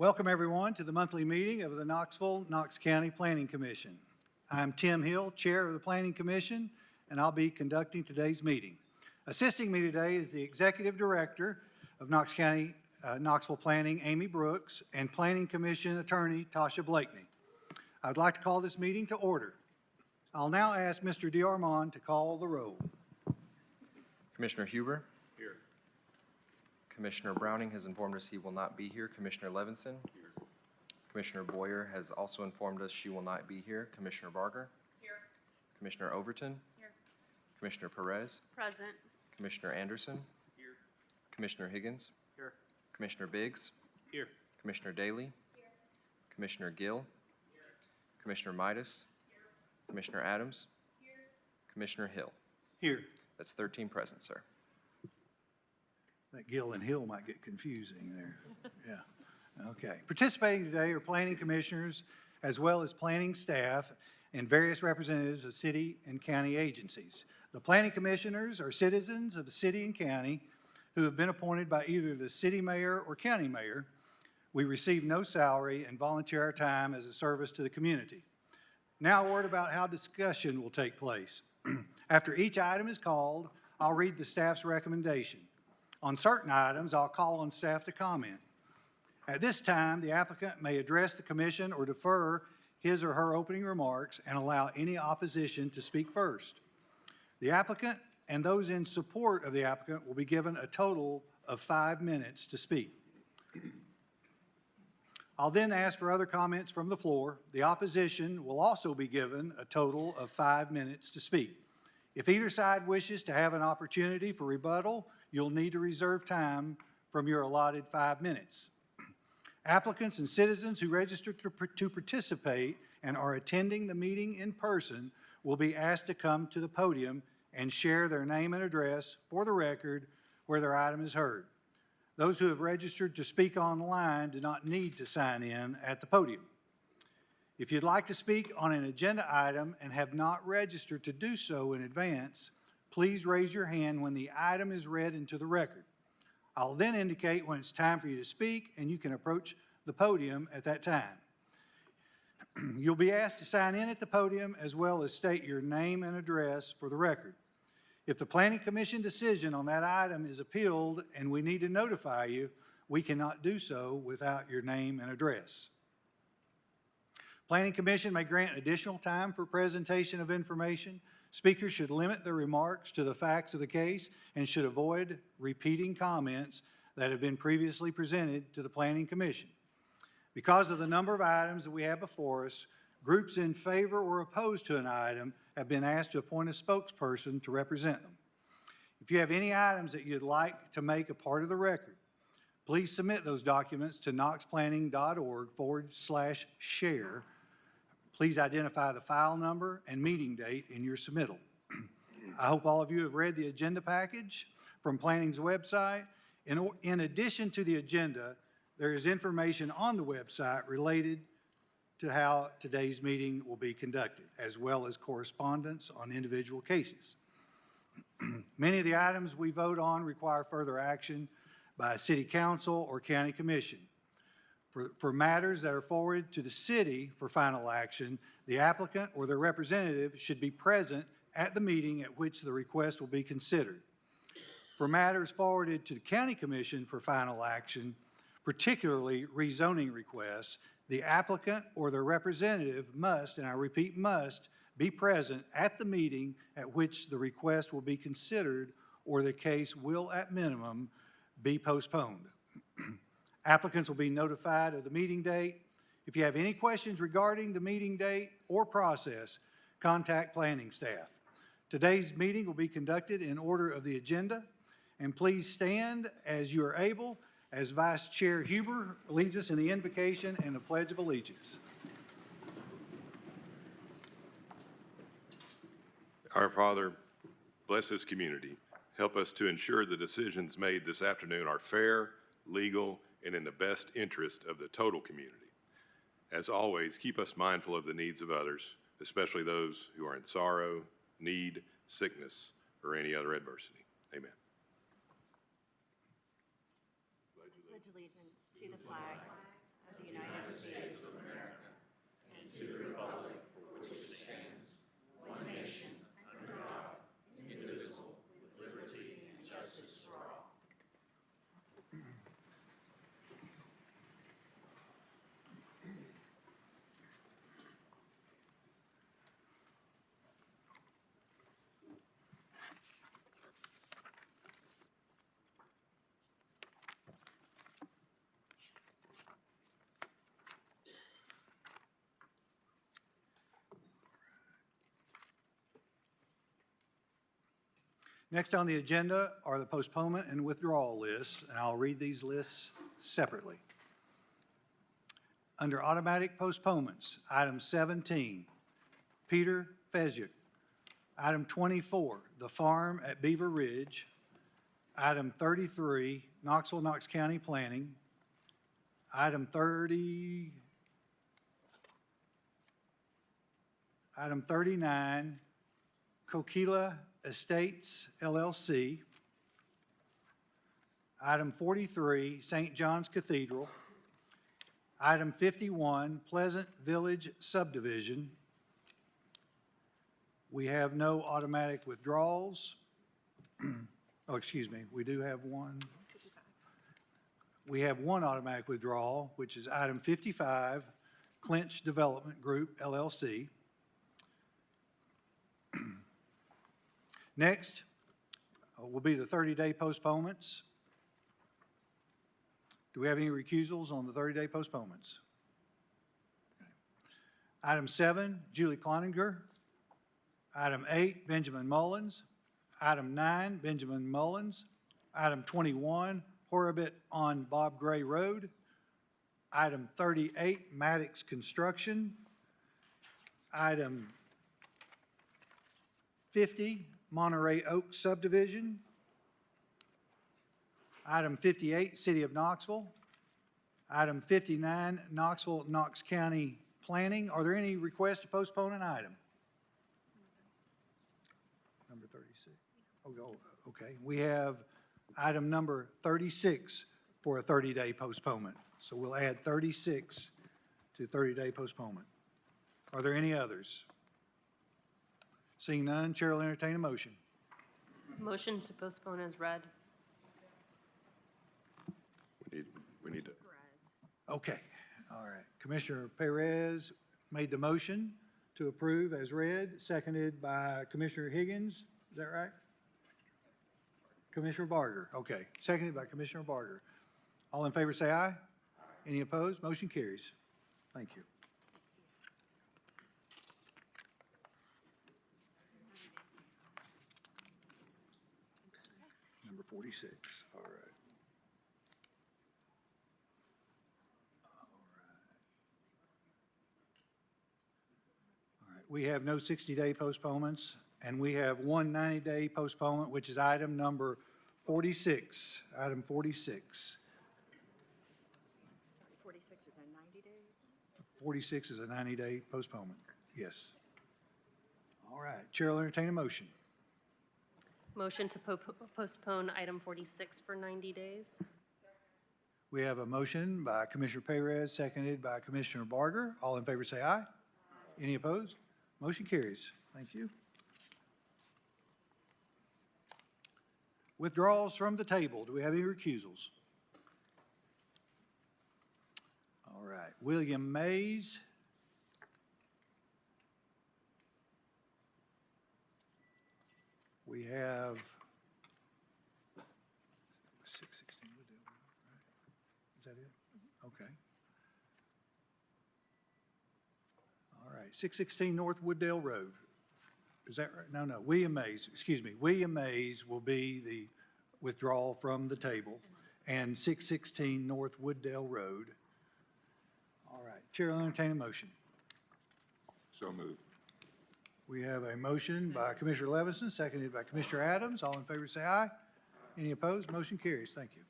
Welcome everyone to the monthly meeting of the Knoxville, Knox County Planning Commission. I'm Tim Hill, Chair of the Planning Commission, and I'll be conducting today's meeting. Assisting me today is the Executive Director of Knox County, Knoxville Planning, Amy Brooks, and Planning Commission Attorney, Tasha Blakeney. I'd like to call this meeting to order. I'll now ask Mr. DeArmond to call the roll. Commissioner Huber? Here. Commissioner Browning has informed us he will not be here. Commissioner Levinson? Here. Commissioner Boyer has also informed us she will not be here. Commissioner Barger? Here. Commissioner Overton? Here. Commissioner Perez? Present. Commissioner Anderson? Here. Commissioner Higgins? Here. Commissioner Biggs? Here. Commissioner Daly? Here. Commissioner Gill? Here. Commissioner Midas? Here. Commissioner Adams? Here. Commissioner Hill? Here. That's 13 present, sir. That Gill and Hill might get confusing there. Yeah. Okay. Participating today are planning commissioners as well as planning staff and various representatives of city and county agencies. The planning commissioners are citizens of the city and county who have been appointed by either the city mayor or county mayor. We receive no salary and volunteer our time as a service to the community. Now a word about how discussion will take place. After each item is called, I'll read the staff's recommendation. On certain items, I'll call on staff to comment. At this time, the applicant may address the commission or defer his or her opening remarks and allow any opposition to speak first. The applicant and those in support of the applicant will be given a total of 5 minutes to speak. I'll then ask for other comments from the floor. The opposition will also be given a total of 5 minutes to speak. If either side wishes to have an opportunity for rebuttal, you'll need to reserve time from your allotted 5 minutes. Applicants and citizens who registered to participate and are attending the meeting in person will be asked to come to the podium and share their name and address for the record where their item is heard. Those who have registered to speak online do not need to sign in at the podium. If you'd like to speak on an agenda item and have not registered to do so in advance, please raise your hand when the item is read into the record. I'll then indicate when it's time for you to speak, and you can approach the podium at that time. You'll be asked to sign in at the podium as well as state your name and address for the record. If the Planning Commission decision on that item is appealed and we need to notify you, we cannot do so without your name and address. Planning Commission may grant additional time for presentation of information. Speakers should limit their remarks to the facts of the case and should avoid repeating comments that have been previously presented to the Planning Commission. Because of the number of items that we have before us, groups in favor or opposed to an item have been asked to appoint a spokesperson to represent them. If you have any items that you'd like to make a part of the record, please submit those documents to knoxplanning.org/share. Please identify the file number and meeting date in your submittal. I hope all of you have read the agenda package from Planning's website. In addition to the agenda, there is information on the website related to how today's meeting will be conducted, as well as correspondence on individual cases. Many of the items we vote on require further action by a city council or county commission. For matters that are forwarded to the city for final action, the applicant or their representative should be present at the meeting at which the request will be considered. For matters forwarded to the county commission for final action, particularly rezoning requests, the applicant or their representative must, and I repeat must, be present at the meeting at which the request will be considered, or the case will at minimum be postponed. Applicants will be notified of the meeting date. If you have any questions regarding the meeting date or process, contact planning staff. Today's meeting will be conducted in order of the agenda, and please stand as you are able as Vice Chair Huber leads us in the invocation and the Pledge of Allegiance. Our Father, bless this community. Help us to ensure the decisions made this afternoon are fair, legal, and in the best interest of the total community. As always, keep us mindful of the needs of others, especially those who are in sorrow, need, sickness, or any other adversity. Amen. Pledge allegiance to the flag of the Next on the agenda are the postponement and withdrawal lists, and I'll read these lists separately. Under automatic postponements, item 17, Peter Fezzik. Item 24, the farm at Beaver Ridge. Item 33, Knoxville, Knox County Planning. Item 39, Coquila Estates LLC. Item 43, St. John's Cathedral. Item 51, Pleasant Village Subdivision. We have no automatic withdrawals. Oh, excuse me, we do have one. We have one automatic withdrawal, which is item 55, Clinch Development Group LLC. Next will be the 30-day postponements. Do we have any recusals on the 30-day postponements? Okay. Item 7, Julie Cloninger. Item 8, Benjamin Mullins. Item 9, Benjamin Mullins. Item 21, Horribit on Bob Gray Road. Item 38, Maddox Construction. Item 50, Monterey Oak Subdivision. Item 58, City of Knoxville. Item 59, Knoxville, Knox County Planning. Are there any requests to postpone an item? Number 36. Oh, okay. We have item number 36 for a 30-day postponement. So we'll add 36 to 30-day postponement. Are there any others? Seeing none, Chair will entertain a motion. Motion to postpone is read. We need to, Okay, all right. Commissioner Perez made the motion to approve as read, seconded by Commissioner Higgins. Is that right? Commissioner Barger, okay. Seconded by Commissioner Barger. All in favor say aye. Any opposed? Motion carries. Thank you. Number 46, all right. All right, we have no 60-day postponements, and we have one 90-day postponement, which is item number 46. Item 46. Sorry, 46 is a 90 day? 46 is a 90-day postponement, yes. All right, Chair will entertain a motion. Motion to postpone item 46 for 90 days. We have a motion by Commissioner Perez, seconded by Commissioner Barger. All in favor say aye. Any opposed? Motion carries. Thank you. Withdrawals from the table. Do we have any recusals? All right. William Mays. We have 616 Wooddale Road, right? Is that it? Okay. All right, 616 North Wooddale Road. Is that right? No, William Mays, excuse me. William Mays will be the withdrawal from the table, and 616 North Wooddale Road. All right, Chair will entertain a motion. so moved. We have a motion by Commissioner Levinson, seconded by Commissioner Adams. All in favor say aye. Any opposed? Motion carries. Thank you.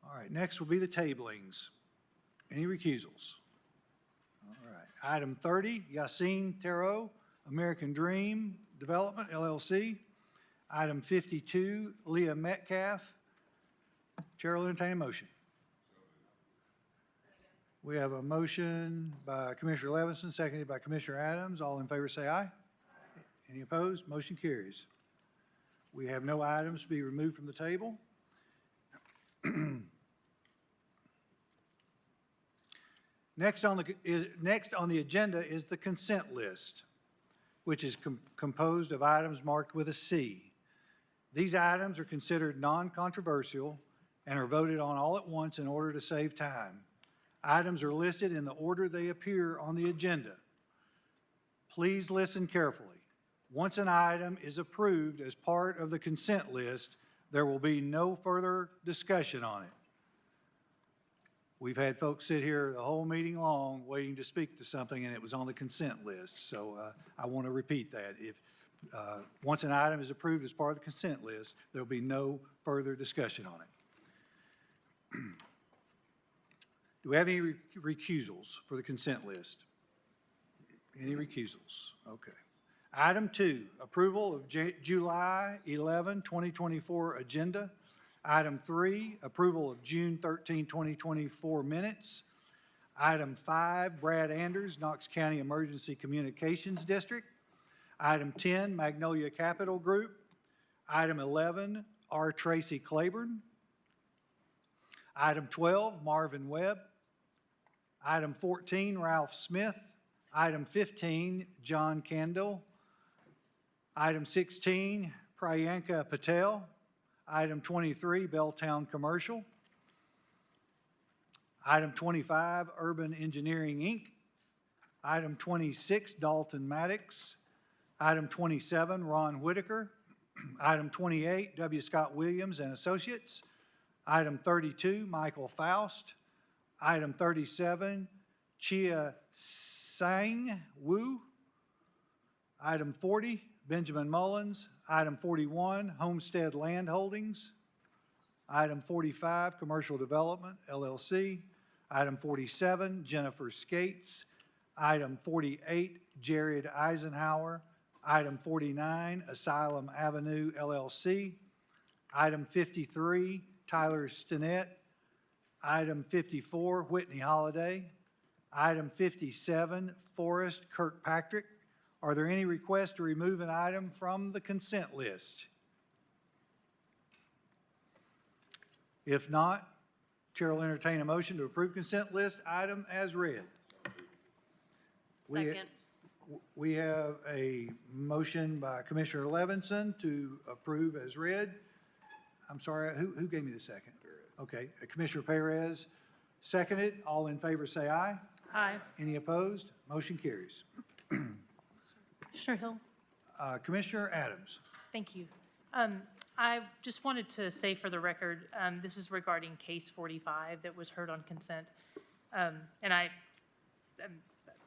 All right, next will be the tablings. Any recusals? All right. Item 30, Yassine Tarot, American Dream Development, LLC. Item 52, Leah Metcalf, Chair will entertain a motion. We have a motion by Commissioner Levinson, seconded by Commissioner Adams. All in favor say aye. Any opposed? Motion carries. We have no items to be removed from the table. Next on the agenda is the consent list, which is composed of items marked with a C. These items are considered non-controversial and are voted on all at once in order to save time. Items are listed in the order they appear on the agenda. Please listen carefully. Once an item is approved as part of the consent list, there will be no further discussion on it. We've had folks sit here the whole meeting long waiting to speak to something, and it was on the consent list. So I want to repeat that. If once an item is approved as part of the consent list, there will be no further discussion on it. Do we have any recusals for the consent list? Any recusals? Okay. Item 2, approval of July 11, 2024 agenda. Item 3, approval of June 13, 2024 minutes. Item 5, Brad Anders, Knox County Emergency Communications District. Item 10, Magnolia Capital Group. Item 11, R. Tracy Claiborne. Item 12, Marvin Webb. Item 14, Ralph Smith. Item 15, John Candle. Item 16, Priyanka Patel. Item 23, Belltown Commercial. Item 25, Urban Engineering, Inc. Item 26, Dalton Maddox. Item 27, Ron Whitaker. Item 28, W. Scott Williams and Associates. Item 32, Michael Faust. Item 37, Chia Sang Wu. Item 40, Benjamin Mullins. Item 41, Homestead Land Holdings. Item 45, Commercial Development, LLC. Item 47, Jennifer Skates. Item 48, Jared Eisenhower. Item 49, Asylum Avenue, LLC. Item 53, Tyler Stinnett. Item 54, Whitney Holiday. Item 57, Forrest Kirkpatrick. Are there any requests to remove an item from the consent list? If not, Chair will entertain a motion to approve consent list item as read. Second. We have a motion by Commissioner Levinson to approve as read. I'm sorry, who gave me the second? Okay, Commissioner Perez seconded. All in favor say aye. Aye. Any opposed? Motion carries. Commissioner Hill, Commissioner Adams. thank you. I just wanted to say for the record, this is regarding case 45 that was heard on consent. And I'm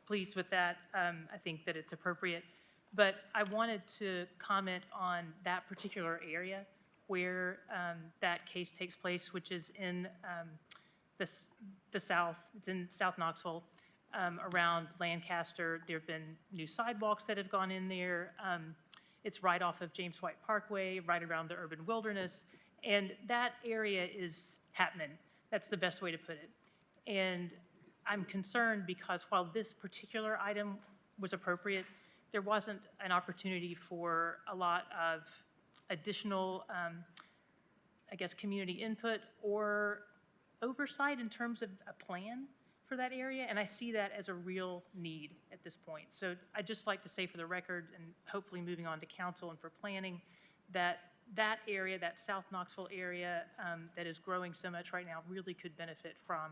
pleased with that. I think that it's appropriate. But I wanted to comment on that particular area where that case takes place, which is in the south. It's in South Knoxville, around Lancaster. There have been new sidewalks that have gone in there. It's right off of James White Parkway, right around the urban wilderness. And that area is happening. That's the best way to put it. And I'm concerned because while this particular item was appropriate, there wasn't an opportunity for a lot of additional, I guess, community input or oversight in terms of a plan for that area, and I see that as a real need at this point. So I'd just like to say for the record, and hopefully moving on to council and for planning, that that area, that South Knoxville area that is growing so much right now really could benefit from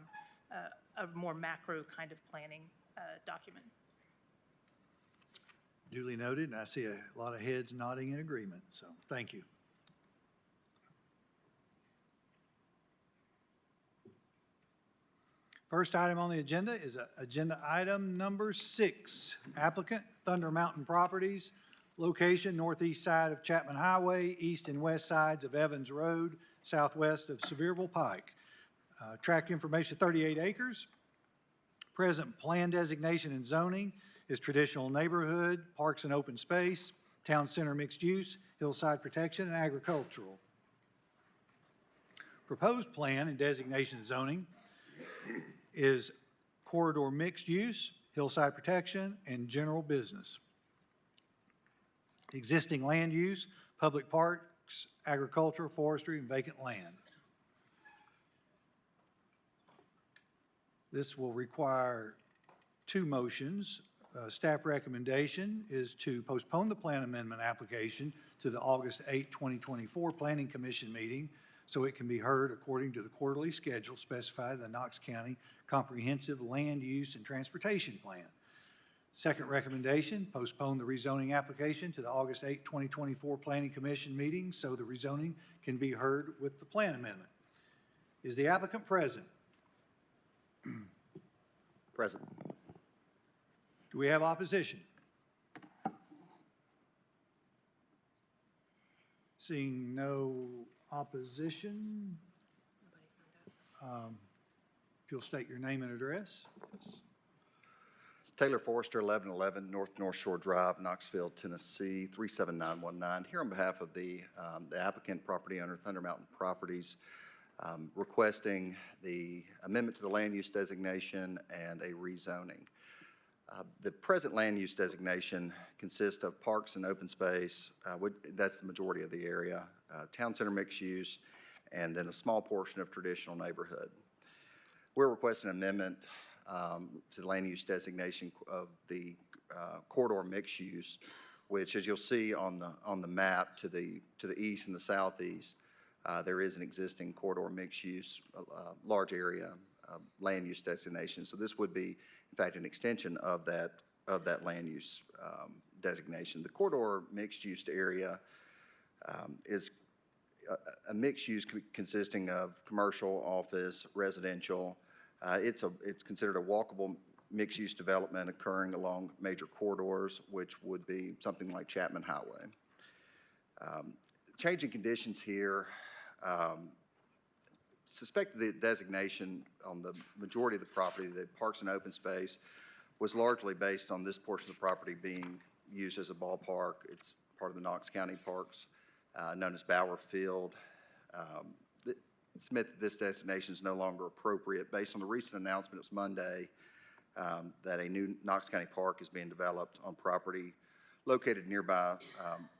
a more macro kind of planning document. Duly noted, and I see a lot of heads nodding in agreement, so thank you. First item on the agenda is agenda item number 6. Applicant, Thunder Mountain Properties, location northeast side of Chapman Highway, east and west sides of Evans Road, southwest of Sevierville Pike. Tract information, 38 acres. Present plan designation and zoning is traditional neighborhood, parks and open space, town center mixed use, hillside protection, and agricultural. proposed plan and designation zoning is corridor mixed use, hillside protection, and general business. Existing land use, public parks, agriculture, forestry, and vacant land. This will require two motions. Staff recommendation is to postpone the plan amendment application to the August 8, 2024 Planning Commission meeting so it can be heard according to the quarterly schedule specified in the Knox County Comprehensive Land Use and Transportation Plan. Second recommendation, postpone the rezoning application to the August 8, 2024 Planning Commission meeting so the rezoning can be heard with the plan amendment. Is the applicant present? Present. Do we have opposition? Seeing no opposition. If you'll state your name and address. Taylor Forrester, 1111 North Shore Drive, Knoxville, Tennessee, 37919. Here on behalf of the applicant, property owner, Thunder Mountain Properties, requesting the amendment to the land use designation and a rezoning. The present land use designation consists of parks and open space, that's the majority of the area, town center mixed use, and then a small portion of traditional neighborhood. We're requesting an amendment to the land use designation of the corridor mixed use, which, as you'll see on the map to the east and the southeast, there is an existing corridor mixed use, large area land use designation. So this would be, in fact, an extension of that land use designation. The corridor mixed use area is a mixed use consisting of commercial, office, residential. It's considered a walkable mixed use development occurring along major corridors, which would be something like Chapman Highway. Changing conditions here. Suspect the designation on the majority of the property, the parks and open space, was largely based on this portion of the property being used as a ballpark. It's part of the Knox County Parks, known as Bauer Field. Submit that this designation is no longer appropriate based on the recent announcement, it was Monday, that a new Knox County Park is being developed on property located nearby,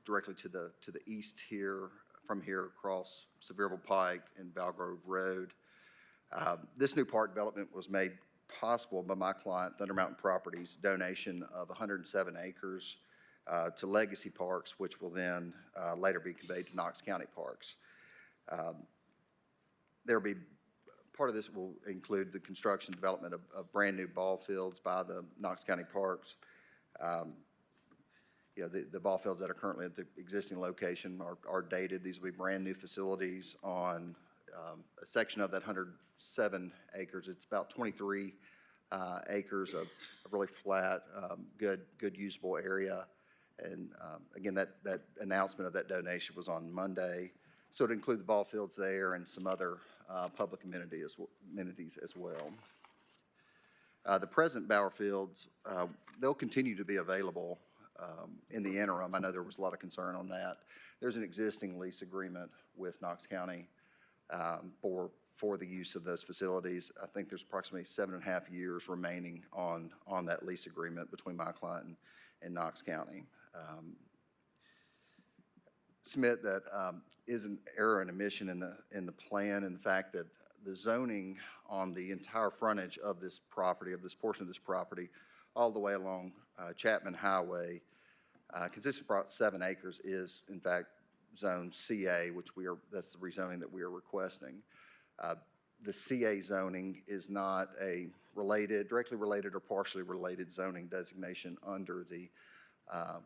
directly to the east here, from here across Sevierville Pike and Valgrove Road. This new park development was made possible by my client, Thunder Mountain Properties, donation of 107 acres to Legacy Parks, which will then later be conveyed to Knox County Parks. There'll be, part of this will include the construction development of brand new ball fields by the Knox County Parks. You know, the ball fields that are currently at the existing location are dated. These will be brand new facilities on a section of that 107 acres. It's about 23 acres of really flat, good usable area. And again, that announcement of that donation was on Monday. So it includes the ball fields there and some other public amenities as well. The present Bauer Fields, they'll continue to be available in the interim. I know there was a lot of concern on that. There's an existing lease agreement with Knox County for the use of those facilities. I think there's approximately 7.5 years remaining on that lease agreement between my client and Knox County. Submit that is an error and omission in the plan, and the fact that the zoning on the entire frontage of this property, of this portion of this property, all the way along Chapman Highway, consists of about 7 acres, is in fact zone CA, which that's the rezoning that we are requesting. The CA zoning is not a directly related or partially related zoning designation under the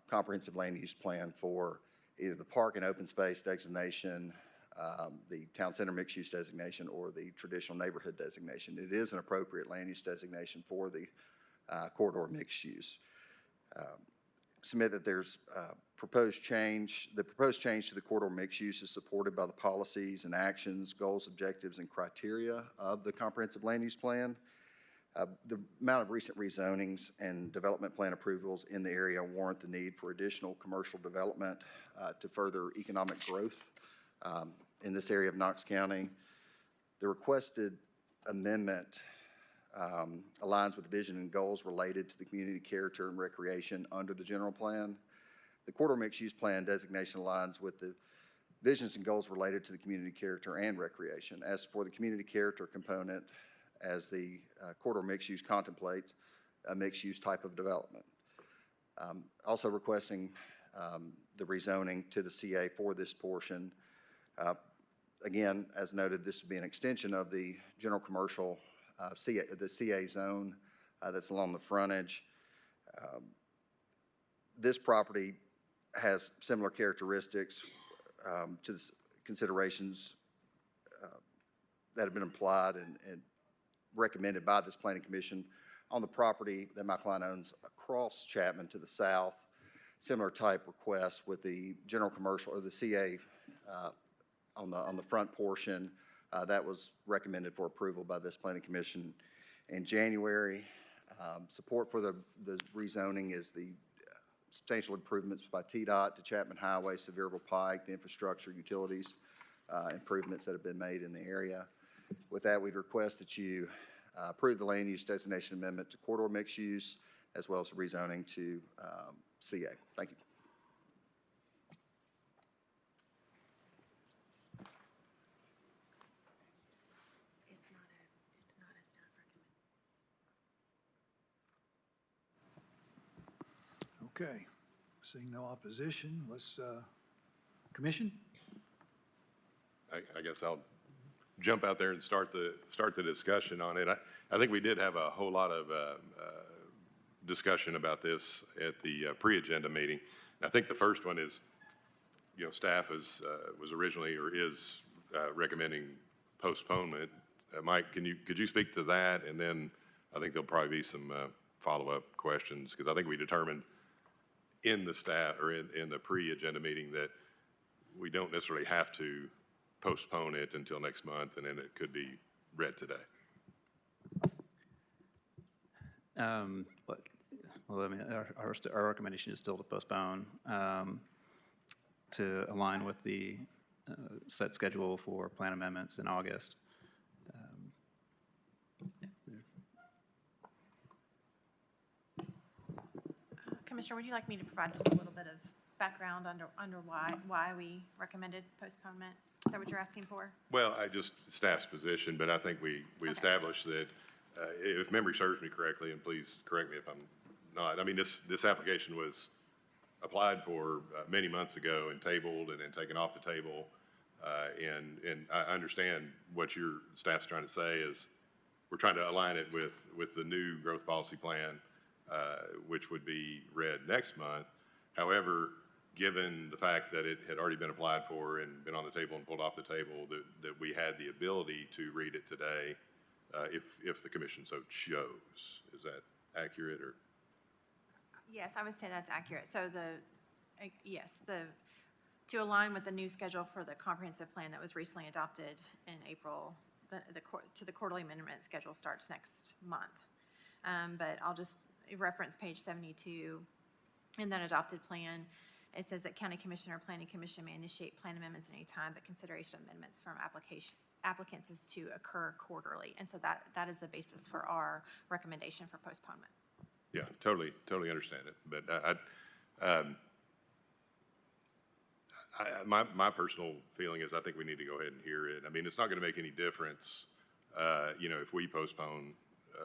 comprehensive land use plan for either the park and open space designation, the town center mixed use designation, or the traditional neighborhood designation. It is an appropriate land use designation for the corridor mixed use. Submit that there's proposed change. The proposed change to the corridor mixed use is supported by the policies and actions, goals, objectives, and criteria of the comprehensive land use plan. The amount of recent rezonings and development plan approvals in the area warrant the need for additional commercial development to further economic growth in this area of Knox County. The requested amendment aligns with the vision and goals related to the community character and recreation under the general plan. The corridor mixed-use plan designation aligns with the visions and goals related to the community character and recreation. As for the community character component, as the corridor mixed-use contemplates a mixed-use type of development. Also requesting the rezoning to the CA for this portion. Again, as noted, this would be an extension of the general commercial the CA zone that's along the frontage. This property has similar characteristics to the considerations that have been applied and recommended by this planning commission on the property that my client owns across Chapman to the south. Similar type request with the general commercial or the CA on the front portion. That was recommended for approval by this planning commission in January. Support for the rezoning is the substantial improvements by TDOT to Chapman Highway, Sevierville Pike, the infrastructure, utilities, improvements that have been made in the area. With that, we'd request that you approve the land use designation amendment to corridor mixed use, as well as the rezoning to CA. Thank you. It's not a staff recommendation. Okay, seeing no opposition, let's, commission? I guess I'll jump out there and start the discussion on it. I think we did have a whole lot of discussion about this at the pre-agenda meeting. And I think the first one is, staff was originally or is recommending postponement. Mike, could you speak to that? And then I think there'll probably be some follow-up questions, because I think we determined in the staff or in the pre-agenda meeting that we don't necessarily have to postpone it until next month, and then it could be read today. Well, I mean, our recommendation is still to postpone to align with the set schedule for plan amendments in August. Commissioner, would you like me to provide just a little bit of background under why we recommended postponement? Is that what you're asking for? Well, staff's position, but I think we established that, if memory serves me correctly, and please correct me if I'm not, I mean, this application was applied for many months ago and tabled and then taken off the table. And I understand what your staff's trying to say is we're trying to align it with the new growth policy plan, which would be read next month. However, given the fact that it had already been applied for and been on the table and pulled off the table, that we had the ability to read it today, if the commission so chose. Is that accurate, or? Yes, I would say that's accurate. So to align with the new schedule for the comprehensive plan that was recently adopted in April, the quarterly amendment schedule starts next month. But I'll just reference page 72 in that adopted plan. It says that county commission or planning commission may initiate plan amendments at any time, but consideration of amendments from applicants is to occur quarterly. And so that is the basis for our recommendation for postponement. Yeah, totally understand it. But my personal feeling is I think we need to go ahead and hear it. I mean, it's not going to make any difference, if we postpone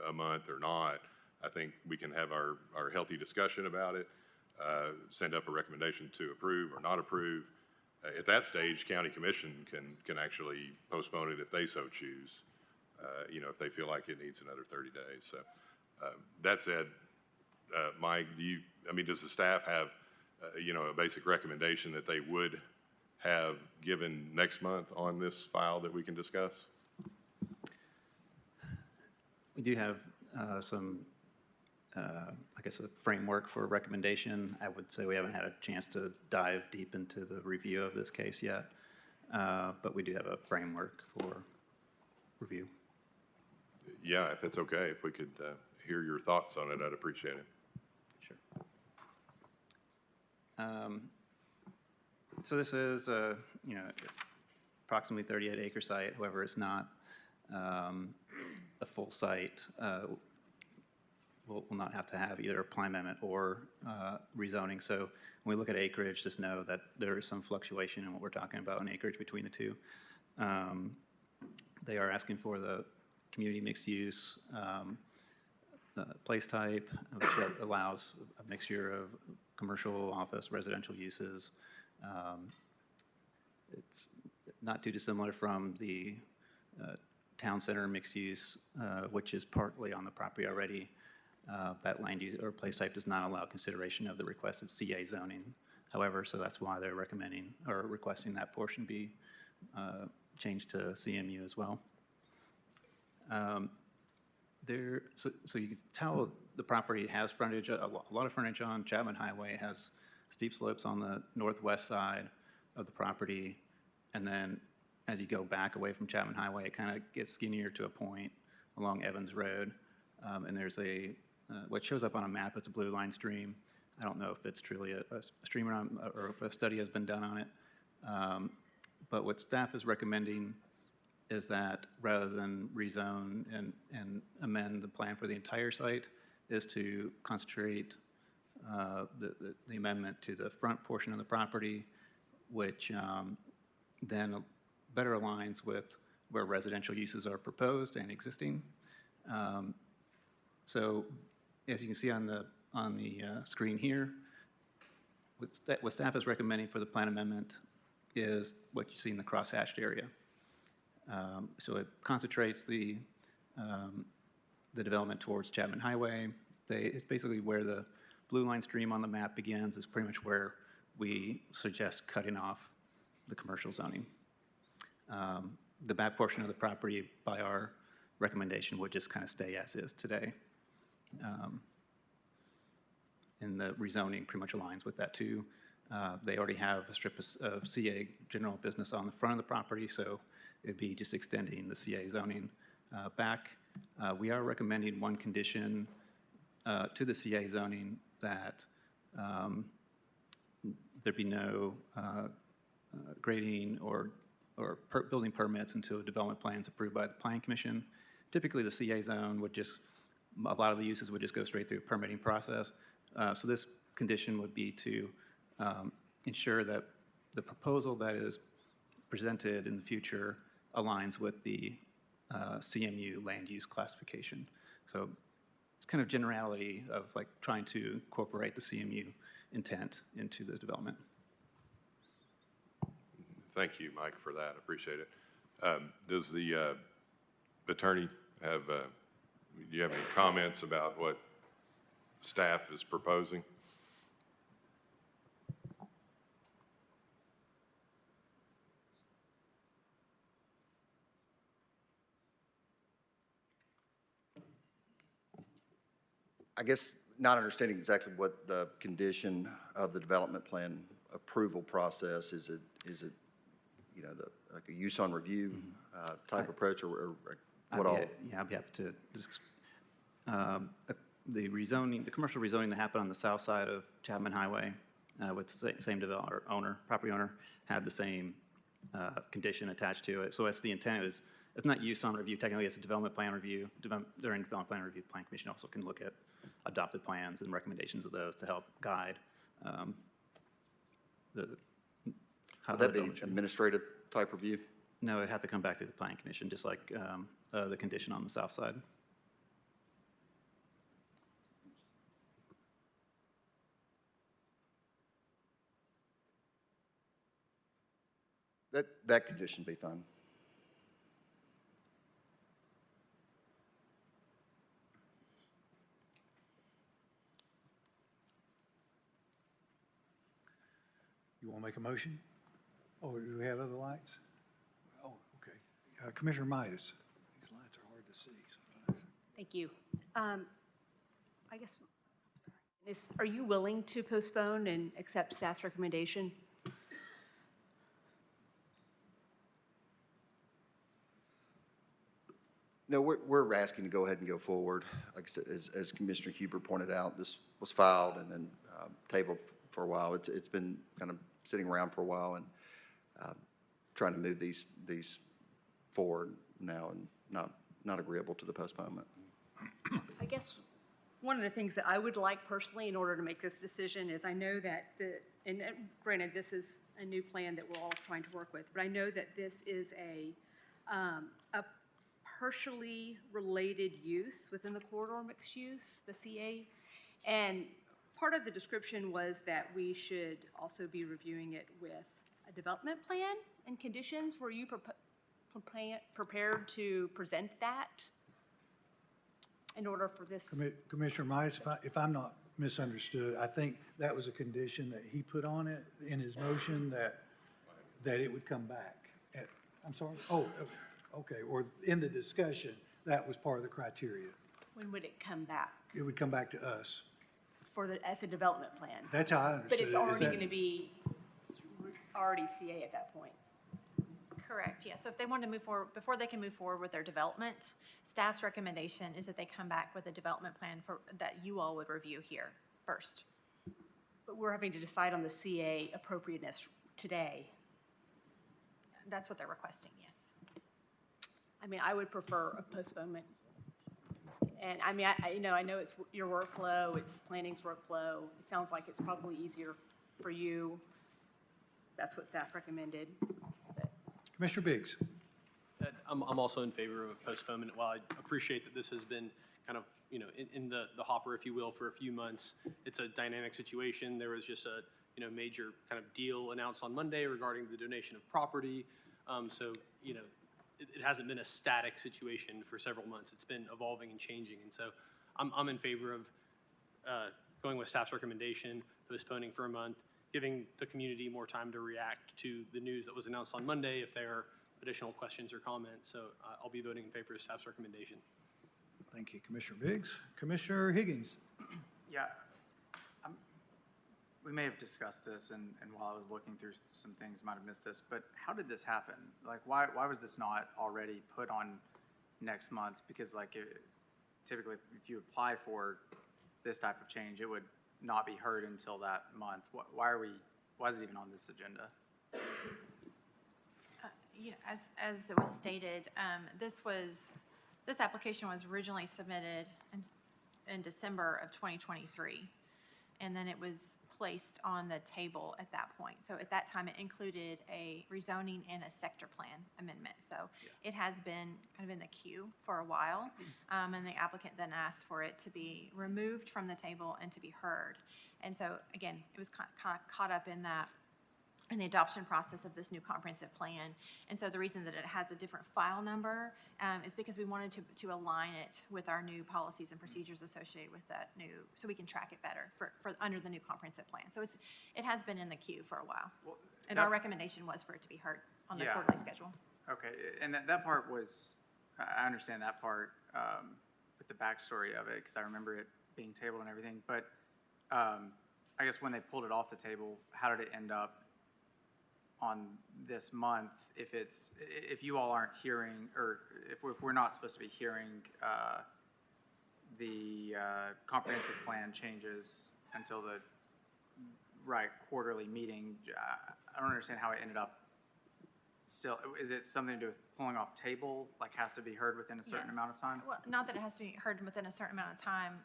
a month or not. I think we can have our healthy discussion about it, send up a recommendation to approve or not approve. At that stage, county commission can actually postpone it if they so choose, if they feel like it needs another 30 days. So that said, Mike, does the staff have, a basic recommendation that they would have given next month on this file that we can discuss? We do have some, I guess, a framework for recommendation. I would say we haven't had a chance to dive deep into the review of this case yet, but we do have a framework for review. Yeah, if it's okay, if we could hear your thoughts on it, I'd appreciate it. Sure. So this is a, approximately 38-acre site. However, it's not a full site will not have to have either a plan amendment or rezoning. So when we look at acreage, just know that there is some fluctuation in what we're talking about in acreage between the two. They are asking for the community mixed use place type, which allows a mixture of commercial, office, residential uses. It's not too dissimilar from the town center mixed use, which is partly on the property already. That land use or place type does not allow consideration of the requested CA zoning. However, so that's why they're recommending or requesting that portion be changed to CMU as well. So you can tell the property has frontage, a lot of frontage on Chapman Highway. It has steep slopes on the northwest side of the property. And then as you go back away from Chapman Highway, it kind of gets skinnier to a point along Evans Road. And there's what shows up on a map, it's a blue line stream. I don't know if it's truly a stream or if a study has been done on it. But what staff is recommending is that rather than rezone and amend the plan for the entire site, is to concentrate the amendment to the front portion of the property, which then better aligns with where residential uses are proposed and existing. So as you can see on the screen here, what staff is recommending for the plan amendment is what you see in the cross-hatched area. So it concentrates the development towards Chapman Highway. It's basically where the blue line stream on the map begins is pretty much where we suggest cutting off the commercial zoning. The back portion of the property, by our recommendation, would just kind of stay as is today. And the rezoning pretty much aligns with that too. They already have a strip of CA general business on the front of the property, so it'd be just extending the CA zoning back. We are recommending one condition to the CA zoning that there be no grading or building permits until development plans approved by the Planning Commission. Typically, the CA zone would just, a lot of the uses would just go straight through a permitting process. So this condition would be to ensure that the proposal that is presented in the future aligns with the CMU land use classification. So it's kind of generality of like trying to incorporate the CMU intent into the development. Thank you, Mike, for that. I appreciate it. Does the attorney have, do you have any comments about what staff is proposing? I guess not understanding exactly what the condition of the development plan approval process, is it, you know, like a use on review type approach, or what all? Yeah, I'd be happy to just, the rezoning, the commercial rezoning that happened on the south side of Chapman Highway with the same developer, property owner, had the same condition attached to it. So that's the intent. It's not use on review. Technically, it's a development plan review. During development plan review, the Plan Commission also can look at adopted plans and recommendations of those to help guide how Would that be administrative type review? No, it'd have to come back to the Planning Commission, just like the condition on the south side. That condition be fine. You want to make a motion? Oh, do we have other lights? Oh, okay. Commissioner Midas. These lights are hard to see sometimes. Thank you. I guess, are you willing to postpone and accept staff's recommendation? No, we're asking to go ahead and go forward. Like I said, as Commissioner Huber pointed out, this was filed and then tabled for a while. It's been kind of sitting around for a while, and trying to move these forward now, and not agreeable to the postponement. I guess one of the things that I would like personally in order to make this decision is I know that and granted, this is a new plan that we're all trying to work with, but I know that this is a partially related use within the corridor mixed use, the CA. And part of the description was that we should also be reviewing it with a development plan and conditions. Were you prepared to present that in order for this? Commissioner Mize, if I'm not misunderstood, I think that was a condition that he put on it in his motion that it would come back. I'm sorry? Oh, okay, or in the discussion, that was part of the criteria. When would it come back It would come back to us. as a development plan? That's how I understood it. But it's Is already that- going to be already CA at that point. Correct, yeah. So if they want to move forward, before they can move forward with their development, staff's recommendation is that they come back with a development plan that you all would review here first. But we're having to decide on the CA appropriateness today. That's what they're requesting, yes. I mean, I would prefer a postponement. And I mean, I know it's your workflow, it's planning's workflow. It sounds like it's probably easier for you. That's what staff recommended. But Commissioner Biggs? I'm also in favor of a postponement. While I appreciate that this has been kind of, in the hopper, if you will, for a few months, it's a dynamic situation. There was just a, major kind of deal announced on Monday regarding the donation of property. So, it hasn't been a static situation for several months. It's been evolving and changing. And so I'm in favor of going with staff's recommendation, postponing for a month, giving the community more time to react to the news that was announced on Monday if there are additional questions or comments. So I'll be voting in favor of staff's recommendation. Thank you, Commissioner Biggs. Commissioner Higgins? Yeah, we may have discussed this, and while I was looking through some things, might have missed this, but how did this happen? Like, why was this not already put on next month's? Because typically, if you apply for this type of change, it would not be heard until that month. Why is it even on this agenda? As it was stated, this application was originally submitted in December of 2023, and then it was placed on the table at that point. So at that time, it included a rezoning and a sector plan amendment. So it has been kind of in the queue for a while, and the applicant then asked for it to be removed from the table and to be heard. And so again, it was kind of caught up in the adoption process of this new comprehensive plan. And so the reason that it has a different file number is because we wanted to align it with our new policies and procedures associated with that so we can track it better for under the new comprehensive plan. So it has been in the queue for a while. Well, and our recommendation was for it to be heard on the Yeah. quarterly schedule. Okay, and that part was, I understand that part with the backstory of it, because I remember it being tabled and everything, but I guess when they pulled it off the table, how did it end up on this month if you all aren't hearing, or if we're not supposed to be hearing the comprehensive plan changes until the quarterly meeting? I don't understand how it ended up still. Is it something to do with pulling off table, like has to be heard within a certain Yes. amount of time? Well, not that it has to be heard within a certain amount of time.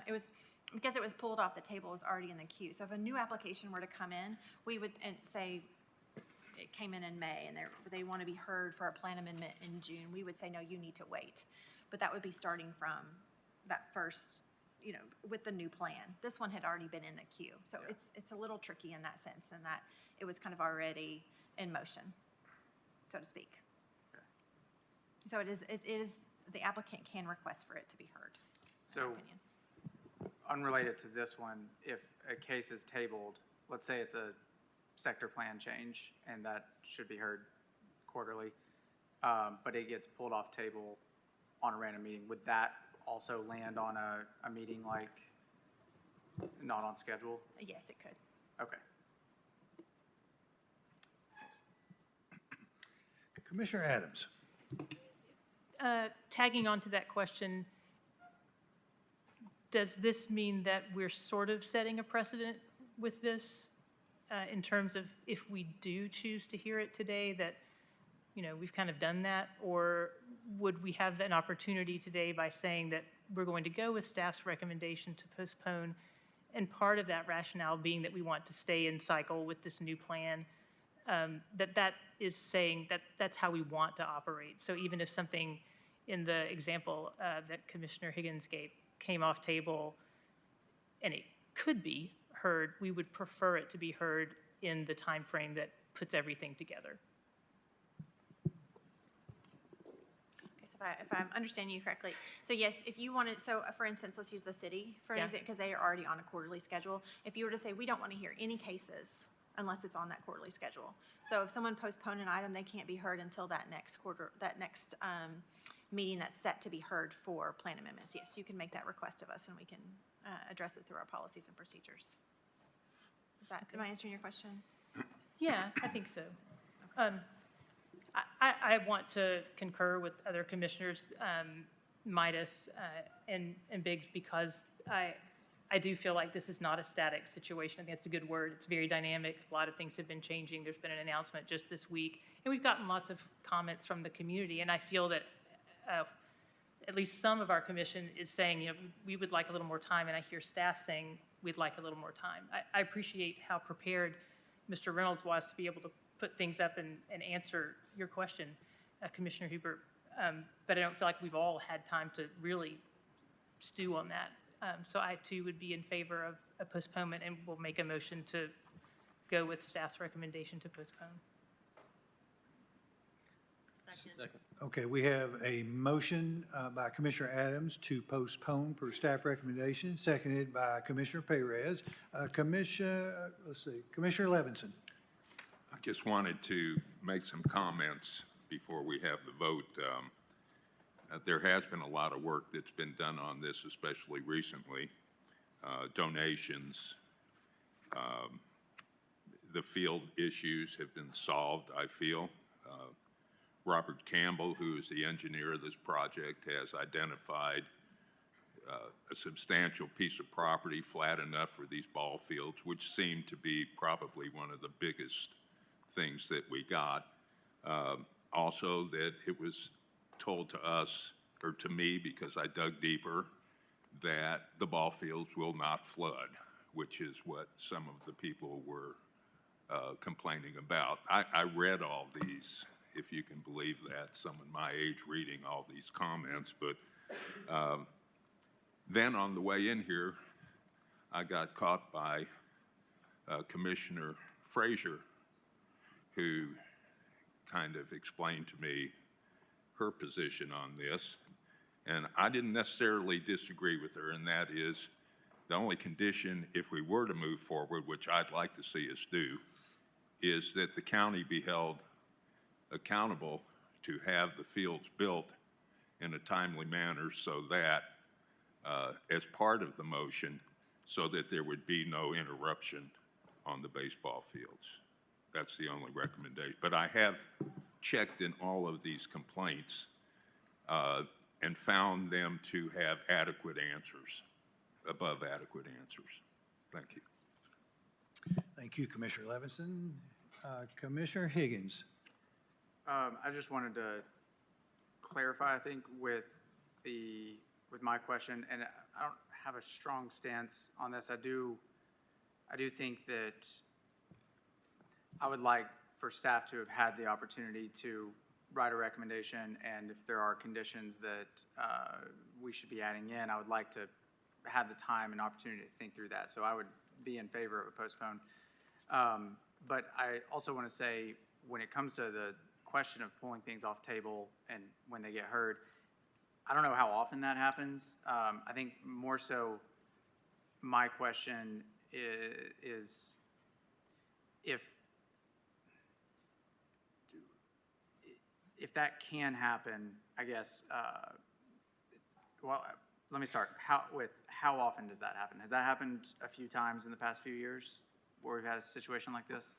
It was, because it was pulled off the table, it was already in the queue. So if a new application were to come in, we would say it came in May and they want to be heard for a plan amendment in June, we would say, no, you need to wait. But that would be starting from that first, with the new plan. This one had already been in the queue. So it's a little tricky in that sense, in that it was kind of already in motion, so to speak. Okay. So it is, the applicant can request for it to be heard, in my So, opinion. unrelated to this one, if a case is tabled, let's say it's a sector plan change, and that should be heard quarterly, but it gets pulled off table on a random meeting, would that also land on a meeting like not on schedule? Yes, it could. Okay. Commissioner Adams? Tagging on to that question, does this mean that we're sort of setting a precedent with this in terms of if we do choose to hear it today, that, we've kind of done that? Or would we have an opportunity today by saying that we're going to go with staff's recommendation to postpone, and part of that rationale being that we want to stay in cycle with this new plan, that is saying that that's how we want to operate. So even if something in the example that Commissioner Higgins gave came off table and it could be heard, we would prefer it to be heard in the time frame that puts everything together. Okay, so if I'm understanding you correctly, so yes, if you wanted, so for instance, let's use the city for Yeah. example, because they are already on a quarterly schedule. If you were to say, we don't want to hear any cases unless it's on that quarterly schedule. So if someone postponed an item, they can't be heard until that next meeting that's set to be heard for plan amendments. Yes, you can make that request of us, and we can address it through our policies and procedures. Am I answering your question? Yeah, I think so. I want to concur with other commissioners, Midas and Biggs, because I do feel like this is not a static situation. I think that's a good word. It's very dynamic. A lot of things have been changing. There's been an announcement just this week, and we've gotten lots of comments from the community, and I feel that at least some of our commission is saying, we would like a little more time, and I hear staff saying we'd like a little more time. I appreciate how prepared Mr. Reynolds was to be able to put things up and answer your question, Commissioner Huber, but I don't feel like we've all had time to really stew on that. So I too would be in favor of a postponement, and will make a motion to go with staff's recommendation to postpone. Second. Okay, we have a motion by Commissioner Adams to postpone per staff recommendation, seconded by Commissioner Perez. Commissioner Levinson. I just wanted to make some comments before we have the vote. There has been a lot of work that's been done on this, especially recently. Donations, the field issues have been solved, I feel. Robert Campbell, who is the engineer of this project, has identified a substantial piece of property flat enough for these ball fields, which seemed to be probably one of the biggest things that we got. Also, that it was told to us, or to me, because I dug deeper, that the ball fields will not flood, which is what some of the people were complaining about. I read all these, if you can believe that, someone my age reading all these comments, but then on the way in here, I got caught by Commissioner Frazier, who kind of explained to me her position on this, and I didn't necessarily disagree with her, and that is the only condition, if we were to move forward, which I'd like to see us do, is that the county be held accountable to have the fields built in a timely manner, so that as part of the motion, so that there would be no interruption on the baseball fields. That's the only recommendation. But I have checked in all of these complaints and found them to have adequate answers, above adequate answers. Thank you. Thank you, Commissioner Levinson. Commissioner Higgins. I just wanted to clarify, I think, with my question, and I don't have a strong stance on this. I do think that I would like for staff to have had the opportunity to write a recommendation, and if there are conditions that we should be adding in, I would like to have the time and opportunity to think through that. So I would be in favor of a postpone. But I also want to say, when it comes to the question of pulling things off table and when they get heard, I don't know how often that happens. I think more so my question is if that can happen, I guess, well, let me start. How often does that happen? Has that happened a few times in the past few years where we've had a situation like this?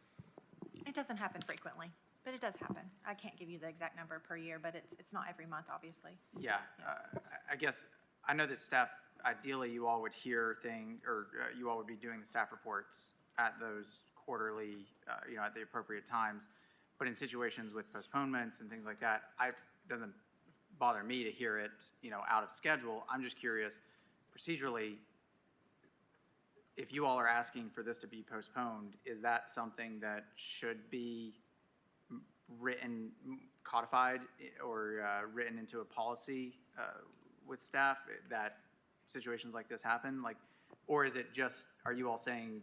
It doesn't happen frequently, but it does happen. I can't give you the exact number per year, but it's not every month, obviously. Yeah, I guess, I know that staff, ideally, you all would hear you all would be doing the staff reports at those quarterly, at the appropriate times. but in situations with postponements and things like that, it doesn't bother me to hear it, out of schedule. I'm just curious, procedurally, if you all are asking for this to be postponed, is that something that should be written, codified, or written into a policy with staff that situations like this happen? Like, or is it just, are you all saying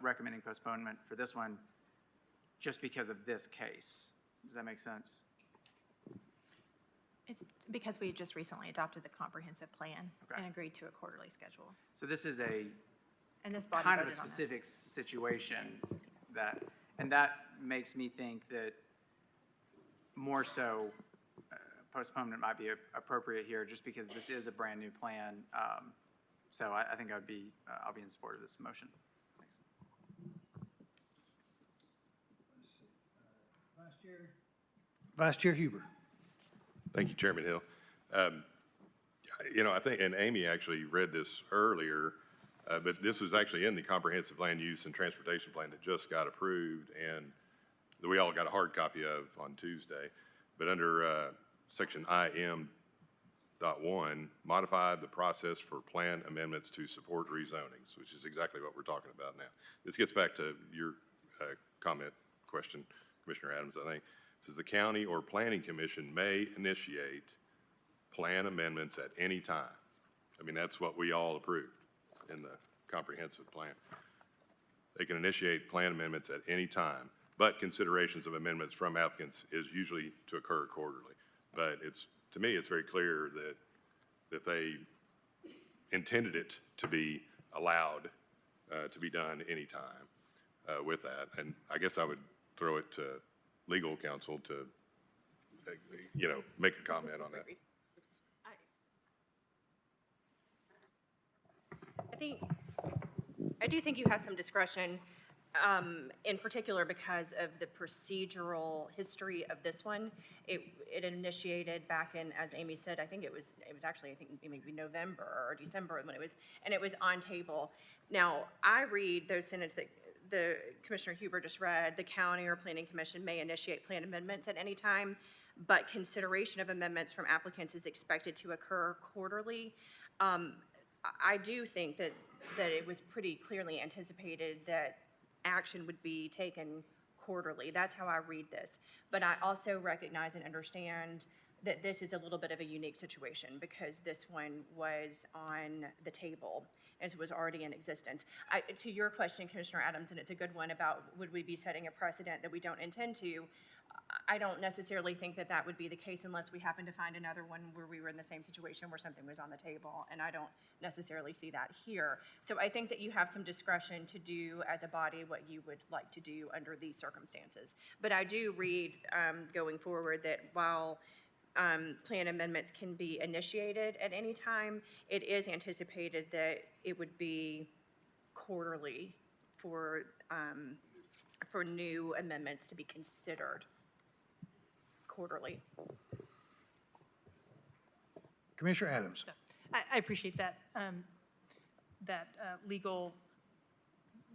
recommending postponement for this one just because of this case? Does that make sense? It's because we just recently adopted the comprehensive plan Okay. and agreed to a quarterly schedule. So this is a And this body kind of a voted on this. specific situation and that makes me think that more so postponement might be appropriate here just because this is a brand-new plan. So I think I'll be in support of this motion. Thanks. Vice Chair Huber. Thank you, Chairman Hill. I think, and Amy actually read this earlier, but this is actually in the Comprehensive Land Use and Transportation Plan that just got approved and that we all got a hard copy of on Tuesday. But under section IM.1, modify the process for plan amendments to support rezonings, which is exactly what we're talking about now. This gets back to your question, Commissioner Adams, I think. It says the county or planning commission may initiate plan amendments at any time. I mean, that's what we all approved in the comprehensive plan. They can initiate plan amendments at any time, but considerations of amendments from applicants is usually to occur quarterly. But to me, it's very clear that they intended it to be allowed to be done anytime with that. And I guess I would throw it to legal counsel to, make a comment on that. I do think you have some discretion, in particular because of the procedural history of this one. It initiated back in, as Amy said, I think it was actually, maybe November or December when it was on table. Now, I read those sentences that the Commissioner Huber just read, the county or planning commission may initiate plan amendments at any time, but consideration of amendments from applicants is expected to occur quarterly. I do think that it was pretty clearly anticipated that action would be taken quarterly. That's how I read this. But I also recognize and understand that this is a little bit of a unique situation because this one was on the table as it was already in existence. To your question, Commissioner Adams, and it's a good one about would we be setting a precedent that we don't intend to, I don't necessarily think that would be the case unless we happen to find another one where we were in the same situation where something was on the table, and I don't necessarily see that here. So I think that you have some discretion to do as a body what you would like to do under these circumstances. But I do read going forward that while plan amendments can be initiated at any time, it is anticipated that it would be quarterly for new amendments to be considered quarterly. Commissioner Adams. I appreciate that, legal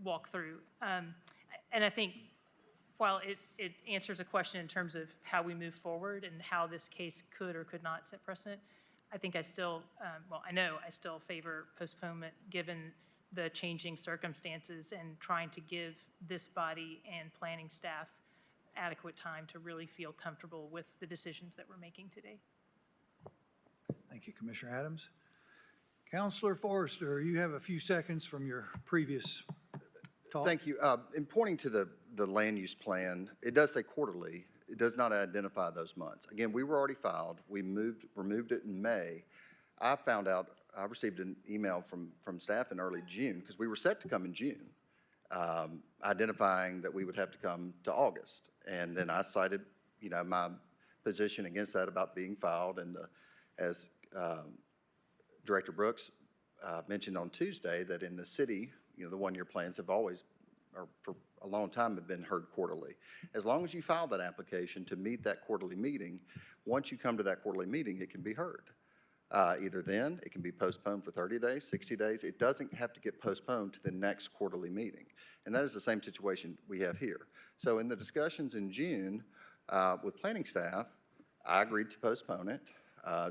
walkthrough. And I think while it answers a question in terms of how we move forward and how this case could or could not set precedent, I think I still, I know I still favor postponement given the changing circumstances and trying to give this body and planning staff adequate time to really feel comfortable with the decisions that we're making today. Thank you, Commissioner Adams. Counselor Forrester, you have a few seconds from your previous talk. Thank you. In pointing to the land use plan, it does say quarterly. It does not identify those months. Again, we were already filed. We removed it in May. I received an email from staff in early June, because we were set to come in June, identifying that we would have to come to August. And then I cited, my position against that about being filed, and as Director Brooks mentioned on Tuesday, that in the city, the one-year plans have always, or for a long time, have been heard quarterly. As long as you file that application to meet that quarterly meeting, once you come to that quarterly meeting, it can be heard. Either then, it can be postponed for 30 days, 60 days. It doesn't have to get postponed to the next quarterly meeting. And that is the same situation we have here. So in the discussions in June with planning staff, I agreed to postpone it,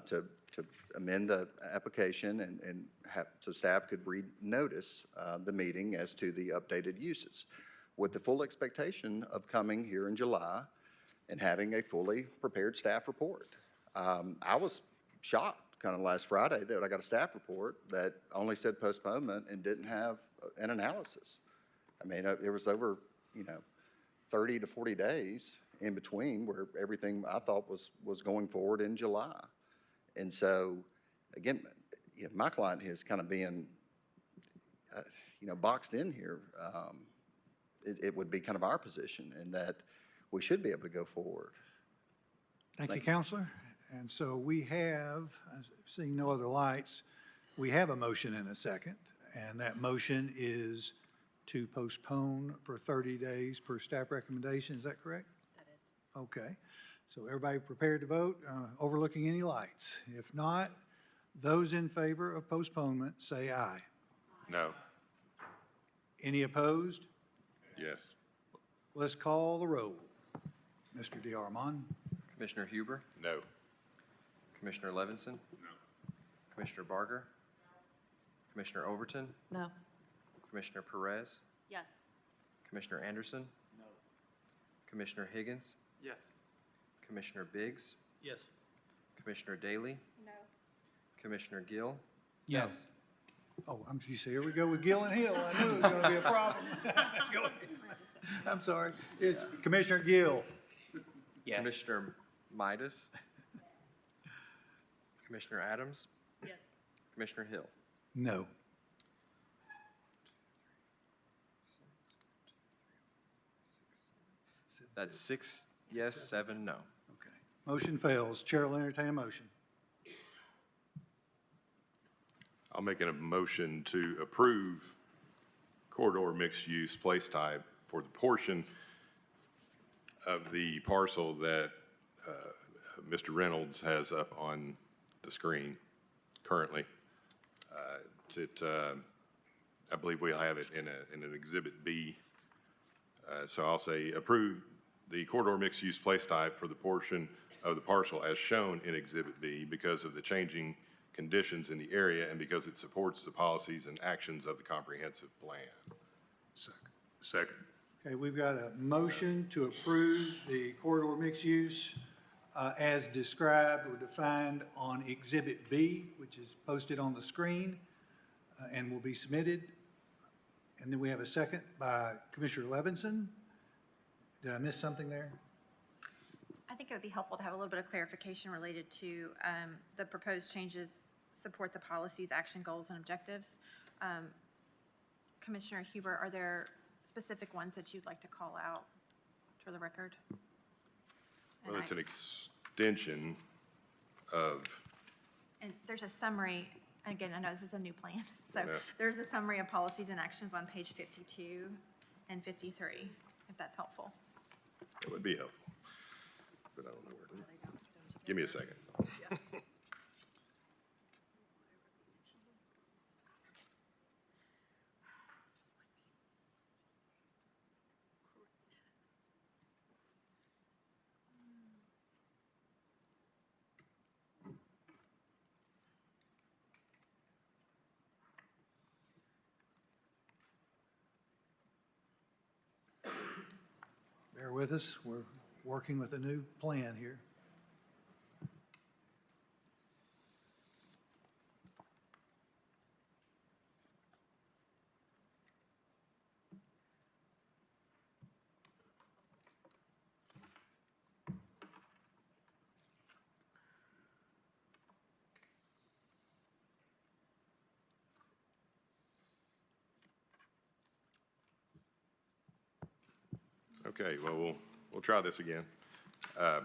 to amend the application and have, so staff could re-notice the meeting as to the updated uses, with the full expectation of coming here in July and having a fully prepared staff report. I was shocked kind of last Friday that I got a staff report that only said postponement and didn't have an analysis. I mean, it was over, 30 to 40 days in between where everything I thought was going forward in July. And so, again, my client is kind of being, boxed in here. It would be kind of our position in that we should be able to go forward. Thank you, Counselor. And so we have, seeing no other lights, we have a motion and a second, and that motion is to postpone for 30 days per staff recommendation. Is that correct? That is. Okay. So everybody prepared to vote, overlooking any lights? If not, those in favor of postponement, say aye. No. Any opposed? Yes. Let's call the roll. Mr. DeArmond? Commissioner Huber? No. Commissioner Levinson? No. Commissioner Barger? Commissioner Overton? No. Commissioner Perez? Yes. Commissioner Anderson? No. Commissioner Higgins? Yes. Commissioner Biggs? Yes. Commissioner Daly? No. Commissioner Gill? Yes. Oh, you say, here we go with Gill and Hill. I knew it was going to be a problem. Go ahead. I'm sorry. It's Commissioner Gill. Yes. Commissioner Midas? Commissioner Adams? Yes. Commissioner Hill? No. That's 6 yes, 7 no. Okay. Motion fails. Chair will entertain a motion. I'll make a motion to approve corridor mixed-use place type for the portion of the parcel that Mr. Reynolds has up on the screen currently. I believe we have it in an Exhibit B. So I'll say approve the corridor mixed-use place type for the portion of the parcel as shown in Exhibit B because of the changing conditions in the area and because it supports the policies and actions of the comprehensive plan. Second. Okay, we've got a motion to approve the corridor mixed use as described or defined on Exhibit B, which is posted on the screen and will be submitted. And then we have a second by Commissioner Levinson. Did I miss something there? I think it would be helpful to have a little bit of clarification related to the proposed changes support the policies, action goals, and objectives. Commissioner Huber, are there specific ones that you'd like to call out for the record? Well, it's an extension of, And there's a summary, again, I know this is a new plan, so Yeah. there's a summary of policies and actions on page 52 and 53, if that's helpful. it would be helpful, but I don't know where to. Give me a second. Bear with us. We're working with a new plan here. Okay, well, we'll try this again. I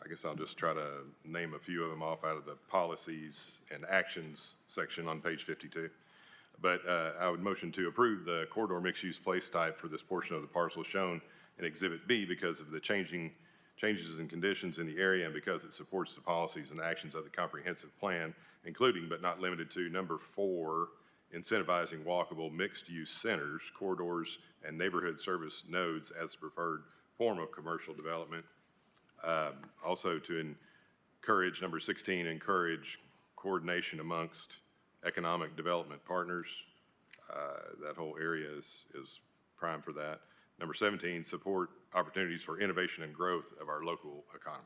guess I'll just try to name a few of them off out of the policies and actions section on page 52. But I would motion to approve the corridor mixed-use place type for this portion of the parcel shown in Exhibit B because of the changing changes in conditions in the area and because it supports the policies and actions of the comprehensive plan, including but not limited to number 4, incentivizing walkable mixed-use centers, corridors, and neighborhood service nodes as the preferred form of commercial development. Also to encourage, number 16, encourage coordination amongst economic development partners. That whole area is prime for that. Number 17, support opportunities for innovation and growth of our local economy.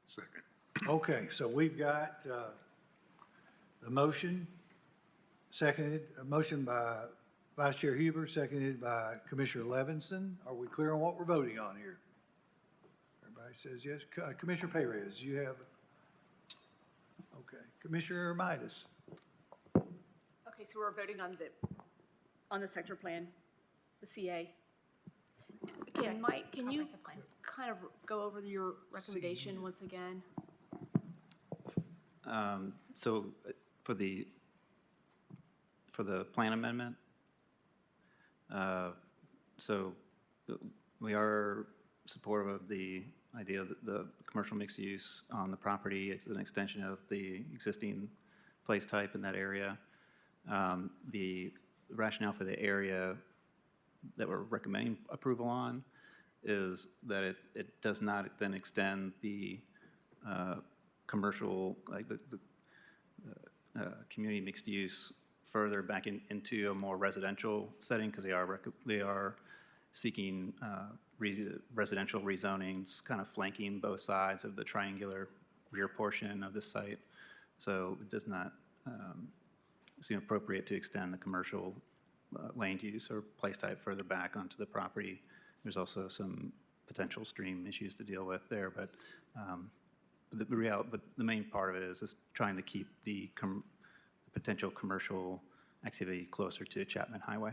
Second. Okay, so we've got the motion, a motion by Vice Chair Huber, seconded by Commissioner Levinson. Are we clear on what we're voting on here? Everybody says yes. Commissioner Perez, you have, okay. Commissioner Midas. Okay, so we're voting on the sector plan, the CA. Mike, can you Comprehensive plan. kind of go over your recommendation once again? So for the plan amendment, so we are supportive of the idea that the commercial mixed use on the property, it's an extension of the existing place type in that area. The rationale for the area that we're recommending approval on is that it does not then extend the commercial, like the community mixed use further back into a more residential setting, because they are seeking residential rezonings, kind of flanking both sides of the triangular rear portion of the site. So it does not seem appropriate to extend the commercial land use or place type further back onto the property. There's also some potential stream issues to deal with there, but the main part of it is trying to keep the potential commercial activity closer to Chapman Highway.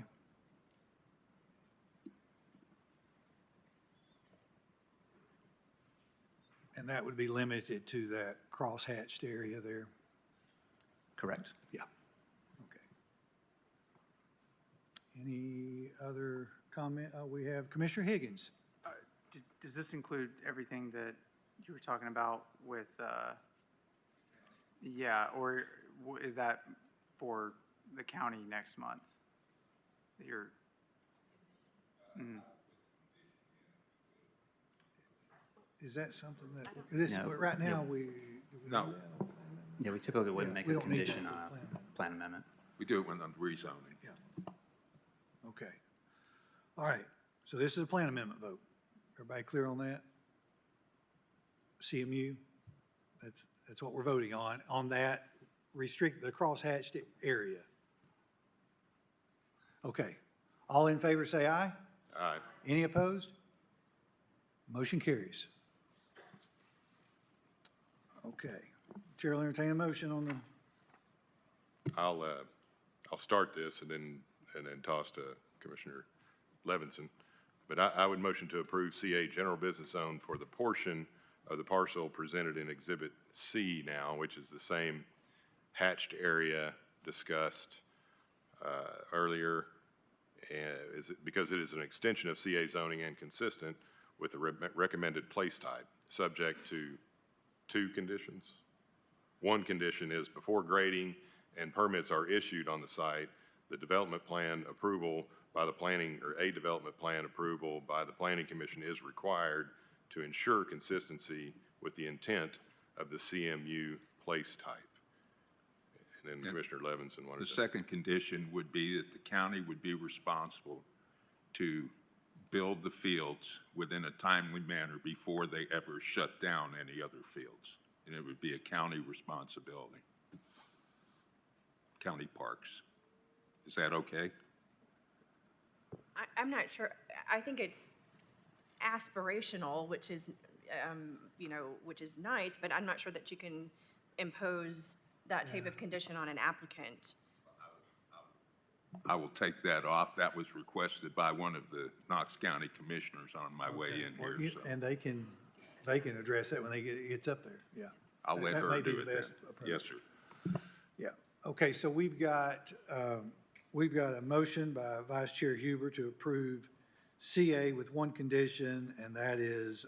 And that would be limited to that cross-hatched area there? Correct. Yeah, okay. Any other comment? We have Commissioner Higgins. Does this include everything that you were talking about with, yeah, or is that for the county next month? That you're, Is that something that, No. right now, we? No. Yeah, we typically wouldn't make We a don't need that condition for on the plan. a plan amendment. We do it when I'm rezoning. Yeah. Okay. All right, so this is a plan amendment vote. Everybody clear on that? CMU, that's what we're voting on that, restrict the crosshatched area. Okay, all in favor say aye. Aye. Any opposed? Motion carries. Okay, Chair will entertain a motion on the, I'll start this and then toss to Commissioner Levinson. But I would motion to approve CA General Business Zone for the portion of the parcel presented in Exhibit C now, which is the same hatched area discussed earlier, because it is an extension of CA zoning and consistent with the recommended place type, subject to 2 conditions. One condition is before grading and permits are issued on the site, the development plan approval by the planning, or a development plan approval by the Planning Commission is required to ensure consistency with the intent of the CMU place type. And then Commissioner Levinson wanted The to. second condition would be that the county would be responsible to build the fields within a timely manner before they ever shut down any other fields. And it would be a county responsibility. County parks. Is that okay? I'm not sure, I think it's aspirational, which is, which is nice, but I'm not sure that you can impose that type of condition on an applicant. I will take that off. That was requested by one of the Knox County Commissioners on my way in here, so and they can address that when it gets up there, yeah. I'll let That may her be do the it then. best approach. Yes, sir. Yeah, okay, so we've got a motion by Vice Chair Huber to approve CA with one condition, and that is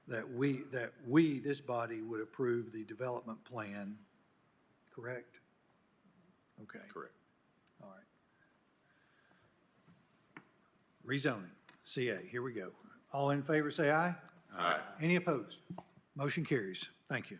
that we, this body, would approve the development plan, correct? Okay. Correct. All right. Rezoning, CA, here we go. All in favor, say aye. Aye. Any opposed? Motion carries. Thank you.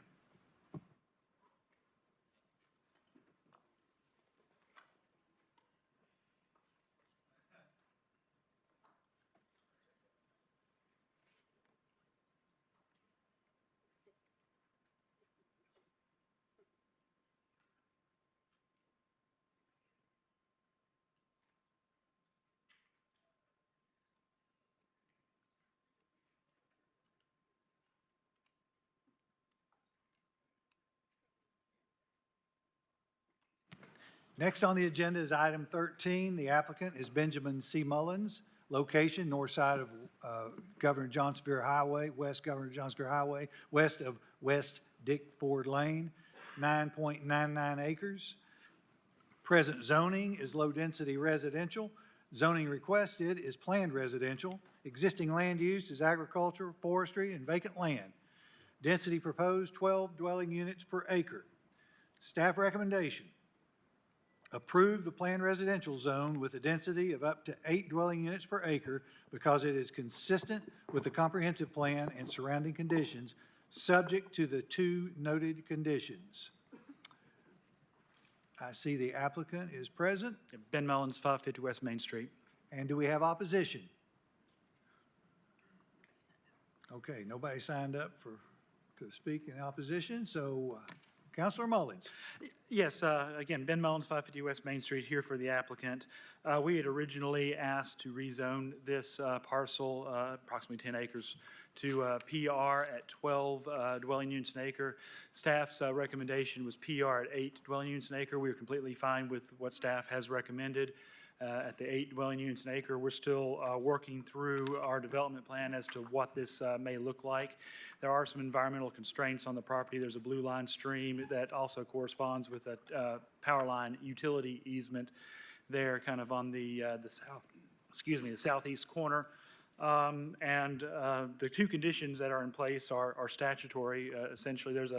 Next on the agenda is item 13. The applicant is Benjamin C. Mullins. Location, north side of Governor John Sevier Highway, west Governor John Sevier Highway, west of West Dick Ford Lane, 9.99 acres. Present zoning is low-density residential. Zoning requested is planned residential. Existing land use is agriculture, forestry, and vacant land. Density proposed 12 dwelling units per acre. Staff recommendation: approve the planned residential zone with a density of up to 8 dwelling units per acre because it is consistent with the comprehensive plan and surrounding conditions, subject to the 2 noted conditions. I see the applicant is present. Ben Mullins, 550 West Main Street. And do we have opposition? Okay, nobody signed up to speak in opposition, so Councilor Mullins. Yes, again, Ben Mullins, 550 West Main Street, here for the applicant. We had originally asked to rezone this parcel, approximately 10 acres, to PR at 12 dwelling units an acre. Staff's recommendation was PR at 8 dwelling units an acre. We were completely fine with what staff has recommended at the 8 dwelling units an acre. We're still working through our development plan as to what this may look like. There are some environmental constraints on the property. There's a blue line stream that also corresponds with a power line utility easement there, kind of on the southeast corner. The 2 conditions that are in place are statutory. Essentially, there's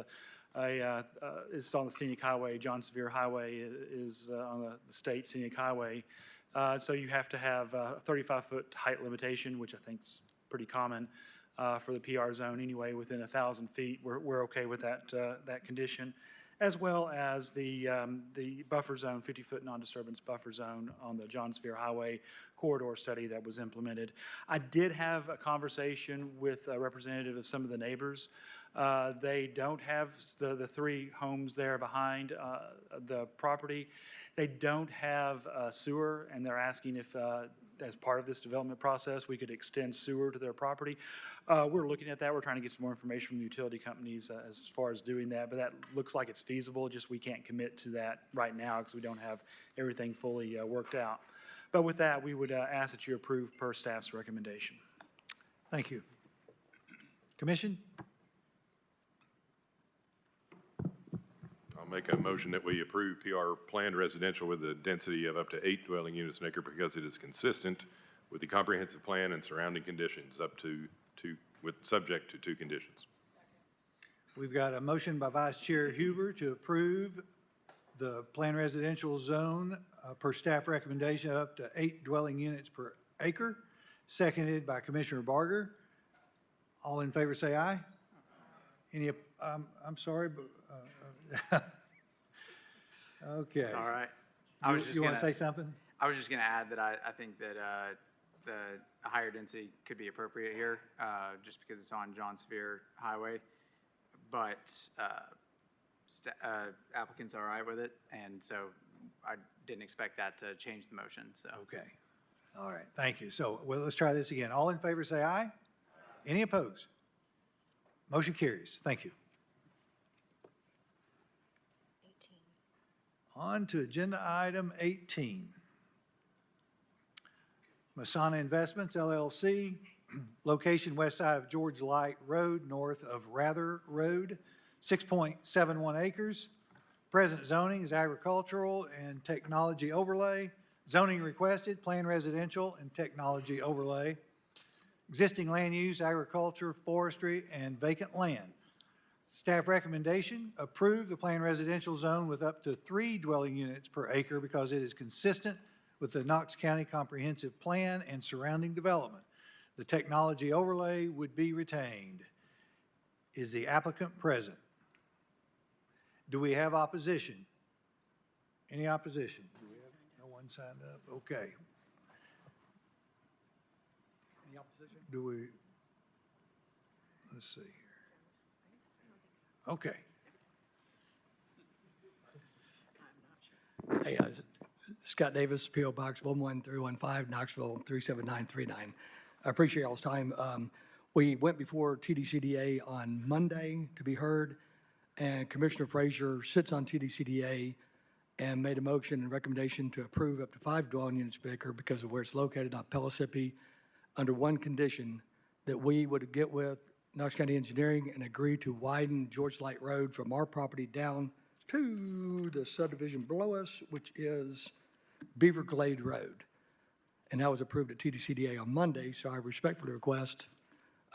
it's on the scenic highway. John Sevier Highway is on the state scenic highway. So you have to have a 35-foot height limitation, which I think is pretty common for the PR zone anyway, within 1,000 feet. We're okay with that condition, as well as the buffer zone, 50-foot non-disturbance buffer zone on the John Sevier Highway corridor study that was implemented. I did have a conversation with a representative of some of the neighbors. They don't have the 3 homes there behind the property. They don't have sewer, and they're asking if, as part of this development process, we could extend sewer to their property. We're looking at that. We're trying to get some more information from the utility companies as far as doing that, but that looks like it's feasible, just we can't commit to that right now because we don't have everything fully worked out. But with that, we would ask that you approve per staff's recommendation. Thank you. Commission? I'll make a motion that we approve PR planned residential with a density of up to 8 dwelling units an acre because it is consistent with the comprehensive plan and surrounding conditions subject to 2 conditions. We've got a motion by Vice Chair Huber to approve the planned residential zone per staff recommendation up to 8 dwelling units per acre, seconded by Commissioner Barger. All in favor say aye. Any, I'm sorry, but, okay. It's all right. You want to say something? I was just going to add that I think that the higher density could be appropriate here, just because it's on John Sevier Highway. But applicant's all right with it, and so I didn't expect that to change the motion, so. Okay. All right, thank you. So, well, let's try this again. All in favor say aye. Any opposed? Motion carries. Thank you. 18. On to agenda item 18. Masana Investments LLC, location west side of George Light Road, north of Rather Road, 6.71 acres. Present zoning is agricultural and technology overlay. Zoning requested, plan residential and technology overlay. Existing land use, agriculture, forestry, and vacant land. Staff recommendation, approve the planned residential zone with up to 3 dwelling units per acre because it is consistent with the Knox County Comprehensive Plan and surrounding development. The technology overlay would be retained. Is the applicant present? Do we have opposition? Any opposition? Do we have, no one signed up? Okay. Any opposition? Do we, let's see here. Okay. Hey, Scott Davis, P.O. Box 11315, Knoxville 37939. I appreciate y'all's time. We went before TDCDA on Monday to be heard, and Commissioner Frazier sits on TDCDA and made a motion and recommendation to approve up to 5 dwelling units per acre because of where it's located on Pellissippi, under one condition, that we would get with Knox County Engineering and agree to widen George Light Road from our property down to the subdivision below us, which is Beaver Glade Road. And that was approved at TDCDA on Monday, so I respectfully request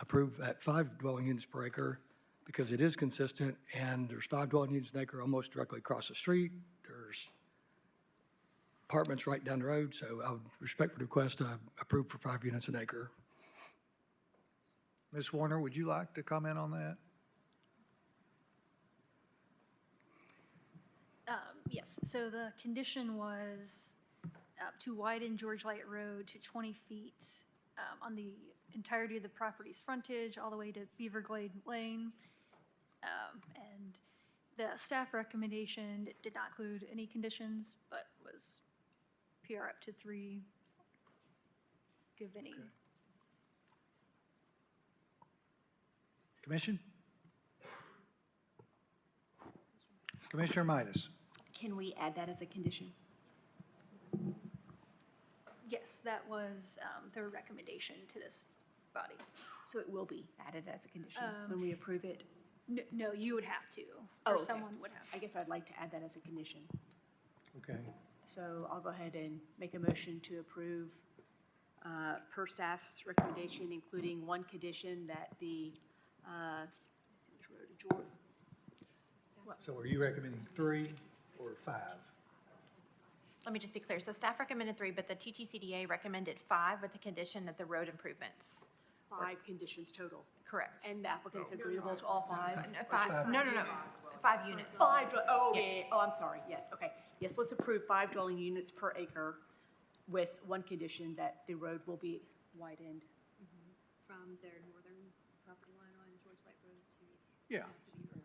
approve at 5 dwelling units per acre because it is consistent, and there's 5 dwelling units an acre almost directly across the street. There's apartments right down the road, so I would respectfully request approve for 5 units an acre. Ms. Warner, would you like to comment on that? Yes, so the condition was to widen George Light Road to 20 feet on the entirety of the property's frontage, all the way to Beaver Glade Lane. And the staff recommendation did not include any conditions, but was PR up to 3. Give any. Okay. Commission? Commissioner Midas. Can we add that as a condition? Yes, that was their recommendation to this body. So it will be added as a condition when we approve it? No, you would have to, Oh, or okay. someone would have. I guess I'd like to add that as a condition. Okay. So I'll go ahead and make a motion to approve per staff's recommendation, including one condition that the, let's see which road, George. So are you recommending 3 or 5? Let me just be clear. So staff recommended 3, but the TTCDA recommended 5 with the condition of the road improvements. 5 conditions total. Correct. And the applicant's agreeable to all 5? No, 5, no, 5 units. 5, oh, Yes. yeah, oh, I'm sorry, yes, okay. Yes, let's approve 5 dwelling units per acre with one condition that the road will be widened. From their northern property line on George Light Road to. Yeah. To Beaver Lake.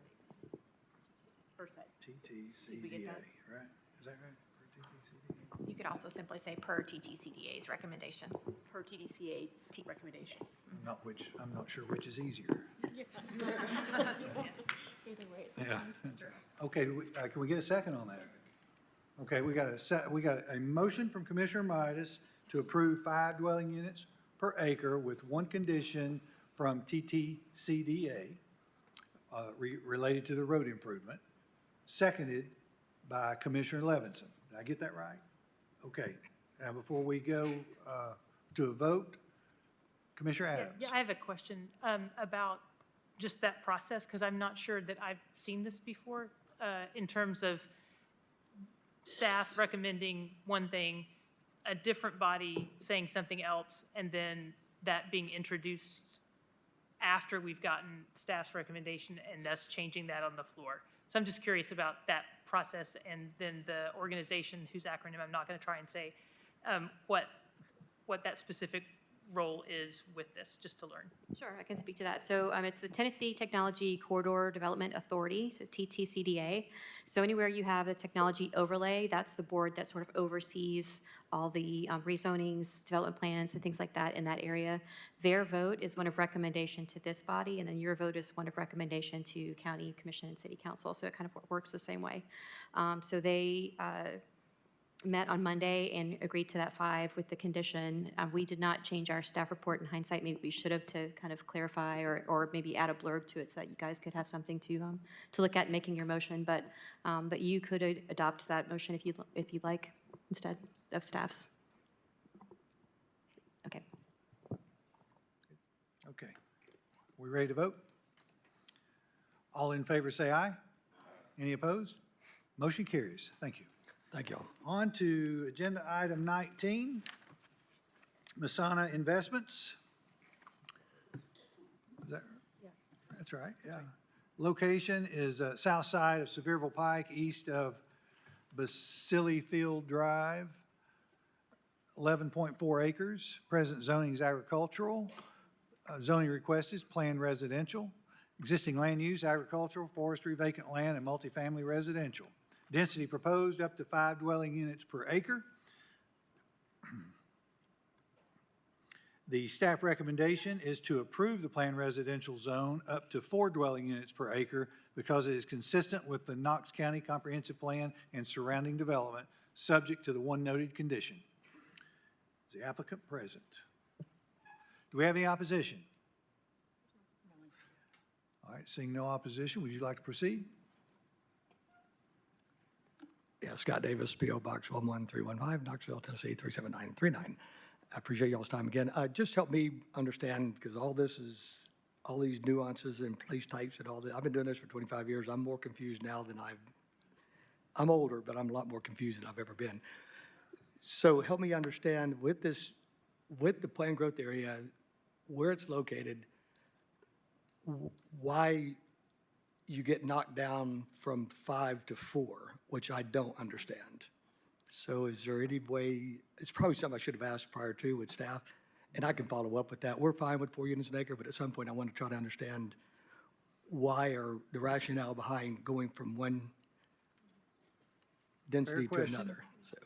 Per se. TTCDA, we get that? right? Is that right? For TTCDA? You could also simply say per TTCDA's recommendation. Per TDCA's recommendation. I'm not sure which is easier. Either way, it's Yeah. Okay, can we get a second on that? Okay, we got a motion from Commissioner Midas to approve 5 dwelling units per acre with one condition from TTCDA related to the road improvement, seconded by Commissioner Levinson. Did I get that right? Okay, now before we go to a vote, Commissioner Adams. Yeah, I have a question about just that process, because I'm not sure that I've seen this before, in terms of staff recommending one thing, a different body saying something else, and then that being introduced after we've gotten staff's recommendation and us changing that on the floor. So I'm just curious about that process, and then the organization whose acronym I'm not going to try and say, what that specific role is with this, just to learn. Sure, I can speak to that. So it's the Tennessee Technology Corridor Development Authority, so TTCDA. So anywhere you have a technology overlay, that's the board that sort of oversees all the rezonings, development plans, and things like that in that area. Their vote is one of recommendation to this body, and then your vote is one of recommendation to county commission and city council. So it kind of works the same way. So they met on Monday and agreed to that 5 with the condition. We did not change our staff report in hindsight. Maybe we should have, to kind of clarify or maybe add a blurb to it so that you guys could have something to look at making your motion. But you could adopt that motion if you'd like. instead of staff's. Okay. Okay. We ready to vote? All in favor say aye. Any opposed? Motion carries. Thank you. Thank you all. On to agenda item 19, Masana Investments. Is that? Yeah. That's right, yeah. Location is south side of Sevierville Pike, east of Basili Field Drive, 11.4 acres. Present zoning is agricultural. Zoning request is planned residential. Existing land use, agricultural, forestry, vacant land, and multifamily residential. Density proposed up to 5 dwelling units per acre. The staff recommendation is to approve the planned residential zone up to 4 dwelling units per acre because it is consistent with the Knox County Comprehensive Plan and surrounding development, subject to the one noted condition. Is the applicant present? Do we have any opposition? All right, seeing no opposition, would you like to proceed? Yeah, Scott Davis, P.O. Box 11315, Knoxville, Tennessee 37939. I appreciate y'all's time again. Just help me understand, because all these nuances and police types and all that. I've been doing this for 25 years. I'm more confused now than I'm older, but I'm a lot more confused than I've ever been. So help me understand with the planned growth area, where it's located, why you get knocked down from 5 to 4, which I don't understand. So is there any way, it's probably something I should have asked prior to with staff, and I can follow up with that. We're fine with 4 units an acre, but at some point I want to try to understand why or the rationale behind going from one density to question. another. So,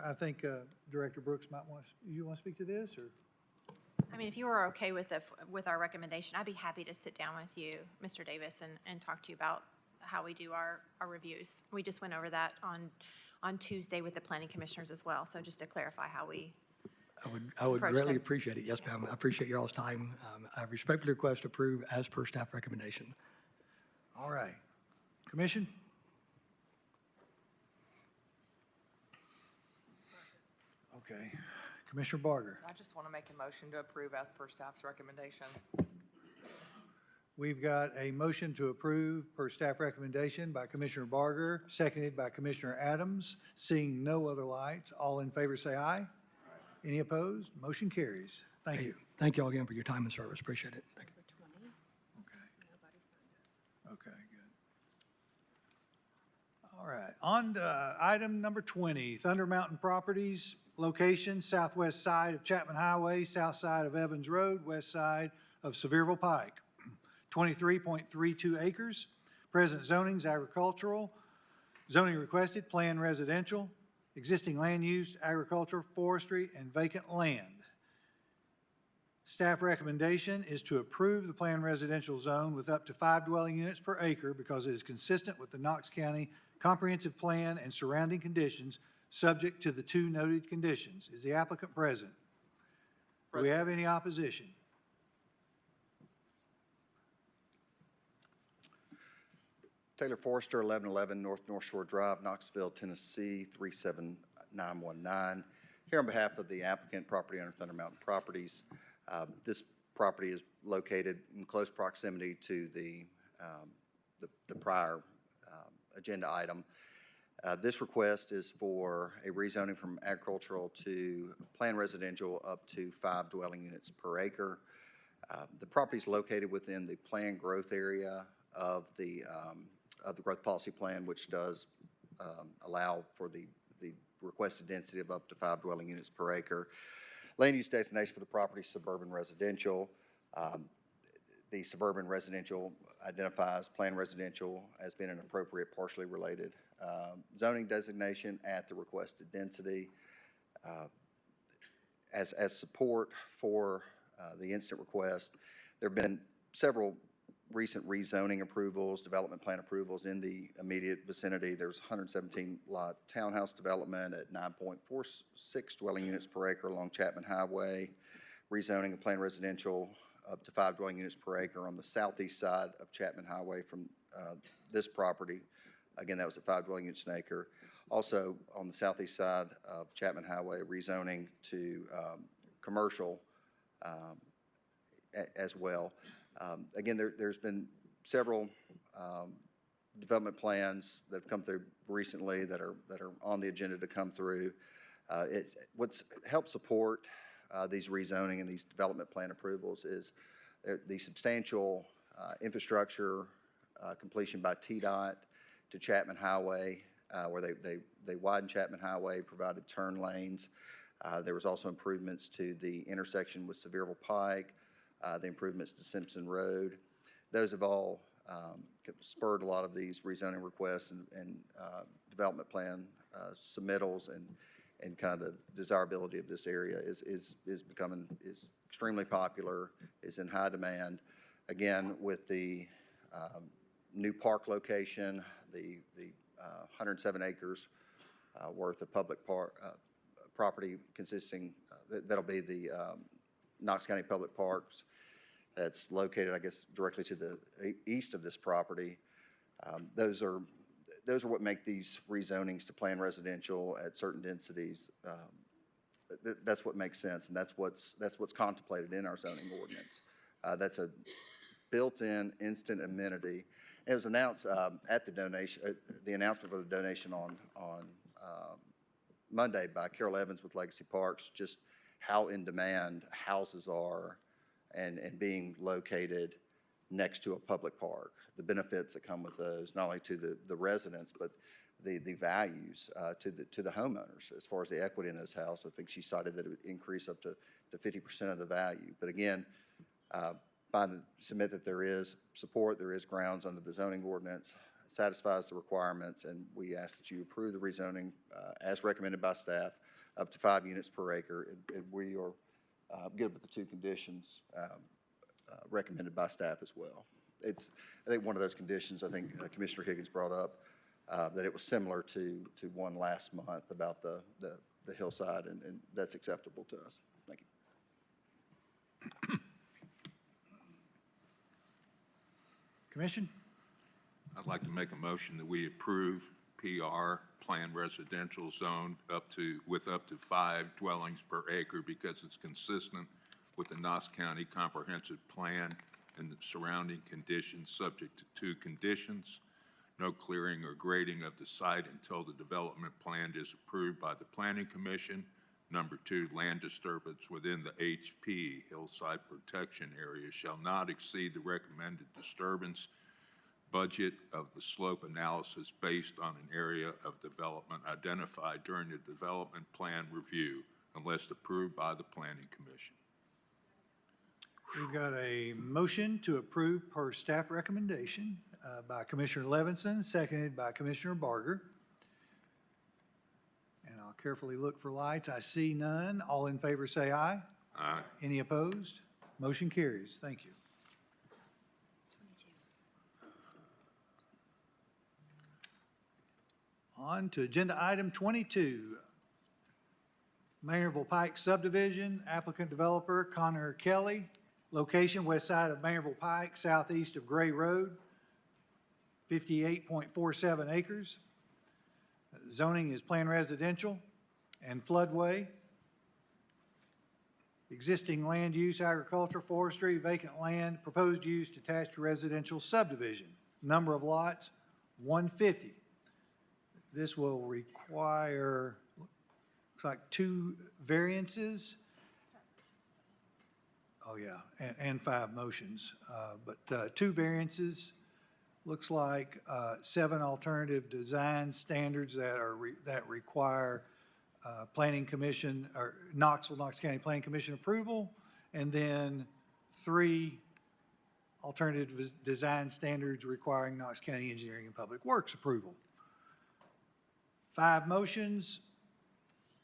I think Director Brooks might want to speak to this, or? I mean, if you were okay with with our recommendation, I'd be happy to sit down with you, Mr. Davis, and talk to you about how we do our reviews. We just went over that on Tuesday with the planning commissioners as well, so just to clarify how we I would approach greatly them. appreciate it. Yes, ma'am. I appreciate your all's time. I respectfully request to approve as per staff recommendation. All right. Commission? Okay. Commissioner Barger. I just want to make a motion to approve as per staff's recommendation. We've got a motion to approve per staff recommendation by Commissioner Barger, seconded by Commissioner Adams. Seeing no other lights, all in favor say aye. Any opposed? Motion carries. Thank you. Thank you all again for your time and service. Appreciate it. Thank you. Okay, good. All right, on to item number 20, Thunder Mountain Properties, location southwest side of Chapman Highway, south side of Evans Road, west side of Sevierville Pike. 23.32 acres. Present zoning's agricultural. Zoning requested, planned residential. Existing land use, agriculture, forestry, and vacant land. Staff recommendation is to approve the planned residential zone with up to 5 dwelling units per acre because it is consistent with the Knox County Comprehensive Plan and surrounding conditions, subject to the 2 noted conditions. Is the applicant present? Do we have any opposition? Taylor Forrester, 1111 North Shore Drive, Knoxville, Tennessee, 37919. Here on behalf of the applicant, property owner Thunder Mountain Properties. This property is located in close proximity to the prior agenda item. This request is for a rezoning from agricultural to planned residential up to 5 dwelling units per acre. The property is located within the planned growth area of the growth policy plan, which does allow for the requested density of up to 5 dwelling units per acre. Land use designation for the property is suburban residential. The suburban residential identifies planned residential as being an appropriate partially related zoning designation at the requested density. As support for the instant request, there have been several recent rezoning approvals, development plan approvals in the immediate vicinity. There's 117 lot townhouse development at 9.46 dwelling units per acre along Chapman Highway, rezoning of planned residential up to 5 dwelling units per acre on the southeast side of Chapman Highway from this property Again, that was at 5 dwelling units an acre. Also, on the southeast side of Chapman Highway, rezoning to commercial as well. Again, there's been several development plans that have come through recently that are on the agenda to come through. It's what's helped support these rezoning and these development plan approvals is the substantial infrastructure completion by TDOT to Chapman Highway, where they widened Chapman Highway, provided turn lanes. There was also improvements to the intersection with Sevierville Pike, the improvements to Simpson Road. Those have all spurred a lot of these rezoning requests and development plan submittals, and kind of the desirability of this area is extremely popular, is in high demand. Again, with the new park location, the 107 acres worth of public park property consisting, that'll be the Knox County Public Parks. That's located, I guess, directly to the east of this property. Those are what make these rezonings to plan residential at certain densities. That's what makes sense, and that's what's contemplated in our zoning ordinance. That's a built-in instant amenity. And it was announced at the donation, the announcement for the donation on Monday by Carol Evans with Legacy Parks, just how in demand houses are and being located next to a public park. The benefits that come with those, not only to the residents, but the values to the homeowners as far as the equity in this house. I think she cited that it would increase up to 50% of the value. But again, submit that there is support, there is grounds under the zoning ordinance, satisfies the requirements, and we ask that you approve the rezoning as recommended by staff, up to 5 units per acre, and we are good with the 2 conditions recommended by staff as well. It's, I think, one of those conditions I think Commissioner Higgins brought up, that it was similar to one last month about the hillside, and that's acceptable to us. Thank you. Commission? I'd like to make a motion that we approve PR planned residential zone with up to 5 dwellings per acre because it's consistent with the Knox County Comprehensive Plan and the surrounding conditions, subject to 2 conditions: no clearing or grading of the site until the development plan is approved by the Planning Commission. Number 2, land disturbance within the HP hillside protection area shall not exceed the recommended disturbance budget of the slope analysis based on an area of development identified during the development plan review unless approved by the Planning Commission. We've got a motion to approve per staff recommendation by Commissioner Levinson, seconded by Commissioner Barger. And I'll carefully look for lights. I see none. All in favor say aye. Aye. Any opposed? Motion carries. Thank you. On to agenda item 22. Maynardville Pike subdivision, applicant developer Connor Kelly. Location west side of Maynardville Pike, southeast of Gray Road, 58.47 acres. Zoning is planned residential and floodway. Existing land use, agriculture, forestry, vacant land, proposed use detached residential subdivision. Number of lots, 150. This will require, looks like 2 variances. Oh, yeah, and 5 motions. But 2 variances, looks like 7 alternative design standards that require Planning Commission, or Knox County Planning Commission approval, and then 3 alternative design standards requiring Knox County Engineering and Public Works approval. 5 motions.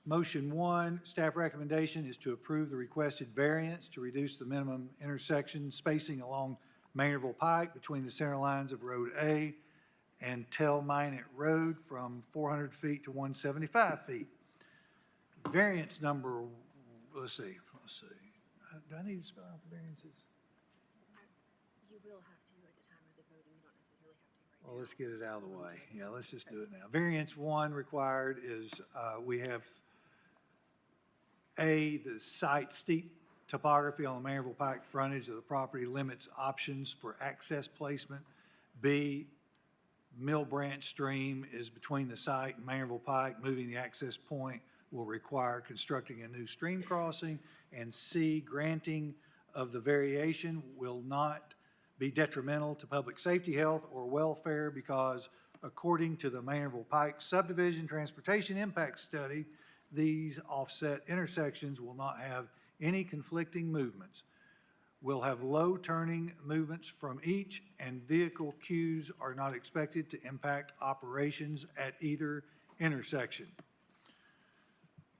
Motion 1, staff recommendation is to approve the requested variance to reduce the minimum intersection spacing along Maynardville Pike between the center lines of Road A and Tell Minot Road from 400 feet to 175 feet. Variance number, let's see. Do I need to spell out the variances? You will have to at the time of the voting. You don't necessarily have to Well, let's get it out of the way. Yeah, let's just do it now. Variance one required is, we have A, the site steep topography on the Maryville Pike frontage of the property limits options for access placement. B, Mill Branch Stream is between the site and Maryville Pike. Moving the access point will require constructing a new stream crossing. And C, granting of the variation will not be detrimental to public safety, health, or welfare because according to the Maryville Pike Subdivision Transportation Impact Study, these offset intersections will not have any conflicting movements. Will have low turning movements from each, and vehicle queues are not expected to impact operations at either intersection.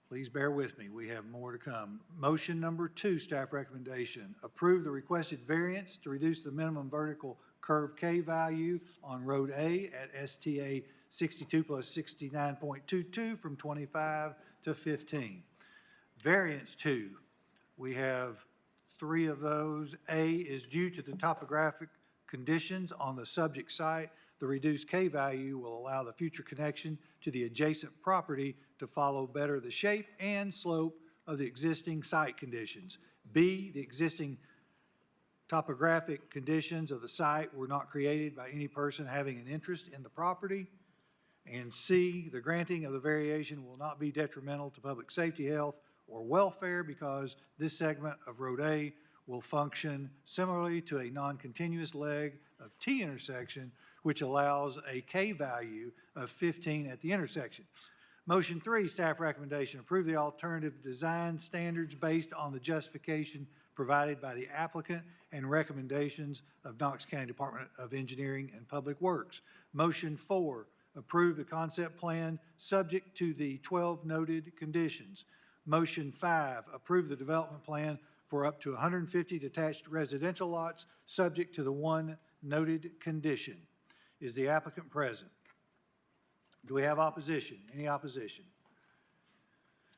Please bear with me, we have more to come. Motion number 2, staff recommendation, approve the requested variance to reduce the minimum vertical curve K value on Road A at STA 62 plus 69.22 from 25 to 15. Variance 2, we have 3 of those. A is due to the topographic conditions on the subject site. The reduced K value will allow the future connection to the adjacent property to follow better the shape and slope of the existing site conditions. B, the existing topographic conditions of the site were not created by any person having an interest in the property. And C, the granting of the variation will not be detrimental to public safety, health, or welfare because this segment of Road A will function similarly to a non-continuous leg of T intersection, which allows a K value of 15 at the intersection. Motion 3, staff recommendation, approve the alternative design standards based on the justification provided by the applicant and recommendations of Knox County Department of Engineering and Public Works. Motion 4, approve the concept plan subject to the 12 noted conditions. Motion 5, approve the development plan for up to 150 detached residential lots subject to the 1 noted condition. Is the applicant present? Do we have opposition? Any opposition?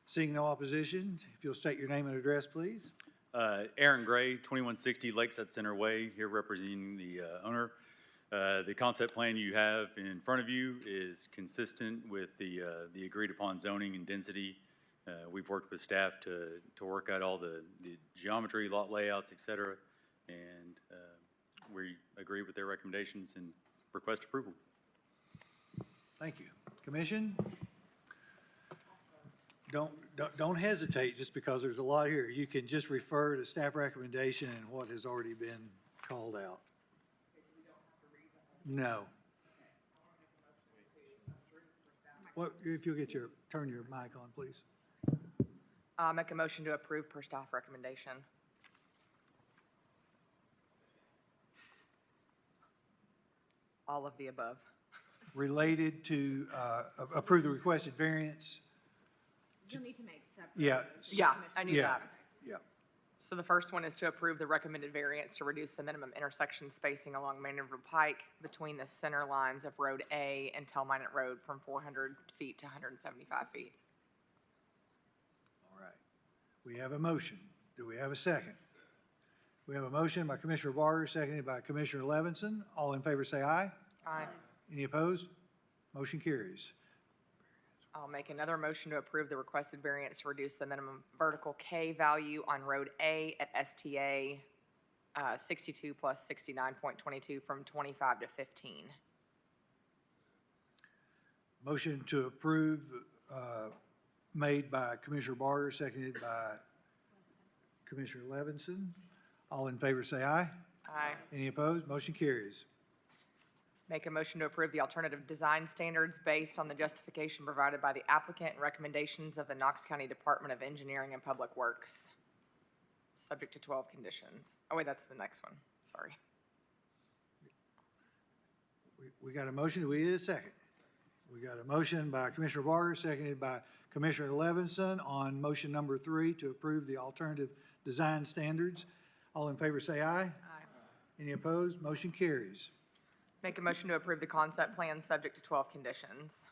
Seeing no opposition, if you'll state your name and address, please. Aaron Gray, 2160 Lakeside Center Way, here representing the owner. The concept plan you have in front of you is consistent with the agreed upon zoning and density. We've worked with staff to work out all the geometry, lot layouts, et cetera, and we agree with their recommendations and request approval. Thank you. Commission? Don't hesitate just because there's a lot here. You can just refer to staff recommendation and what has already been called out. No. What, if you'll turn your mic on, please. I'll make a motion to approve per staff recommendation. All of the above. Related to approve the requested variance. You'll need to make separate. Yeah. Yeah, I knew that. Yeah. So the first one is to approve the recommended variance to reduce the minimum intersection spacing along Maryville Pike between the center lines of Road A and Telminot Road from 400 feet to 175 feet. All right. We have a motion. Do we have a second? We have a motion by Commissioner Barger, seconded by Commissioner Levinson. All in favor say aye. Aye. Any opposed? Motion carries. I'll make another motion to approve the requested variance to reduce the minimum vertical K value on Road A at STA 62 plus 69.22 from 25 to 15. Motion to approve made by Commissioner Barger, seconded by Commissioner Levinson. All in favor say aye. Aye. Any opposed? Motion carries. Make a motion to approve the alternative design standards based on the justification provided by the applicant and recommendations of the Knox County Department of Engineering and Public Works, subject to 12 conditions. Oh, wait, that's the next one. Sorry. We got a motion. Do we need a second? We got a motion by Commissioner Barger, seconded by Commissioner Levinson on motion number 3 to approve the alternative design standards. All in favor say aye. Aye. Any opposed? Motion carries. Make a motion to approve the concept plan subject to 12 conditions.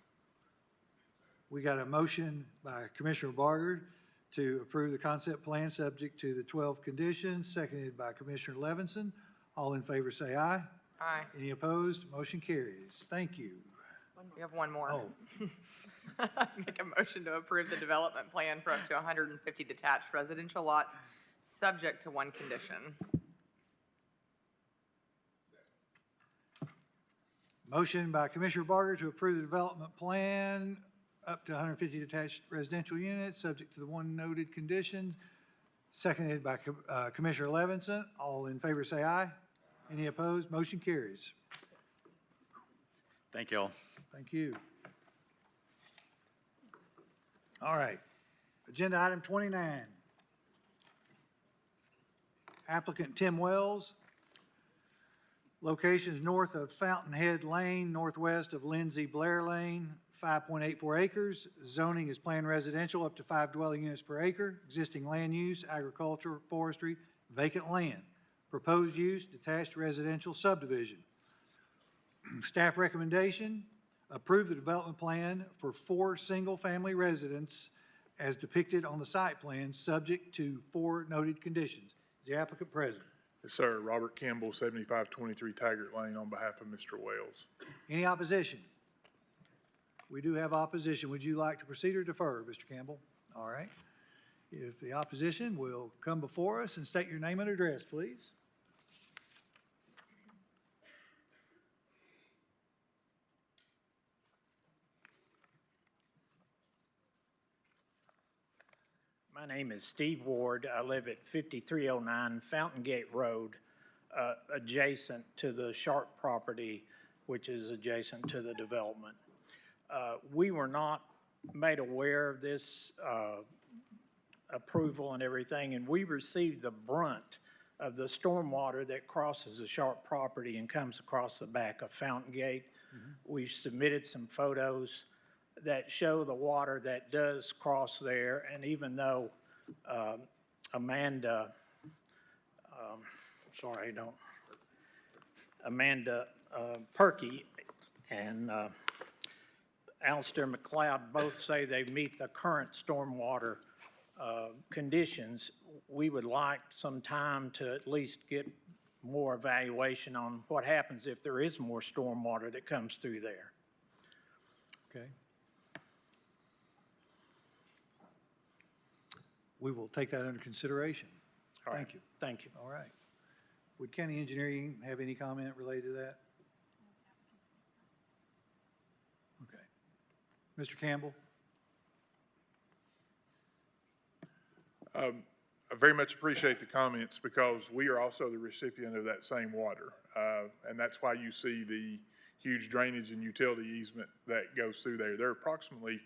We got a motion by Commissioner Barger to approve the concept plan subject to the 12 conditions, seconded by Commissioner Levinson. All in favor say aye. Aye. Any opposed? Motion carries. Thank you. We have one more. Oh, Make a motion to approve the development plan for up to 150 detached residential lots, subject to one condition. motion by Commissioner Barger to approve the development plan up to 150 detached residential units, subject to the one noted conditions. Seconded by Commissioner Levinson. All in favor say aye. Any opposed? Motion carries. Thank you all. Thank you. All right. Agenda item 29. Applicant Tim Wells. Locations north of Fountainhead Lane, northwest of Lindsay Blair Lane, 5.84 acres. Zoning is planned residential up to 5 dwelling units per acre. Existing land use, agriculture, forestry, vacant land. Proposed use, detached residential subdivision. Staff recommendation, approve the development plan for 4 single-family residents as depicted on the site plan, subject to 4 noted conditions. Is the applicant present? Yes, sir. Robert Campbell, 7523 Taggart Lane, on behalf of Mr. Wells. Any opposition? We do have opposition. Would you like to proceed or defer, Mr. Campbell? All right. If the opposition will come before us and state your name and address, please. My name is Steve Ward. I live at 5309 Fountain Gate Road, adjacent to the Sharp property, which is adjacent to the development. We were not made aware of this approval and everything, and we received the brunt of the stormwater that crosses the Sharp property and comes across the back of Fountain Gate. We've submitted some photos that show the water that does cross there, and even though Amanda Perky and Alistair McLeod both say they meet the current stormwater conditions, we would like some time to at least get more evaluation on what happens if there is more stormwater that comes through there. Okay. We will take that under consideration. All right. Thank you. Thank you. All right. Would county engineering have any comment related to that? Okay. Mr. Campbell? I very much appreciate the comments because we are also the recipient of that same water. And that's why you see the huge drainage and utility easement that goes through there. There are approximately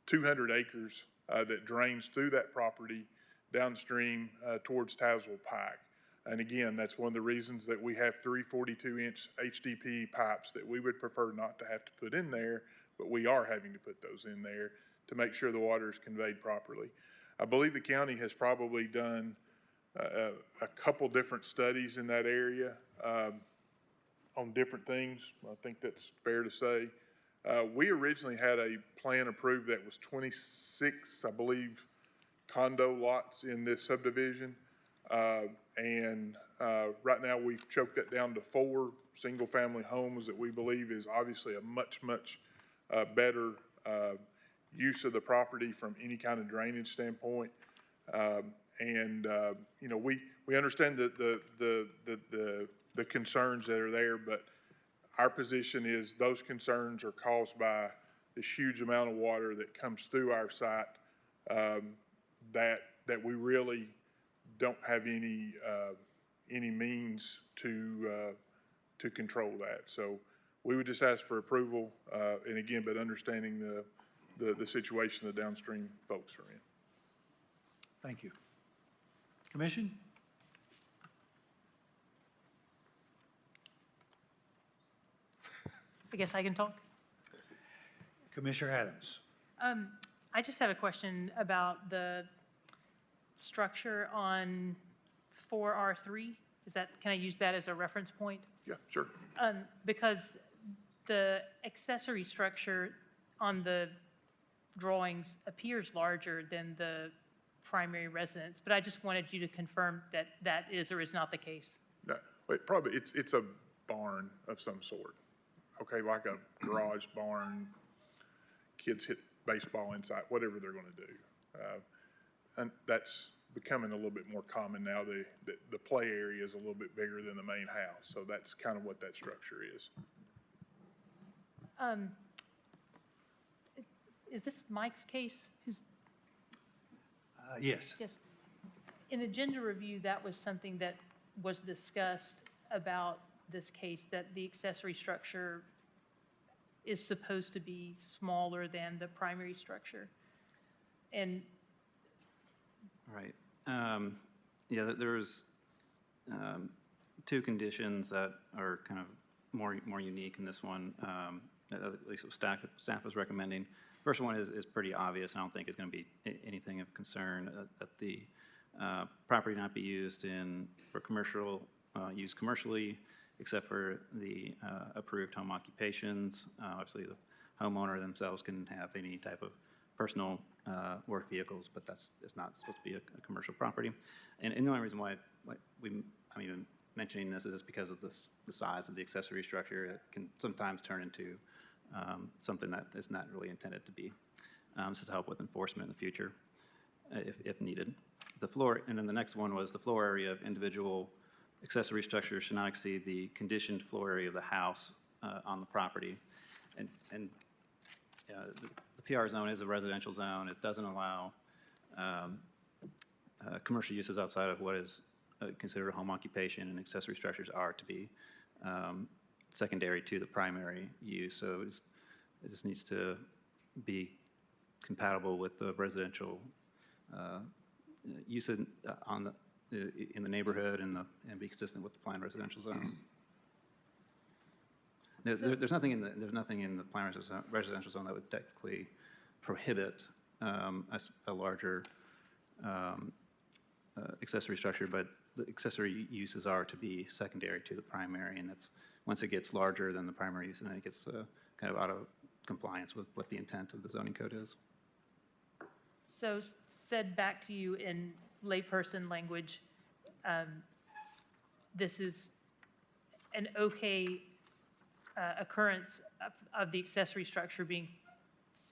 200 acres that drains through that property downstream towards Tazewell Pike. And again, that's one of the reasons that we have 3 42-inch HDPE pipes that we would prefer not to have to put in there, but we are having to put those in there to make sure the water is conveyed properly. I believe the county has probably done a couple different studies in that area on different things. I think that's fair to say. We originally had a plan approved that was 26, I believe, condo lots in this subdivision. And right now we've choked that down to 4 single-family homes that we believe is obviously a much, much better use of the property from any kind of drainage standpoint. You know, we understand the concerns that are there, but our position is those concerns are caused by this huge amount of water that comes through our site that we really don't have any means to control that. So we would just ask for approval, and again, but understanding the situation the downstream folks are in. Thank you. Commission? I guess I can talk. Commissioner Adams. I just have a question about the structure on 4R3. Can I use that as a reference point? Yeah, sure. Because the accessory structure on the drawings appears larger than the primary residence, but I just wanted you to confirm that that is or is not the case. No, wait, probably it's a barn of some sort. Okay, like a garage barn, kids hit baseball inside, whatever they're gonna do. And that's becoming a little bit more common now. The play area is a little bit bigger than the main house, so that's kind of what that structure is. Is this Mike's case? Yes. Yes. In agenda review, that was something that was discussed about this case, that the accessory structure is supposed to be smaller than the primary structure. And Right. Yeah, there's two conditions that are kind of more unique in this one, at least what staff is recommending. First one is pretty obvious. I don't think it's going to be anything of concern, that the property not be used for commercial use commercially, except for the approved home occupations. Obviously, the homeowner themselves can have any type of personal work vehicles, but it's not supposed to be a commercial property. And the only reason why I'm even mentioning this is just because of the size of the accessory structure. It can sometimes turn into something that is not really intended to be. Just to help with enforcement in the future, if needed. And then the next one was the floor area of individual accessory structures should not exceed the conditioned floor area of the house on the property. And the PR zone is a residential zone. It doesn't allow commercial uses outside of what is considered a home occupation, and accessory structures are to be secondary to the primary use. So it just needs to be compatible with the residential use in the neighborhood and be consistent with the planned residential zone. There's nothing in the planned residential zone that would technically prohibit a larger accessory structure, but the accessory uses are to be secondary to the primary, and that's once it gets larger than the primary use, and then it gets kind of out of compliance with what the intent of the zoning code is. so said back to you in layperson language, this is an okay occurrence of the accessory structure being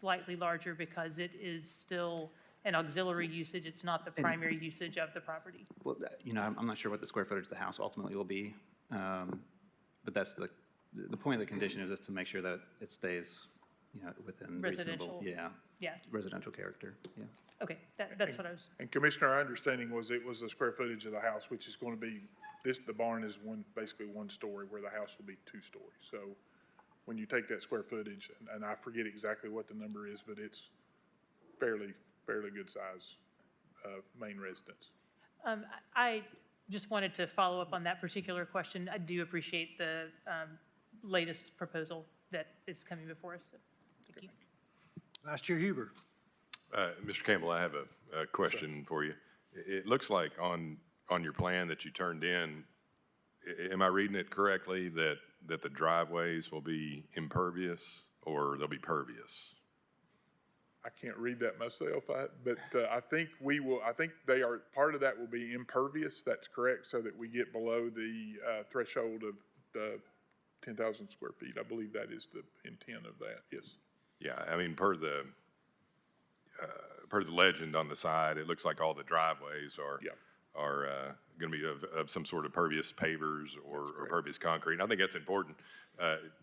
slightly larger because it is still an auxiliary usage. It's not the primary usage of the property. Well, I'm not sure what the square footage of the house ultimately will be, but that's the point of the condition is just to make sure that it stays, within reasonable, residential character. Yeah. Okay, that's what I was. And Commissioner, our understanding was it was the square footage of the house, which is going to be, the barn is basically one story, where the house will be 2 stories. So when you take that square footage, and I forget exactly what the number is, but it's fairly good size main residence. I just wanted to follow up on that particular question. I do appreciate the latest proposal that is coming before us. So thank you. Vice Chair Huber. Mr. Campbell, I have a question for you. It looks like on your plan that you turned in, am I reading it correctly that the driveways will be impervious or they'll be pervious? I can't read that myself, but I think they are, part of that will be impervious, that's correct, so that we get below the threshold of the 10,000 square feet. I believe that is the intent of that, yes. Yeah, I mean, per the legend on the side, it looks like all the driveways are going to be of some sort of pervious pavers or pervious concrete. And I think that's important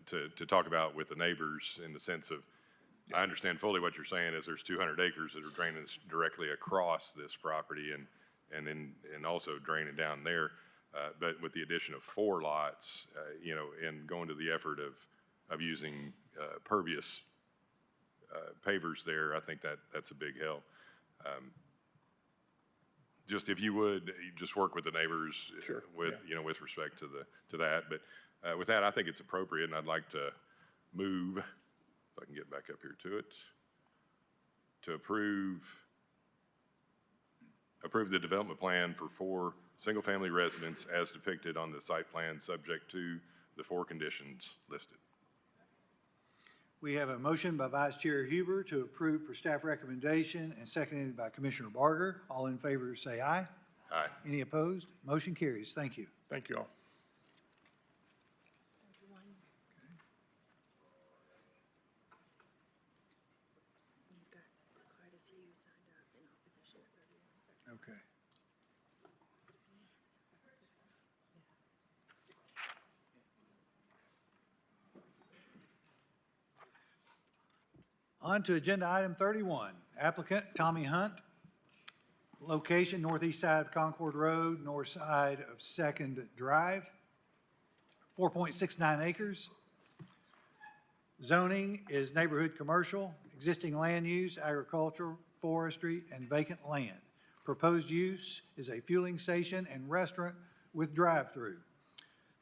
to talk about with the neighbors in the sense of, I understand fully what you're saying is there's 200 acres that are draining directly across this property and also draining down there. But with the addition of 4 lots, and going to the effort of using pervious pavers there, I think that's a big help. Just if you would, just work with the neighbors with respect to that. But with that, I think it's appropriate, and I'd like to move, if I can get back up here to it, to approve the development plan for 4 single-family residents as depicted on the site plan, subject to the 4 conditions listed. We have a motion by Vice Chair Huber to approve per staff recommendation and seconded by Commissioner Barger. All in favor say aye. Aye. Any opposed? Motion carries. Thank you. Thank you all. Okay. On to agenda item 31. Applicant Tommy Hunt. Location northeast side of Concord Road, north side of Second Drive. 4.69 acres. Zoning is neighborhood commercial, existing land use, agricultural, forestry, and vacant land. Proposed use is a fueling station and restaurant with drive-through.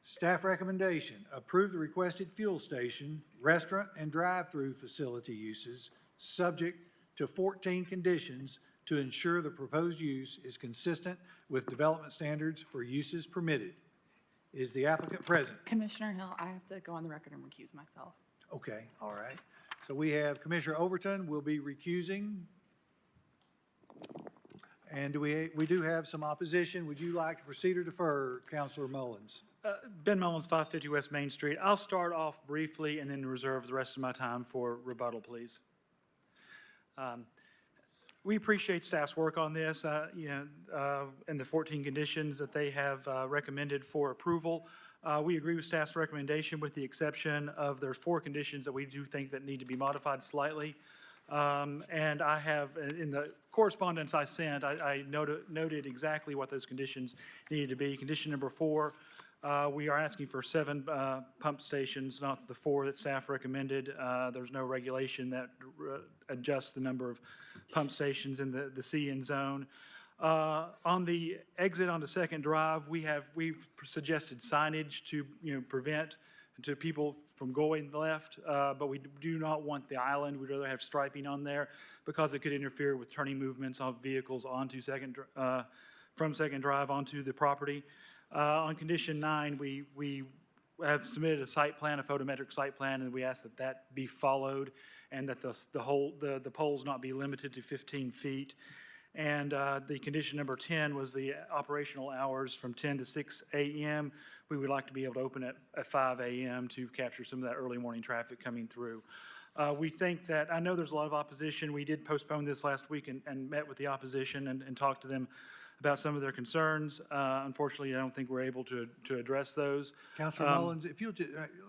Staff recommendation, approve the requested fuel station, restaurant, and drive-through facility uses, subject to 14 conditions to ensure the proposed use is consistent with development standards for uses permitted. Is the applicant present? Commissioner Hill, I have to go on the record and recuse myself. Okay, all right. So we have Commissioner Overton will be recusing. And we do have some opposition. Would you like to proceed or defer, Councilor Mullins? Ben Mullins, 550 West Main Street. I'll start off briefly and then reserve the rest of my time for rebuttal, please. We appreciate staff's work on this, and the 14 conditions that they have recommended for approval. We agree with staff's recommendation with the exception of there's 4 conditions that we do think that need to be modified slightly. And I have, in the correspondence I sent, I noted exactly what those conditions needed to be. Condition number 4, we are asking for 7 pump stations, not the 4 that staff recommended. There's no regulation that adjusts the number of pump stations in the CN zone. On the exit onto Second Drive, we've suggested signage to prevent people from going left, but we do not want the island. We'd rather have striping on there because it could interfere with turning movements of vehicles onto from Second Drive onto the property. On condition 9, we have submitted a site plan, a photometric site plan, and we ask that that be followed and that the poles not be limited to 15 feet. And the condition number 10 was the operational hours from 10 to 6 a.m. We would like to be able to open at 5 a.m. to capture some of that early morning traffic coming through. We think that, I know there's a lot of opposition. We did postpone this last week and met with the opposition and talked to them about some of their concerns. Unfortunately, I don't think we're able to address those. Councilor Mullins, if you'll,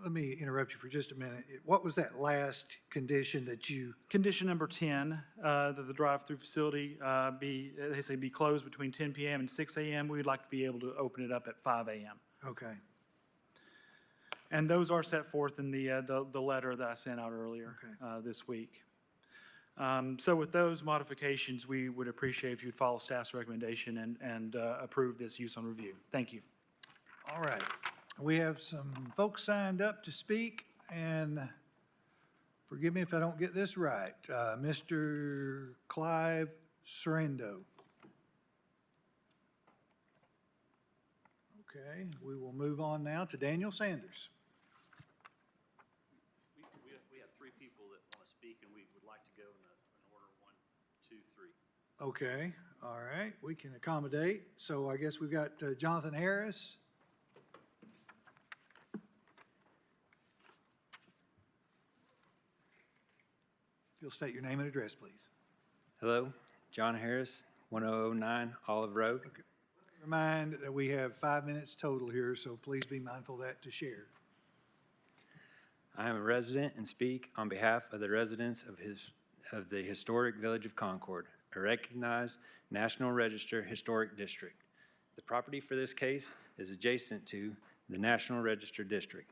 let me interrupt you for just a minute. What was that last condition that you? Condition number 10, that the drive-through facility be closed between 10 p.m. and 6 a.m. We'd like to be able to open it up at 5 a.m. Okay. And those are set forth in the letter that I sent out earlier this week. So with those modifications, we would appreciate if you'd follow staff's recommendation and approve this use on review. Thank you. All right. We have some folks signed up to speak, and forgive me if I don't get this right. Mr. Clive Sorrento. Okay, we will move on now to Daniel Sanders. We have 3 people that want to speak, and we would like to go in order 1, 2, 3. Okay, all right, we can accommodate. So I guess we've got Jonathan Harris. You'll state your name and address, please. Hello, John Harris, 1009 Olive Road. Okay. Remind that we have 5 minutes total here, so please be mindful of that to share. I am a resident and speak on behalf of the residents of the historic Village of Concord, a recognized National Register Historic District. The property for this case is adjacent to the National Register District.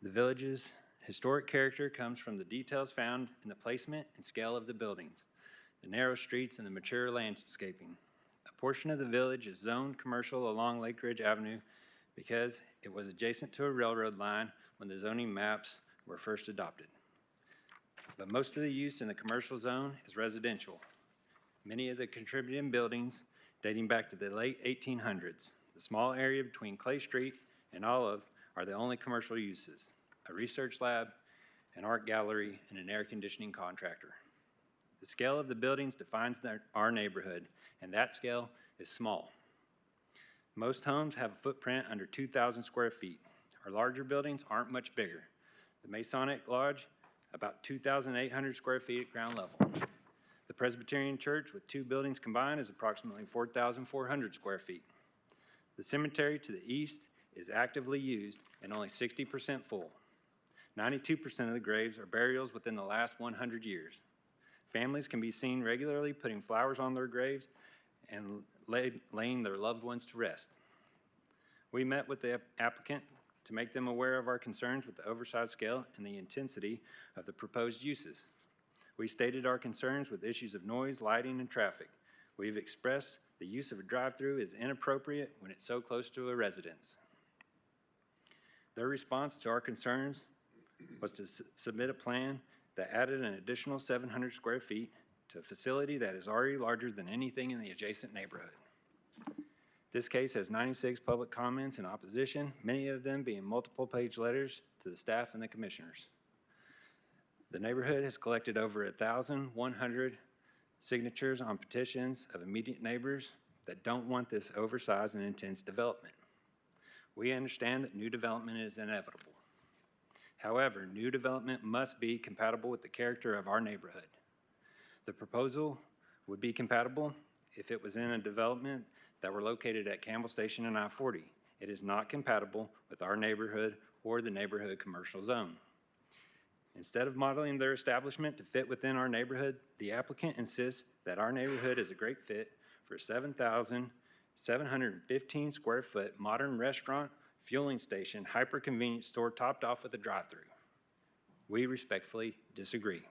The village's historic character comes from the details found in the placement and scale of the buildings, the narrow streets, and the mature landscaping. A portion of the village is zoned commercial along Lake Ridge Avenue because it was adjacent to a railroad line when the zoning maps were first adopted. But most of the use in the commercial zone is residential. Many of the contributing buildings dating back to the late 1800s. The small area between Clay Street and Olive are the only commercial uses: a research lab, an art gallery, and an air conditioning contractor. The scale of the buildings defines our neighborhood, and that scale is small. Most homes have a footprint under 2,000 square feet. Our larger buildings aren't much bigger. The Masonic Lodge, about 2,800 square feet at ground level. The Presbyterian Church, with 2 buildings combined, is approximately 4,400 square feet. The cemetery to the east is actively used and only 60% full. 92% of the graves are burials within the last 100 years. Families can be seen regularly putting flowers on their graves and laying their loved ones to rest. We met with the applicant to make them aware of our concerns with the oversized scale and the intensity of the proposed uses. We stated our concerns with issues of noise, lighting, and traffic. We've expressed the use of a drive-through is inappropriate when it's so close to a residence. Their response to our concerns was to submit a plan that added an additional 700 square feet to a facility that is already larger than anything in the adjacent neighborhood. This case has 96 public comments in opposition, many of them being multiple-page letters to the staff and the commissioners. The neighborhood has collected over 1,100 signatures on petitions of immediate neighbors that don't want this oversized and intense development. We understand that new development is inevitable. However, new development must be compatible with the character of our neighborhood. The proposal would be compatible if it was in a development that were located at Campbell Station and I-40. It is not compatible with our neighborhood or the neighborhood commercial zone. Instead of modeling their establishment to fit within our neighborhood, the applicant insists that our neighborhood is a great fit for a 7,715 square foot modern restaurant, fueling station, hyper-convenience store topped off with a drive-through. We respectfully disagree,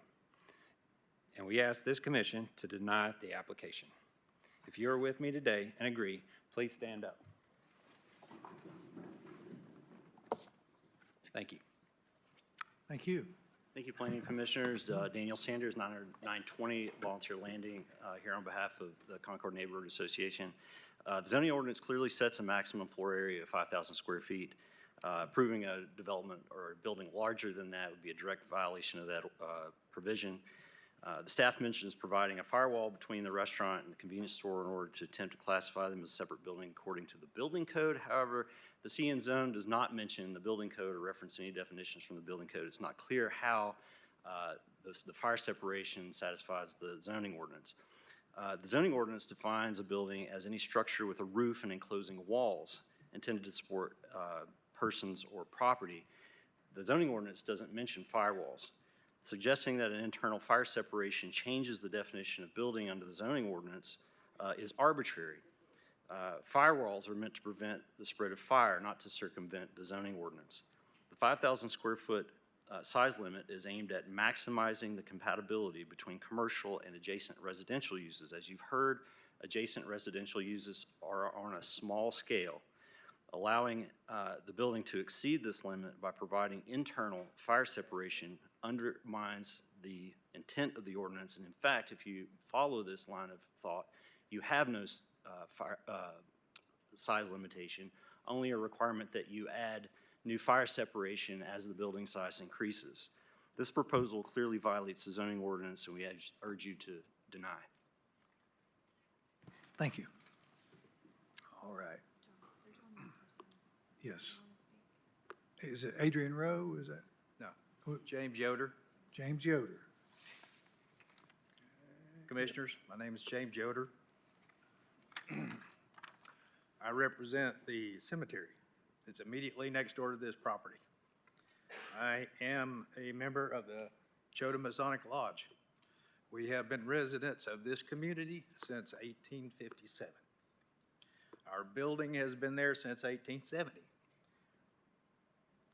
and we ask this commission to deny the application. If you are with me today and agree, please stand up. Thank you. Thank you. Thank you, Planning Commissioners. Daniel Sanders, 920 Volunteer Landing, here on behalf of the Concord Neighborhood Association. The zoning ordinance clearly sets a maximum floor area of 5,000 square feet. Approving a development or a building larger than that would be a direct violation of that provision. The staff mentions providing a firewall between the restaurant and the convenience store in order to attempt to classify them as a separate building according to the building code. However, the CN zone does not mention the building code or reference any definitions from the building code. It's not clear how the fire separation satisfies the zoning ordinance. The zoning ordinance defines a building as any structure with a roof and enclosing walls intended to support persons or property. The zoning ordinance doesn't mention firewalls. Suggesting that an internal fire separation changes the definition of building under the zoning ordinance is arbitrary. Firewalls are meant to prevent the spread of fire, not to circumvent the zoning ordinance. The 5,000 square foot size limit is aimed at maximizing the compatibility between commercial and adjacent residential uses. As you've heard, adjacent residential uses are on a small scale. Allowing the building to exceed this limit by providing internal fire separation undermines the intent of the ordinance. And in fact, if you follow this line of thought, you have no size limitation, only a requirement that you add new fire separation as the building size increases. This proposal clearly violates the zoning ordinance, and we urge you to deny. Thank you. All right. Yes. Is it Adrian Rowe? Is that? No. James Yoder. James Yoder. Commissioners, my name is James Yoder. I represent the cemetery. It's immediately next door to this property. I am a member of the Chota Masonic Lodge. We have been residents of this community since 1857. Our building has been there since 1870.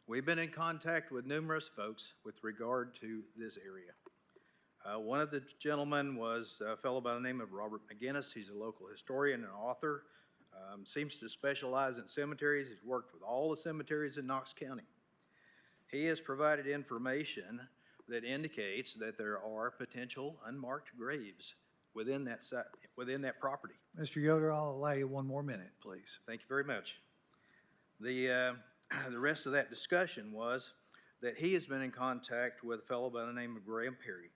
We've been in contact with numerous folks with regard to this area. One of the gentlemen was a fellow by the name of Robert McGinnis. He's a local historian and author. Seems to specialize in cemeteries. He's worked with all the cemeteries in Knox County. He has provided information that indicates that there are potential unmarked graves within that property. Mr. Yoder, I'll allow you one more minute, please. Thank you very much. The rest of that discussion was that he has been in contact with a fellow by the name of Graham Perry.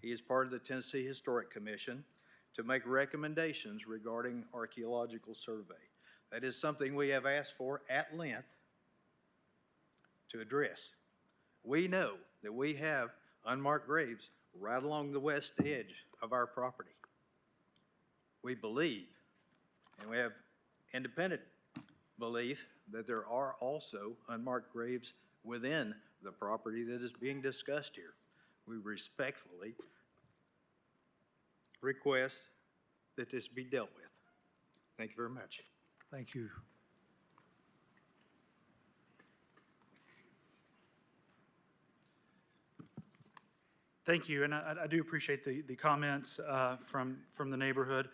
He is part of the Tennessee Historic Commission to make recommendations regarding archaeological survey. That is something we have asked for at length to address. We know that we have unmarked graves right along the west edge of our property. We believe, and we have independent belief, that there are also unmarked graves within the property that is being discussed here. We respectfully request that this be dealt with. Thank you very much. Thank you. Thank you, and I do appreciate the comments from the neighborhood.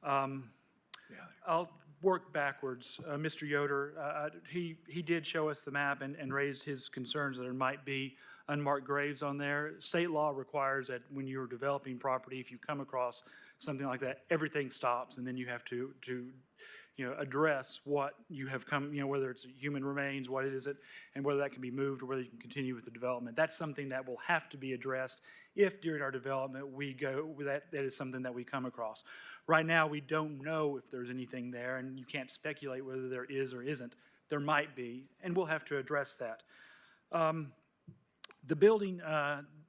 I'll work backwards. Mr. Yoder, he did show us the map and raised his concerns that there might be unmarked graves on there. State law requires that when you're developing property, if you come across something like that, everything stops, and then you have to address what you have come, whether it's human remains, what it is, and whether that can be moved or whether you can continue with the development. That's something that will have to be addressed if during our development we go, that is something that we come across. Right now, we don't know if there's anything there, and you can't speculate whether there is or isn't. There might be, and we'll have to address that. The building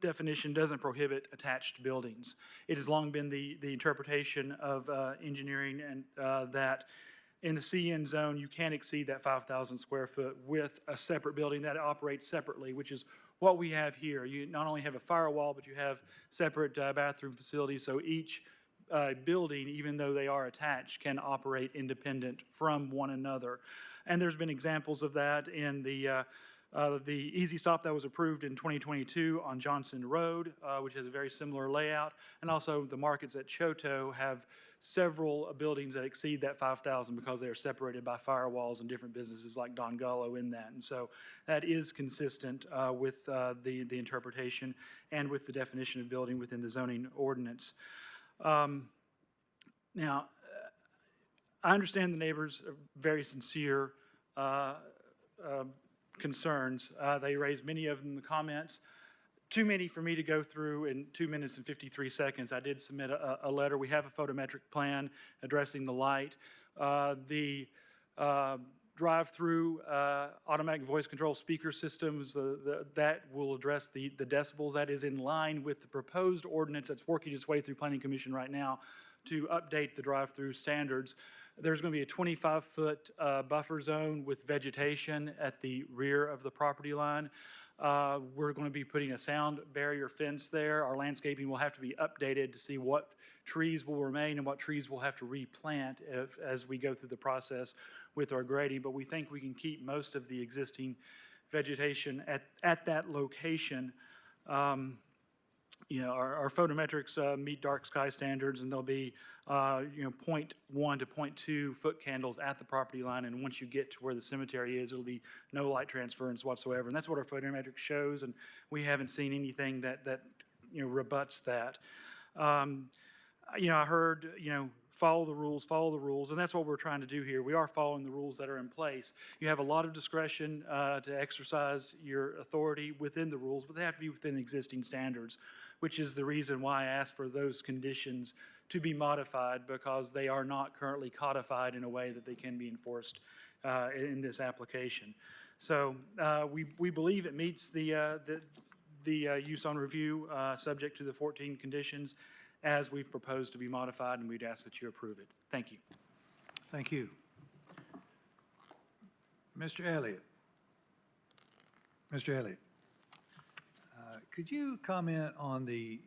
definition doesn't prohibit attached buildings. It has long been the interpretation of engineering and that in the CN zone, you can't exceed that 5,000 square foot with a separate building that operates separately, which is what we have here. You not only have a firewall, but you have separate bathroom facilities, so each building, even though they are attached, can operate independent from one another. And there's been examples of that in the Easy Stop that was approved in 2022 on Johnson Road, which has a very similar layout. And also the markets at Choteau have several buildings that exceed that 5,000 because they are separated by firewalls and different businesses like Don Gullo in that. And so that is consistent with the interpretation and with the definition of building within the zoning ordinance. Now, I understand the neighbors are very sincere concerns. They raised many of them in the comments. Too many for me to go through in 2 minutes and 53 seconds. I did submit a letter. We have a photometric plan addressing the light. The drive-through automatic voice control speaker systems, that will address the decibels. That is in line with the proposed ordinance that's working its way through Planning Commission right now to update the drive-through standards. There's going to be a 25-foot buffer zone with vegetation at the rear of the property line. We're going to be putting a sound barrier fence there. Our landscaping will have to be updated to see what trees will remain and what trees we'll have to replant as we go through the process with our grading. But we think we can keep most of the existing vegetation at that location. Our photometrics meet dark sky standards, and there'll be 0.1 to 0.2 foot candles at the property line, and once you get to where the cemetery is, it'll be no light transference whatsoever, and that's what our photometric shows, and we haven't seen anything that rebuts that. I heard, follow the rules, and that's what we're trying to do here. We are following the rules that are in place. You have a lot of discretion to exercise your authority within the rules, but they have to be within existing standards, which is the reason why I asked for those conditions to be modified, because they are not currently codified in a way that they can be enforced in this application. So we believe it meets the use on review subject to the 14 conditions as we've proposed to be modified, and we'd ask that you approve it. Thank you. Thank you. Mr. Elliott. Mr. Elliott, could you comment on the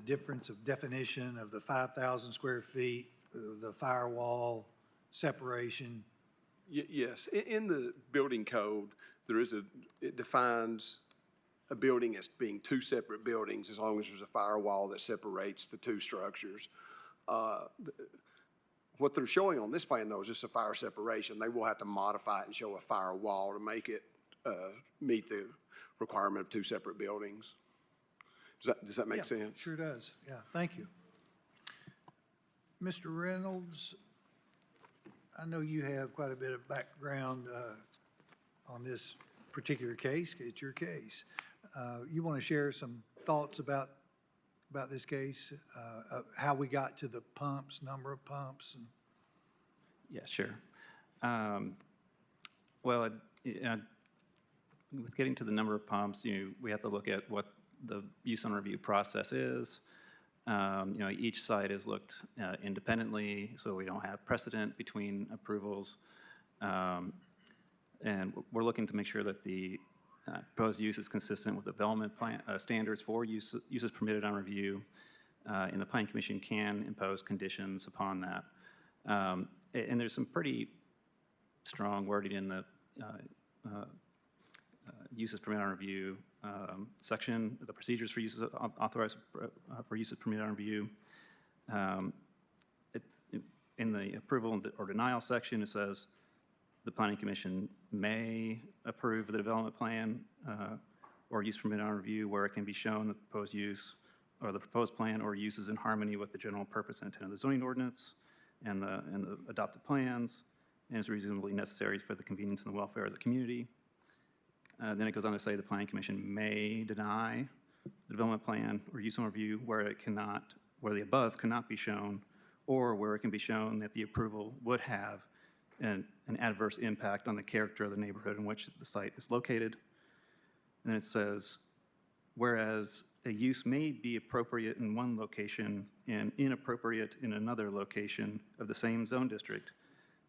difference of definition of the 5,000 square feet, the firewall separation? Yes. In the building code, it defines a building as being two separate buildings as long as there's a firewall that separates the two structures. What they're showing on this plan, though, is just a fire separation. They will have to modify it and show a firewall to make it meet the requirement of two separate buildings. Does that make sense? Sure does. Yeah, thank you. Mr. Reynolds, I know you have quite a bit of background on this particular case. It's your case. You want to share some thoughts about this case, how we got to the pumps, number of pumps? Yeah, sure. Well, with getting to the number of pumps, we have to look at what the use on review process is. Each site is looked independently, so we don't have precedent between approvals. And we're looking to make sure that the proposed use is consistent with development plan standards for uses permitted on review, and the Planning Commission can impose conditions upon that. And there's some pretty strong wording in the uses permitted on review section, the procedures for uses authorized for uses permitted on review. In the approval or denial section, it says the Planning Commission may approve the development plan or use permitted on review where it can be shown that the proposed use or the proposed plan or use is in harmony with the general purpose and intent of the zoning ordinance and the adopted plans, and is reasonably necessary for the convenience and the welfare of the community. Then it goes on to say the Planning Commission may deny the development plan or use on review where the above cannot be shown, or where it can be shown that the approval would have an adverse impact on the character of the neighborhood in which the site is located. And it says, whereas a use may be appropriate in one location and inappropriate in another location of the same zone district,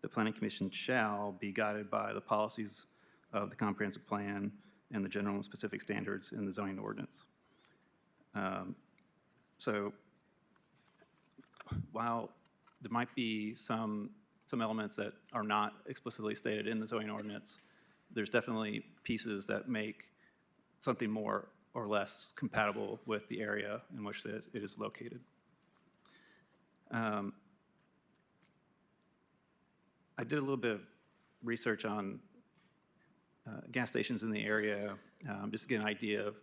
the Planning Commission shall be guided by the policies of the comprehensive plan and the general and specific standards in the zoning ordinance. So while there might be some elements that are not explicitly stated in the zoning ordinance, there's definitely pieces that make something more or less compatible with the area in which it is located. I did a little bit of research on gas stations in the area, just to get an idea of,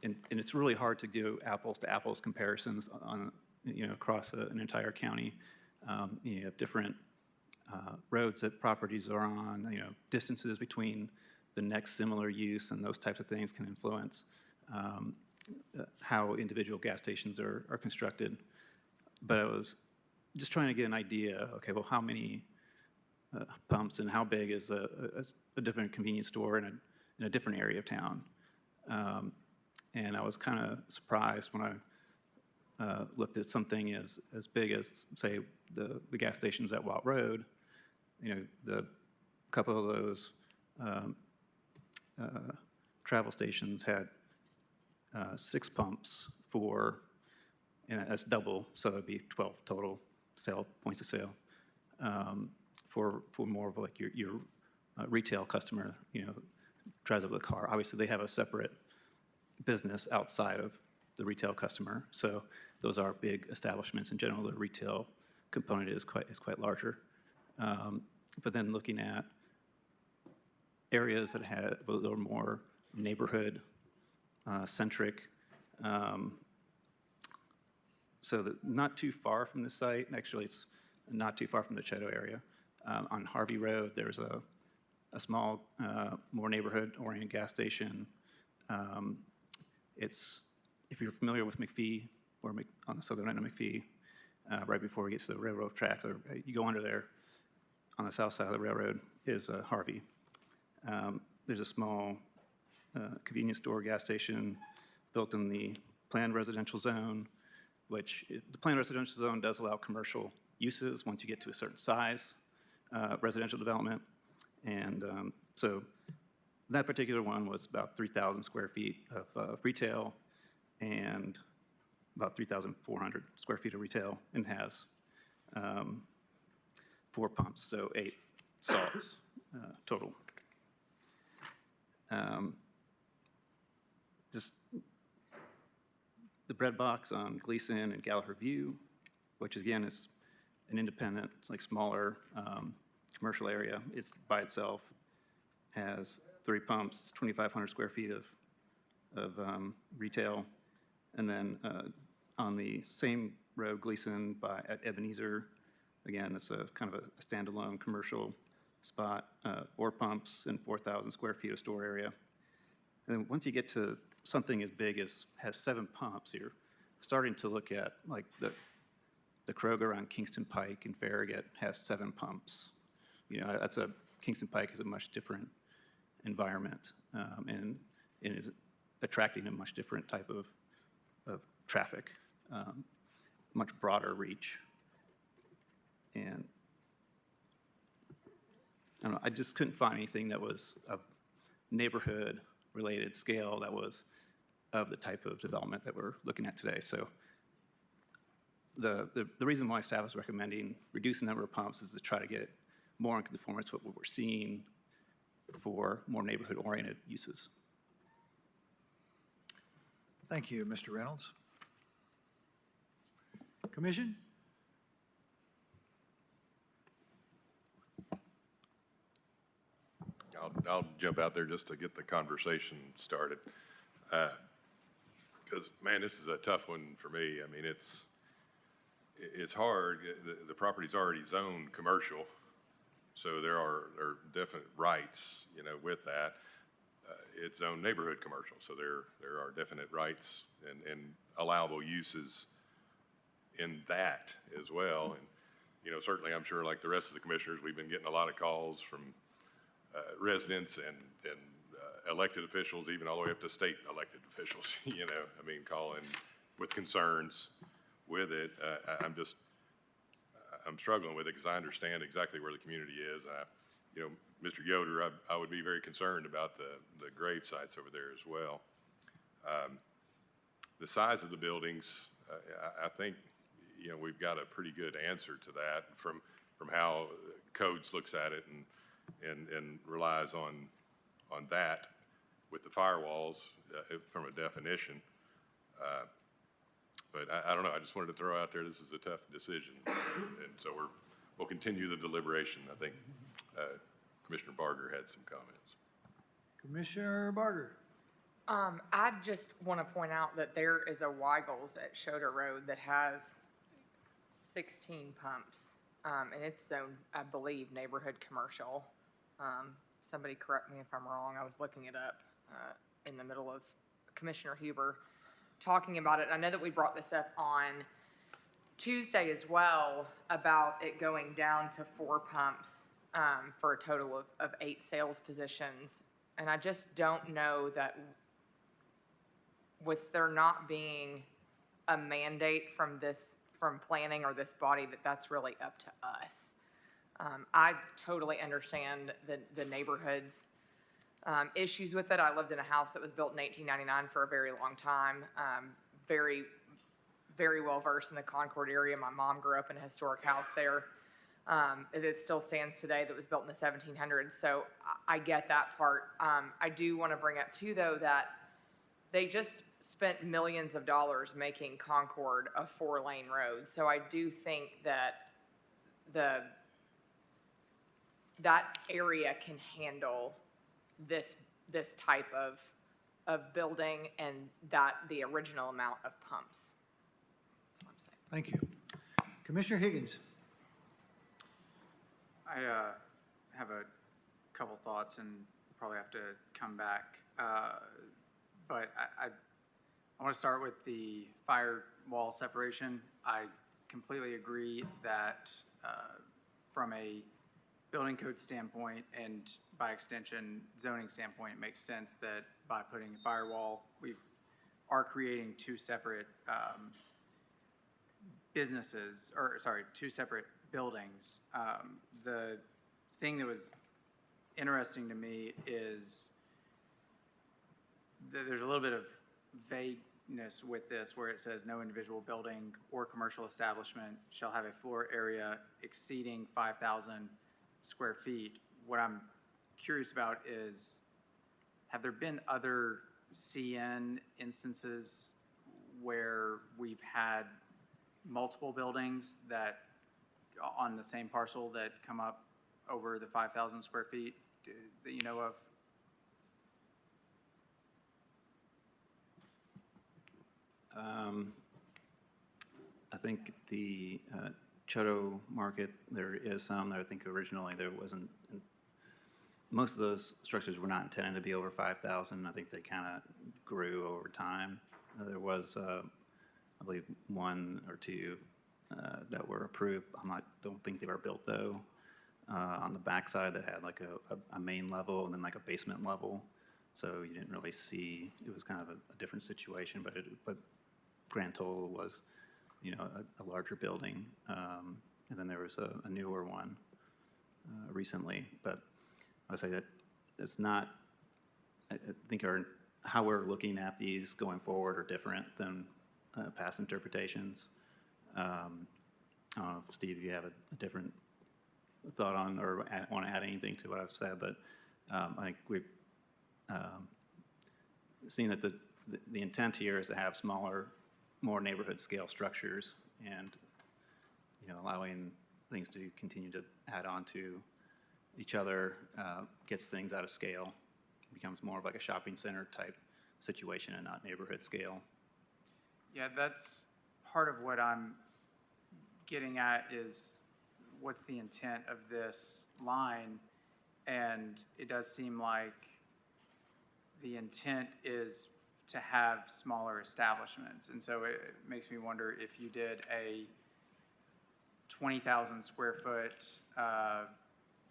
and it's really hard to do apples to apples comparisons on, across an entire county. You have different roads that properties are on, distances between the next similar use, and those types of things can influence how individual gas stations are constructed. But I was just trying to get an idea, okay, well, how many pumps and how big is a different convenience store in a different area of town? And I was kind of surprised when I looked at something as big as, say, the gas stations at Wild Road. The couple of those travel stations had 6 pumps for, and that's double, so it'd be 12 total points of sale for more of like your retail customer, drives up the car. Obviously, they have a separate business outside of the retail customer, so those are big establishments. In general, the retail component is quite larger. But then looking at areas that had a little more neighborhood centric, so that not too far from the site, actually it's not too far from the Cheto area. On Harvey Road, there's a small, more neighborhood-oriented gas station. It's, if you're familiar with McPhee, or on the southern end of McPhee, right before we get to the railroad tracks, or you go under there, on the south side of the railroad is Harvey. There's a small convenience store gas station built in the planned residential zone, which the planned residential zone does allow commercial uses once you get to a certain size, residential development. And so that particular one was about 3,000 square feet of retail and about 3,400 square feet of retail, and has 4 pumps, so 8 stalls total. Just the bread box on Gleason and Gallagher View, which again is an independent, like smaller commercial area. It's by itself, has 3 pumps, 2,500 square feet of retail. And then on the same road, Gleason at Ebenezer, again, it's a kind of a standalone commercial spot, 4 pumps and 4,000 square feet of store area. And then once you get to something as big as has 7 pumps, you're starting to look at like the Kroger on Kingston Pike in Farragut has 7 pumps. Kingston Pike is a much different environment, and is attracting a much different type of traffic, much broader reach. And I don't know, I just couldn't find anything that was of neighborhood-related scale that was of the type of development that we're looking at today. So the reason why staff is recommending reducing the number of pumps is to try to get it more in conformance with what we're seeing for more neighborhood-oriented uses. Thank you, Mr. Reynolds. Commission? I'll jump out there just to get the conversation started. Because, man, this is a tough one for me. I mean, it's hard. The property's already zoned commercial, so there are definite rights, with that. It's zoned neighborhood commercial, so there are definite rights and allowable uses in that as well. And, certainly I'm sure like the rest of the commissioners, we've been getting a lot of calls from residents and elected officials, even all the way up to state elected officials, calling with concerns with it. I'm struggling with it because I understand exactly where the community is. Mr. Yoder, I would be very concerned about the grave sites over there as well. The size of the buildings, I think, we've got a pretty good answer to that from how codes looks at it and relies on that with the firewalls from a definition. But I don't know, I just wanted to throw out there, this is a tough decision. And so we'll continue the deliberation. I think Commissioner Barger had some comments. Commissioner Barger. I just want to point out that there is a Weigel's at Schroeder Road that has 16 pumps, and it's zoned, I believe, neighborhood commercial. Somebody correct me if I'm wrong. I was looking it up in the middle of Commissioner Huber talking about it. I know that we brought this up on Tuesday as well about it going down to 4 pumps for a total of 8 sales positions. And I just don't know that with there not being a mandate from planning or this body, that's really up to us. I totally understand the neighborhood's issues with it. I lived in a house that was built in 1899 for a very long time. Very, very well versed in the Concord area. My mom grew up in a historic house there. It still stands today, that was built in the 1700s. So I get that part. I do want to bring up too, though, that they just spent millions of dollars making Concord a 4-lane road. So I do think that that area can handle this type of building and the original amount of pumps. That's what I'm saying. Thank you. Commissioner Higgins. I have a couple thoughts and probably have to come back. But I want to start with the firewall separation. I completely agree that from a building code standpoint and by extension zoning standpoint, it makes sense that by putting a firewall, we are creating 2 separate two separate buildings. The thing that was interesting to me is that there's a little bit of vagueness with this where it says no individual building or commercial establishment shall have a floor area exceeding 5,000 square feet. What I'm curious about is, have there been other CN instances where we've had multiple buildings that on the same parcel that come up over the 5,000 square feet that you know of? I think the Choteau market, there is some. I think originally there wasn't. Most of those structures were not intended to be over 5,000. I think they kind of grew over time. There was, I believe, 1 or 2 that were approved. Don't think they were built though. On the backside, that had like a main level and then like a basement level. So you didn't really see, it was kind of a different situation, but grand total was, you know, a larger building. And then there was a newer one recently. But I would say that it's not, I think how we're looking at these going forward are different than past interpretations. I don't know, Steve, if you have a different thought on or want to add anything to what I've said, but I think we've seen that the intent here is to have smaller, more neighborhood scale structures, and you know, allowing things to continue to add on to each other gets things out of scale, becomes more of like a shopping center type situation and not neighborhood scale. Yeah, that's part of what I'm getting at is what's the intent of this line? And it does seem like the intent is to have smaller establishments. And so it makes me wonder if you did a 20,000 square foot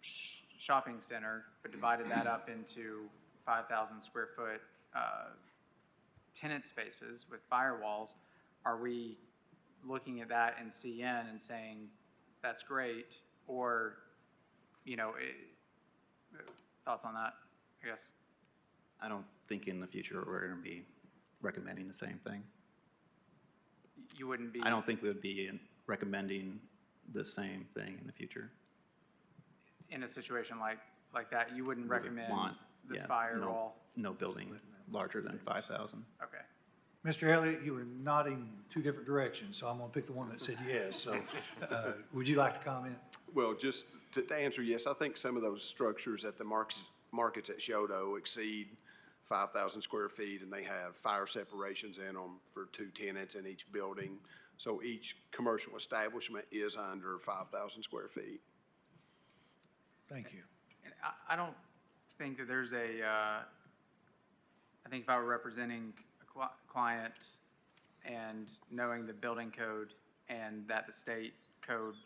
shopping center, but divided that up into 5,000 square foot tenant spaces with firewalls, are we looking at that in CN and saying, that's great, or, you know, thoughts on that, I guess? I don't think in the future we're going to be recommending the same thing. You wouldn't be? I don't think we would be recommending the same thing in the future. In a situation like that, you wouldn't recommend the yeah, firewall? No building larger than 5,000. Okay. Mr. Elliott, you were nodding two different directions, so I'm going to pick the one that said yes. So would you like to comment? Well, just to answer yes, I think some of those structures at the markets at Shodo exceed 5,000 square feet, and they have fire separations in them for 2 tenants in each building. So each commercial establishment is under 5,000 square feet. Thank you. And I don't think that there's I think if I were representing a client and knowing the building code and that the state code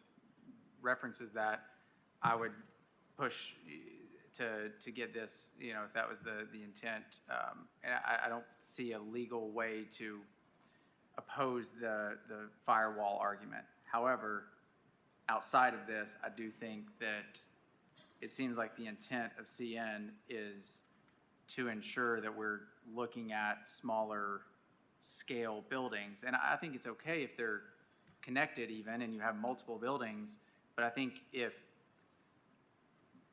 references that, I would push to get this, you know, if that was the intent. And I don't see a legal way to oppose the firewall argument. However, outside of this, I do think that it seems like the intent of CN is to ensure that we're looking at smaller scale buildings. And I think it's okay if they're connected even and you have multiple buildings, but I think if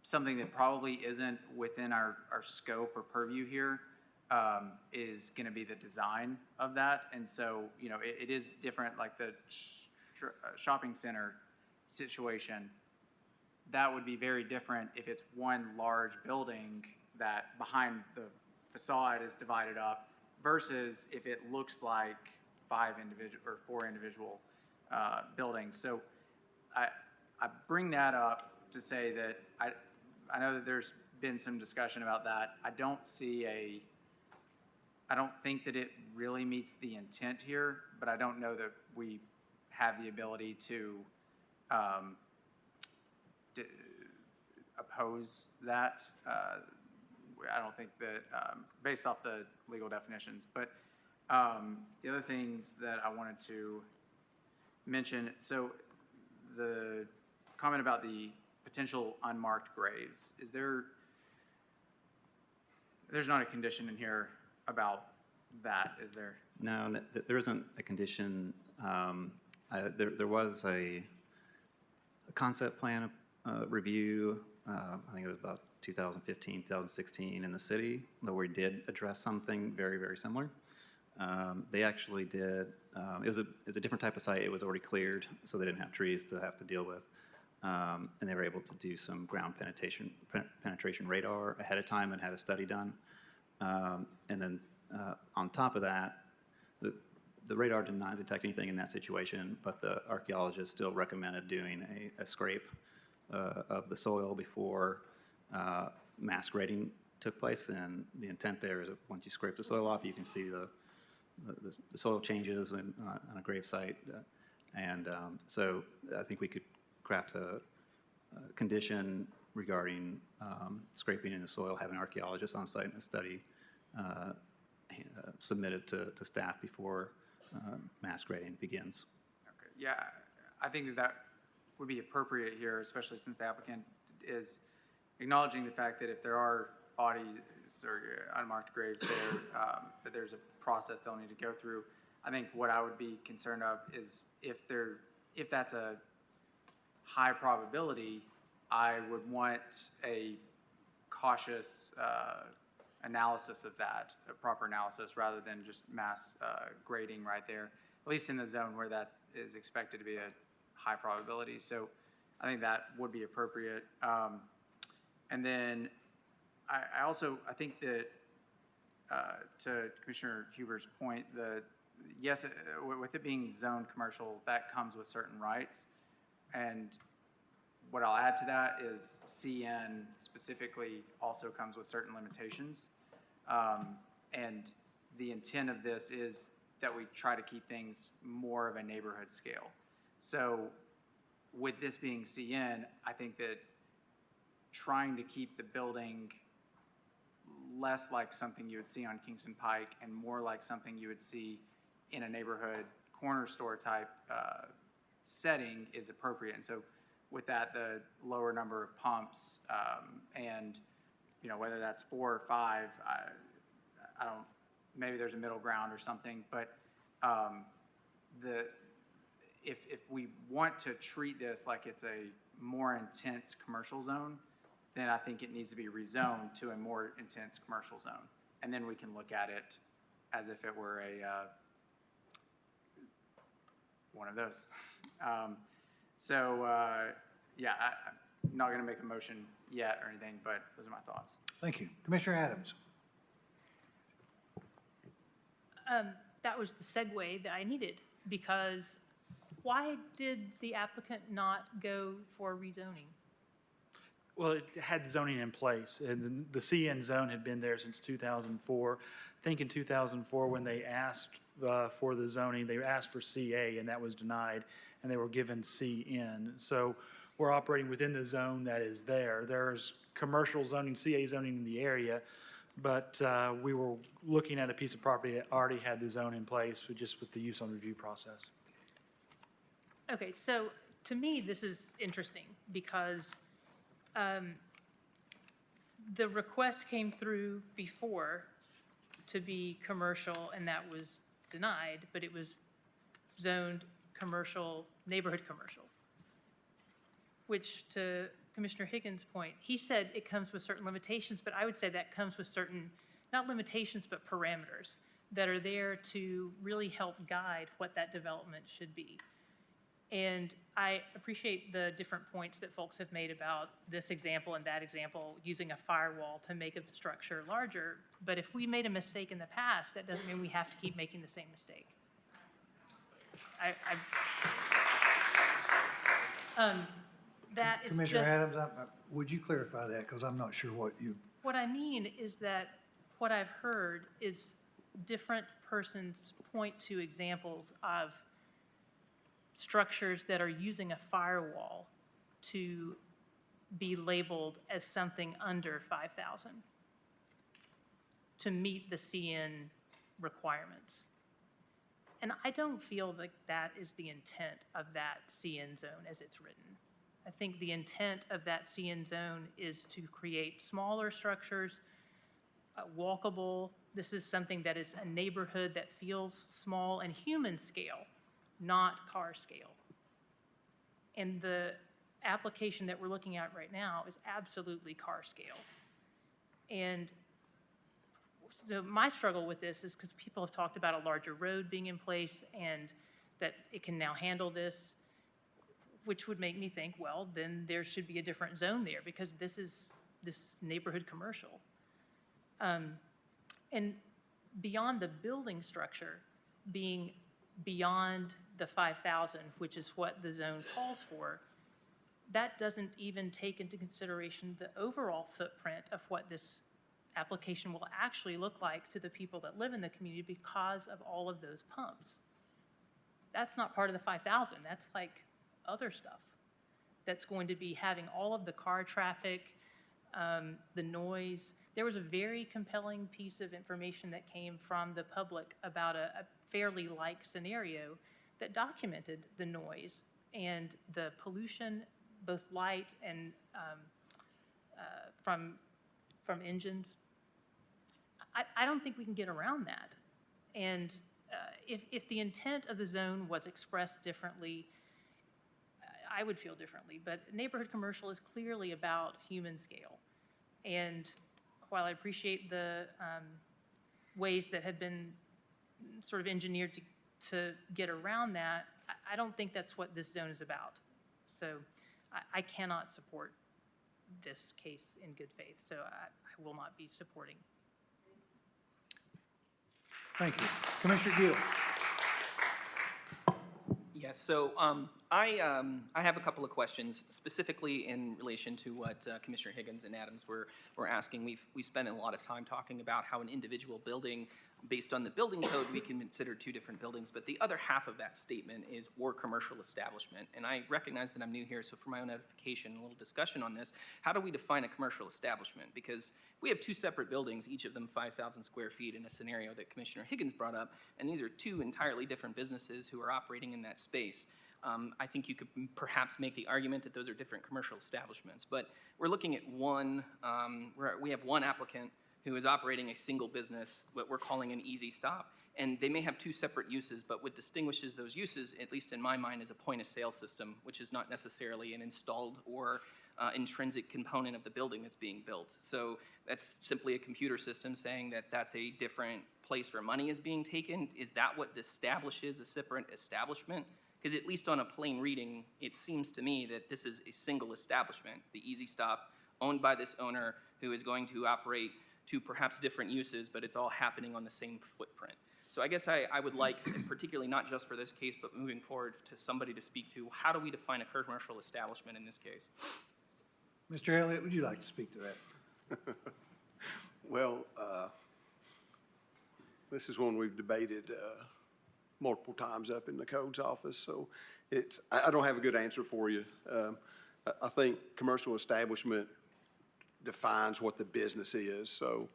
something that probably isn't within our scope or purview here is going to be the design of that. And so, you know, it is different, like the shopping center situation. That would be very different if it's one large building that behind the facade is divided up versus if it looks like 4 individual buildings. So I bring that up to say that I know that there's been some discussion about that. I don't think that it really meets the intent here, but I don't know that we have the ability to oppose that. I don't think that, based off the legal definitions. But the other things that I wanted to mention, so the comment about the potential unmarked graves, there's not a condition in here about that, is there? No, there isn't a condition. There was a concept plan review, I think it was about 2015, 2016 in the city, where we did address something very, very similar. They actually did, it was a different type of site. It was already cleared, so they didn't have trees to have to deal with. And they were able to do some ground penetration radar ahead of time and had a study done. And then on top of that, the radar did not detect anything in that situation, but the archaeologist still recommended doing a scrape of the soil before mass grading took place. And the intent there is that once you scrape the soil off, you can see the soil changes on a grave site. So I think we could craft a condition regarding scraping in the soil, have an archaeologist on site and a study submitted to staff before mass grading begins. Okay, yeah, I think that that would be appropriate here, especially since the applicant is acknowledging the fact that if there are bodies or unmarked graves there, that there's a process they'll need to go through. I think what I would be concerned of is if that's a high probability, I would want a cautious analysis of that, a proper analysis, rather than just mass grading right there, at least in the zone where that is expected to be a high probability. So I think that would be appropriate. And then I think that to Commissioner Huber's point, yes, with it being zoned commercial, that comes with certain rights. And what I'll add to that is CN specifically also comes with certain limitations. And the intent of this is that we try to keep things more of a neighborhood scale. So with this being CN, I think that trying to keep the building less like something you would see on Kingston Pike and more like something you would see in a neighborhood corner store type setting is appropriate. And so with that, the lower number of pumps and, whether that's 4 or 5, I don't, maybe there's a middle ground or something, but if we want to treat this like it's a more intense commercial zone, then I think it needs to be rezoned to a more intense commercial zone. And then we can look at it as if it were one of those. Yeah, I'm not going to make a motion yet or anything, but those are my thoughts. Thank you. Commissioner Adams. That was the segue that I needed, because why did the applicant not go for rezoning? Well, it had zoning in place, and the CN zone had been there since 2004. I think in 2004, when they asked for the zoning, they asked for CA, and that was denied, and they were given CN. So we're operating within the zone that is there. There's commercial zoning, CA zoning in the area, but we were looking at a piece of property that already had the zone in place, just with the use on review process. Okay, so to me, this is interesting because the request came through before to be commercial, and that was denied, but it was zoned commercial, neighborhood commercial, which, to Commissioner Higgins' point, he said it comes with certain limitations, but I would say that comes with certain, not limitations, but parameters that are there to really help guide what that development should be. And I appreciate the different points that folks have made about this example and that example, using a firewall to make a structure larger. But if we made a mistake in the past, that doesn't mean we have to keep making the same mistake. That is Commissioner just, Adams, would you clarify that? Because I'm not sure what you... what I mean is that what I've heard is different persons point to examples of structures that are using a firewall to be labeled as something under 5,000 to meet the CN requirements. And I don't feel like that is the intent of that CN zone as it's written. I think the intent of that CN zone is to create smaller structures, walkable. This is something that is a neighborhood that feels small and human scale, not car scale. And the application that we're looking at right now is absolutely car scale. And so my struggle with this is because people have talked about a larger road being in place and that it can now handle this, which would make me think, well, then there should be a different zone there because this is this neighborhood commercial. And beyond the building structure being beyond the 5,000, which is what the zone calls for, that doesn't even take into consideration the overall footprint of what this application will actually look like to the people that live in the community because of all of those pumps. That's not part of the 5,000. That's like other stuff that's going to be having all of the car traffic, the noise. there was a very compelling piece of information that came from the public about a fairly like scenario that documented the noise and the pollution, both light and from engines. I don't think we can get around that. And if the intent of the zone was expressed differently, I would feel differently. But neighborhood commercial is clearly about human scale. And while I appreciate the ways that have been sort of engineered to get around that, I don't think that's what this zone is about. So I cannot support this case in good faith, so I will not be supporting. Thank you. Commissioner Gill. Yes, so I have a couple of questions, specifically in relation to what Commissioner Higgins and Adams were asking. We've spent a lot of time talking about how an individual building, based on the building code, we can consider two different buildings, but the other half of that statement is or commercial establishment. And I recognize that I'm new here, so for my own edification, a little discussion on this, how do we define a commercial establishment? Because if we have two separate buildings, each of them 5,000 square feet in a scenario that Commissioner Higgins brought up, and these are two entirely different businesses who are operating in that space, I think you could perhaps make the argument that those are different commercial establishments. But we're looking at one, we have one applicant who is operating a single business, what we're calling an easy stop. And they may have two separate uses, but what distinguishes those uses, at least in my mind, is a point of sale system, which is not necessarily an installed or intrinsic component of the building that's being built. So that's simply a computer system saying that that's a different place where money is being taken. Is that what establishes a separate establishment? Because at least on a plain reading, it seems to me that this is a single establishment, the Easy Stop, owned by this owner who is going to operate to perhaps different uses, but it's all happening on the same footprint. So I guess I would like, and particularly not just for this case, but moving forward, to somebody to speak to, how do we define a commercial establishment in this case? Mr. Elliott, would you like to speak to that? Well, this is one we've debated multiple times up in the codes office, so I don't have a good answer for you. I think commercial establishment defines what the business is. So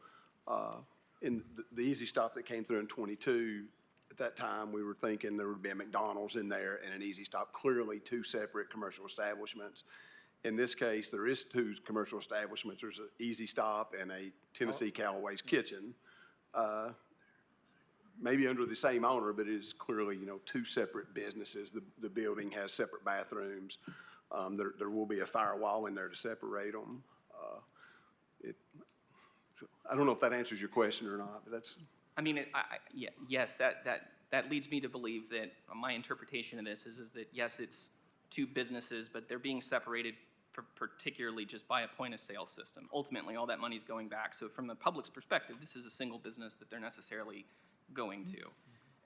in the Easy Stop that came through in 22, at that time we were thinking there would be a McDonald's in there and an Easy Stop, clearly two separate commercial establishments. In this case, there is two commercial establishments. There's an Easy Stop and a Tennessee Callaway's Kitchen. Maybe under the same owner, but it is clearly, two separate businesses. The building has separate bathrooms. There will be a firewall in there to separate them. I don't know if that answers your question or not, but that's. I mean, yes, that leads me to believe that my interpretation of this is that, yes, it's two businesses, but they're being separated particularly just by a point of sale system. Ultimately, all that money's going back. So from the public's perspective, this is a single business that they're necessarily going to.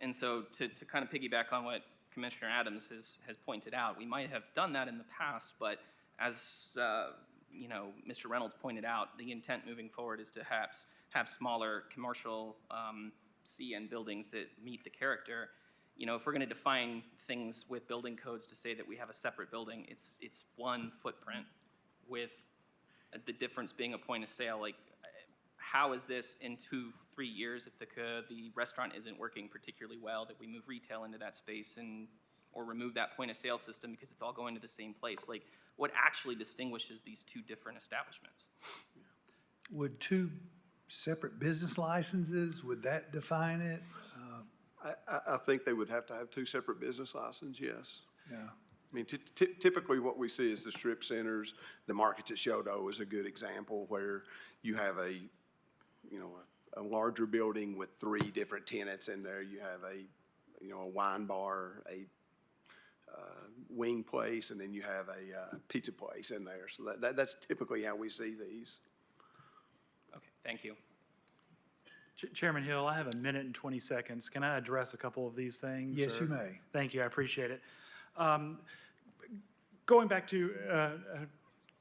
And so to kind of piggyback on what Commissioner Adams has pointed out, we might have done that in the past, but as Mr. Reynolds pointed out, the intent moving forward is to have smaller commercial CN buildings that meet the character. If we're going to define things with building codes to say that we have a separate building, it's one footprint with the difference being a point of sale. Like, how is this in 2-3 years if the restaurant isn't working particularly well, that we move retail into that space or remove that point of sale system because it's all going to the same place? Like, what actually distinguishes these two different establishments? Would two separate business licenses, would that define it? I think they would have to have two separate business licenses, yes. Yeah. I mean, typically what we see is the strip centers, the markets at Shodo is a good example where you have a larger building with 3 different tenants in there. You have a wine bar, a wing place, and then you have a pizza place in there. So that's typically how we see these. Okay, thank you. Chairman Hill, I have a minute and 20 seconds. Can I address a couple of these things? Yes, you may. Thank you, I appreciate it. Going back to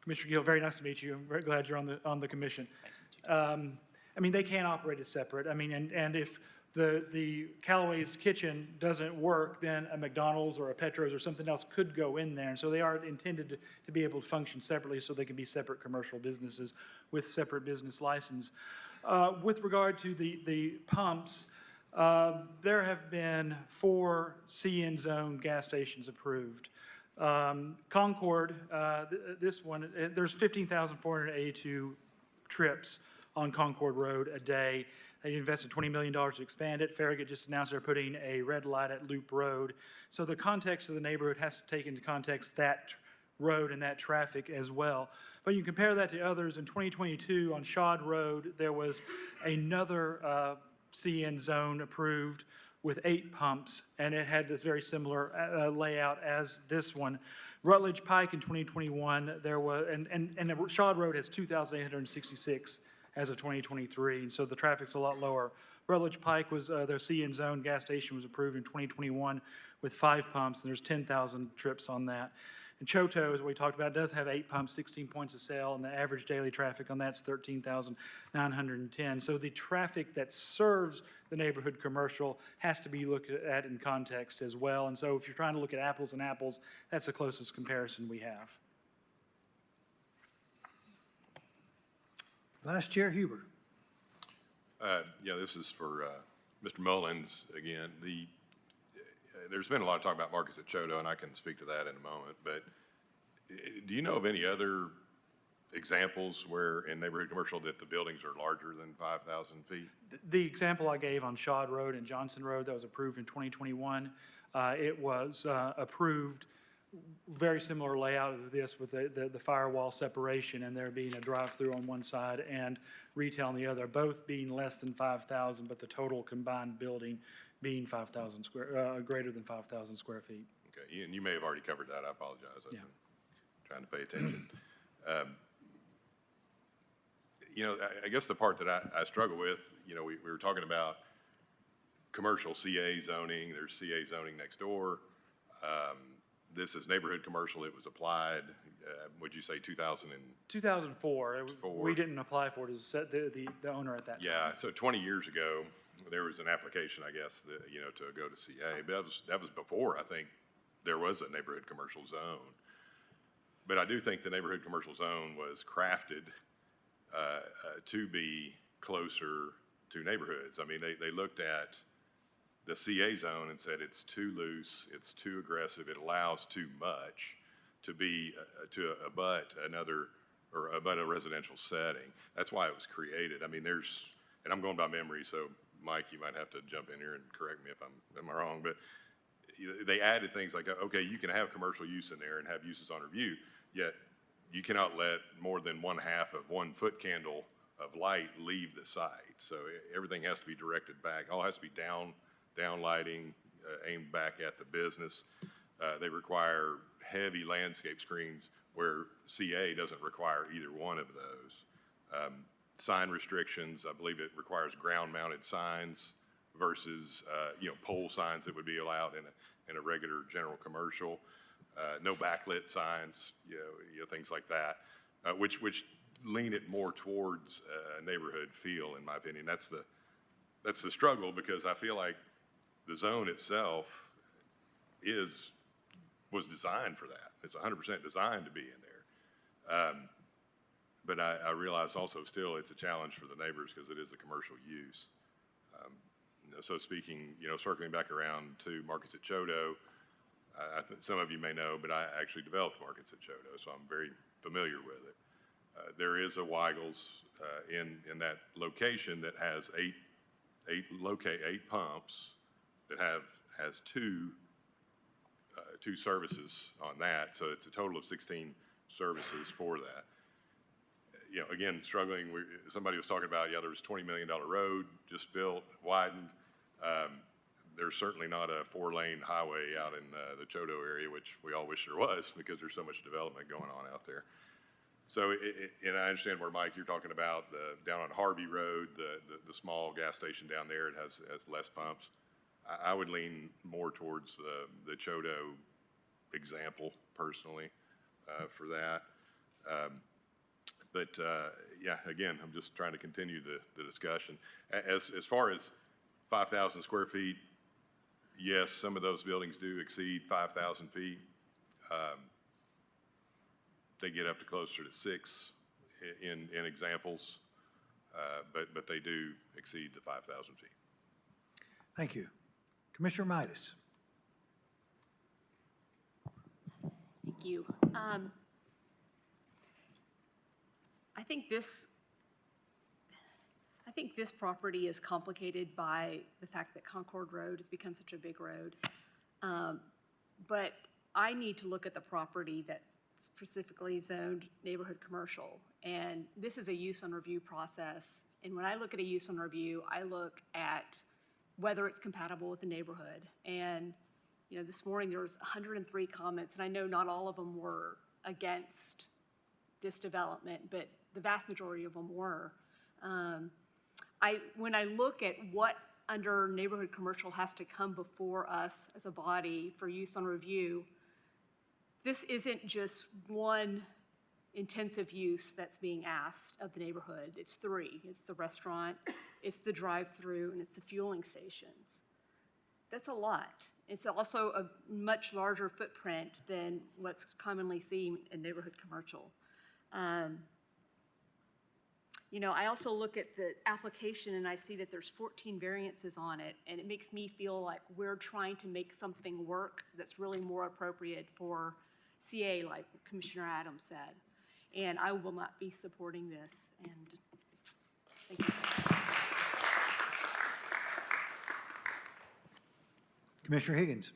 Commissioner Gill, very nice to meet you. I'm very glad you're on the commission. Nice to meet you. I mean, they can operate as separate. I mean, and if the Callaway's Kitchen doesn't work, then a McDonald's or a Petros or something else could go in there. And so they are intended to be able to function separately so they can be separate commercial businesses with separate business license. With regard to the pumps, there have been 4 CN zone gas stations approved. Concord, this one, there's 15,482 trips on Concord Road a day. They invested $20 million to expand it. Farragut just announced they're putting a red light at Loop Road. So the context of the neighborhood has to take into context that road and that traffic as well. But you compare that to others. In 2022 on Shad Road, there was another CN zone approved with 8 pumps, and it had this very similar layout as this one. Rutledge Pike in 2021, there was, and Shad Road has 2,866 as of 2023, and so the traffic's a lot lower. Rutledge Pike was, their CN zone gas station was approved in 2021 with 5 pumps, and there's 10,000 trips on that. And Choteau, as we talked about, does have 8 pumps, 16 points of sale, and the average daily traffic on that's 13,910. So the traffic that serves the neighborhood commercial has to be looked at in context as well. And so if you're trying to look at apples and apples, that's the closest comparison we have. Vice Chair Huber. Yeah, this is for Mr. Mullins again. There's been a lot of talk about markets at Choteau, and I can speak to that in a moment, but do you know of any other examples where in neighborhood commercial that the buildings are larger than 5,000 feet? The example I gave on Shad Road and Johnson Road, that was approved in 2021, it was approved very similar layout of this with the firewall separation and there being a drive-through on one side and retail on the other, both being less than 5,000, but the total combined building being 5,000 square, greater than 5,000 square feet. Okay, and you may have already covered that. I apologize. I've Yeah. been trying to pay attention. You know, I guess the part that I struggle with, you know, we were talking about commercial CA zoning. There's CA zoning next door. This is neighborhood commercial. It was applied, would you say 2004. We didn't apply for it as the owner at that time. Yeah, so 20 years ago, there was an application, I guess, that, you know, to go to CA. But that was before, I think, there was a neighborhood commercial zone. But I do think the neighborhood commercial zone was crafted to be closer to neighborhoods. I mean, they looked at the CA zone and said it's too loose, it's too aggressive, it allows too much to be, to abut another, or abut a residential setting. That's why it was created. I mean, and I'm going by memory, so Mike, you might have to jump in here and correct me if am I wrong, but they added things like, okay, you can have commercial use in there and have uses on review, yet you cannot let more than 1/2 of 1 foot candle of light leave the site. So everything has to be directed back. All has to be down lighting, aimed back at the business. They require heavy landscape screens where CA doesn't require either one of those. Sign restrictions, I believe it requires ground-mounted signs versus, you know, pole signs that would be allowed in a regular general commercial. No backlit signs, you know, things like that, which lean it more towards a neighborhood feel, in my opinion. That's the struggle, because I feel like the zone itself was designed for that. It's 100% designed to be in there. But I realize also still it's a challenge for the neighbors because it is a commercial use. You know, so speaking, you know, circling back around to markets at Choteau, I think some of you may know, but I actually developed markets at Choteau, so I'm very familiar with it. There is a Weigel's in that location that has eight pumps that has two services on that, so it's a total of 16 services for that. You know, again, struggling. Somebody was talking about, yeah, there was a $20 million road just built, widened. There's certainly not a 4-lane highway out in the Choteau area, which we all wish there was because there's so much development going on out there. So, and I understand where, Mike, you're talking about down on Harvey Road, the small gas station down there, it has less pumps. I would lean more towards the Choteau example personally for that. But yeah, again, I'm just trying to continue the discussion. As far as 5,000 square feet, yes, some of those buildings do exceed 5,000 feet. They get up to closer to 6 in examples, but they do exceed the 5,000 feet. Thank you. Commissioner Midas. Thank you. I think this property is complicated by the fact that Concord Road has become such a big road. But I need to look at the property that's specifically zoned neighborhood commercial. And this is a use on review process. And when I look at a use on review, I look at whether it's compatible with the neighborhood. And, you know, this morning there was 103 comments, and I know not all of them were against this development, but the vast majority of them were. When I look at what under neighborhood commercial has to come before us as a body for use on review, this isn't just one intensive use that's being asked of the neighborhood. It's 3. It's the restaurant, it's the drive-through, and it's the fueling stations. That's a lot. It's also a much larger footprint than what's commonly seen in neighborhood commercial. You know, I also look at the application and I see that there's 14 variances on it, and it makes me feel like we're trying to make something work that's really more appropriate for CA, like Commissioner Adams said. And I will not be supporting this, and thank you. Commissioner Higgins.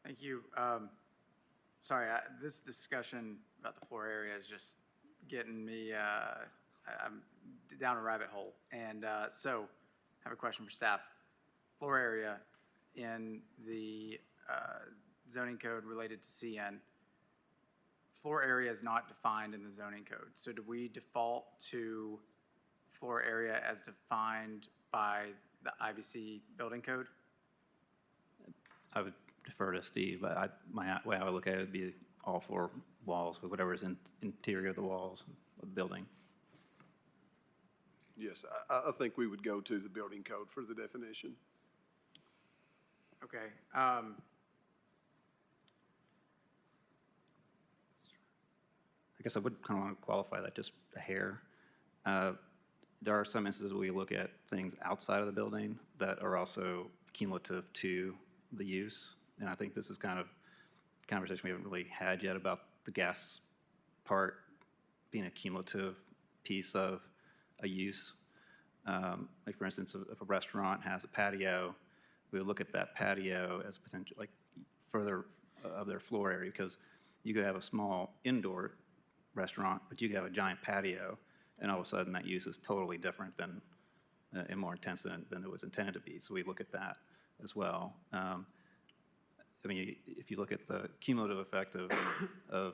Thank you. Sorry, this discussion about the floor area is just getting me, I'm down a rabbit hole. And so I have a question for staff. Floor area in the zoning code related to CN, floor area is not defined in the zoning code. So do we default to floor area as defined by the IBC building code? I would defer to Steve, but my way I would look at it would be all 4 walls, whatever is in interior of the walls of the building. Yes, I think we would go to the building code for the definition. Okay. I guess I would kind of want to qualify that just a hair. There are some instances where we look at things outside of the building that are also cumulative to the use. And I think this is kind of a conversation we haven't really had yet about the gas part being a cumulative piece of a use. Like for instance, if a restaurant has a patio, we would look at that patio as potential, like further of their floor area, because you could have a small indoor restaurant, but you could have a giant patio, and all of a sudden that use is totally different than, and more intense than it was intended to be. So we look at that as well. I mean, if you look at the cumulative effect of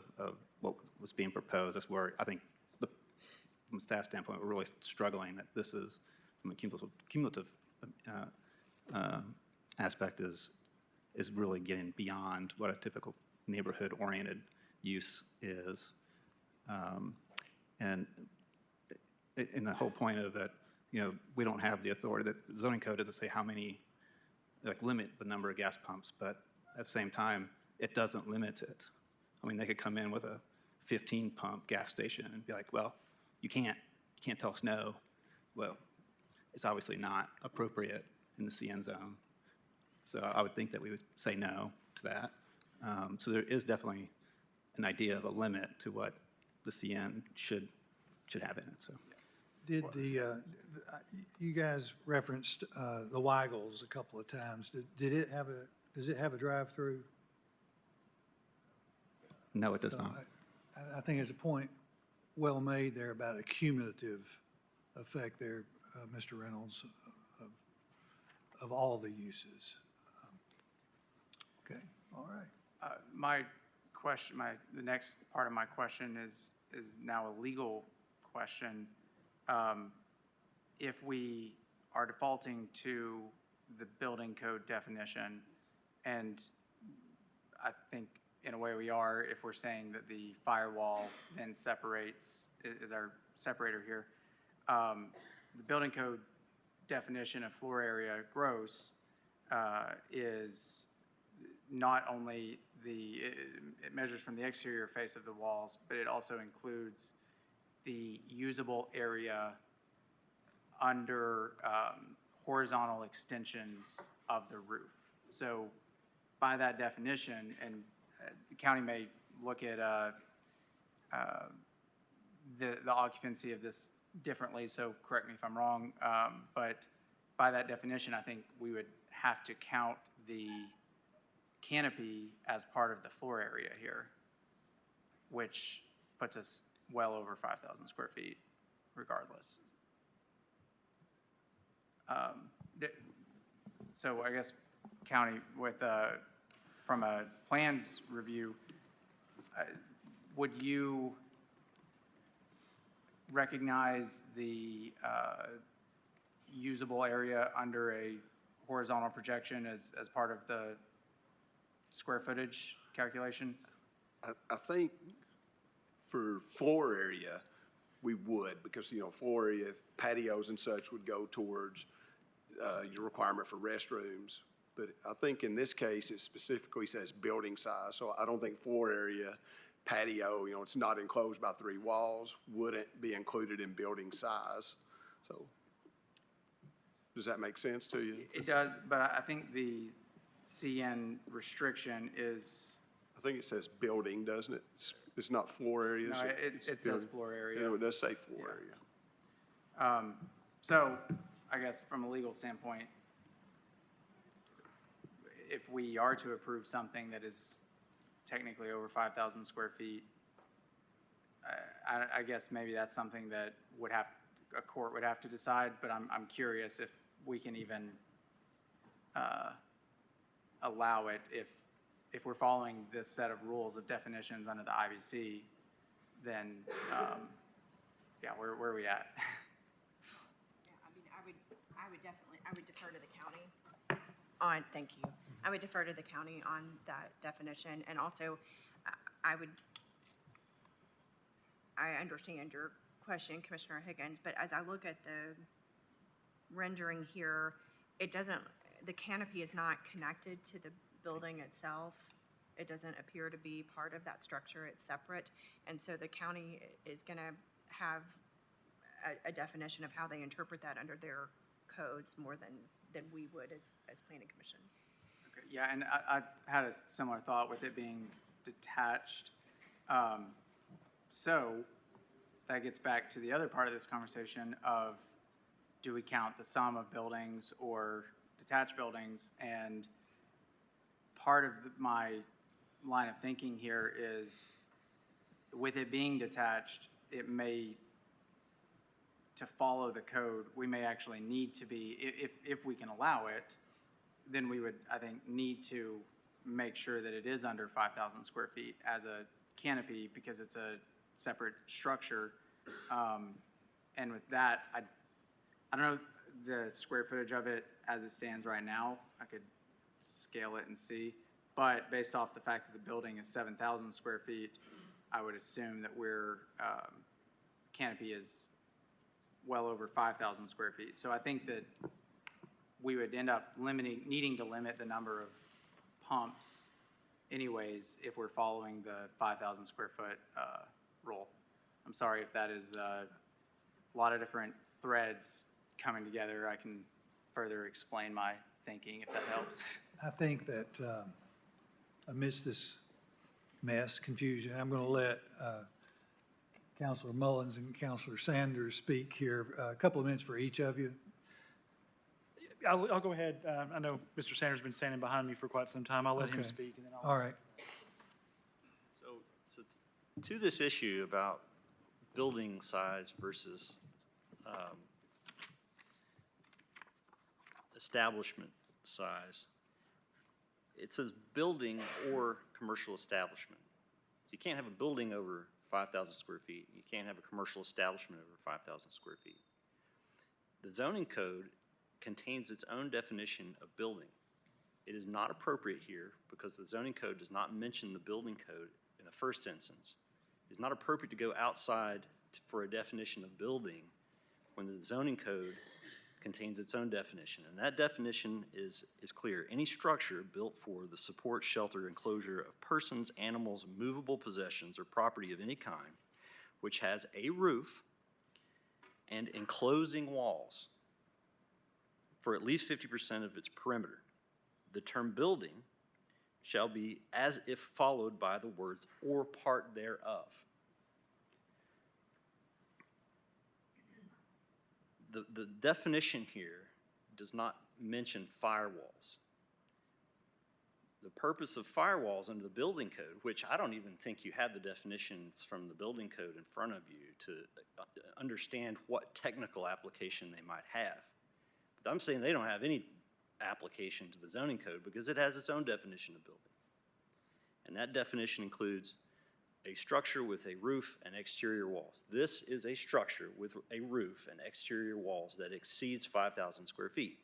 what was being proposed, that's where I think from a staff standpoint, we're really struggling that this is, from a cumulative aspect, is really getting beyond what a typical neighborhood-oriented use is. And the whole point of it, you know, we don't have the authority, the zoning code doesn't say how many, like limit the number of gas pumps, but at the same time, it doesn't limit it. I mean, they could come in with a 15-pump gas station and be like, well, you can't tell us no. Well, it's obviously not appropriate in the CN zone. So I would think that we would say no to that. So there is definitely an idea of a limit to what the CN should have in it, so. Did you guys referenced the Weigels a couple of times. Does it have a drive-through? No, it does So not. I think there's a point well made there about a cumulative effect there, Mr. Reynolds, of all the uses. Okay, all right. My question, the next part of my question is now a legal question. If we are defaulting to the building code definition, and I think in a way we are, if we're saying that the firewall then separates, is our separator here, the building code definition of floor area gross is not only it measures from the exterior face of the walls, but it also includes the usable area under horizontal extensions of the roof. So by that definition, and the county may look at the occupancy of this differently, so correct me if I'm wrong, but by that definition, I think we would have to count the canopy as part of the floor area here, which puts us well over 5,000 square feet regardless. So I guess county with, from a plans review, would you recognize the usable area under a horizontal projection as part of the square footage calculation? I think for floor area, we would, because, you know, floor area, patios and such would go towards your requirement for restrooms. But I think in this case, it specifically says building size, so I don't think floor area, patio, you know, it's not enclosed by 3 walls, wouldn't be included in building size. So, does that make sense to you? It does, but I think the CN restriction is. I think it says building, doesn't it? It's not floor area. No, it says floor area. You know, it does say floor area. So I guess from a legal standpoint, if we are to approve something that is technically over 5,000 square feet, I guess maybe that's something that a court would have to decide, but I'm curious if we can even allow it if we're following this set of rules of definitions under the IBC, then, yeah, where are we at? Yeah, I mean, I would defer to the county thank you. I would defer to the county on that definition, and also, I understand your question, Commissioner Higgins, but as I look at the rendering here, the canopy is not connected to the building itself. It doesn't appear to be part of that structure, it's separate, and so the county is gonna have a definition of how they interpret that under their codes more than we would as planning commission. Okay, yeah, and I had a similar thought with it being detached. So that gets back to the other part of this conversation of, do we count the sum of buildings or detached buildings? And part of my line of thinking here is, with it being detached, it may, to follow the code, we may actually need to be, if we can allow it, then we would, I think, need to make sure that it is under 5,000 square feet as a canopy, because it's a separate structure. And with that, I don't know the square footage of it as it stands right now. I could scale it and see. But based off the fact that the building is 7,000 square feet, I would assume that canopy is well over 5,000 square feet. So I think that we would end up needing to limit the number of pumps anyways if we're following the 5,000 square foot rule. I'm sorry if that is a lot of different threads coming together. I can further explain my thinking if that helps. I think that amidst this mess, confusion, I'm going to let Councilor Mullins and Councilor Sanders speak here. A couple of minutes for each of you. I'll go ahead. I know Mr. Sanders has been standing behind me for quite some time. I'll let him Okay. speak, and then I'll. All right. So to this issue about building size versus establishment size, it says building or commercial establishment. So you can't have a building over 5,000 square feet. You can't have a commercial establishment over 5,000 square feet. The zoning code contains its own definition of building. It is not appropriate here because the zoning code does not mention the building code in the first instance. It's not appropriate to go outside for a definition of building when the zoning code contains its own definition, and that definition is clear. Any structure built for the support, shelter, enclosure of persons, animals, movable possessions, or property of any kind, which has a roof and enclosing walls for at least 50% of its perimeter. The term building shall be as if followed by the words or part thereof. The definition here does not mention firewalls. The purpose of firewalls under the building code, which I don't even think you have the definitions from the building code in front of you to understand what technical application they might have. But I'm saying they don't have any application to the zoning code because it has its own definition of building. And that definition includes a structure with a roof and exterior walls. This is a structure with a roof and exterior walls that exceeds 5,000 square feet.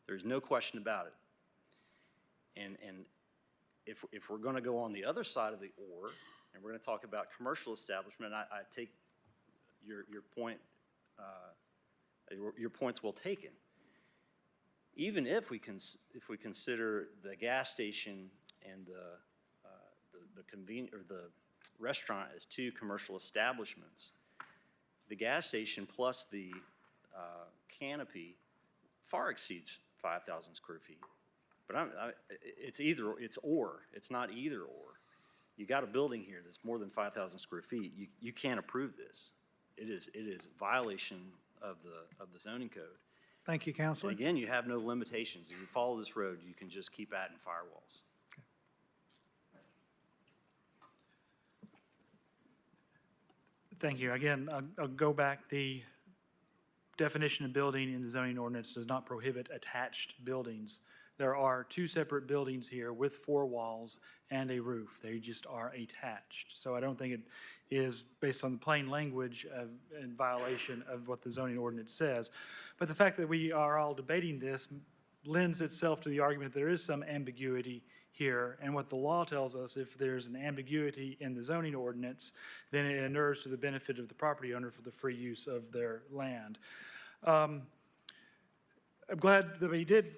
There's no question about it. And if we're going to go on the other side of the or, and we're going to talk about commercial establishment, I take your point, your point's well taken. Even if we consider the gas station and the restaurant as two commercial establishments, the gas station plus the canopy far exceeds 5,000 square feet. But it's or. It's not either or. You got a building here that's more than 5,000 square feet. You can't approve this. It is a violation of the zoning code. Thank you, Counselor. And again, you have no limitations. If you follow this road, you can just keep adding firewalls. Thank you. Again, I'll go back. The definition of building in the zoning ordinance does not prohibit attached buildings. There are two separate buildings here with 4 walls and a roof. They just are attached. So I don't think it is, based on the plain language, in violation of what the zoning ordinance says. But the fact that we are all debating this lends itself to the argument that there is some ambiguity here. And what the law tells us, if there's an ambiguity in the zoning ordinance, then it inures to the benefit of the property owner for the free use of their land. I'm glad that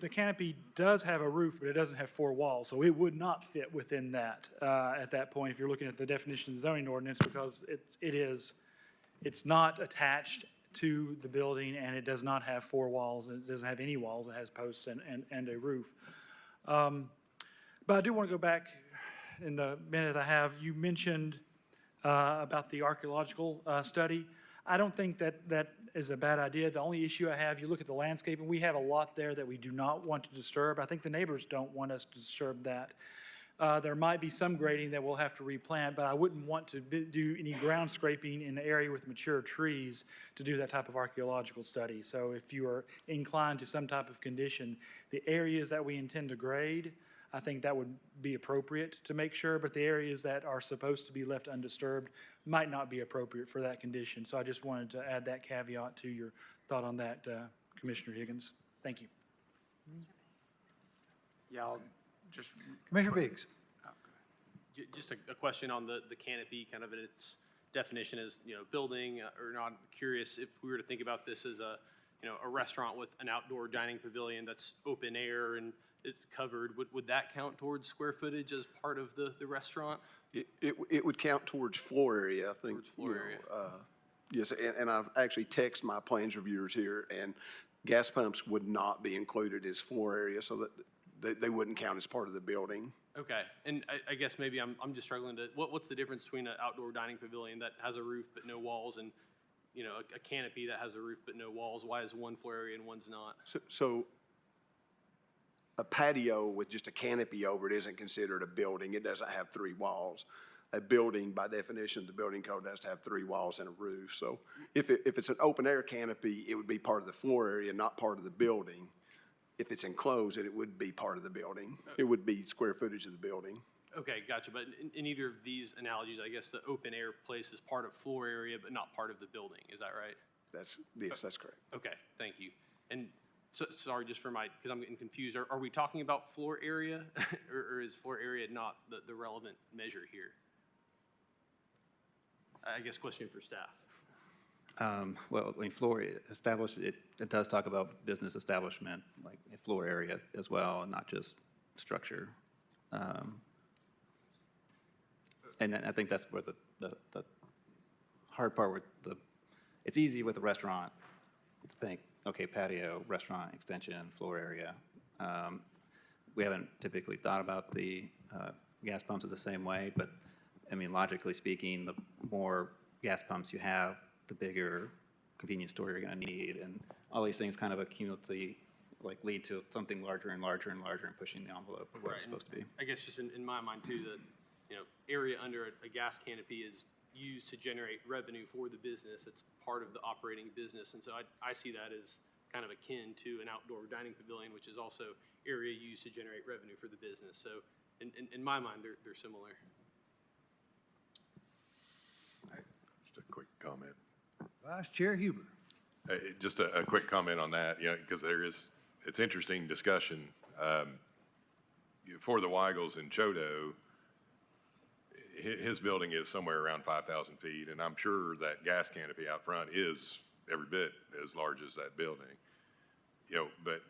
the canopy does have a roof, but it doesn't have 4 walls, so it would not fit within that at that point if you're looking at the definition of the zoning ordinance, because it's not attached to the building, and it does not have 4 walls, and it doesn't have any walls. It has posts and a roof. But I do want to go back in the minute I have. You mentioned about the archaeological study. I don't think that is a bad idea. The only issue I have, you look at the landscape, and we have a lot there that we do not want to disturb. I think the neighbors don't want us to disturb that. There might be some grading that we'll have to replant, but I wouldn't want to do any ground scraping in the area with mature trees to do that type of archaeological study. So if you are inclined to some type of condition, the areas that we intend to grade, I think that would be appropriate to make sure, but the areas that are supposed to be left undisturbed might not be appropriate for that condition. So I just wanted to add that caveat to your thought on that, Commissioner Higgins. Thank you. Yeah, I'll just. Commissioner Biggs. Just a question on the canopy, kind of its definition as, building or not. I'm curious if we were to think about this as a restaurant with an outdoor dining pavilion that's open air and it's covered, would that count towards square footage as part of the restaurant? It would count towards floor area, I think. Towards floor area. Yes, and I've actually texted my plans reviewers here, and gas pumps would not be included as floor area, so that they wouldn't count as part of the building. Okay, and I guess maybe I'm just struggling to, what's the difference between an outdoor dining pavilion that has a roof but no walls and, a canopy that has a roof but no walls? Why is one floor area and one's not? So a patio with just a canopy over it isn't considered a building. It doesn't have 3 walls. A building, by definition, the building code has to have 3 walls and a roof. So if it's an open air canopy, it would be part of the floor area, not part of the building. If it's enclosed, it would be part of the building. It would be square footage of the building. Okay, gotcha. But in either of these analogies, I guess the open air place is part of floor area but not part of the building. Is that right? Yes, that's correct. Okay, thank you. And so, sorry, just for because I'm getting confused. Are we talking about floor area or is floor area not the relevant measure here? I guess question for staff. Well, I mean, floor established, it does talk about business establishment, like a floor area as well, and not just structure. And then I think that's where the hard part with it's easy with a restaurant to think, okay, patio, restaurant, extension, floor area. We haven't typically thought about the gas pumps in the same way, but I mean, logically speaking, the more gas pumps you have, the bigger convenience store you're going to need, and all these things kind of accumulatively like lead to something larger and larger and larger and pushing the envelope of where it's supposed to be. I guess just in my mind too, that, area under a gas canopy is used to generate revenue for the business. It's part of the operating business, and so I see that as kind of akin to an outdoor dining pavilion, which is also area used to generate revenue for the business. So in my mind, they're similar. Just a quick comment. Vice Chair Huber. Just a quick comment on that, because it's interesting discussion. For the Weigels in Chodo, his building is somewhere around 5,000 feet, and I'm sure that gas canopy out front is every bit as large as that building. But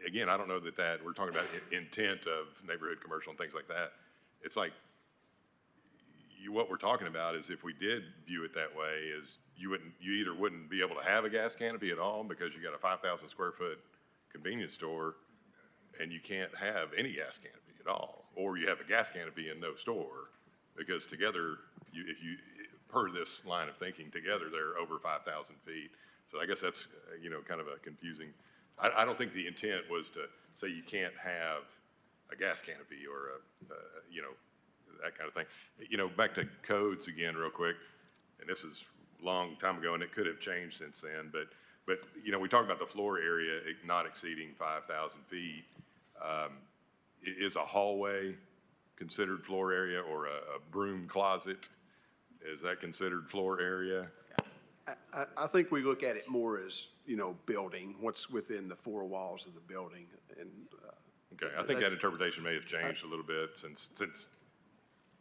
again, I don't know that we're talking about intent of neighborhood commercial and things like that. It's like, what we're talking about is if we did view it that way, is you either wouldn't be able to have a gas canopy at all because you got a 5,000 square foot convenience store and you can't have any gas canopy at all, or you have a gas canopy and no store, because together, per this line of thinking, together they're over 5,000 feet. So I guess that's, kind of a confusing. I don't think the intent was to say you can't have a gas canopy or that kind of thing. Back to codes again real quick, and this is a long time ago and it could have changed since then, but we talked about the floor area not exceeding 5,000 feet. Is a hallway considered floor area, or a broom closet? Is that considered floor area? I think we look at it more as, building, what's within the four walls of the building. And Okay, I think that interpretation may have changed a little bit since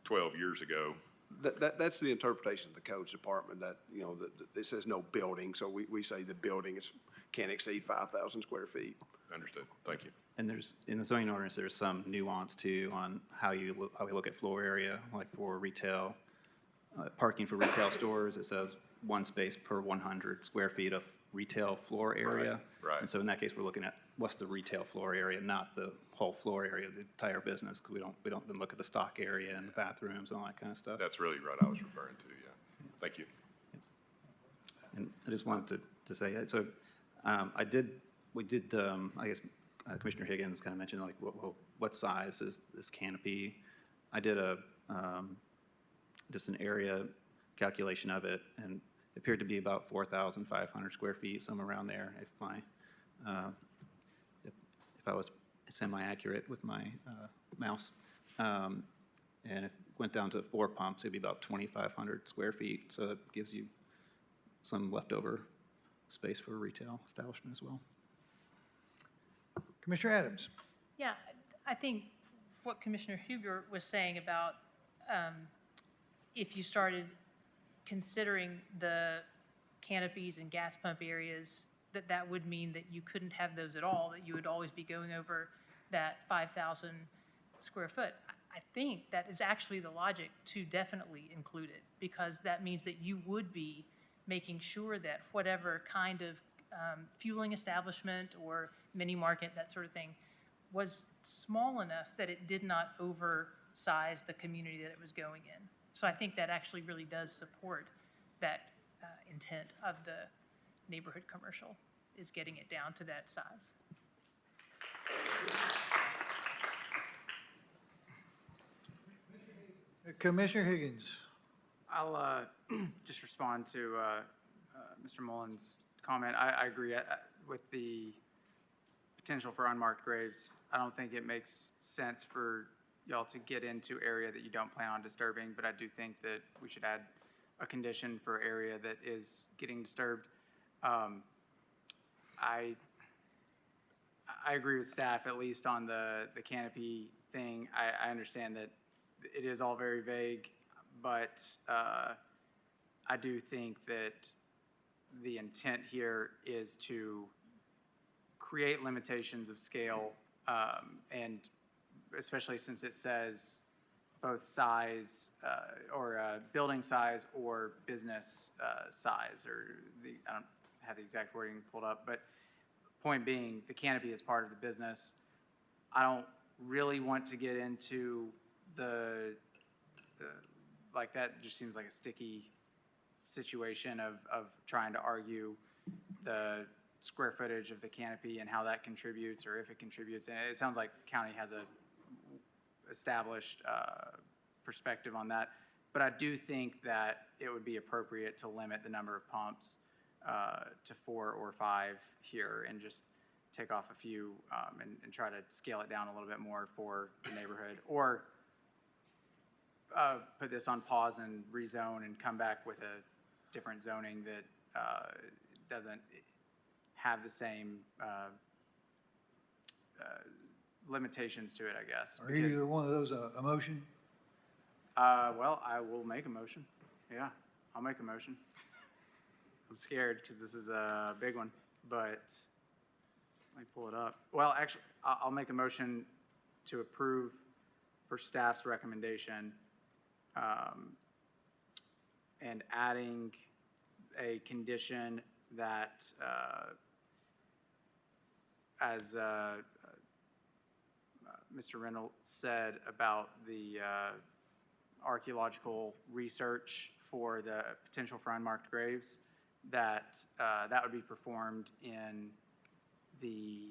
12 years ago. That's the interpretation of the codes department, that, it says no building, so we say the building can't exceed 5,000 square feet. Understood, thank you. And in the zoning ordinance, there's some nuance too on how we look at floor area, like for retail, parking for retail stores, it says one space per 100 square feet of retail floor area. Right. And so in that case, we're looking at what's the retail floor area, not the whole floor area of the entire business, because we don't then look at the stock area and the bathrooms and all that kind of stuff. That's really what I was referring to, yeah. Thank you. And I just wanted to say, so we did, I guess, Commissioner Higgins kind of mentioned, like, what size is this canopy? I did just an area calculation of it, and it appeared to be about 4,500 square feet, somewhere around there, if I was semi-accurate with my mouse. And if it went down to 4 pumps, it'd be about 2,500 square feet, so that gives you some leftover space for a retail establishment as well. Commissioner Adams. Yeah, I think what Commissioner Huber was saying about if you started considering the canopies and gas pump areas, that would mean that you couldn't have those at all, that you would always be going over that 5,000 square foot. I think that is actually the logic to definitely include it, because that means that you would be making sure that whatever kind of fueling establishment or mini market, that sort of thing, was small enough that it did not oversize the community that it was going in. So I think that actually really does support that intent of the neighborhood commercial, is getting it down to that size. Commissioner Higgins. I'll just respond to Mr. Mullins' comment. I agree with the potential for unmarked graves. I don't think it makes sense for y'all to get into area that you don't plan on disturbing, but I do think that we should add a condition for area that is getting disturbed. I agree with staff, at least on the canopy thing. I understand that it is all very vague, but I do think that the intent here is to create limitations of scale, and especially since it says both size, or building size or business size, or I don't have the exact wording pulled up, but point being, the canopy is part of the business. I don't really want to get into like that just seems like a sticky situation of trying to argue the square footage of the canopy and how that contributes, or if it contributes. And it sounds like county has a established perspective on that. But I do think that it would be appropriate to limit the number of pumps to 4 or 5 here, and just take off a few and try to scale it down a little bit more for the neighborhood, or put this on pause and rezone and come back with a different zoning that doesn't have the same limitations to it, I guess. Are either one of those a motion? Well, I will make a motion. Yeah, I'll make a motion. I'm scared because this is a big one, but let me pull it up. Well, actually, I'll make a motion to approve for staff's recommendation, and adding a condition that, as Mr. Reynolds said about the archaeological research for the potential for unmarked graves, that that would be performed in the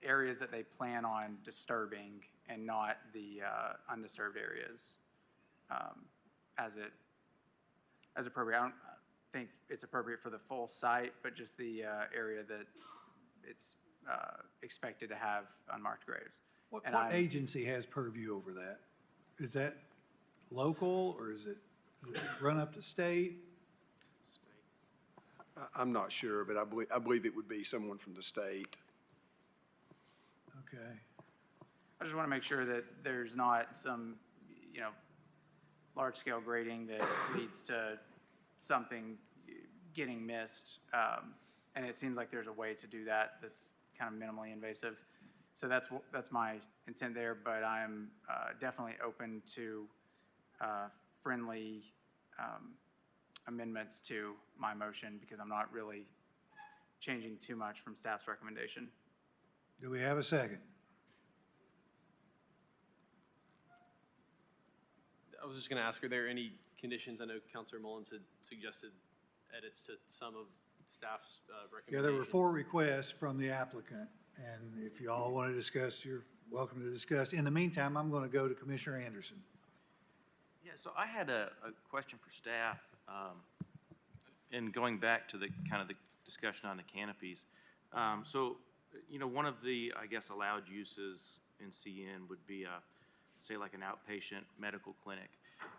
areas that they plan on disturbing, and not the undisturbed areas, as appropriate. I don't think it's appropriate for the full site, but just the area that it's expected to have unmarked graves. What agency has purview over that? Is that local, or is it run up to state? I'm not sure, but I believe it would be someone from the state. Okay. I just want to make sure that there's not some, large-scale grading that leads to something getting missed. And it seems like there's a way to do that that's kind of minimally invasive. So that's my intent there, but I'm definitely open to friendly amendments to my motion, because I'm not really changing too much from staff's recommendation. Do we have a second? I was just going to ask, are there any conditions? I know Councilor Mullins had suggested edits to some of staff's recommendations. Yeah, there were 4 requests from the applicant, and if you all want to discuss, you're welcome to discuss. In the meantime, I'm going to go to Commissioner Anderson. Yeah, so I had a question for staff, and going back to the kind of the discussion on the canopies. So, one of the, I guess, allowed uses in CN would be say like an outpatient medical clinic.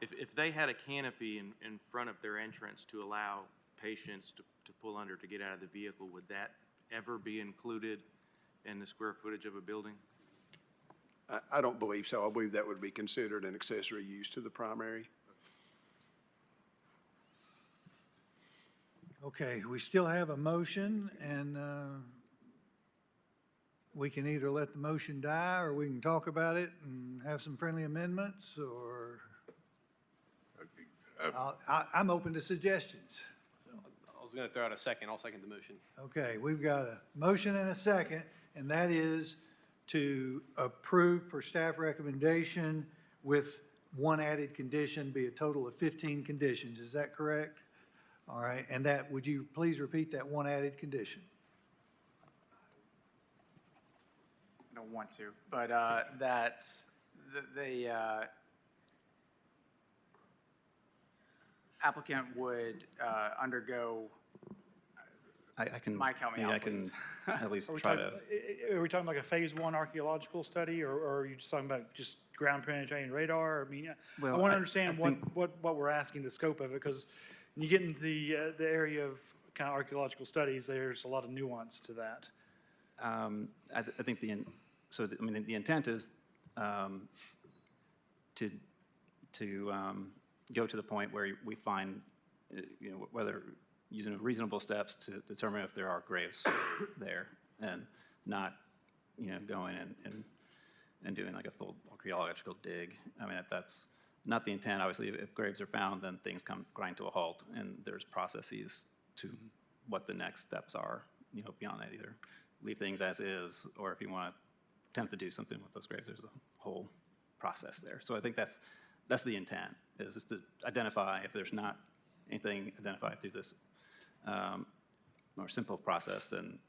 If they had a canopy in front of their entrance to allow patients to pull under to get out of the vehicle, would that ever be included in the square footage of a building? I don't believe so. I believe that would be considered an accessory use to the primary. Okay, we still have a motion, and we can either let the motion die, or we can talk about it and have some friendly amendments, or I'm open to suggestions. I was going to throw out a second. I'll second the motion. Okay, we've got a motion and a second, and that is to approve for staff recommendation with one added condition, be a total of 15 conditions. Is that correct? All right, and that, would you please repeat that one added condition? I don't want to, but that the applicant would undergo. I can. Mike, help me out, I can please. at least Are we try talking, to. are we talking like a phase 1 archaeological study, or are you just talking about just ground penetrating radar? I mean, Well, I want to I understand think- what we're asking, the scope of it, because when you get into the area of kind of archaeological studies, there's a lot of nuance to that. I think the intent is to go to the point where we find, whether using reasonable steps to determine if there are graves there, and not, going and doing like a full archaeological dig. I mean, that's not the intent. Obviously, if graves are found, then things grind to a halt, and there's processes to what the next steps are, beyond that, either leave things as is, or if you want to attempt to do something with those graves, there's a whole process there. So I think that's the intent, is just to identify if there's not anything identified through this more simple process, then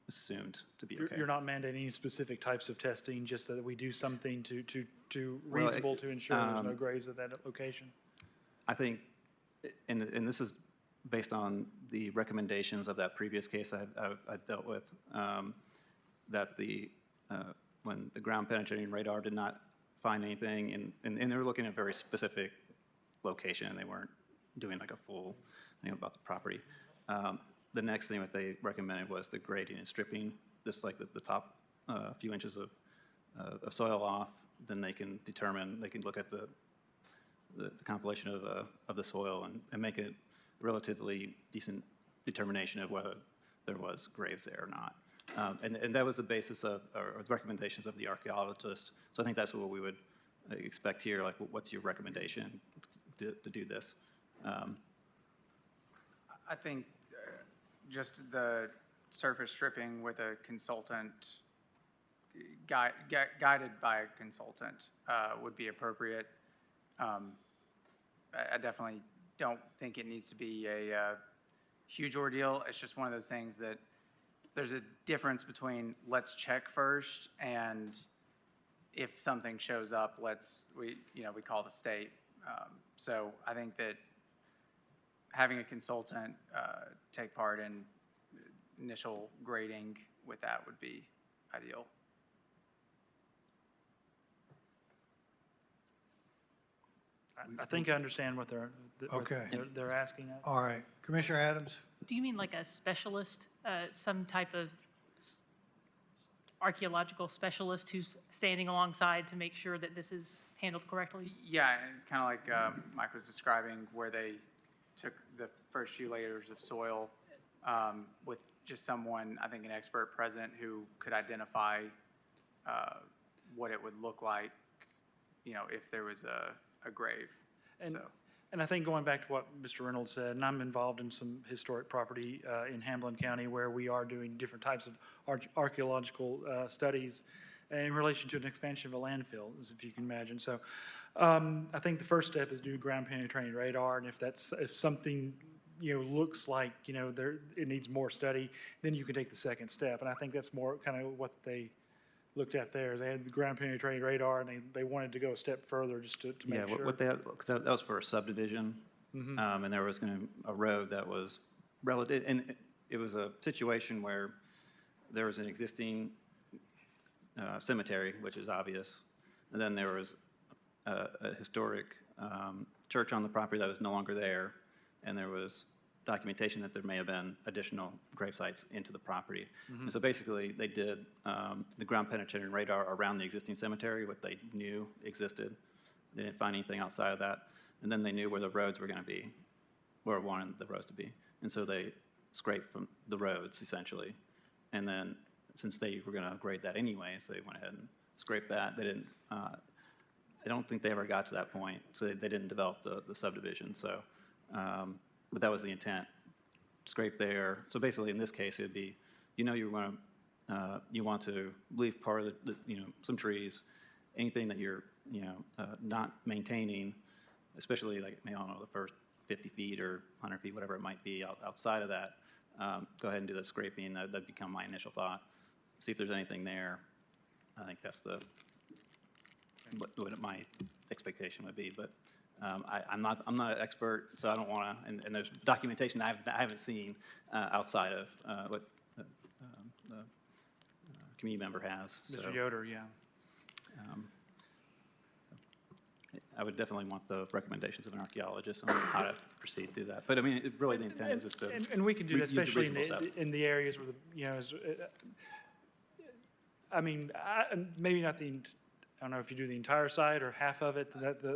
it's assumed to be okay. You're not mandating any specific types of testing, just that we do something to reasonable to ensure there's no graves at that location? I think, and this is based on the recommendations of that previous case I dealt with, that when the ground penetrating radar did not find anything, and they were looking at a very specific location, and they weren't doing like a full thing about the property. The next thing that they recommended was the grading and stripping, just like the top few inches of soil off. Then they can look at the compilation of the soil and make a relatively decent determination of whether there was graves there or not. And that was the basis of, or the recommendations of the archaeologist. So I think that's what we would expect here, like what's your recommendation to do this? I think just the surface stripping with a consultant, guided by a consultant, would be appropriate. I definitely don't think it needs to be a huge ordeal. It's just one of those things that there's a difference between let's check first, and if something shows up, we call the state. So I think that having a consultant take part in initial grading with that would be ideal. I think I understand what they're asking us. All right. Commissioner Adams? Do you mean like a specialist, some type of archaeological specialist who's standing alongside to make sure that this is handled correctly? Yeah, kind of like Mike was describing, where they took the first few layers of soil with just someone, I think an expert present, who could identify what it would look like, if there was a grave. And I think going back to what Mr. Reynolds said, and I'm involved in some historic property in Hamlin County where we are doing different types of archaeological studies in relation to an expansion of a landfill, as if you can imagine. So I think the first step is do ground penetrating radar, and if something looks like it needs more study, then you can take the second step. And I think that's more kind of what they looked at there. They had the ground penetrating radar, and they wanted to go a step further just to make sure. What they had, because that was for a subdivision, and there was a road that was relative, and it was a situation where there was an existing cemetery, which is obvious, and then there was a historic church on the property that was no longer there, and there was documentation that there may have been additional grave sites into the property. And so basically, they did the ground penetrating radar around the existing cemetery, what they knew existed. They didn't find anything outside of that. And then they knew where the roads were going to be, where it wanted the roads to be. And so they scraped from the roads, essentially. And then, since they were going to grade that anyway, so they went ahead and scraped that. They didn't, I don't think they ever got to that point, so they didn't develop the subdivision. So, but that was the intent. Scrape there. So basically, in this case, it would be, you want to leave part of some trees, anything that you're, not maintaining, especially like, I don't know, the first 50 feet or 100 feet, whatever it might be outside of that. Go ahead and do the scraping. That'd become my initial thought. See if there's anything there. I think that's what my expectation would be, but. I'm not an expert, so I don't want to. And there's documentation I haven't seen outside of what the community member has. Mr. Yoder, yeah. I would definitely want the recommendations of an archaeologist on how to proceed through that. But I mean, really, the intent is just to. And we can do that, especially in the areas where maybe not the. I don't know if you do the entire site or half of it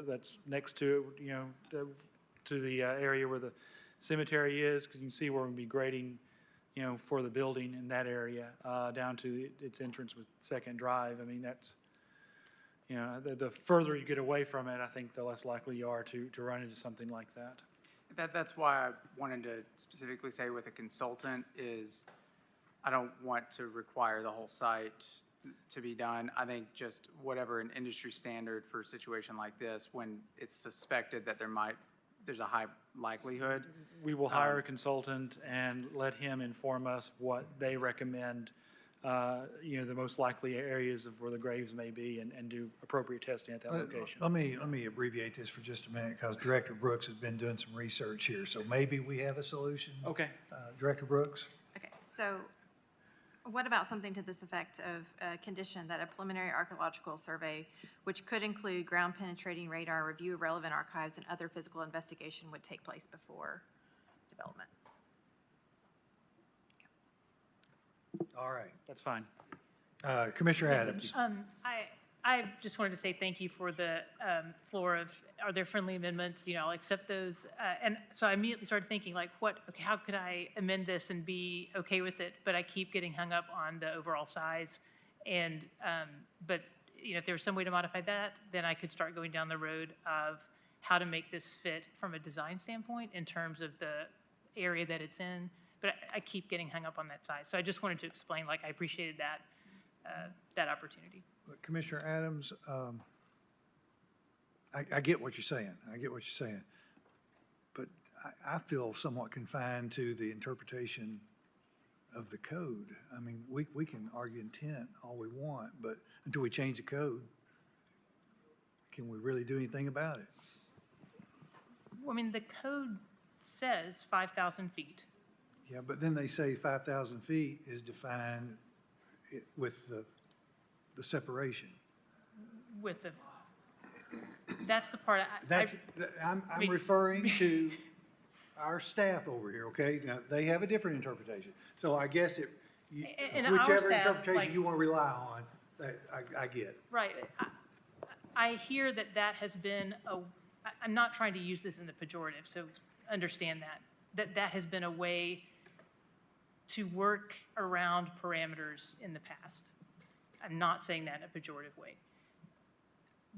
that's next to it, to the area where the cemetery is, because you can see where we'll be grading, you know, for the building in that area, down to its entrance with Second Drive. I mean, that's, you know, the further you get away from it, I think the less likely you are to run into something like that. That's why I wanted to specifically say with a consultant is I don't want to require the whole site to be done. I think just whatever an industry standard for a situation like this, when it's suspected that there's a high likelihood. We will hire a consultant and let him inform us what they recommend, you know, the most likely areas of where the graves may be, and do appropriate testing at that location. Let me abbreviate this for just a minute, because Director Brooks has been doing some research here, so maybe we have a solution. Okay. Director Brooks? Okay, so what about something to this effect of a condition that a preliminary archaeological survey, which could include ground penetrating radar, review of relevant archives, and other physical investigation would take place before development? All right. That's fine. Commissioner Adams? I just wanted to say thank you for the floor of, are there friendly amendments? You know, I'll accept those. And so I immediately started thinking, like, okay, how could I amend this and be okay with it? But I keep getting hung up on the overall size. And, but, you know, if there was some way to modify that, then I could start going down the road of how to make this fit from a design standpoint in terms of the area that it's in. But I keep getting hung up on that size. So I just wanted to explain, like, I appreciated that opportunity. Commissioner Adams, I get what you're saying. I get what you're saying. But I feel somewhat confined to the interpretation of the code. I mean, we can argue intent all we want, but until we change the code, can we really do anything about it? Well, I mean, the code says 5,000 feet. Yeah, but then they say 5,000 feet is defined with the separation. With the, that's the part I'm referring to our staff over here, okay? Now, they have a different interpretation. So I guess And our whichever staff, interpretation like- you want to rely on, I get. Right. I hear that has been I'm not trying to use this in the pejorative, so understand that has been a way to work around parameters in the past. I'm not saying that in a pejorative way.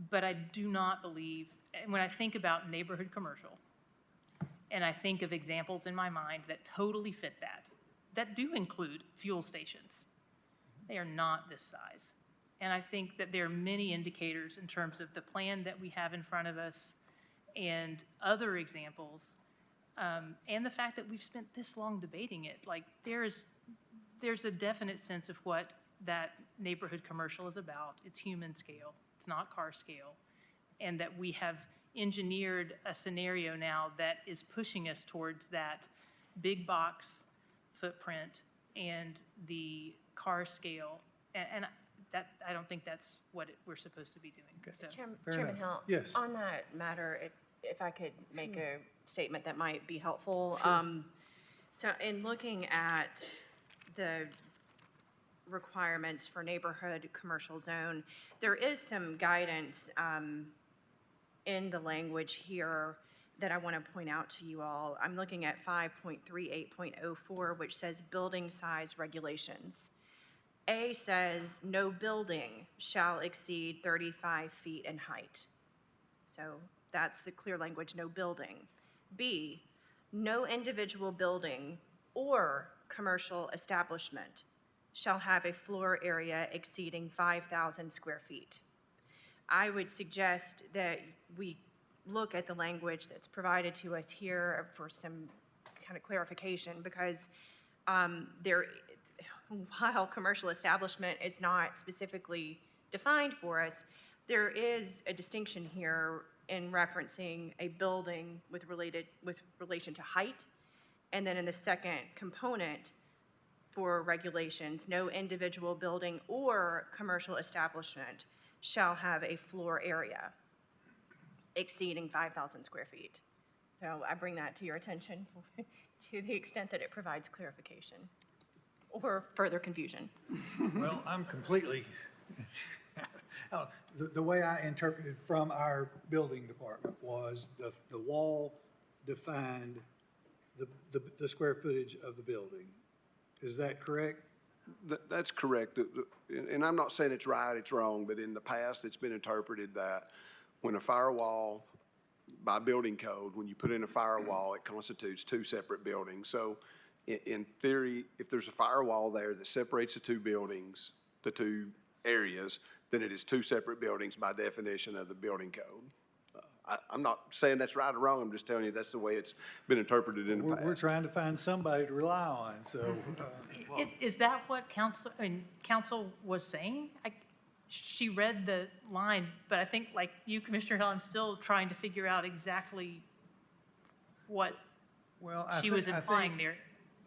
But I do not believe, and when I think about neighborhood commercial, and I think of examples in my mind that totally fit that do include fuel stations. They are not this size. And I think that there are many indicators in terms of the plan that we have in front of us and other examples, and the fact that we've spent this long debating it. Like, there's a definite sense of what that neighborhood commercial is about. It's human scale. It's not car scale. And that we have engineered a scenario now that is pushing us towards that big box footprint and the car scale. And that, I don't think that's what we're supposed to be doing. So. Chairman Hill? Yes. On that matter, if I could make a statement that might be helpful. So in looking at the requirements for neighborhood commercial zone, there is some guidance in the language here that I want to point out to you all. I'm looking at 5.38.04, which says building size regulations. A says no building shall exceed 35 feet in height. So that's the clear language, no building. B, no individual building or commercial establishment shall have a floor area exceeding 5,000 square feet. I would suggest that we look at the language that's provided to us here for some kind of clarification, because while commercial establishment is not specifically defined for us, there is a distinction here in referencing a building with relation to height, and then in the second component for regulations, no individual building or commercial establishment shall have a floor area exceeding 5,000 square feet. So I bring that to your attention to the extent that it provides clarification or further confusion. Well, I'm completely, the way I interpreted from our building department was the wall defined the square footage of the building. Is that correct? That's correct. And I'm not saying it's right, it's wrong, but in the past, it's been interpreted that when a firewall, by building code, when you put in a firewall, it constitutes two separate buildings. So in theory, if there's a firewall there that separates the two buildings, the two areas, then it is two separate buildings by definition of the building code. I'm not saying that's right or wrong, I'm just telling you that's the way it's been interpreted in the past. We're trying to find somebody to rely on, so. Is that what council was saying? She read the line, but I think like you, Commissioner Hill, I'm still trying to figure out exactly what she was implying there.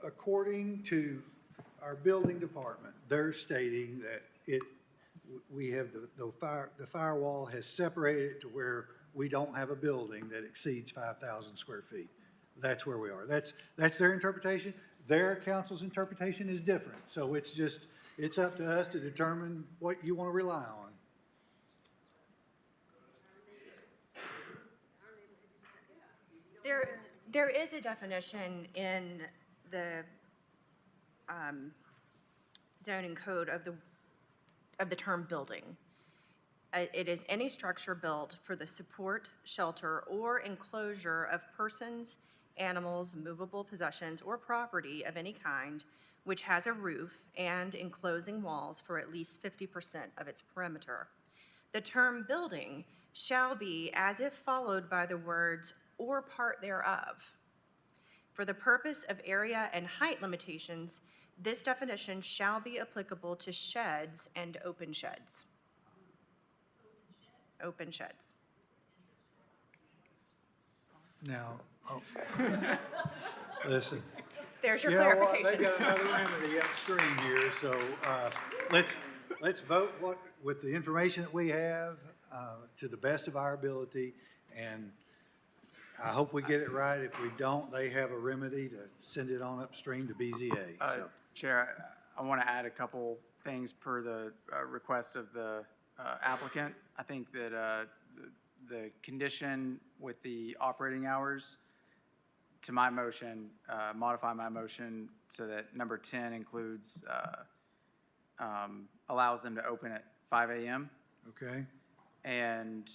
According to our building department, they're stating that we have the firewall has separated it to where we don't have a building that exceeds 5,000 square feet. That's where we are. That's their interpretation. Their council's interpretation is different. So it's up to us to determine what you want to rely on. There is a definition in the zoning code of the term building. It is any structure built for the support, shelter, or enclosure of persons, animals, movable possessions, or property of any kind, which has a roof and enclosing walls for at least 50% of its perimeter. The term building shall be as if followed by the words or part thereof. For the purpose of area and height limitations, this definition shall be applicable to sheds and open sheds. Open sheds. Now, listen. There's your You know what? clarification. They've got another remedy upstream here, so let's vote with the information that we have to the best of our ability, and I hope we get it right. If we don't, they have a remedy to send it on upstream to BZA. So. Chair, I want to add a couple things per the request of the applicant. I think that the condition with the operating hours, to my motion, modify my motion so that number 10 includes, allows them to open at 5 a.m. Okay. And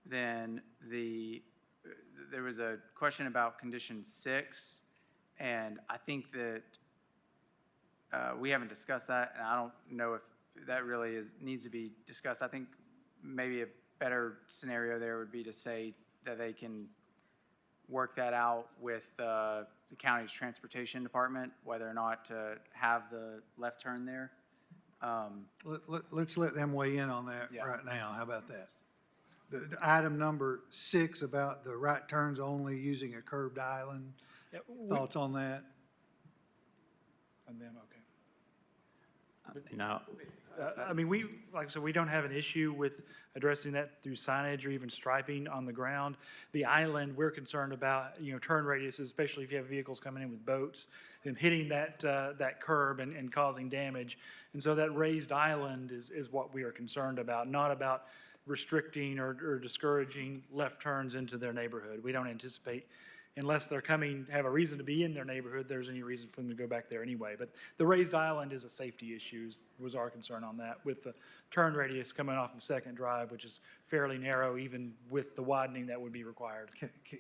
then there was a question about condition 6, and I think that we haven't discussed that, and I don't know if that really needs to be discussed. I think maybe a better scenario there would be to say that they can work that out with the county's transportation department, whether or not to have the left turn there. Let's let them weigh in on that right now. How about that? The item number 6 about the right turns only using a curved island. Thoughts on that? And then, okay. Now, I mean, like I said, we don't have an issue with addressing that through signage or even striping on the ground. The island, we're concerned about, turn radiuses, especially if you have vehicles coming in with boats, and hitting that curb and causing damage. And so that raised island is what we are concerned about, not about restricting or discouraging left turns into their neighborhood. We don't anticipate, unless they're coming, have a reason to be in their neighborhood, there's any reason for them to go back there anyway. But the raised island is a safety issue, was our concern on that, with the turn radius coming off of Second Drive, which is fairly narrow, even with the widening that would be required.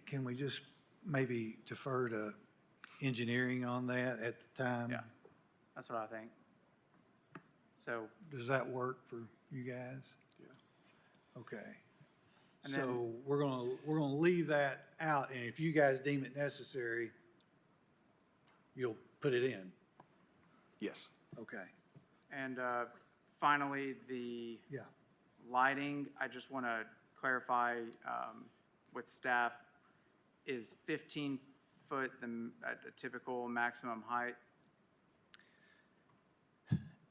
Can we just maybe defer to engineering on that at the time? Yeah, that's what I think. So. Does that work for you guys? Yeah. Okay. And So we're gonna leave that out, and if you guys deem it necessary, you'll put it in. Yes. Okay. And finally, the lighting, I just want to clarify with staff, is 15 foot a typical maximum height?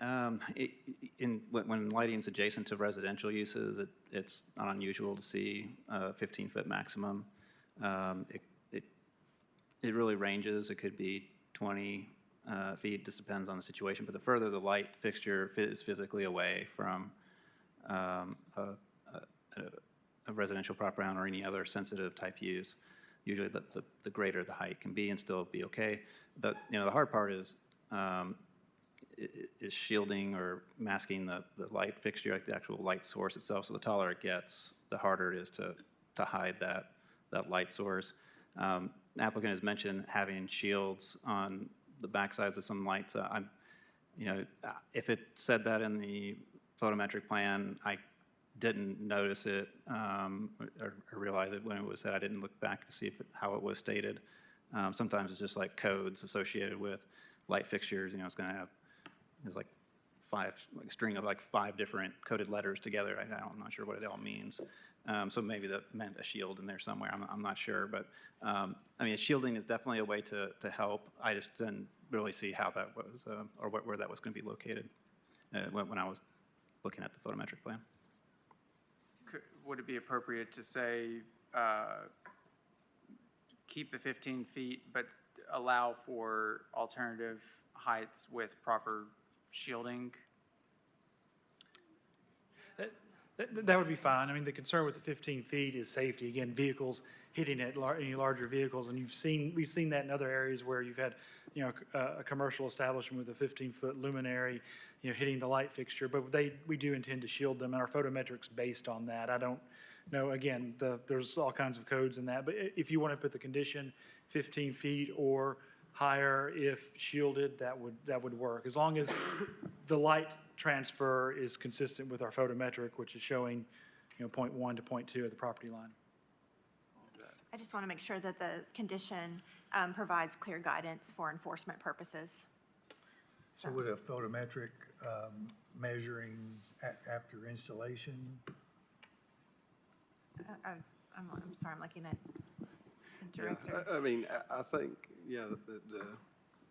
When lighting's adjacent to residential uses, it's not unusual to see a 15-foot maximum. It really ranges. It could be 20 feet, just depends on the situation. But the further the light fixture is physically away from a residential property owner or any other sensitive type use, usually the greater the height can be and still be okay. The hard part is shielding or masking the light fixture, like the actual light source itself. So the taller it gets, the harder it is to hide that light source. The applicant has mentioned having shields on the backsides of some lights. If it said that in the photometric plan, I didn't notice it or realize it when it was said. I didn't look back to see how it was stated. Sometimes it's just like codes associated with light fixtures. It's going to have like a string of like 5 different coded letters together. I'm not sure what it all means. So maybe that meant a shield in there somewhere. I'm not sure, but shielding is definitely a way to help. I just didn't really see how that was or where that was going to be located when I was looking at the photometric plan. Would it be appropriate to say, keep the 15 feet, but allow for alternative heights with proper shielding? That would be fine. I mean, the concern with the 15 feet is safety. Again, vehicles hitting at any larger vehicles, and we've seen that in other areas where you've had, a commercial establishment with a 15-foot luminary, hitting the light fixture. But we do intend to shield them, and our photometrics based on that. I don't know. Again, there's all kinds of codes in that. But if you want to put the condition 15 feet or higher, if shielded, that would work. As long as the light transfer is consistent with our photometric, which is showing, 0.1 to 0.2 of the property line. I just want to make sure that the condition provides clear guidance for enforcement purposes. So would a photometric measuring after installation? I'm sorry, I'm looking at the director. I think,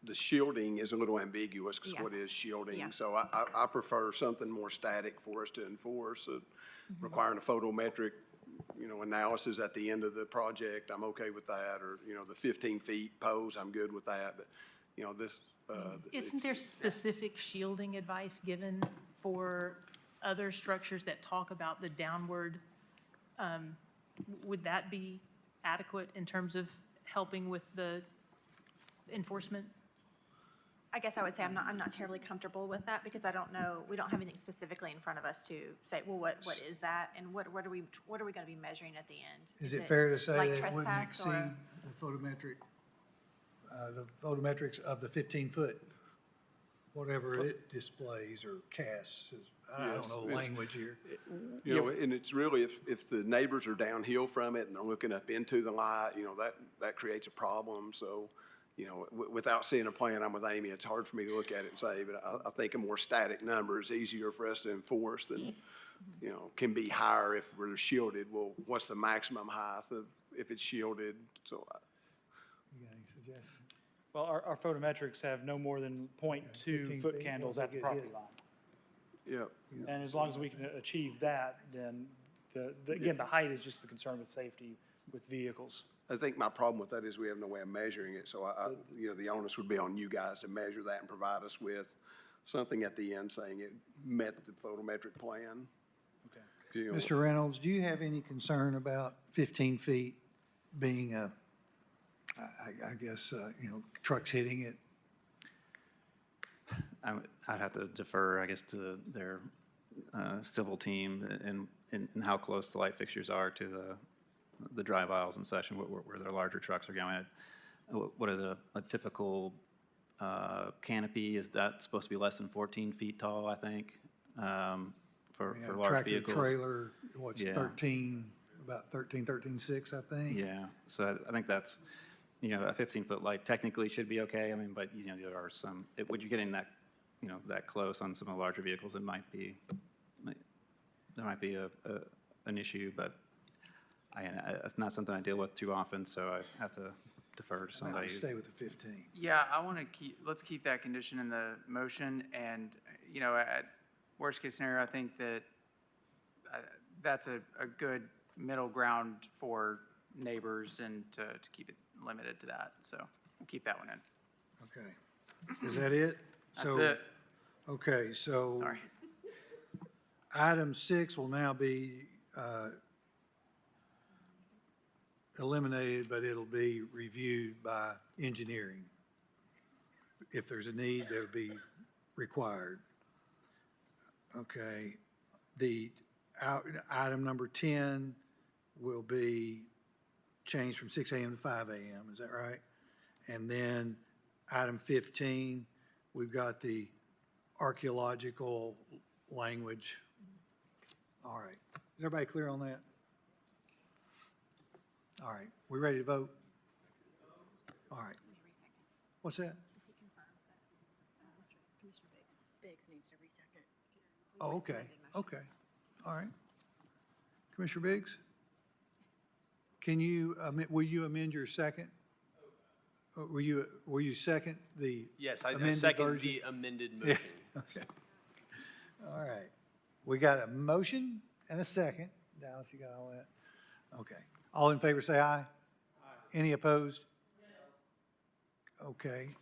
the shielding is a little ambiguous because Yeah. what is shielding? Yeah. So I prefer something more static for us to enforce. Requiring a photometric, analysis at the end of the project, I'm okay with that. Or, the 15 feet pose, I'm good with that. But, this. Isn't there specific shielding advice given for other structures that talk about the downward? Would that be adequate in terms of helping with the enforcement? I guess I would say I'm not terribly comfortable with that because I don't know, we don't have anything specifically in front of us to say, well, what is that? And what are we going to be measuring at the end? Is it fair to say like that it wouldn't trespass exceed or- the photometrics of the 15-foot, whatever it displays or casts? I don't know the language here. And it's really, if the neighbors are downhill from it and they're looking up into the light, that creates a problem. So, without seeing a plan, I'm with Amy, it's hard for me to look at it and say, but I think a more static number is easier for us to enforce than, can be higher if we're shielded. Well, what's the maximum height if it's shielded? So, You got any suggestions? Well, our photometrics have no more than 0.2 15 foot feet, candles won't at the they get property hit? line. yeah. And as long as we can achieve that, then, again, the height is just the concern with safety with vehicles. I think my problem with that is we have no way of measuring it, so the onus would be on you guys to measure that and provide us with something at the end saying it met the photometric plan. Okay. Mr. Reynolds, do you have any concern about 15 feet being I guess, trucks hitting it? I'd have to defer, I guess, to their civil team and how close the light fixtures are to the drive aisles and such, and where their larger trucks are going. What is a typical canopy? Is that supposed to be less than 14 feet tall, I think, for large vehicles? Tractor trailer, what's Yeah. 13.6, I think? Yeah, so I think that's, a 15-foot light technically should be okay. But, there are some, when you're getting that, that close on some of the larger vehicles, there might be an issue, but it's not something I deal with too often, so I have to defer to somebody. Stay with the 15. Yeah, let's keep that condition in the motion, and, at worst case scenario, I think that that's a good middle ground for neighbors and to keep it limited to that, so we'll keep that one in. Okay. Is that it? That's it. Okay, so. Sorry. Item 6 will now be eliminated, but it'll be reviewed by engineering. If there's a need, that'll be required. Okay, item number 10 will be changed from 6 a.m. to 5 a.m., is that right? And then item 15, we've got the archaeological language. All right, is everybody clear on that? All right, we ready to vote? All right. What's that? Biggs needs to resecond. Oh, okay, okay, all right. Commissioner Biggs? Can you, will you amend your second? Will you second the Yes, I amended second version? the amended Yeah, motion. okay. All right. We got a motion and a second. Dallas, you got all that? Okay. All in favor, say aye. Aye. Any opposed? Okay.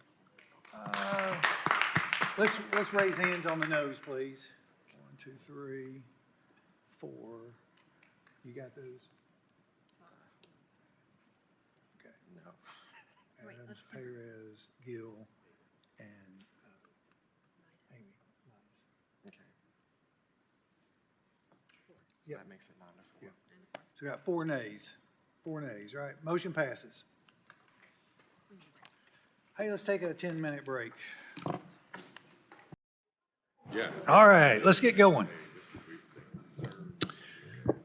Let's raise hands on the nose, please. 1, 2, 3, 4. You got those? Okay. No. Adams, Perez, Gill, and Amy. Okay. So Yep. that makes it 9 to 4. Yep. So we got 4 nays. 4 nays, right? Motion passes. Hey, let's take a 10-minute break. Yeah. All right, let's get going.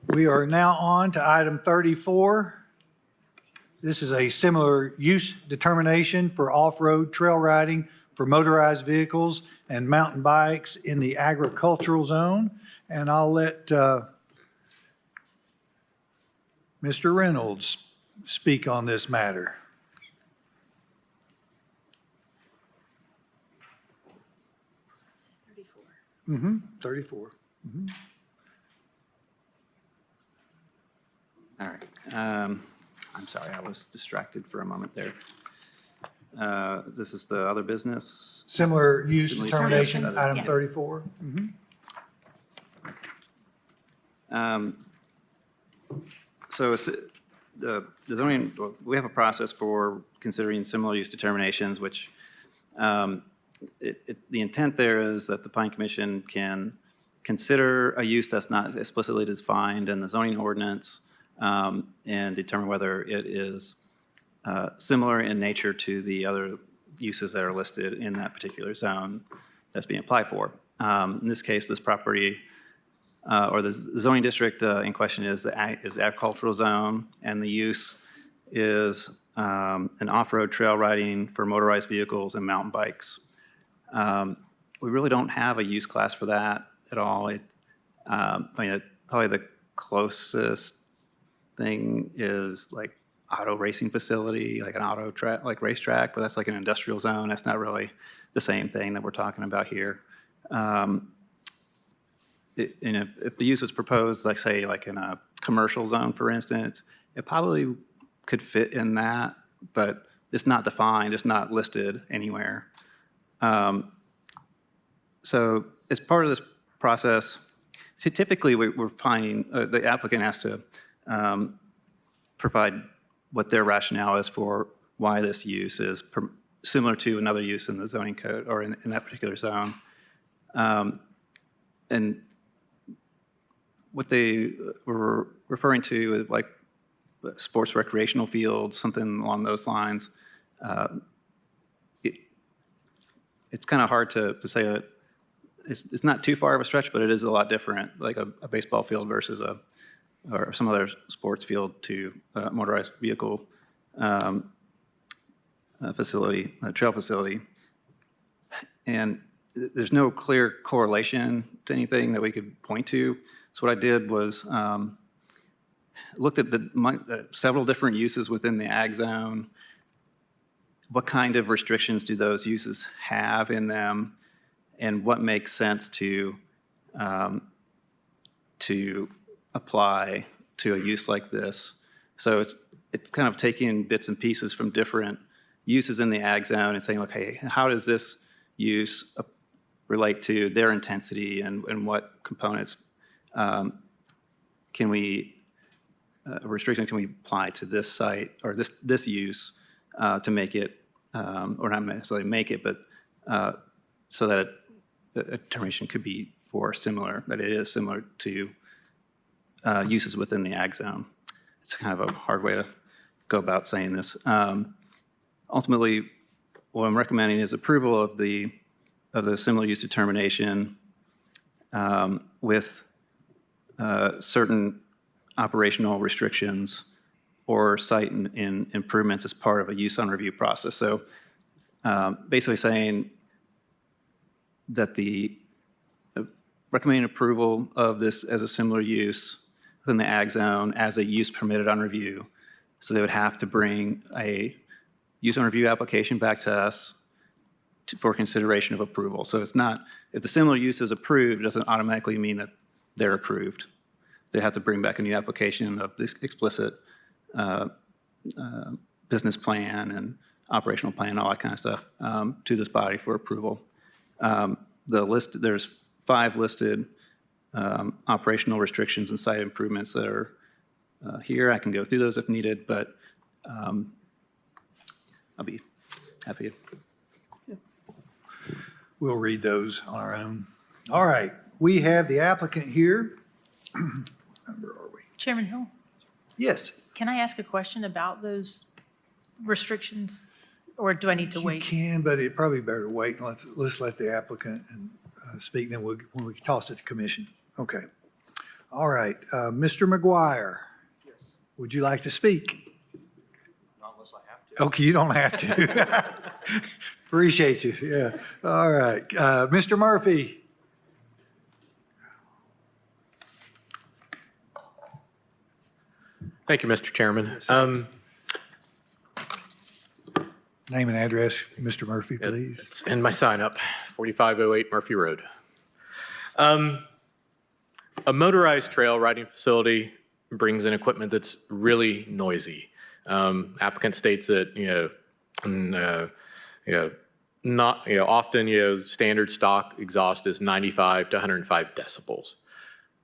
We are now on to item 34. This is a similar use determination for off-road trail riding for motorized vehicles and mountain bikes in the agricultural zone. And I'll let Mr. Reynolds speak on this matter. This is 34. 34. All right. I'm sorry, I was distracted for a moment there. This is the other business. Similar use Similar use determination, determination. item 34. So the zoning, we have a process for considering similar use determinations, which the intent there is that the Planning Commission can consider a use that's not explicitly defined in the zoning ordinance and determine whether it is similar in nature to the other uses that are listed in that particular zone that's being applied for. In this case, this property or the zoning district in question is agricultural zone, and the use is an off-road trail riding for motorized vehicles and mountain bikes. We really don't have a use class for that at all. Probably the closest thing is like auto racing facility, like an auto track, like racetrack, but that's like an industrial zone. That's not really the same thing that we're talking about here. If the use was proposed, like say, like in a commercial zone, for instance, it probably could fit in that, but it's not defined, it's not listed anywhere. So as part of this process, so typically we're finding, the applicant has to provide what their rationale is for why this use is similar to another use in the zoning code or in that particular zone. And what they were referring to is like sports recreational fields, something along those lines. It's kind of hard to say that it's not too far of a stretch, but it is a lot different, like a baseball field versus or some other sports field to a motorized vehicle facility, a trail facility. And there's no clear correlation to anything that we could point to. So what I did was looked at the several different uses within the ag zone. What kind of restrictions do those uses have in them, and what makes sense to apply to a use like this? So it's kind of taking bits and pieces from different uses in the ag zone and saying, okay, how does this use relate to their intensity, and what components can we restriction can we apply to this site or this use to make it, or not necessarily make it, but so that a determination could be that it is similar to uses within the ag zone. It's kind of a hard way to go about saying this. Ultimately, what I'm recommending is approval of the similar use determination with certain operational restrictions or site improvements as part of a use on review process. So basically saying that the recommending approval of this as a similar use within the ag zone as a use permitted on review. So they would have to bring a use on review application back to us for consideration of approval. So it's not, if the similar use is approved, it doesn't automatically mean that they're approved. They have to bring back a new application of this explicit business plan and operational plan, all that kind of stuff, to this body for approval. There's 5 listed operational restrictions and site improvements that are here. I can go through those if needed, but I'll be happy to. We'll read those on our own. All right, we have the applicant here. Number are we? Chairman Hill, Yes. can I ask a question about those restrictions? Or do I need to wait? You can, but it'd probably better wait. Let's let the applicant speak, then when we toss it to commission. Okay. All right, Mr. McGuire. Yes. Would you like to speak? Not unless I have to. Okay, you don't have to. Appreciate you, yeah. All right, Mr. Murphy. Thank you, Mr. Chairman. Name and address, Mr. Murphy, please. It's in my sign up, 4508 Murphy Road. A motorized trail riding facility brings in equipment that's really noisy. Applicant states that, often, standard stock exhaust is 95 to 105 decibels.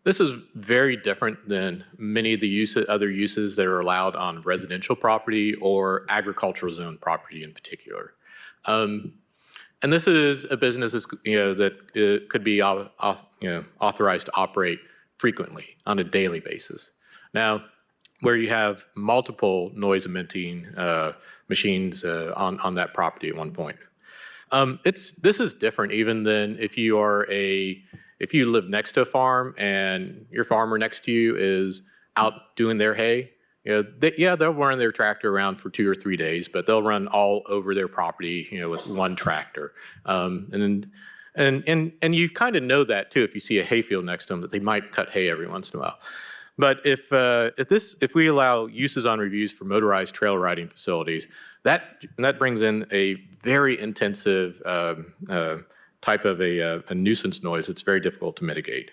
This is very different than many of the other uses that are allowed on residential property or agricultural zone property in particular. And this is a business that could be authorized to operate frequently on a daily basis. Now, where you have multiple noise emitting machines on that property at one point. This is different even than if you live next to a farm and your farmer next to you is out doing their hay. They'll run their tractor around for 2 or 3 days, but they'll run all over their property, with one tractor. And you kind of know that too if you see a hayfield next to them, that they might cut hay every once in a while. But if we allow uses on reviews for motorized trail riding facilities, that brings in a very intensive type of a nuisance noise that's very difficult to mitigate.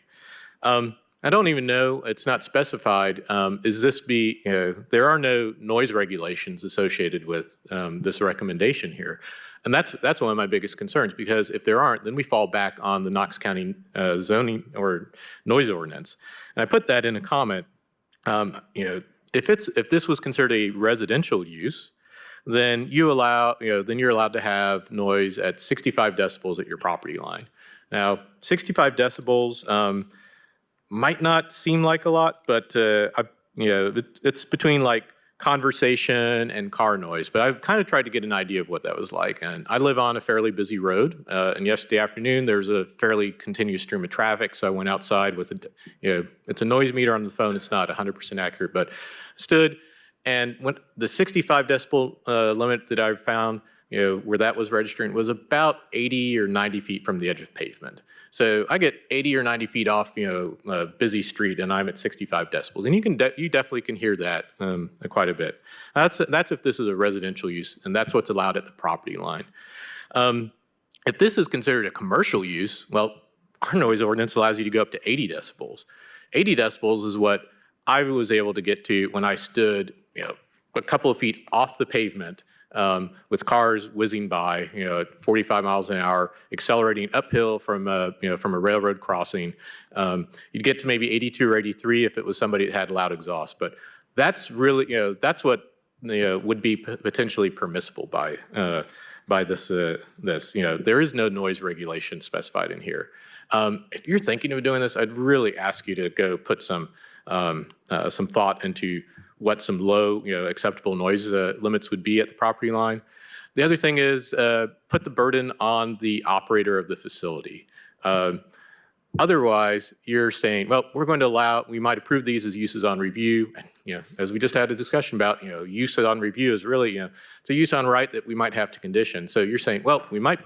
I don't even know, it's not specified, there are no noise regulations associated with this recommendation here. And that's one of my biggest concerns, because if there aren't, then we fall back on the Knox County zoning or noise ordinance. And I put that in a comment, if this was considered a residential use, then you're allowed to have noise at 65 decibels at your property line. Now, 65 decibels might not seem like a lot, but it's between like conversation and car noise. But I've kind of tried to get an idea of what that was like. And I live on a fairly busy road. And yesterday afternoon, there was a fairly continuous stream of traffic. So I went outside with it's a noise meter on the phone. It's not 100% accurate, but stood. And when the 65 decibel limit that I found, where that was registering was about 80 or 90 feet from the edge of pavement. So I get 80 or 90 feet off, a busy street, and I'm at 65 decibels. And you definitely can hear that quite a bit. That's if this is a residential use, and that's what's allowed at the property line. If this is considered a commercial use, well, our noise ordinance allows you to go up to 80 decibels. 80 decibels is what I was able to get to when I stood, a couple of feet off the pavement, with cars whizzing by, at 45 miles an hour, accelerating uphill from a railroad crossing. You'd get to maybe 82 or 83 if it was somebody that had loud exhaust, but That's really, that's what, would be potentially permissible by this. There is no noise regulation specified in here. If you're thinking of doing this, I'd really ask you to go put some thought into what some low, acceptable noise limits would be at the property line. The other thing is put the burden on the operator of the facility. Otherwise, you're saying, well, we're going to we might approve these as uses on review. As we just had a discussion about, use on review is really, it's a use on right that we might have to condition. So you're saying, well, we might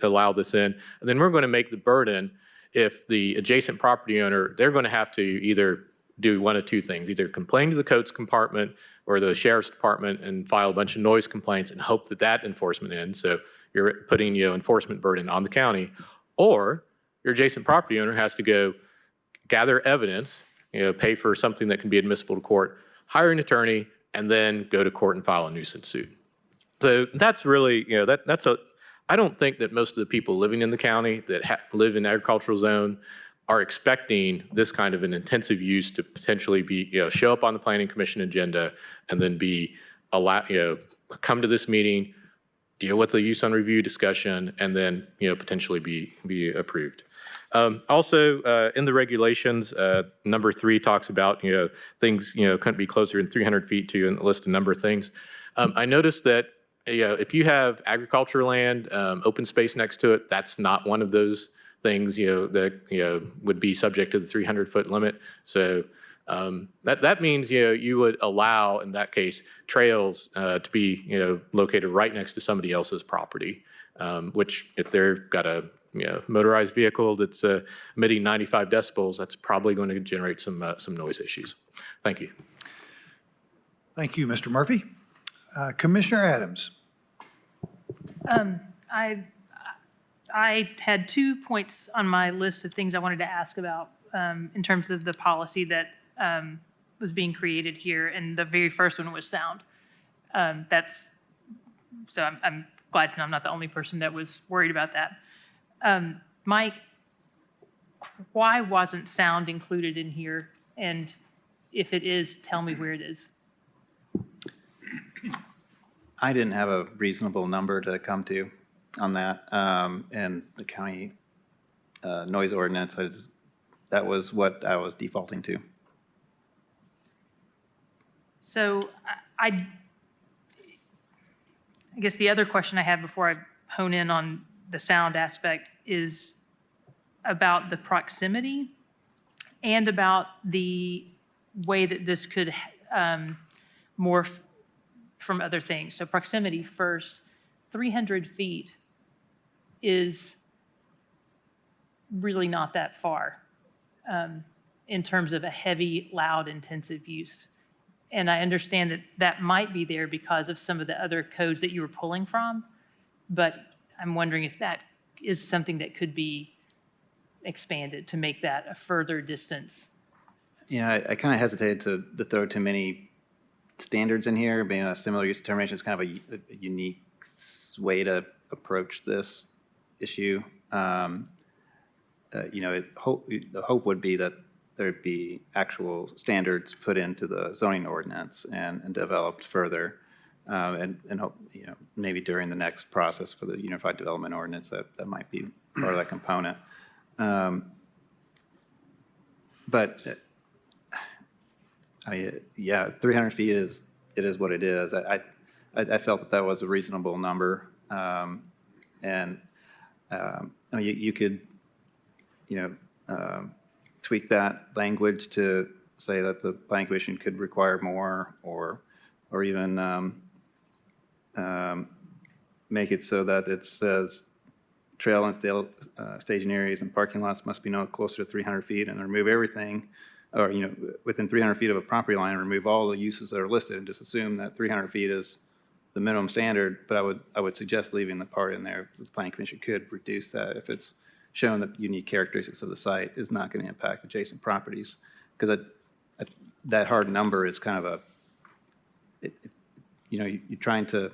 allow this in, and then we're going to make the burden if the adjacent property owner, they're going to have to either do one of two things, either complain to the codes compartment or the sheriff's department and file a bunch of noise complaints and hope that enforcement ends. So you're putting, enforcement burden on the county, or your adjacent property owner has to go gather evidence, pay for something that can be admissible to court, hire an attorney, and then go to court and file a nuisance suit. So that's really, I don't think that most of the people living in the county that live in agricultural zone are expecting this kind of an intensive use to potentially be, show up on the Planning Commission agenda and then be allowed, come to this meeting, deal with the use on review discussion, and then, potentially be approved. Also, in the regulations, number 3 talks about, things, couldn't be closer than 300 feet to, and list a number of things. I noticed that, if you have agricultural land, open space next to it, that's not one of those things, that, would be subject to the 300-foot limit. So that means, you would allow, in that case, trails to be, located right next to somebody else's property, which if they've got a motorized vehicle that's emitting 95 decibels, that's probably going to generate some noise issues. Thank you. Thank you, Mr. Murphy. Commissioner Adams. I had 2 points on my list of things I wanted to ask about in terms of the policy that was being created here, and the very first one was sound. So I'm glad I'm not the only person that was worried about that. Mike, why wasn't sound included in here? And if it is, tell me where it is. I didn't have a reasonable number to come to on that, and the county noise ordinance, that was what I was defaulting to. So I guess the other question I have before I hone in on the sound aspect is about the proximity and about the way that this could morph from other things. So proximity first, 300 feet is really not that far in terms of a heavy, loud, intensive use. And I understand that that might be there because of some of the other codes that you were pulling from, but I'm wondering if that is something that could be expanded to make that a further distance. Yeah, I kind of hesitated to throw too many standards in here. Being a similar use determination is kind of a unique way to approach this issue. The hope would be that there'd be actual standards put into the zoning ordinance and developed further, and hope, maybe during the next process for the Unified Development Ordinance that might be part of that component. But 300 feet is what it is. I felt that was a reasonable number, and you could tweak that language to say that the Planning Commission could require more, or even make it so that it says trail and staging areas and parking lots must be no closer to 300 feet, and remove everything, or within 300 feet of a property line, and remove all the uses that are listed, and just assume that 300 feet is the minimum standard. But I would suggest leaving the part in there. The Planning Commission could reduce that if it's shown that unique characteristics of the site is not going to impact adjacent properties, because that hard number is kind of you're trying to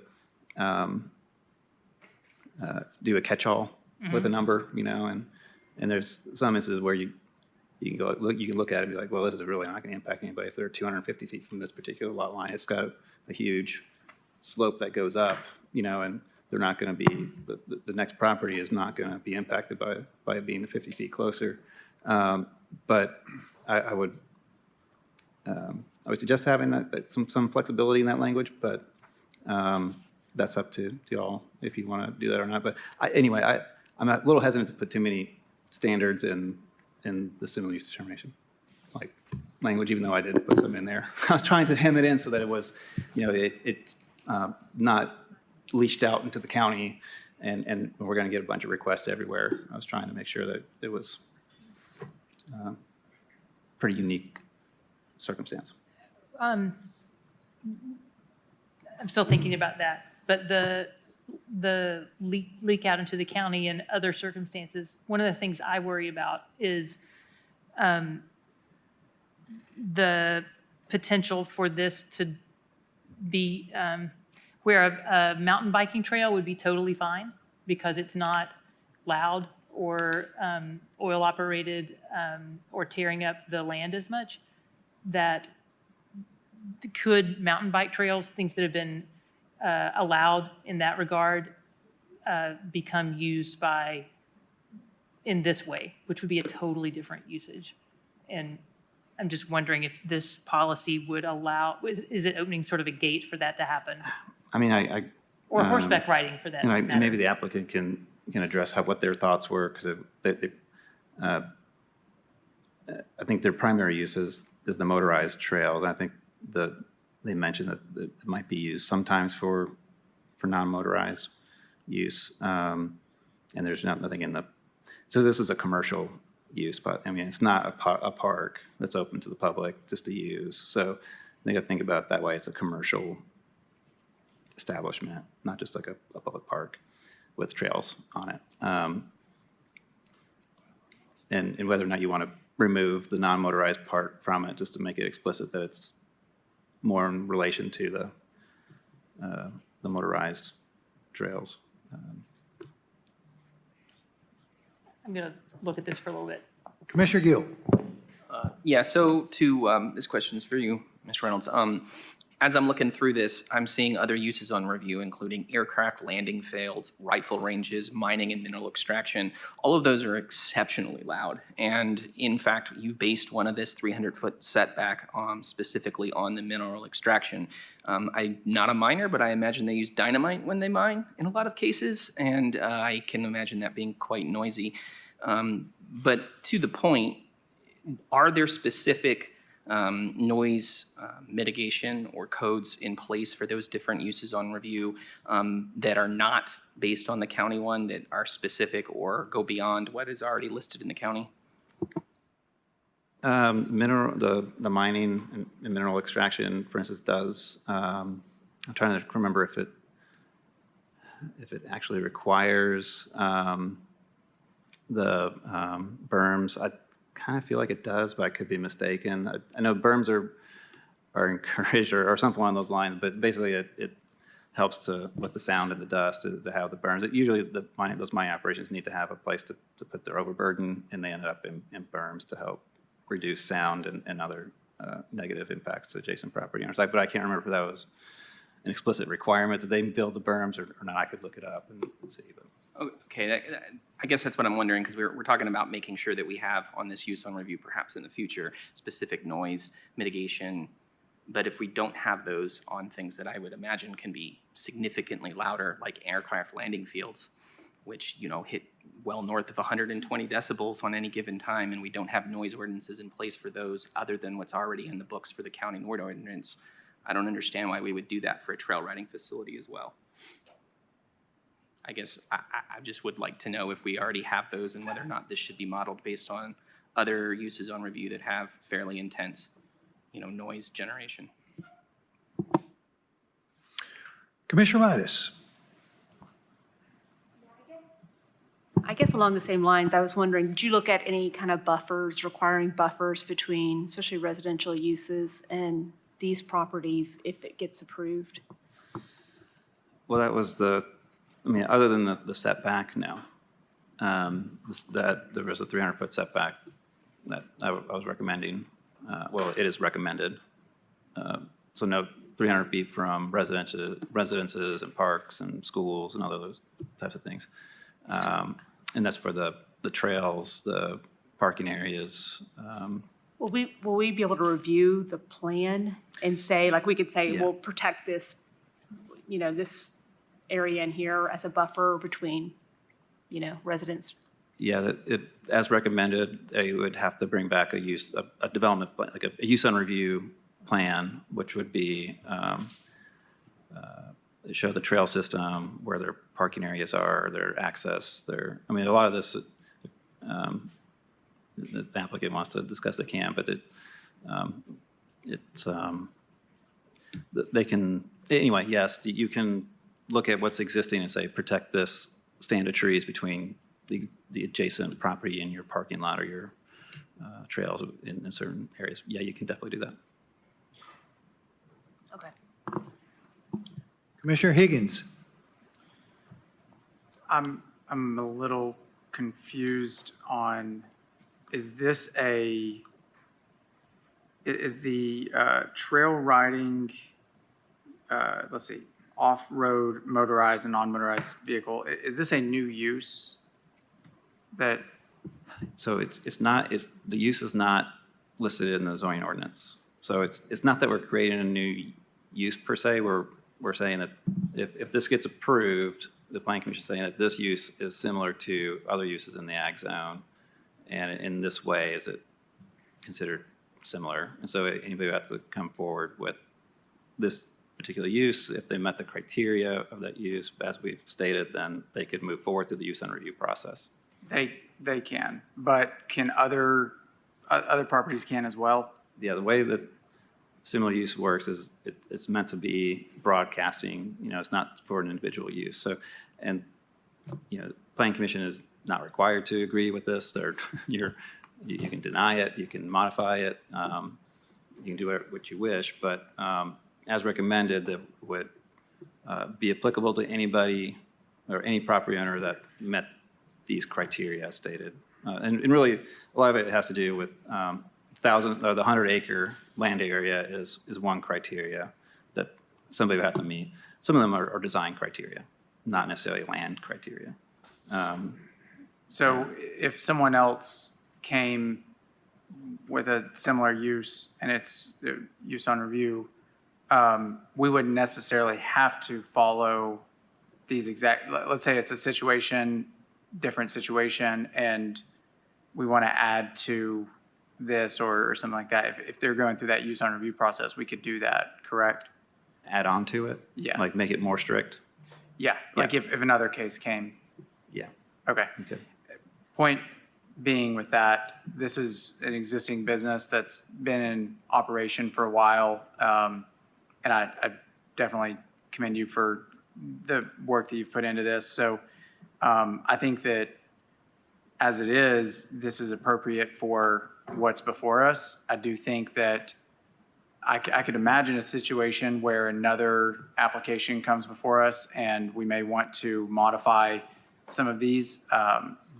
do a catch-all with a number, and there's some instances where you you can look at it and be like, well, this is really not gonna impact anybody if they're 250 feet from this particular lot line. It's got a huge slope that goes up, and they're not gonna be, the next property is not gonna be impacted by it being 50 feet closer. But I would suggest having some flexibility in that language, but that's up to y'all if you want to do that or not. But anyway, I'm a little hesitant to put too many standards in the similar use determination, like language, even though I did put some in there. I was trying to hem it in so that it was, it's not leashed out into the county and we're going to get a bunch of requests everywhere. I was trying to make sure that it was pretty unique circumstance. I'm still thinking about that, but the leak out into the county and other circumstances, one of the things I worry about is the potential for this to be where a mountain biking trail would be totally fine because it's not loud or oil operated or tearing up the land as much, that could mountain bike trails, things that have been allowed in that regard, become used in this way, which would be a totally different usage. And I'm just wondering if this policy would allow, is it opening sort of a gate for that to happen? I mean, Or horseback riding for that matter. Maybe the applicant can address what their thoughts were, because I think their primary use is the motorized trails. I think they mentioned that it might be used sometimes for non-motorized use, and there's nothing in the. So this is a commercial use, but I mean it's not a park that's open to the public just to use. So they got to think about it that way. It's a commercial establishment, not just like a public park with trails on it. And whether or not you want to remove the non-motorized part from it, just to make it explicit that it's more in relation to the motorized trails. I'm going to look at this for a little bit. Commissioner Gill. Yeah, so this question is for you, Mr. Reynolds. As I'm looking through this, I'm seeing other uses on review, including aircraft landing fields, rifle ranges, mining and mineral extraction. All of those are exceptionally loud. And in fact, you based one of this 300-foot setback specifically on the mineral extraction. I'm not a miner, but I imagine they use dynamite when they mine in a lot of cases. And I can imagine that being quite noisy. But to the point, are there specific noise mitigation or codes in place for those different uses on review that are not based on the county one, that are specific or go beyond what is already listed in the county? The mining and mineral extraction, for instance, does. I'm trying to remember if it actually requires the berms. I kind of feel like it does, but I could be mistaken. I know berms are encouraged or something along those lines, but basically it helps with the sound and the dust to have the berms. Usually those mining operations need to have a place to put their overburden, and they end up in berms to help reduce sound and other negative impacts to adjacent property owners. But I can't remember if that was an explicit requirement that they build the berms or not. I could look it up and see. But. Okay, I guess that's what I'm wondering, because we're talking about making sure that we have on this use on review, perhaps in the future, specific noise mitigation. But if we don't have those on things that I would imagine can be significantly louder, like aircraft landing fields, which hit well north of 120 decibels on any given time, and we don't have noise ordinances in place for those other than what's already in the books for the county noise ordinance, I don't understand why we would do that for a trail riding facility as well. I guess I just would like to know if we already have those and whether or not this should be modeled based on other uses on review that have fairly intense, noise generation. Commissioner Midas. I guess along the same lines, I was wondering, did you look at any kind of buffers, requiring buffers between especially residential uses and these properties if it gets approved? Well, that was other than the setback, no. That there was a 300-foot setback that I was recommending, well, it is recommended. So no 300 feet from residences and parks and schools and all those types of things. And that's for the trails, the parking areas. Will we be able to review the plan and say, like, we could say, Yeah. we'll protect this, this area in here as a buffer between, residents? Yeah, as recommended, they would have to bring back a development, plan, like a use on review plan, which would be, show the trail system, where their parking areas are, their access, a lot of this, the applicant wants to discuss, they can, but they can, anyway, yes, you can look at what's existing and say, protect this stand of trees between the adjacent property and your parking lot or your trails in certain areas. Yeah, you can definitely do that. Okay. Commissioner Higgins. I'm a little confused on, is the trail riding, let's see, off-road motorized and non-motorized vehicle, is this a new use that? So the use is not listed in the zoning ordinance. So it's not that we're creating a new use per se. We're saying that if this gets approved, the planning commission is saying that this use is similar to other uses in the ag zone. And in this way, is it considered similar? And so anybody would have to come forward with this particular use. If they met the criteria of that use, as we've stated, then they could move forward through the use and review process. They can, but can other properties can as well? Yeah, the way that similar use works is it's meant to be broadcasting, it's not for an individual use. So, and, planning commission is not required to agree with this. You can deny it, you can modify it, you can do what you wish, but as recommended, that would be applicable to anybody or any property owner that met these criteria as stated. And really, a lot of it has to do with the 100-acre land area is one criteria that somebody would have to meet. Some of them are design criteria, not necessarily land criteria. So if someone else came with a similar use and it's use on review, we wouldn't necessarily have to follow these exact, let's say it's a situation, different situation, and we want to add to this or something like that. If they're going through that use on review process, we could do that, correct? Add on to it? Yeah. Like make it more strict? Yeah, like if another case came. Yeah. Okay. Okay. Point being with that, this is an existing business that's been in operation for a while. And I definitely commend you for the work that you've put into this. So I think that as it is, this is appropriate for what's before us. I do think that I could imagine a situation where another application comes before us and we may want to modify some of these.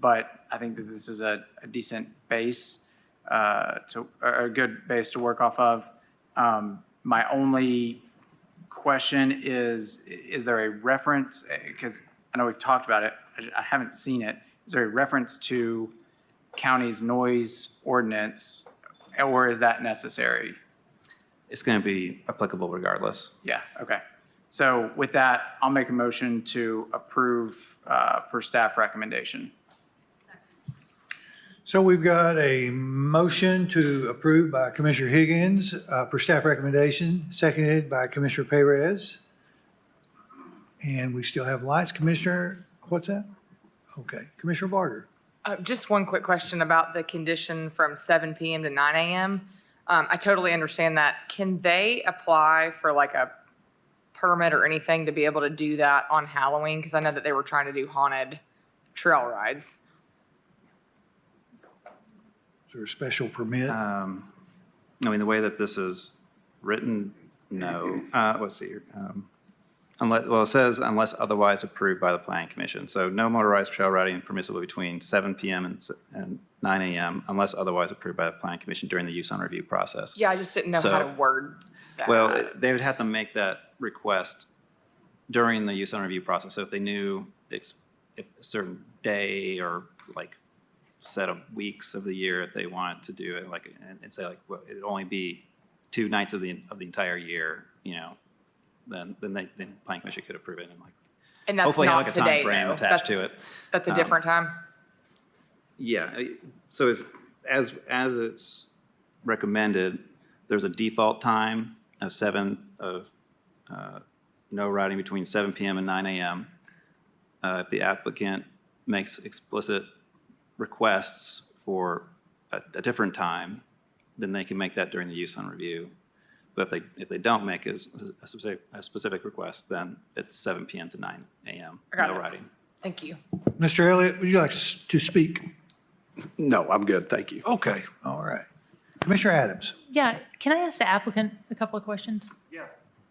But I think that this is a decent base, a good base to work off of. My only question is there a reference, because I know we've talked about it, I haven't seen it. Is there a reference to county's noise ordinance, or is that necessary? It's going to be applicable regardless. Yeah, okay. So with that, I'll make a motion to approve per staff recommendation. So we've got a motion to approve by Commissioner Higgins per staff recommendation, seconded by Commissioner Perez. And we still have lights. Commissioner, what's that? Okay, Commissioner Barger. Just one quick question about the condition from 7 PM to 9 AM. I totally understand that. Can they apply for like a permit or anything to be able to do that on Halloween? Because I know that they were trying to do haunted trail rides. Is there a special permit? The way that this is written, no. Let's see here. Unless, well, it says unless otherwise approved by the planning commission. So no motorized trail riding permissible between 7 PM and 9 AM unless otherwise approved by the planning commission during the use on review process. Yeah, I just didn't know how to So- word that. Well, they would have to make that request during the use on review process. So if they knew if a certain day or like set of weeks of the year if they wanted to do it, like, and say like, well, it'd only be 2 nights of the entire year, you know, then planning commission could approve it and like, And that's hopefully have not like a today, time frame though. attached to it. That's a different time? Yeah, so it's, as it's recommended, there's a default time of no riding between 7 PM and 9 AM. If the applicant makes explicit requests for a different time, then they can make that during the use on review. But if they don't make a specific request, then it's 7 PM to 9 AM, I got no it. riding. Thank you. Mr. Elliott, would you like to speak? No, I'm good, thank you. Okay, all right. Commissioner Adams? Yeah, can I ask the applicant a couple of questions? Yeah.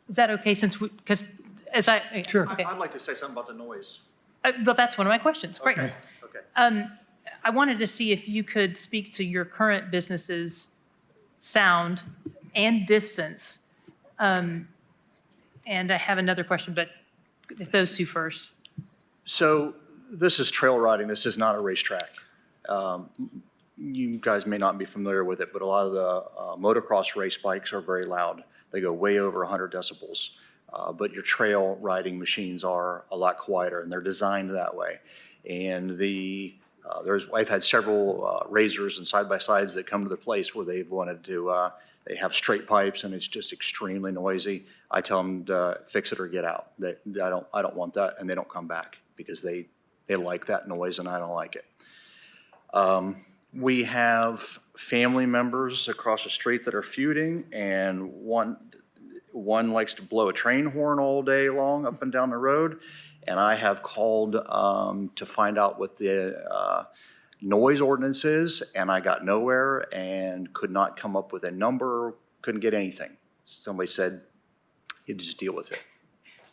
Is that okay, since because as I. Sure. Okay. I'd like to say something about the noise. But that's one of my questions, great. Okay. I wanted to see if you could speak to your current business's sound and distance. And I have another question, but if those two first. So this is trail riding. This is not a racetrack. You guys may not be familiar with it, but a lot of the motocross race bikes are very loud. They go way over 100 decibels. But your trail riding machines are a lot quieter, and they're designed that way. And I've had several razors and side-by-sides that come to the place where they've wanted to, they have straight pipes, and it's just extremely noisy. I tell them to fix it or get out. I don't want that, and they don't come back because they like that noise, and I don't like it. We have family members across the street that are feuding, and one likes to blow a train horn all day long up and down the road. And I have called to find out what the noise ordinance is, and I got nowhere and could not come up with a number, couldn't get anything. Somebody said, you just deal with it.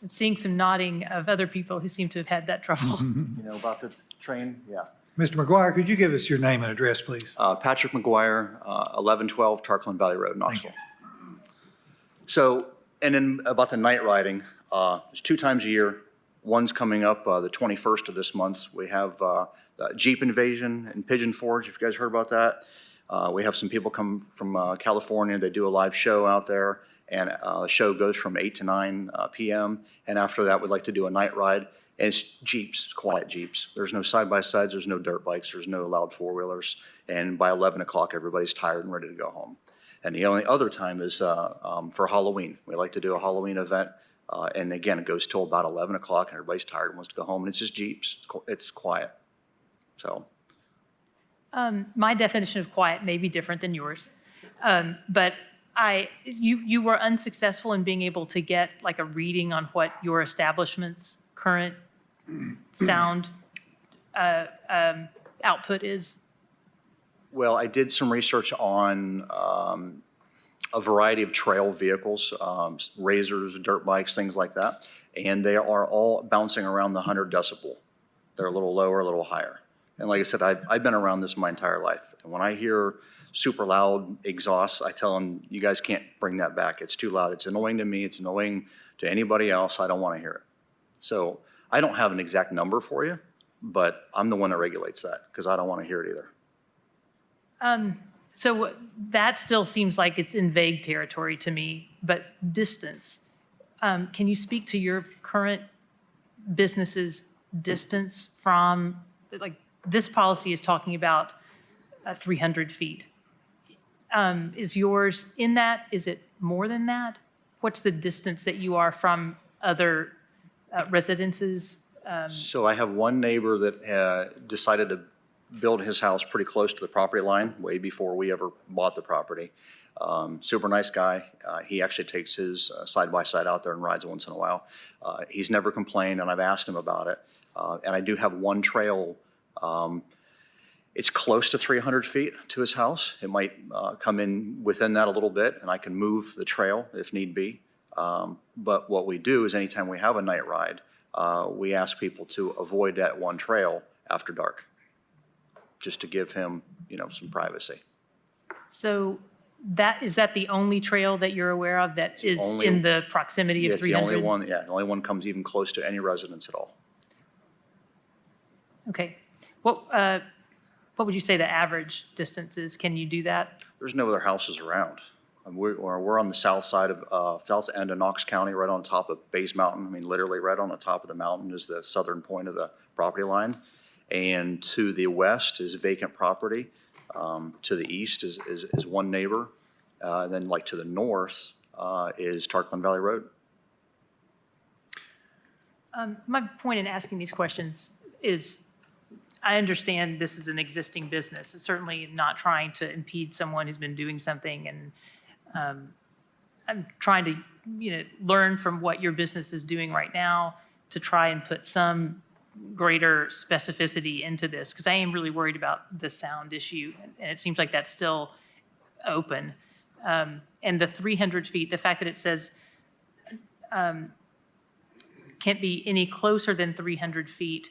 I'm seeing some nodding of other people who seem to have had that trouble. You know about the train? Yeah. Mr. McGuire, could you give us your name and address, please? Patrick McGuire, 1112 Tarkland Valley Road, Knoxville. So, and then about the night riding, it's 2 times a year. One's coming up the 21st of this month. We have the Jeep invasion in Pigeon Forge, if you guys heard about that. We have some people come from California. They do a live show out there, and the show goes from 8 to 9 p.m. And after that, we'd like to do a night ride. And it's Jeeps, quiet Jeeps. There's no side-by-sides, there's no dirt bikes, there's no loud four-wheelers. And by 11 o'clock, everybody's tired and ready to go home. And the only other time is for Halloween. We like to do a Halloween event. And again, it goes till about 11 o'clock, and everybody's tired and wants to go home. And it's just Jeeps. It's quiet. So. My definition of quiet may be different than yours. But you were unsuccessful in being able to get like a reading on what your establishment's current sound output is? Well, I did some research on a variety of trail vehicles, razors, dirt bikes, things like that. And they are all bouncing around the 100 decibel. They're a little lower, a little higher. And like I said, I've been around this my entire life. And when I hear super loud exhausts, I tell them, you guys can't bring that back. It's too loud. It's annoying to me. It's annoying to anybody else. I don't want to hear it. So I don't have an exact number for you, but I'm the one that regulates that because I don't want to hear it either. So that still seems like it's in vague territory to me, but distance. Can you speak to your current business's distance from, like, this policy is talking about 300 feet. Is yours in that? Is it more than that? What's the distance that you are from other residences? So I have one neighbor that decided to build his house pretty close to the property line way before we ever bought the property. Super nice guy. He actually takes his side-by-side out there and rides once in a while. He's never complained, and I've asked him about it. And I do have one trail. It's close to 300 feet to his house. It might come in within that a little bit, and I can move the trail if need be. But what we do is anytime we have a night ride, we ask people to avoid that one trail after dark, just to give him, some privacy. So is that the only trail that you're aware of that is only- in the proximity of It's the 300? only one, the only one comes even close to any residence at all. Okay. What would you say the average distance is? Can you do that? There's no other houses around. We're on the south side of, south end of Knox County, right on top of Bays Mountain. I mean, literally right on the top of the mountain is the southern point of the property line. And to the west is vacant property. To the east is one neighbor. Then like to the north is Tarkland Valley Road. My point in asking these questions is I understand this is an existing business. It's certainly not trying to impede someone who's been doing something, and I'm trying to, learn from what your business is doing right now to try and put some greater specificity into this, because I am really worried about the sound issue, and it seems like that's still open. And the 300 feet, the fact that it says can't be any closer than 300 feet,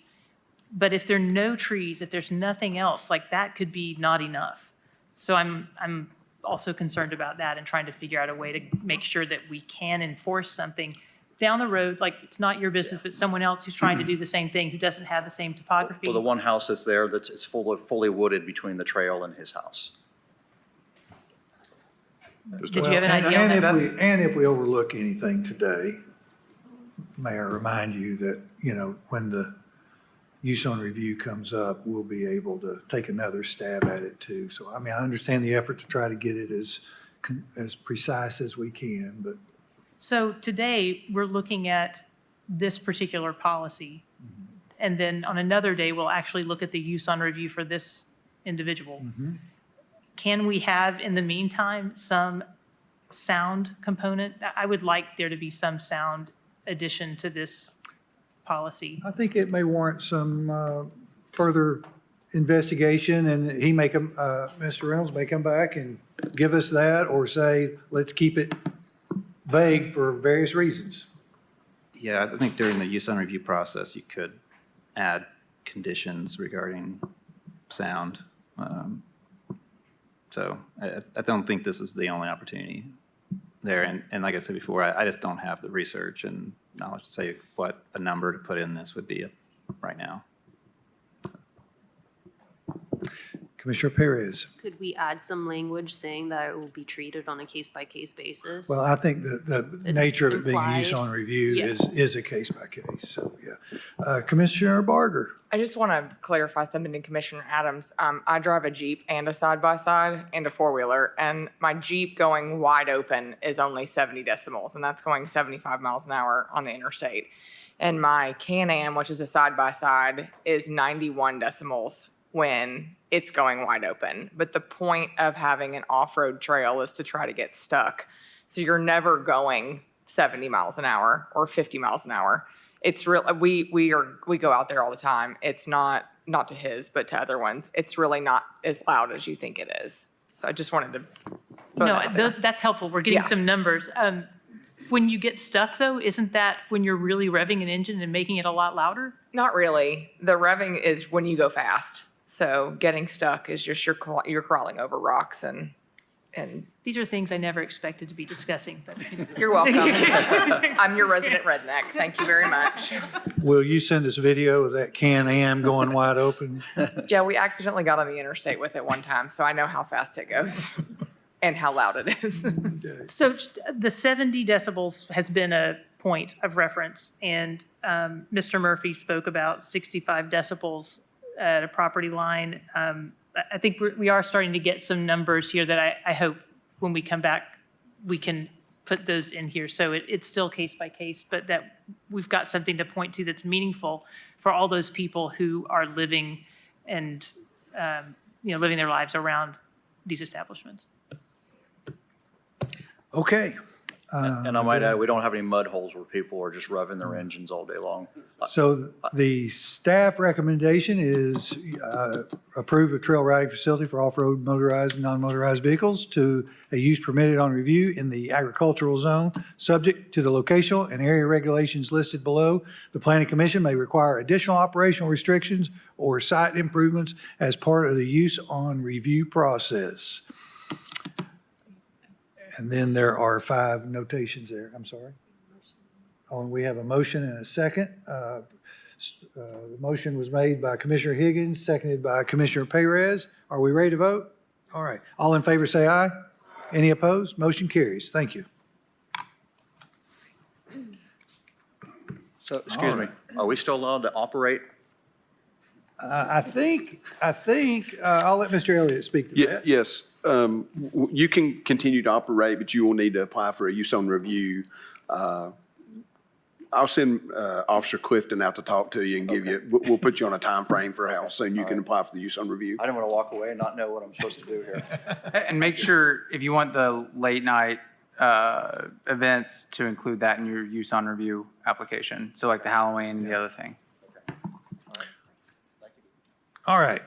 but if there are no trees, if there's nothing else, like that could be not enough. So I'm also concerned about that and trying to figure out a way to make sure that we can enforce something down the road, like it's not your business, but someone else who's trying to do the same thing, who doesn't have the same topography. Well, the one house that's there, it's fully wooded between the trail and his house. Did you have an idea on that? And if we overlook anything today, may I remind you that, when the use on review comes up, we'll be able to take another stab at it too. So, I understand the effort to try to get it as precise as we can, but. So today, we're looking at this particular policy. And then on another day, we'll actually look at the use on review for this individual. Can we have, in the meantime, some sound component? I would like there to be some sound addition to this policy. I think it may warrant some further investigation, and Mr. Reynolds may come back and give us that, or say, let's keep it vague for various reasons. Yeah, I think during the use on review process, you could add conditions regarding sound. So I don't think this is the only opportunity there. And like I said before, I just don't have the research and knowledge to say what a number to put in this would be right now. Commissioner Perez. Could we add some language saying that it will be treated on a case-by-case basis? Well, I think the nature of it being a use on review Yeah. is a case-by-case, so, yeah. Commissioner Barger. I just want to clarify something to Commissioner Adams. I drive a Jeep and a side-by-side and a four-wheeler, and my Jeep going wide open is only 70 decibels, and that's going 75 miles an hour on the interstate. And my Can-Am, which is a side-by-side, is 91 decibels when it's going wide open. But the point of having an off-road trail is to try to get stuck. So you're never going 70 miles an hour or 50 miles an hour. It's real. We go out there all the time. It's not to his, but to other ones. It's really not as loud as you think it is. So I just wanted to throw that out there. That's helpful. We're getting Yeah. some numbers. When you get stuck, though, isn't that when you're really revving an engine and making it a lot louder? Not really. The revving is when you go fast. So getting stuck is just you're crawling over rocks and. These are things I never expected to be discussing, but. You're welcome. I'm your resident redneck. Thank you very much. Will you send us video of that Can-Am going wide open? Yeah, we accidentally got on the interstate with it one time, so I know how fast it goes and how loud it is. So the 70 decibels has been a point of reference, and Mr. Murphy spoke about 65 decibels at a property line. I think we are starting to get some numbers here that I hope when we come back, we can put those in here. So it's still case by case, but that we've got something to point to that's meaningful for all those people who are living and, living their lives around these establishments. Okay. And I might add, we don't have any mud holes where people are just revving their engines all day long. So the staff recommendation is approve a trail riding facility for off-road motorized and non-motorized vehicles to a use permitted on review in the agricultural zone, subject to the locational and area regulations listed below. The planning commission may require additional operational restrictions or site improvements as part of the use on review process. And then there are 5 notations there. I'm sorry. Oh, and we have a motion and a second. The motion was made by Commissioner Higgins, seconded by Commissioner Perez. Are we ready to vote? All right. All in favor say aye. Any opposed? Motion carries. Thank you. So, excuse me, are we still allowed to operate? I think, I'll let Mr. Elliott speak to that. Yes, you can continue to operate, but you will need to apply for a use on review. I'll send Officer Clifton out to talk to you and give you, we'll put you on a time frame for how soon you can apply for the use on review. I didn't want to walk away and not know what I'm supposed to do here. And make sure, if you want the late night events, to include that in your use on review application. So like the Halloween and the other thing. All right.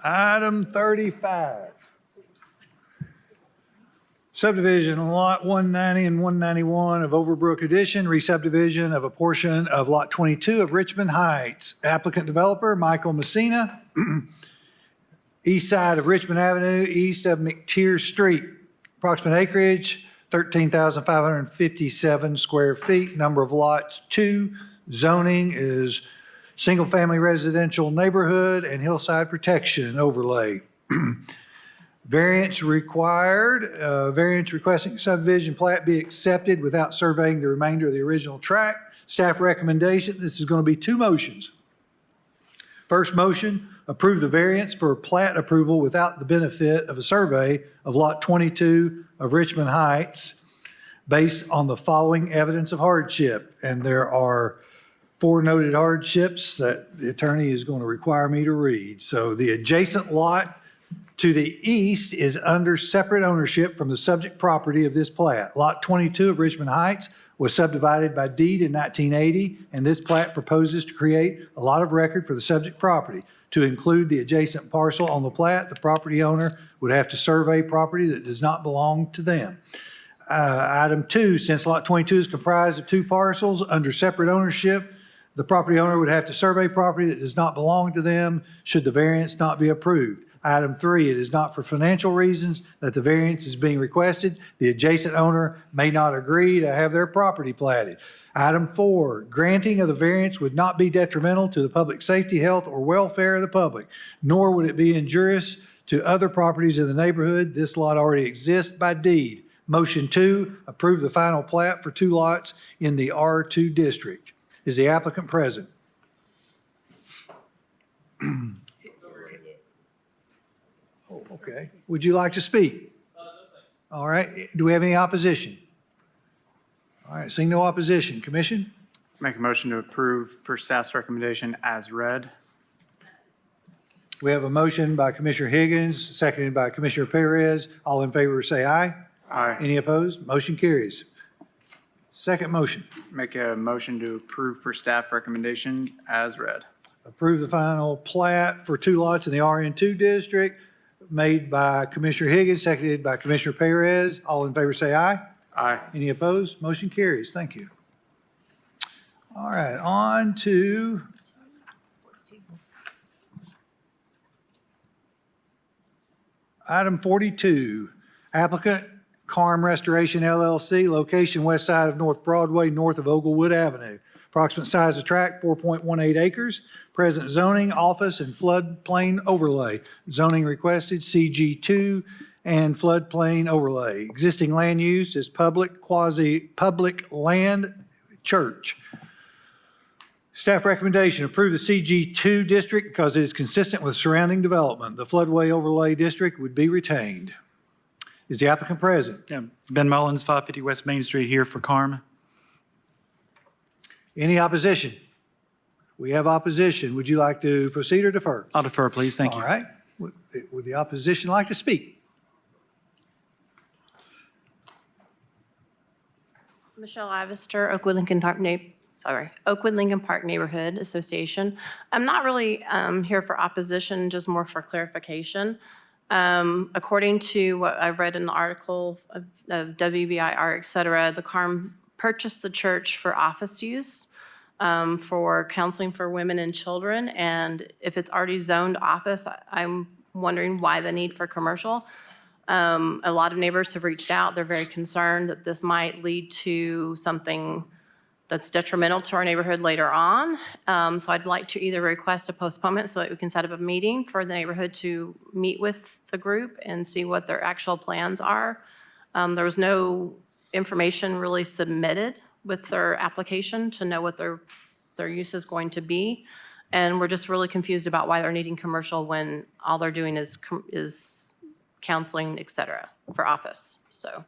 Item 35. Subdivision on Lot 190 and 191 of Overbrook Addition, re-subdivision of a portion of Lot 22 of Richmond Heights. Applicant developer, Michael Messina. East side of Richmond Avenue, east of McTier Street. Approximate acreage, 13,557 square feet. Number of lots, 2. Zoning is single-family residential neighborhood and hillside protection overlay. Variance required, variance requesting subdivision plat be accepted without surveying the remainder of the original tract. Staff recommendation, this is going to be 2 motions. First motion, approve the variance for plat approval without the benefit of a survey of Lot 22 of Richmond Heights based on the following evidence of hardship. And there are 4 noted hardships that the attorney is going to require me to read. So the adjacent lot to the east is under separate ownership from the subject property of this plat. Lot 22 of Richmond Heights was subdivided by deed in 1980, and this plat proposes to create a lot of record for the subject property. To include the adjacent parcel on the plat, the property owner would have to survey property that does not belong to them. Item 2, since Lot 22 is comprised of 2 parcels under separate ownership, the property owner would have to survey property that does not belong to them should the variance not be approved. Item 3, it is not for financial reasons that the variance is being requested. The adjacent owner may not agree to have their property platted. Item 4, granting of the variance would not be detrimental to the public safety, health, or welfare of the public, nor would it be injurious to other properties in the neighborhood. This lot already exists by deed. Motion 2, approve the final plat for 2 lots in the R2 district. Is the applicant present? Oh, okay. Would you like to speak? All right. Do we have any opposition? All right. Seeing no opposition. Commission? Make a motion to approve per staff's recommendation as read. We have a motion by Commissioner Higgins, seconded by Commissioner Perez. All in favor say aye. Aye. Any opposed? Motion carries. Second motion. Make a motion to approve per staff recommendation as read. Approve the final plat for 2 lots in the RN2 district, made by Commissioner Higgins, seconded by Commissioner Perez. All in favor say aye. Aye. Any opposed? Motion carries. Thank you. All right, on to item 42. Applicant Carm Restoration LLC, location west side of North Broadway, north of Oglewood Avenue. Approximate size of tract, 4.18 acres. Present zoning, office, and floodplain overlay. Zoning requested, CG2 and floodplain overlay. Existing land use is public, quasi-public land, church. Staff recommendation, approve the CG2 district because it is consistent with surrounding development. The floodway overlay district would be retained. Is the applicant present? Yeah, Ben Mullins, 550 West Main Street here for Carm. Any opposition? We have opposition. Would you like to proceed or defer? I'll defer, please. Thank you. All right. Would the opposition like to speak? Michelle Ivester, Oakwood Lincoln Park Neighborhood Association. I'm not really here for opposition, just more for clarification. According to what I read in the article of WBIR, et cetera, the CARM purchased the church for office use, for counseling for women and children. And if it's already zoned office, I'm wondering why the need for commercial. A lot of neighbors have reached out. They're very concerned that this might lead to something that's detrimental to our neighborhood later on. So I'd like to either request a postponement so that we can set up a meeting for the neighborhood to meet with the group and see what their actual plans are. There was no information really submitted with their application to know what their use is going to be. And we're just really confused about why they're needing commercial when all they're doing is counseling, et cetera, for office, so.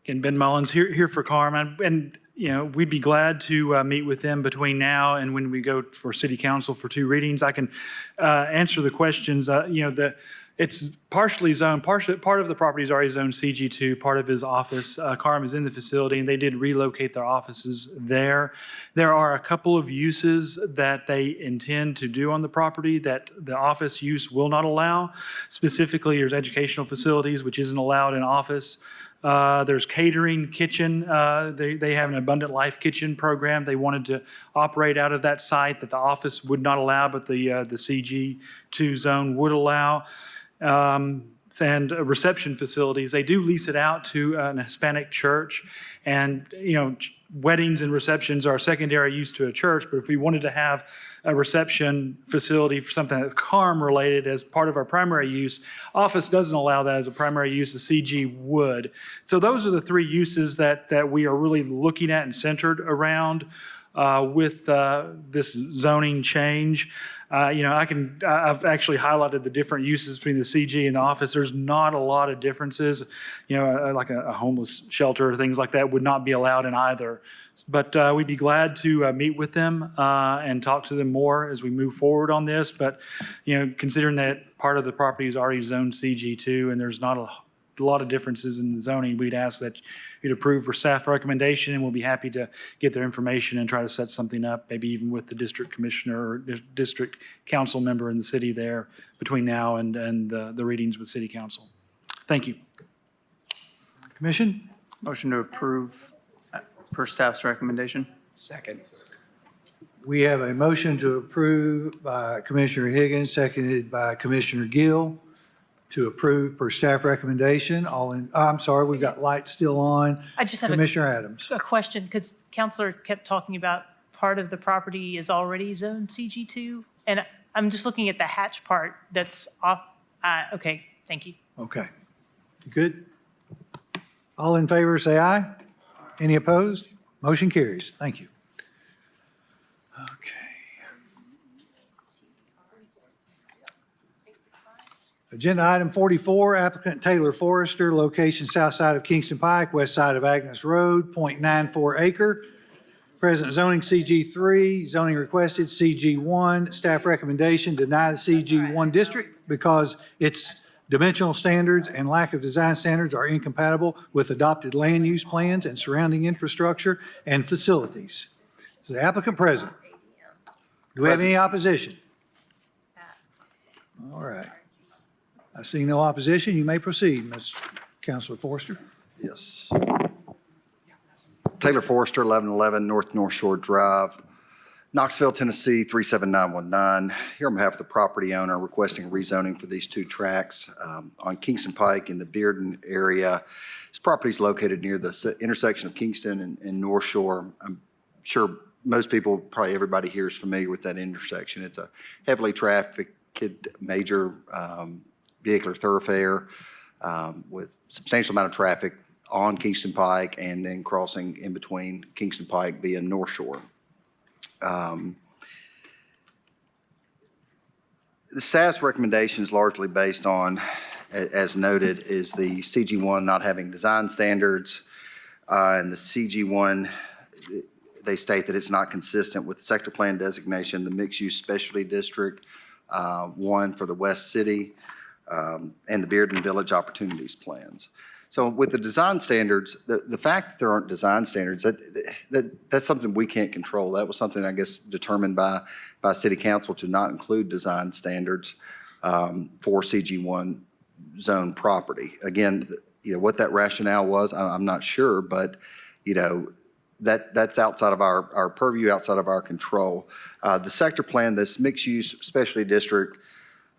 And Ben Mullins here for CARM, and you know, we'd be glad to meet with them between now and when we go for city council for 2 readings. I can answer the questions. You know, it's partially zoned. Part of the property is already zoned CG2. Part of his office, CARM is in the facility, and they did relocate their offices there. There are a couple of uses that they intend to do on the property that the office use will not allow. Specifically, there's educational facilities, which isn't allowed in office. There's catering, kitchen. They have an Abundant Life Kitchen program. They wanted to operate out of that site that the office would not allow, but the CG2 zone would allow. And reception facilities. They do lease it out to an Hispanic church, and you know, weddings and receptions are secondary use to a church. But if we wanted to have a reception facility for something that's CARM related as part of our primary use, office doesn't allow that as a primary use. The CG would. So those are the 3 uses that we are really looking at and centered around with this zoning change. You know, I've actually highlighted the different uses between the CG and the office. There's not a lot of differences. You know, like a homeless shelter, things like that would not be allowed in either. But we'd be glad to meet with them and talk to them more as we move forward on this. But, you know, considering that part of the property is already zoned CG2 and there's not a lot of differences in the zoning, we'd ask that you'd approve for staff recommendation, and we'll be happy to get their information and try to set something up, maybe even with the district commissioner or district council member in the city there between now and the readings with city council. Thank you. Commission? Motion to approve per staff's recommendation. Second. We have a motion to approve by Commissioner Higgins, seconded by Commissioner Gill, to approve per staff recommendation. I'm sorry, we've got lights still on. I just have Commissioner Adams. a question, because Counselor kept talking about part of the property is already zoned CG2, and I'm just looking at the hatch part that's off. Okay, thank you. Okay. Good. All in favor, say aye. Any opposed? Motion carries. Thank you. Okay. Agenda item 44, applicant Taylor Forrester, location south side of Kingston Pike, west side of Agnes Road, .94 acre. Present zoning CG3, zoning requested CG1. Staff recommendation, deny the CG1 district because its dimensional standards and lack of design standards are incompatible with adopted land use plans and surrounding infrastructure and facilities. Is the applicant present? Do we have any opposition? All right. I see no opposition. You may proceed, Ms. Councilor Forrester. Yes. Taylor Forrester, 1111 North Shore Drive, Knoxville, Tennessee, 37919. Here on behalf of the property owner requesting rezoning for these 2 tracts on Kingston Pike in the Bearden area. This property is located near the intersection of Kingston and North Shore. I'm sure most people, probably everybody here is familiar with that intersection. It's a heavily trafficked major vehicular thoroughfare with substantial amount of traffic on Kingston Pike and then crossing in between Kingston Pike via North Shore. The staff's recommendation is largely based on, as noted, is the CG1 not having design standards, and the CG1, they state that it's not consistent with sector plan designation, the mixed-use specialty district, 1 for the West City. and the Bearden Village Opportunities Plans. So with the design standards, the fact that there aren't design standards, that's something we can't control. That was something, I guess, determined by City Council to not include design standards for CG1 zone property. Again, what that rationale was, I'm not sure, but, that's outside of our purview, outside of our control. The sector plan, this mixed-use specialty district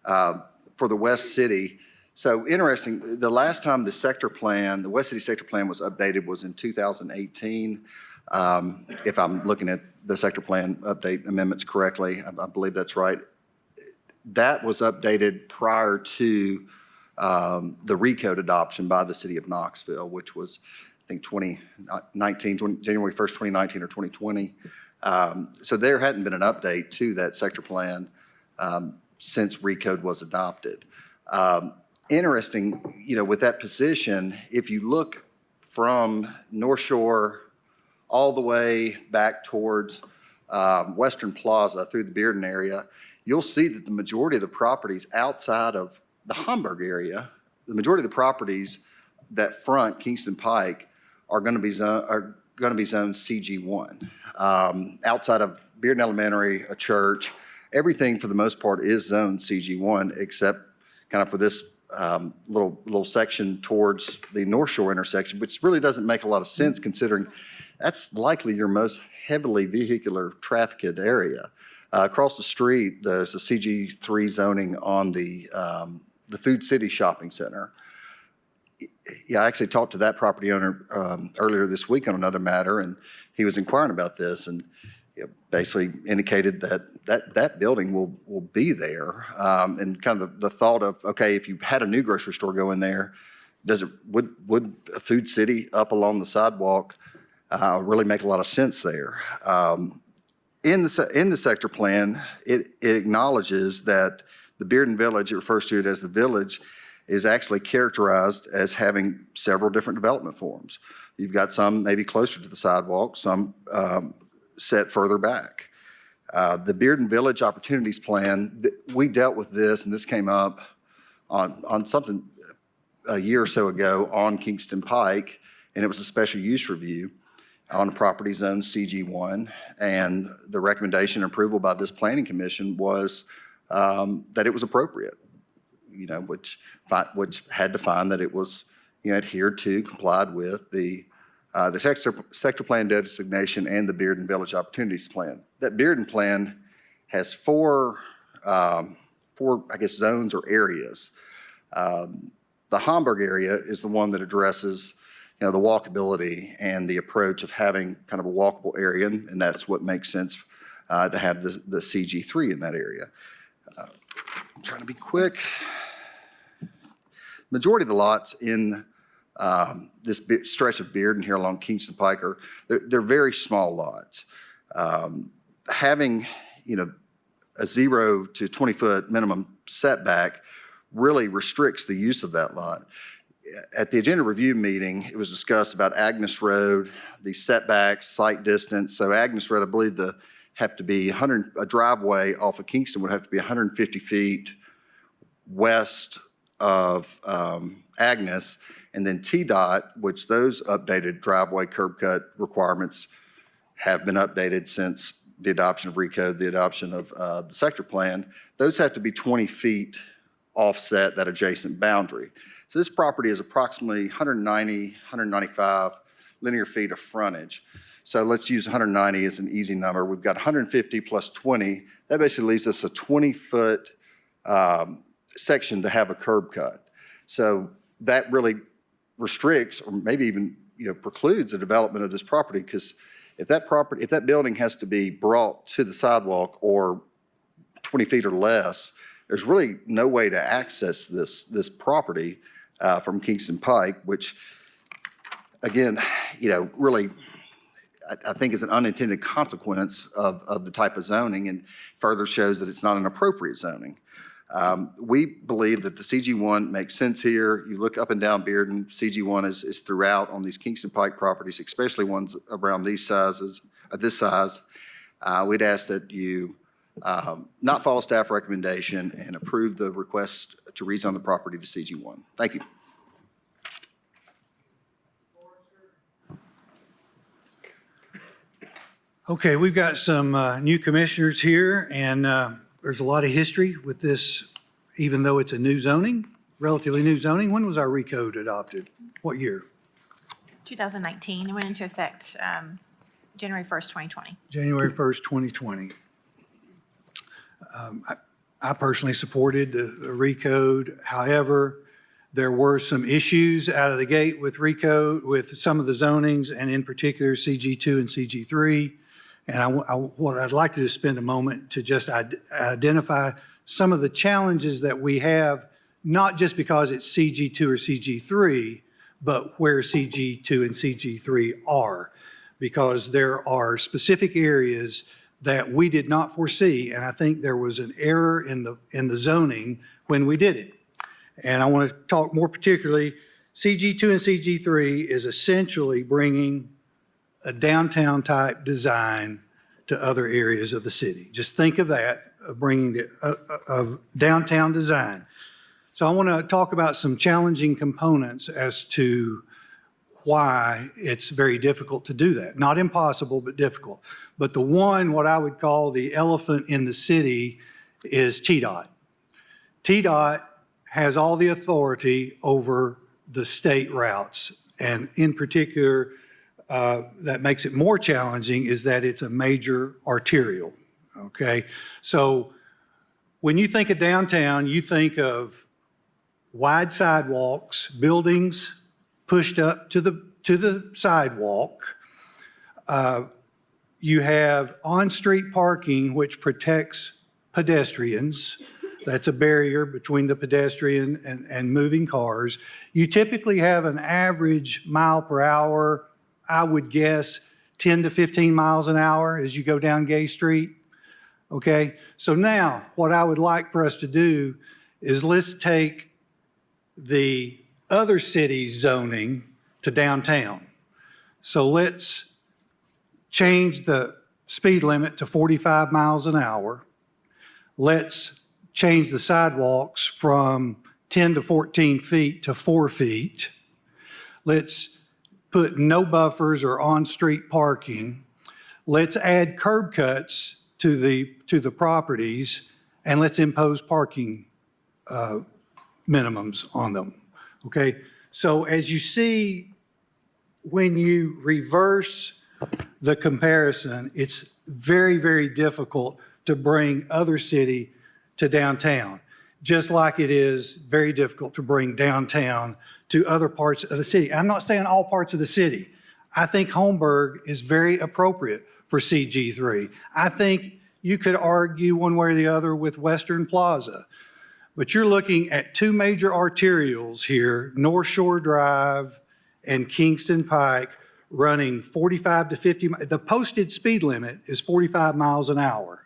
for the West City. So interesting, the last time the sector plan, the West City sector plan was updated was in 2018. If I'm looking at the sector plan update amendments correctly, I believe that's right. That was updated prior to the recode adoption by the city of Knoxville, which was, I think, January 1st, 2019 or 2020. So there hadn't been an update to that sector plan since recode was adopted. Interesting, with that position, if you look from North Shore all the way back towards Western Plaza through the Bearden area, you'll see that the majority of the properties outside of the Hamburg area, the majority of the properties that front Kingston Pike are going to be zoned CG1. Outside of Bearden Elementary, a church, everything for the most part is zoned CG1, except kind of for this little section towards the North Shore intersection, which really doesn't make a lot of sense considering that's likely your most heavily vehicular trafficked area. Across the street, there's a CG3 zoning on the Food City Shopping Center. Yeah, I actually talked to that property owner earlier this week on another matter, and he was inquiring about this and basically indicated that building will be there. And kind of the thought of, okay, if you had a new grocery store go in there, would a Food City up along the sidewalk really make a lot of sense there? In the sector plan, it acknowledges that the Bearden Village, it refers to it as the village, is actually characterized as having several different development forms. You've got some maybe closer to the sidewalk, some set further back. The Bearden Village Opportunities Plan, we dealt with this, and this came up on something a year or so ago on Kingston Pike, and it was a special use review on a property zone CG1, and the recommendation and approval by this planning commission was that it was appropriate, which had to find that it was adhered to, complied with the sector plan designation and the Bearden Village Opportunities Plan. That Bearden plan has four, I guess, zones or areas. The Hamburg area is the one that addresses, the walkability and the approach of having kind of a walkable area, and that's what makes sense to have the CG3 in that area. I'm trying to be quick. Majority of the lots in this stretch of Bearden here along Kingston Pike they're very small lots. Having, a 0 to 20-foot minimum setback really restricts the use of that lot. At the agenda review meeting, it was discussed about Agnes Road, the setbacks, site distance. So Agnes Road, I believe have to be a driveway off of Kingston would have to be 150 feet west of Agnes, and then TDOT, which those updated driveway curb cut requirements have been updated since the adoption of recode, the adoption of the sector plan. Those have to be 20 feet offset that adjacent boundary. So this property is approximately 190, 195 linear feet of frontage. So let's use 190 as an easy number. We've got 150 plus 20. That basically leaves us a 20-foot section to have a curb cut. So that really restricts or maybe even precludes the development of this property, because if that building has to be brought to the sidewalk or 20 feet or less, there's really no way to access this property from Kingston Pike, which again, really I think is an unintended consequence of the type of zoning and further shows that it's not an appropriate zoning. We believe that the CG1 makes sense here. You look up and down Bearden, CG1 is throughout on these Kingston Pike properties, especially ones around this size. We'd ask that you not follow staff recommendation, and approve the request to rezone the property to CG1. Thank you. Okay, we've got some new commissioners here, and there's a lot of history with this, even though it's a new zoning, relatively new zoning. When was our recode adopted? What year? 2019, it went into effect January 1st, 2020. January 1st, 2020. I personally supported the recode. However, there were some issues out of the gate with recode, with some of the zonings, and in particular CG2 and CG3. And what I'd like to do is spend a moment to just identify some of the challenges that we have, not just because it's CG2 or CG3, but where CG2 and CG3 are. Because there are specific areas that we did not foresee, and I think there was an error in the zoning when we did it. And I want to talk more particularly, CG2 and CG3 is essentially bringing a downtown type design to other areas of the city. Just think of that, of bringing of downtown design. So I want to talk about some challenging components as to why it's very difficult to do that. Not impossible, but difficult. But the one, what I would call the elephant in the city, is TDOT. TDOT has all the authority over the state routes, and in particular, that makes it more challenging is that it's a major arterial, okay? So when you think of downtown, you think of wide sidewalks, buildings pushed up to the sidewalk. You have on-street parking, which protects pedestrians. That's a barrier between the pedestrian and moving cars. You typically have an average mile per hour, I would guess 10 to 15 miles an hour as you go down Gay Street. Okay, so now what I would like for us to do is let's take the other city's zoning to downtown. So let's change the speed limit to 45 miles an hour. Let's change the sidewalks from 10 to 14 feet to 4 feet. Let's put no buffers or on-street parking. Let's add curb cuts to the properties, and let's impose parking minimums on them, okay? So as you see, when you reverse the comparison, it's very, very difficult to bring other city to downtown, just like it is very difficult to bring downtown to other parts of the city. I'm not saying all parts of the city. I think Holmberg is very appropriate for CG3. I think you could argue one way or the other with Western Plaza, but you're looking at two major arterials here, North Shore Drive and Kingston Pike, running 45 to 50. The posted speed limit is 45 miles an hour.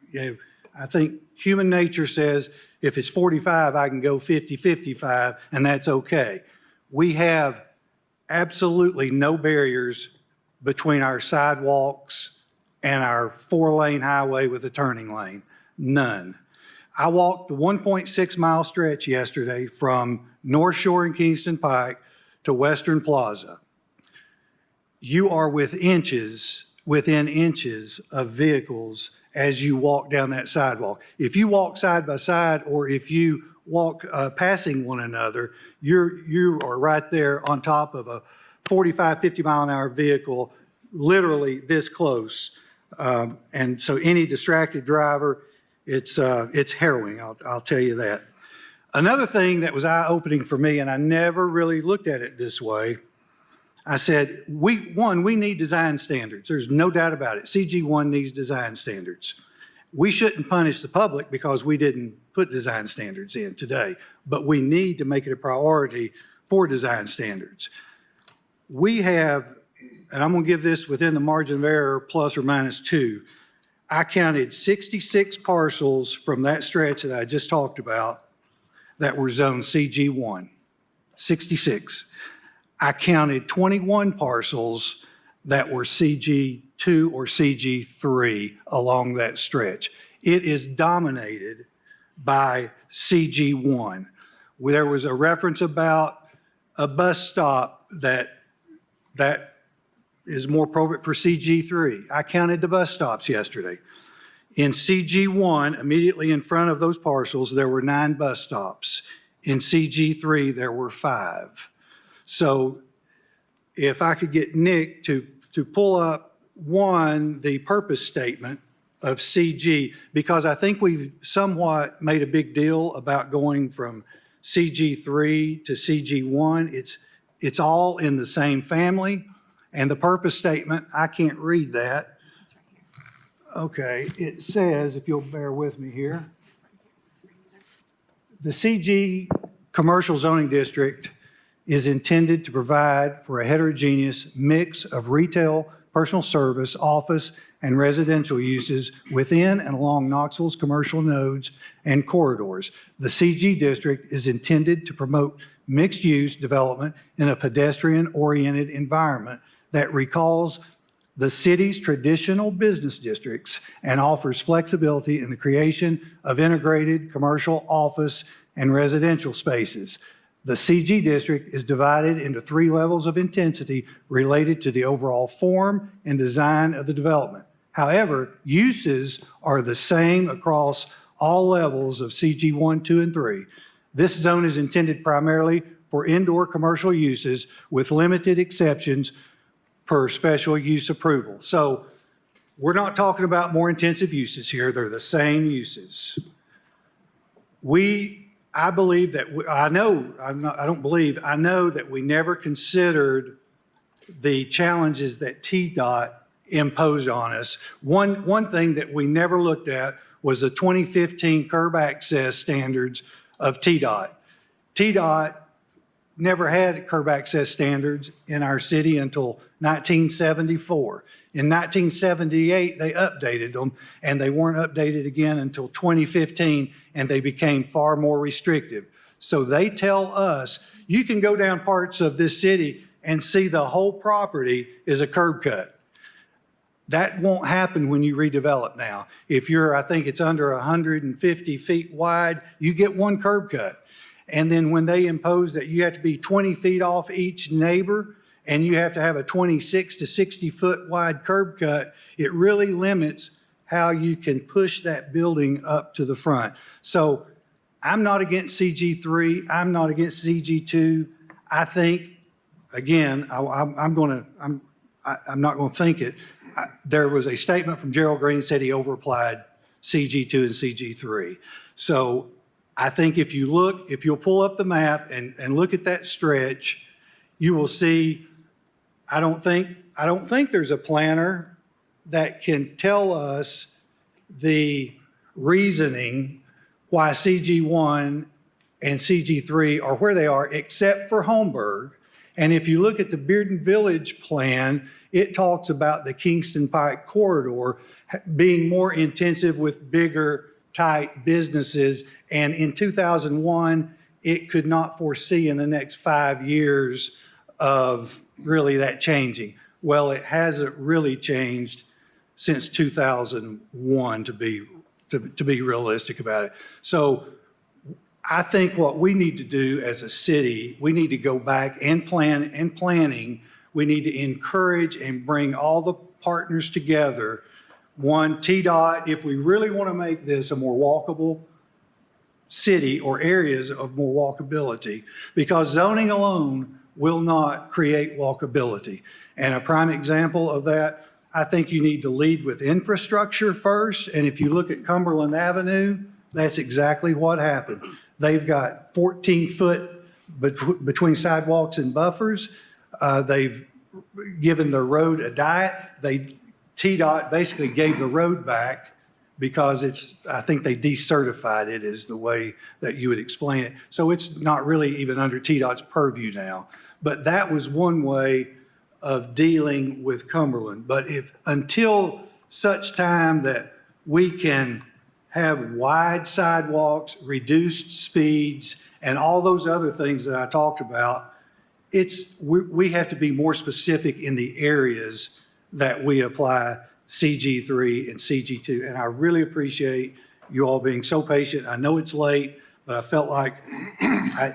I think human nature says if it's 45, I can go 50, 55, and that's okay. We have absolutely no barriers between our sidewalks and our 4-lane highway with a turning lane, none. I walked the 1.6 mile stretch yesterday from North Shore and Kingston Pike to Western Plaza. You are within inches of vehicles as you walk down that sidewalk. If you walk side by side or if you walk passing one another, you are right there on top of a 45, 50 mile an hour vehicle, literally this close. And so any distracted driver, it's harrowing, I'll tell you that. Another thing that was eye-opening for me, and I never really looked at it this way, I said, we need design standards. There's no doubt about it. CG1 needs design standards. We shouldn't punish the public because we didn't put design standards in today, but we need to make it a priority for design standards. We have, and I'm gonna give this within the margin of error, plus or minus 2. I counted 66 parcels from that stretch that I just talked about that were zoned CG1, 66. I counted 21 parcels that were CG2 or CG3 along that stretch. it is dominated by CG1. There was a reference about a bus stop that is more appropriate for CG3. I counted the bus stops yesterday. In CG1, immediately in front of those parcels, there were 9 bus stops. In CG3, there were 5. So if I could get Nick to pull up, the purpose statement of CG, because I think we've somewhat made a big deal about going from CG3 to CG1. It's all in the same family. And the purpose statement, I can't read that. Okay, it says, if you'll bear with me here, the CG Commercial Zoning District is intended to provide for a heterogeneous mix of retail, personal service, office, and residential uses within and along Knoxville's commercial nodes and corridors. The CG District is intended to promote mixed-use development in a pedestrian-oriented environment that recalls the city's traditional business districts and offers flexibility in the creation of integrated commercial, office, and residential spaces. The CG district is divided into 3 levels of intensity related to the overall form and design of the development. However, uses are the same across all levels of CG 1, 2, and 3. This zone is intended primarily for indoor commercial uses with limited exceptions per special use approval. So we're not talking about more intensive uses here. They're the same uses. I believe that, I know that we never considered the challenges that TDOT imposed on us. One thing that we never looked at was the 2015 curb access standards of TDOT. TDOT never had curb access standards in our city until 1974. In 1978, they updated them, and they weren't updated again until 2015, and they became far more restrictive. So they tell us, you can go down parts of this city and see the whole property is a curb cut. That won't happen when you redevelop now. If I think it's under 150 feet wide, you get 1 curb cut. And then when they impose that you have to be 20 feet off each neighbor and you have to have a 26 to 60 foot wide curb cut, it really limits how you can push that building up to the front. So I'm not against CG3. I'm not against CG2. I think, again, I'm not going to think it. There was a statement from Gerald Green that said he overapplied CG2 and CG3. So I think if you'll pull up the map and look at that stretch, you will see, I don't think there's a planner that can tell us the reasoning why CG1 and CG3 are where they are, except for Holmberg. And if you look at the Bearden Village plan, it talks about the Kingston Pike corridor being more intensive with bigger, tight businesses. And in 2001, it could not foresee in the next 5 years of really that changing. Well, it hasn't really changed since 2001 to be realistic about it. So I think what we need to do as a city, we need to go back and planning. We need to encourage and bring all the partners together. One, TDOT, if we really want to make this a more walkable city or areas of more walkability, because zoning alone will not create walkability. And a prime example of that, I think you need to lead with infrastructure first. And if you look at Cumberland Avenue, that's exactly what happened. They've got 14 foot between sidewalks and buffers. They've given the road a diet. TDOT basically gave the road back because I think they decertified it is the way that you would explain it. So it's not really even under TDOT's purview now. But that was one way of dealing with Cumberland. But until such time that we can have wide sidewalks, reduced speeds, and all those other things that I talked about, we have to be more specific in the areas that we apply CG3 and CG2. And I really appreciate you all being so patient. I know it's late, but I felt like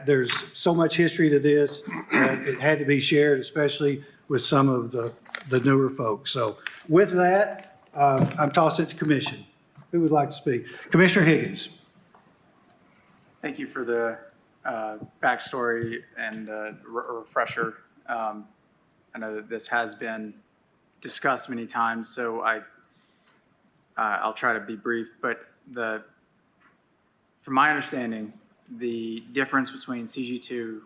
there's so much history to this that it had to be shared, especially with some of the newer folks. So with that, I'm tossing it to commission. Who would like to speak? Commissioner Higgins. Thank you for the backstory and refresher. I know that this has been discussed many times, so I'll try to be brief. But from my understanding, the difference between CG2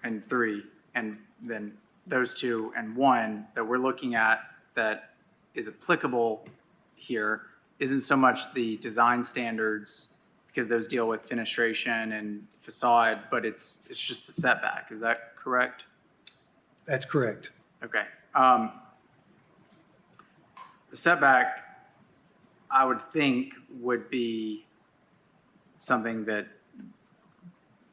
and 3, and then those 2 and 1 that we're looking at that is applicable here isn't so much the design standards, because those deal with fenestration and facade, but it's just the setback. Is that correct? That's correct. Okay. The setback, I would think, would be something that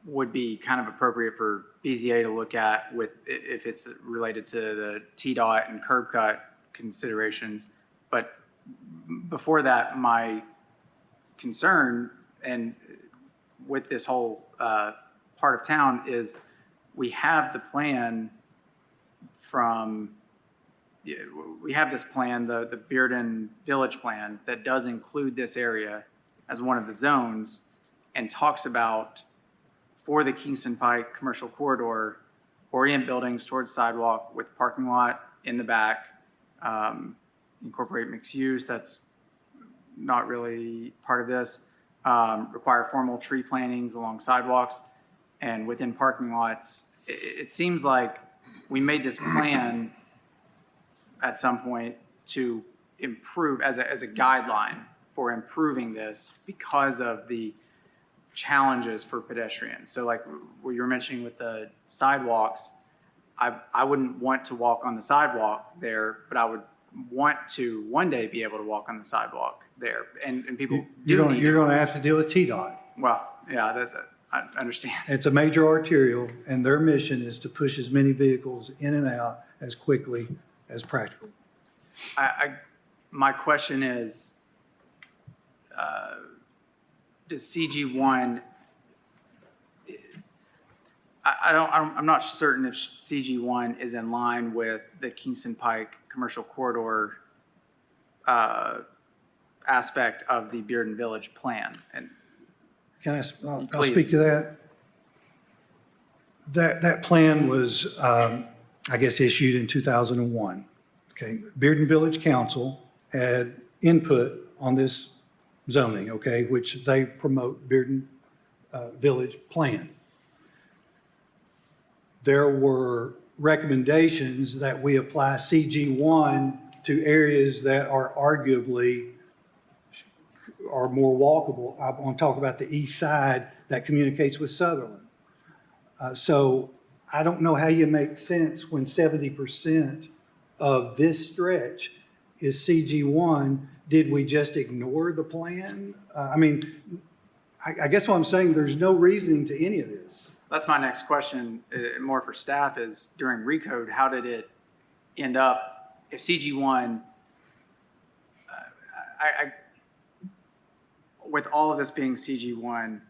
would be kind of appropriate for BZA to look at with, if it's related to the TDOT and curb cut considerations. But before that, my concern and with this whole part of town is we have the plan we have this plan, the Bearden Village Plan, that does include this area as one of the zones and talks about, for the Kingston Pike Commercial Corridor, orient buildings towards sidewalk with parking lot in the back, incorporate mixed use, that's not really part of this, require formal tree plantings along sidewalks and within parking lots. It seems like we made this plan at some point to improve, as a guideline for improving this because of the challenges for pedestrians. So like what you were mentioning with the sidewalks, I wouldn't want to walk on the sidewalk there, but I would want to one day be able to walk on the sidewalk there. And people You're going to have to deal with TDOT. Well, yeah, I understand. It's a major arterial, and their mission is to push as many vehicles in and out as quickly as practical. My question is, does CG1, I'm not certain if CG1 is in line with the Kingston Pike Commercial Corridor aspect of the Bearden Village Plan. And Can I'll speak to that? That plan was, I guess, issued in 2001. Okay, Bearden Village Council had input on this zoning, okay, which they promote Bearden Village Plan. There were recommendations that we apply CG1 to areas that are arguably more walkable. I want to talk about the east side that communicates with Sutherland. So I don't know how you make sense when 70% of this stretch is CG1. Did we just ignore the plan? I guess what I'm saying, there's no reasoning to any of this. that's my next question, more for staff, is during recode, how did it end up, if CG1, with all of this being CG1,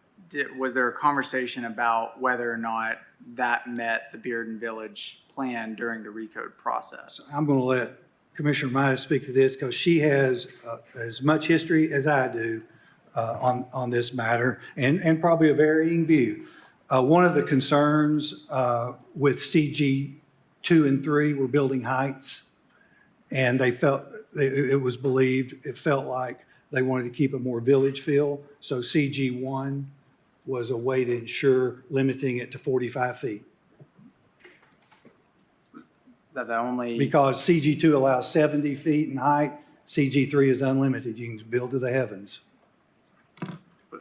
was there a conversation about whether or not that met the Bearden Village Plan during the recode process? I'm going to let Commissioner Midas speak to this because she has as much history as I do on this matter and probably a varying view. One of the concerns with CG 2 and 3 were building heights, and they felt, it was believed, it felt like they wanted to keep a more village feel. So CG 1 was a way to ensure limiting it to 45 feet. Is that the only? Because CG2 allows 70 feet in height, CG3 is unlimited. You can build to the heavens.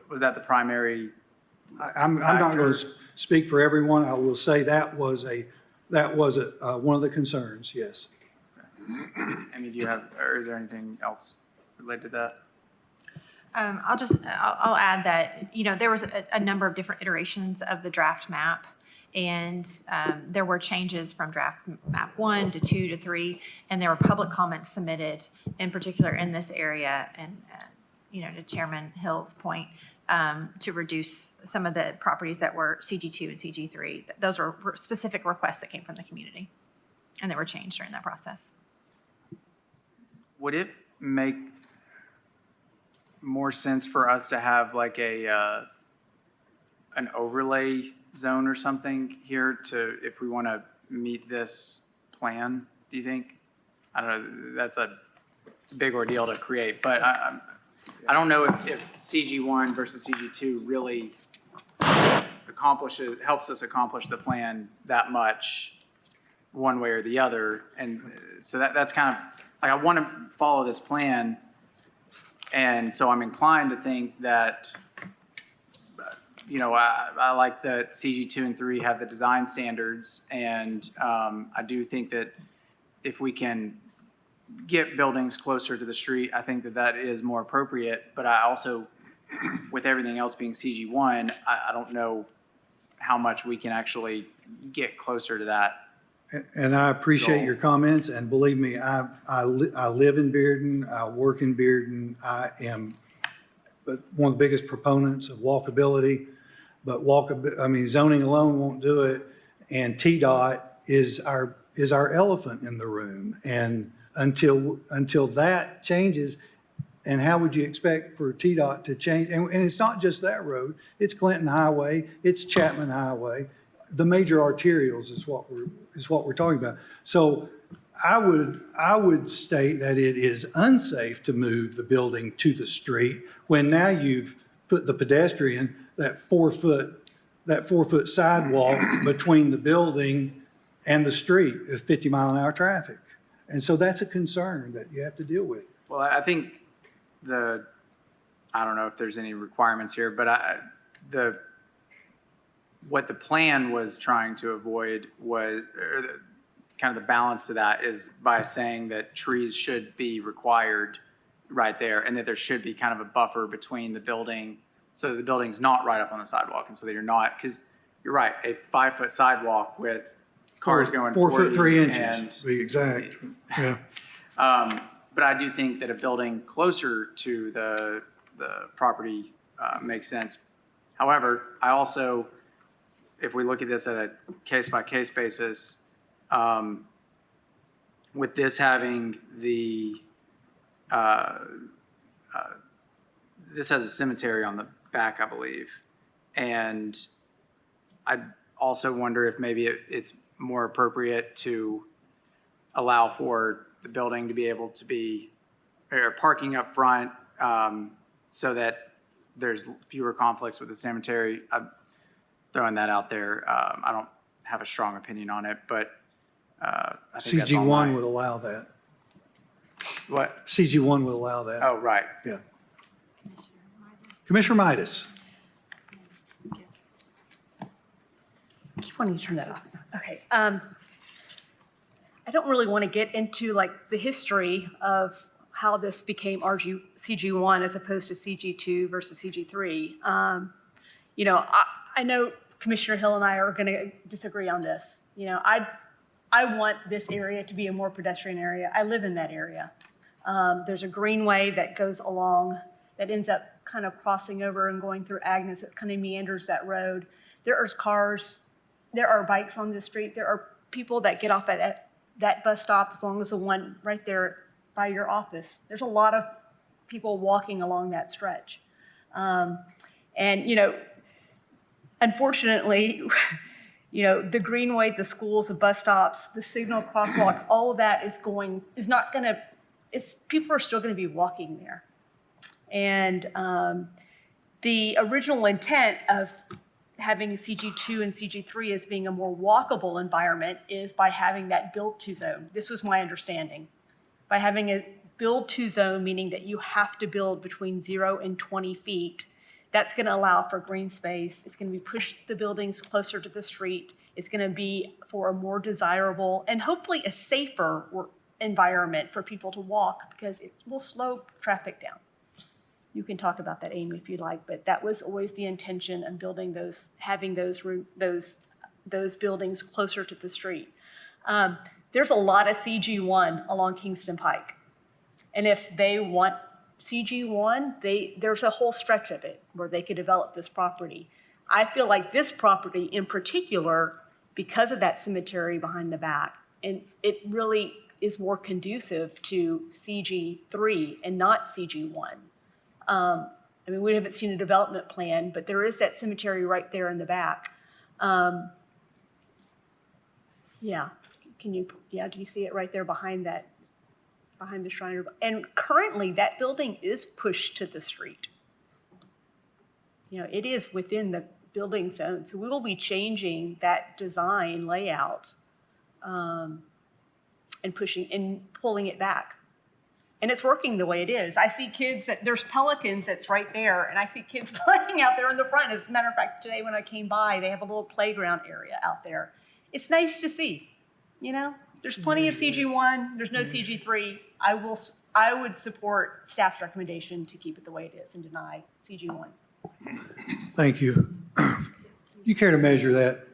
Was that the primary? I'm not going to speak for everyone. I will say that was one of the concerns, yes. Amy, do you have, or is there anything else related to that? I'll add that, there was a number of different iterations of the draft map. And there were changes from draft map 1 to 2 to 3, and there were public comments submitted, in particular in this area, and, to Chairman Hill's point, to reduce some of the properties that were CG2 and CG3. Those were specific requests that came from the community, and they were changed during that process. Would it make more sense for us to have like an overlay zone or something here if we want to meet this plan, do you think? I don't know, it's a big ordeal to create, but I don't know if CG1 versus CG2 really helps us accomplish the plan that much one way or the other. And so that's kind of, like, I want to follow this plan, and so I'm inclined to think that, I like that CG2 and 3 have the design standards, and I do think that if we can get buildings closer to the street, I think that is more appropriate. But I also, with everything else being CG1, I don't know how much we can actually get closer to that. And I appreciate your comments, and believe me, I live in Bearden, I work in Bearden, I am one of the biggest proponents of walkability, but zoning alone won't do it, and TDOT is our elephant in the room, and until that changes, and how would you expect for TDOT to change? And it's not just that road, it's Clinton Highway, it's Chapman Highway, the major arterials is what we're talking about. So I would state that it is unsafe to move the building to the street when now you've put the pedestrian, that 4-foot sidewalk between the building and the street is 50-mile-an-hour traffic. And so that's a concern that you have to deal with. Well, I think I don't know if there's any requirements here, but what the plan was trying to avoid was, kind of the balance to that is by saying that trees should be required right there, and that there should be kind of a buffer between the building, so that the building's not right up on the sidewalk, and so that you're not, because you're right, a 5-foot sidewalk with cars going 4 foot 3 inches, and, to be exact, yeah. But I do think that a building closer to the property makes sense. However, I also, if we look at this at a case-by-case basis, with this having this has a cemetery on the back, I believe. And I also wonder if maybe it's more appropriate to allow for the building to be able to be, or parking up front, so that there's fewer conflicts with the cemetery. I'm throwing that out there. I don't have a strong opinion on it, but I think that's all CG1 would allow that. What? CG1 would allow that. Oh, right. Yeah. Commissioner Midas. I keep wanting to turn that off. Okay. I don't really want to get into like the history of how this became CG1 as opposed to CG2 versus CG3. I know Commissioner Hill and I are going to disagree on this. I want this area to be a more pedestrian area. I live in that area. There's a greenway that goes along that ends up kind of crossing over and going through Agnes. It kind of meanders that road. There are cars, there are bikes on the street. There are people that get off at that bus stop, as long as the one right there by your office. There's a lot of people walking along that stretch. Unfortunately, the greenway, the schools, the bus stops, the signal crosswalks, all of that people are still going to be walking there. And the original intent of having CG2 and CG3 as being a more walkable environment is by having that build-to zone. This was my understanding. By having a build-to zone, meaning that you have to build between 0 and 20 feet, that's going to allow for green space. It's going to push the buildings closer to the street. It's going to be for a more desirable and hopefully a safer environment for people to walk, because it will slow traffic down. You can talk about that, Amy, if you'd like, but that was always the intention of building having those those buildings closer to the street. There's a lot of CG1 along Kingston Pike. And if they want CG1, there's a whole stretch of it where they could develop this property. I feel like this property in particular, because of that cemetery behind the back, and it really is more conducive to CG3 and not CG1. I mean, we haven't seen a development plan, but there is that cemetery right there in the back. Yeah, do you see it right there behind that, behind the Shriner? And currently, that building is pushed to the street. You know, it is within the building zone, so we will be changing that design layout and pushing and pulling it back. And it's working the way it is. I see kids there's Pelicans that's right there, and I see kids playing out there in the front. As a matter of fact, today when I came by, they have a little playground area out there. It's nice to see, you know? There's plenty of CG1, there's no CG3. I would support staff's recommendation to keep it the way it is and deny CG1. Thank you. You care to measure that?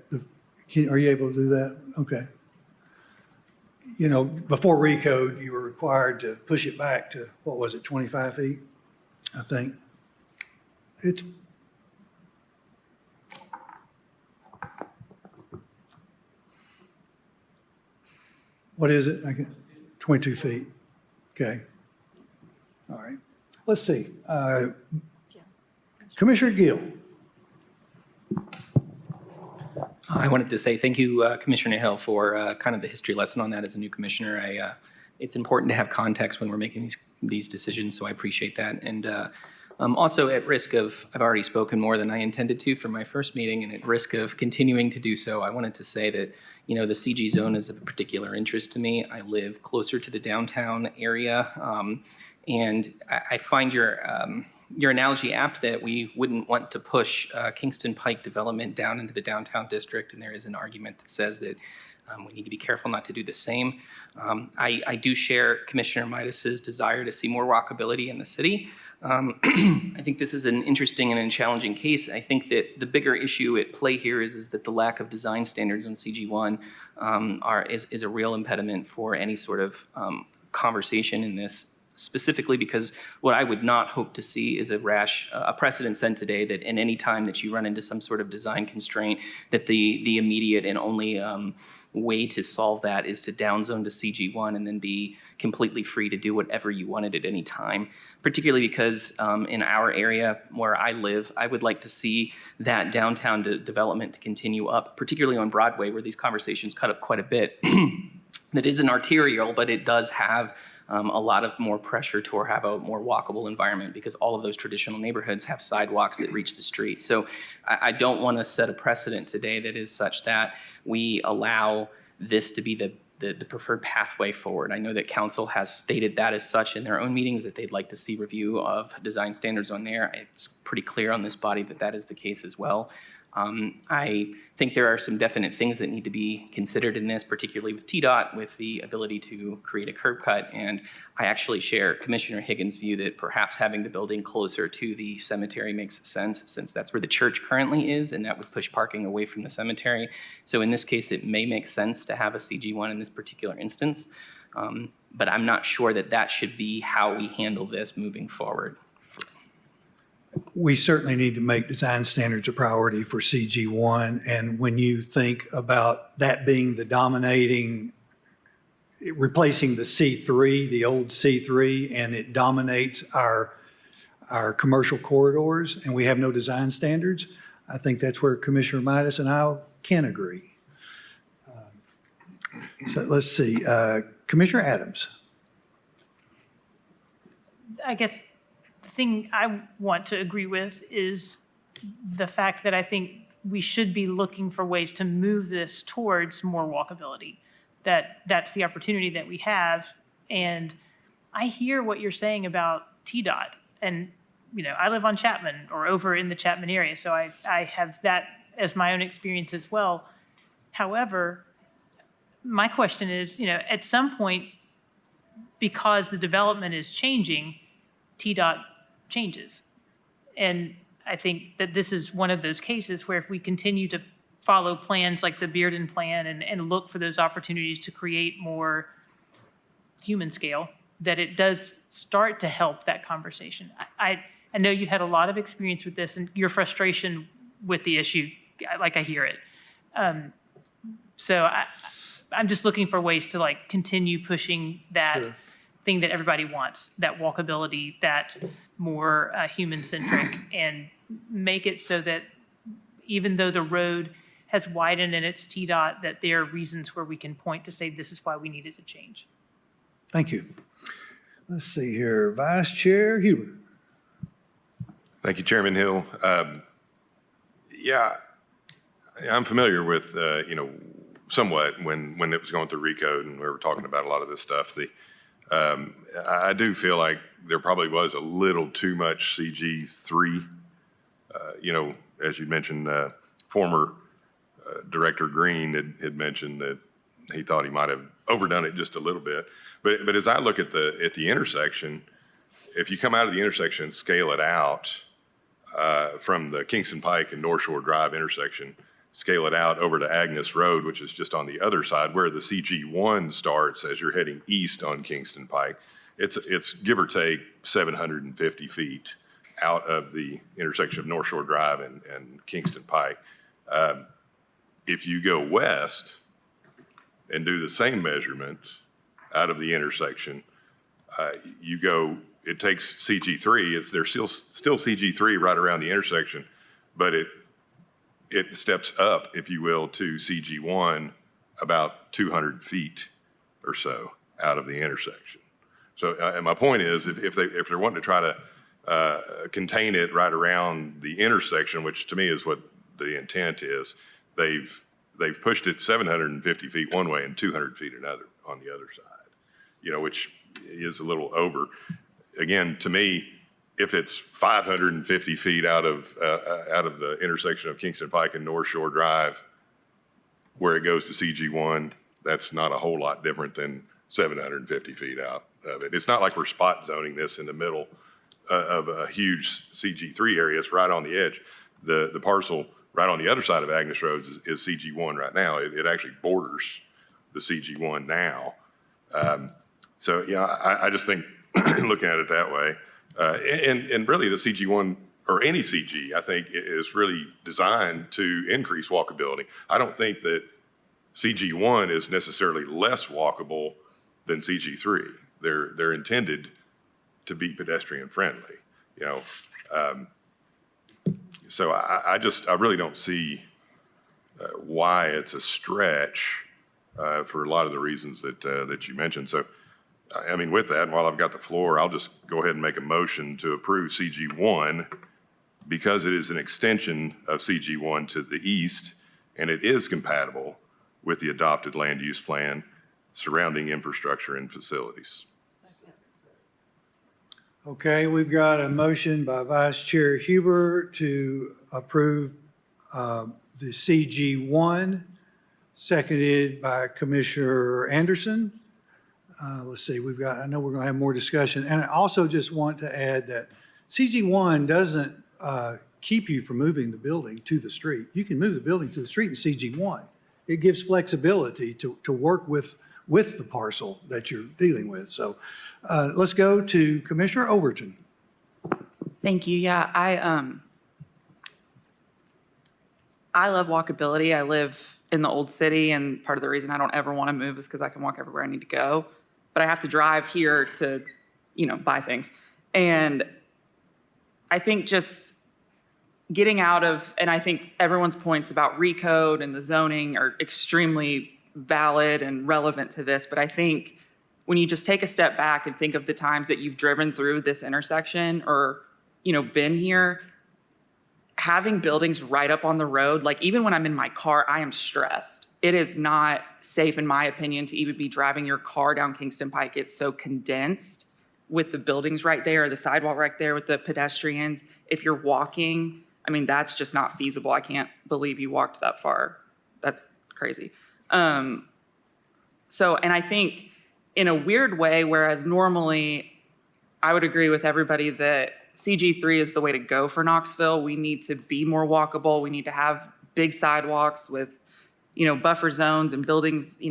Are you able to do that? Okay. You know, before recode, you were required to push it back to, what was it, 25 feet, I think. What is it? 22 feet. Okay. All right. Let's see. Commissioner Gill. I wanted to say thank you, Commissioner Hill, for kind of the history lesson on that as a new commissioner. It's important to have context when we're making these decisions, so I appreciate that. And I'm also at risk of, I've already spoken more than I intended to for my first meeting, and at risk of continuing to do so. I wanted to say that, you know, the CG zone is of particular interest to me. I live closer to the downtown area, and I find your analogy apt that we wouldn't want to push Kingston Pike development down into the downtown district, and there is an argument that says that we need to be careful not to do the same. I do share Commissioner Midas's desire to see more walkability in the city. I think this is an interesting and a challenging case. I think that the bigger issue at play here is that the lack of design standards on CG1 is a real impediment for any sort of conversation in this, specifically because what I would not hope to see is a precedent set today that in any time that you run into some sort of design constraint, that the immediate and only way to solve that is to downzone to CG1 and then be completely free to do whatever you wanted at any time. Particularly because in our area where I live, I would like to see that downtown development to continue up, particularly on Broadway where these conversations cut up quite a bit. That isn't arterial, but it does have a lot of more pressure to have a more walkable environment because all of those traditional neighborhoods have sidewalks that reach the street. So I don't want to set a precedent today that is such that we allow this to be the preferred pathway forward. I know that council has stated that as such in their own meetings, that they'd like to see review of design standards on there. It's pretty clear on this body that that is the case as well. I think there are some definite things that need to be considered in this, particularly with TDOT, with the ability to create a curb cut. And I actually share Commissioner Higgins' view that perhaps having the building closer to the cemetery makes sense, since that's where the church currently is, and that would push parking away from the cemetery. So in this case, it may make sense to have a CG1 in this particular instance. But I'm not sure that that should be how we handle this moving forward. We certainly need to make design standards a priority for CG1. And when you think about that being the dominating, replacing the C3, the old C3, and it dominates our commercial corridors, and we have no design standards, I think that's where Commissioner Midas and I can agree. So let's see, Commissioner Adams. I guess the thing I want to agree with is the fact that I think we should be looking for ways to move this towards more walkability. That's the opportunity that we have. And I hear what you're saying about TDOT. And, you know, I live on Chapman or over in the Chapman area, so I have that as my own experience as well. However, my question is, you know, at some point, because the development is changing, TDOT changes. And I think that this is one of those cases where if we continue to follow plans like the Bearden Plan and look for those opportunities to create more human scale, that it does start to help that conversation. I know you had a lot of experience with this, and your frustration with the issue, like I hear it. So I'm just looking for ways to like continue pushing that thing that everybody wants, that walkability, that more human-centric, and make it so that even though the road has widened in its TDOT, that there are reasons where we can point to say this is why we needed to change. Thank you. Let's see here, Vice Chair Huber. Thank you, Chairman Hill. Yeah, I'm familiar with, somewhat when it was going through recode and we were talking about a lot of this stuff. I do feel like there probably was a little too much CG3. As you mentioned, former Director Green had mentioned that he thought he might have overdone it just a little bit. But as I look at the intersection, if you come out of the intersection and scale it out from the Kingston Pike and North Shore Drive intersection, scale it out over to Agnes Road, which is just on the other side where the CG1 starts as you're heading east on Kingston Pike, it's give or take 750 feet out of the intersection of North Shore Drive and Kingston Pike. If you go west and do the same measurement out of the intersection, it takes CG3, there's still CG3 right around the intersection, but it steps up, if you will, to CG1 about 200 feet or so out of the intersection. So, and my point is, if they're wanting to try to contain it right around the intersection, which to me is what the intent is, they've pushed it 750 feet one way and 200 feet another on the other side, which is a little over. Again, to me, if it's 550 feet out of the intersection of Kingston Pike and North Shore Drive, where it goes to CG1, that's not a whole lot different than 750 feet out of it. It's not like we're spot zoning this in the middle of a huge CG3 area. It's right on the edge. The parcel right on the other side of Agnes Road is CG1 right now. It actually borders the CG1 now. So, I just think looking at it that way, and really the CG1 or any CG, I think, is really designed to increase walkability. I don't think that CG1 is necessarily less walkable than CG3. They're intended to be pedestrian friendly, So I really don't see why it's a stretch for a lot of the reasons that you mentioned. So, with that, while I've got the floor, I'll just go ahead and make a motion to approve CG1 because it is an extension of CG1 to the east, and it is compatible with the adopted land use plan surrounding infrastructure and facilities. Okay, we've got a motion by Vice Chair Huber to approve the CG1, seconded by Commissioner Anderson. Let's see, I know we're going to have more discussion. And I also just want to add that CG1 doesn't keep you from moving the building to the street. You can move the building to the street in CG1. It gives flexibility to work with the parcel that you're dealing with. So let's go to Commissioner Overton. Thank you. Yeah, I love walkability. I live in the old city, and part of the reason I don't ever want to move is because I can walk everywhere I need to go. But I have to drive here to, buy things. And I think just getting out of, and I think everyone's points about recode and the zoning are extremely valid and relevant to this, but I think when you just take a step back and think of the times that you've driven through this intersection or, been here, having buildings right up on the road, like even when I'm in my car, I am stressed. It is not safe, in my opinion, to even be driving your car down Kingston Pike. It's so condensed with the buildings right there, the sidewalk right there with the pedestrians. If you're walking, that's just not feasible. I can't believe you walked that far. That's crazy. And I think in a weird way, whereas normally I would agree with everybody that CG3 is the way to go for Knoxville. We need to be more walkable. We need to have big sidewalks with, buffer zones and buildings,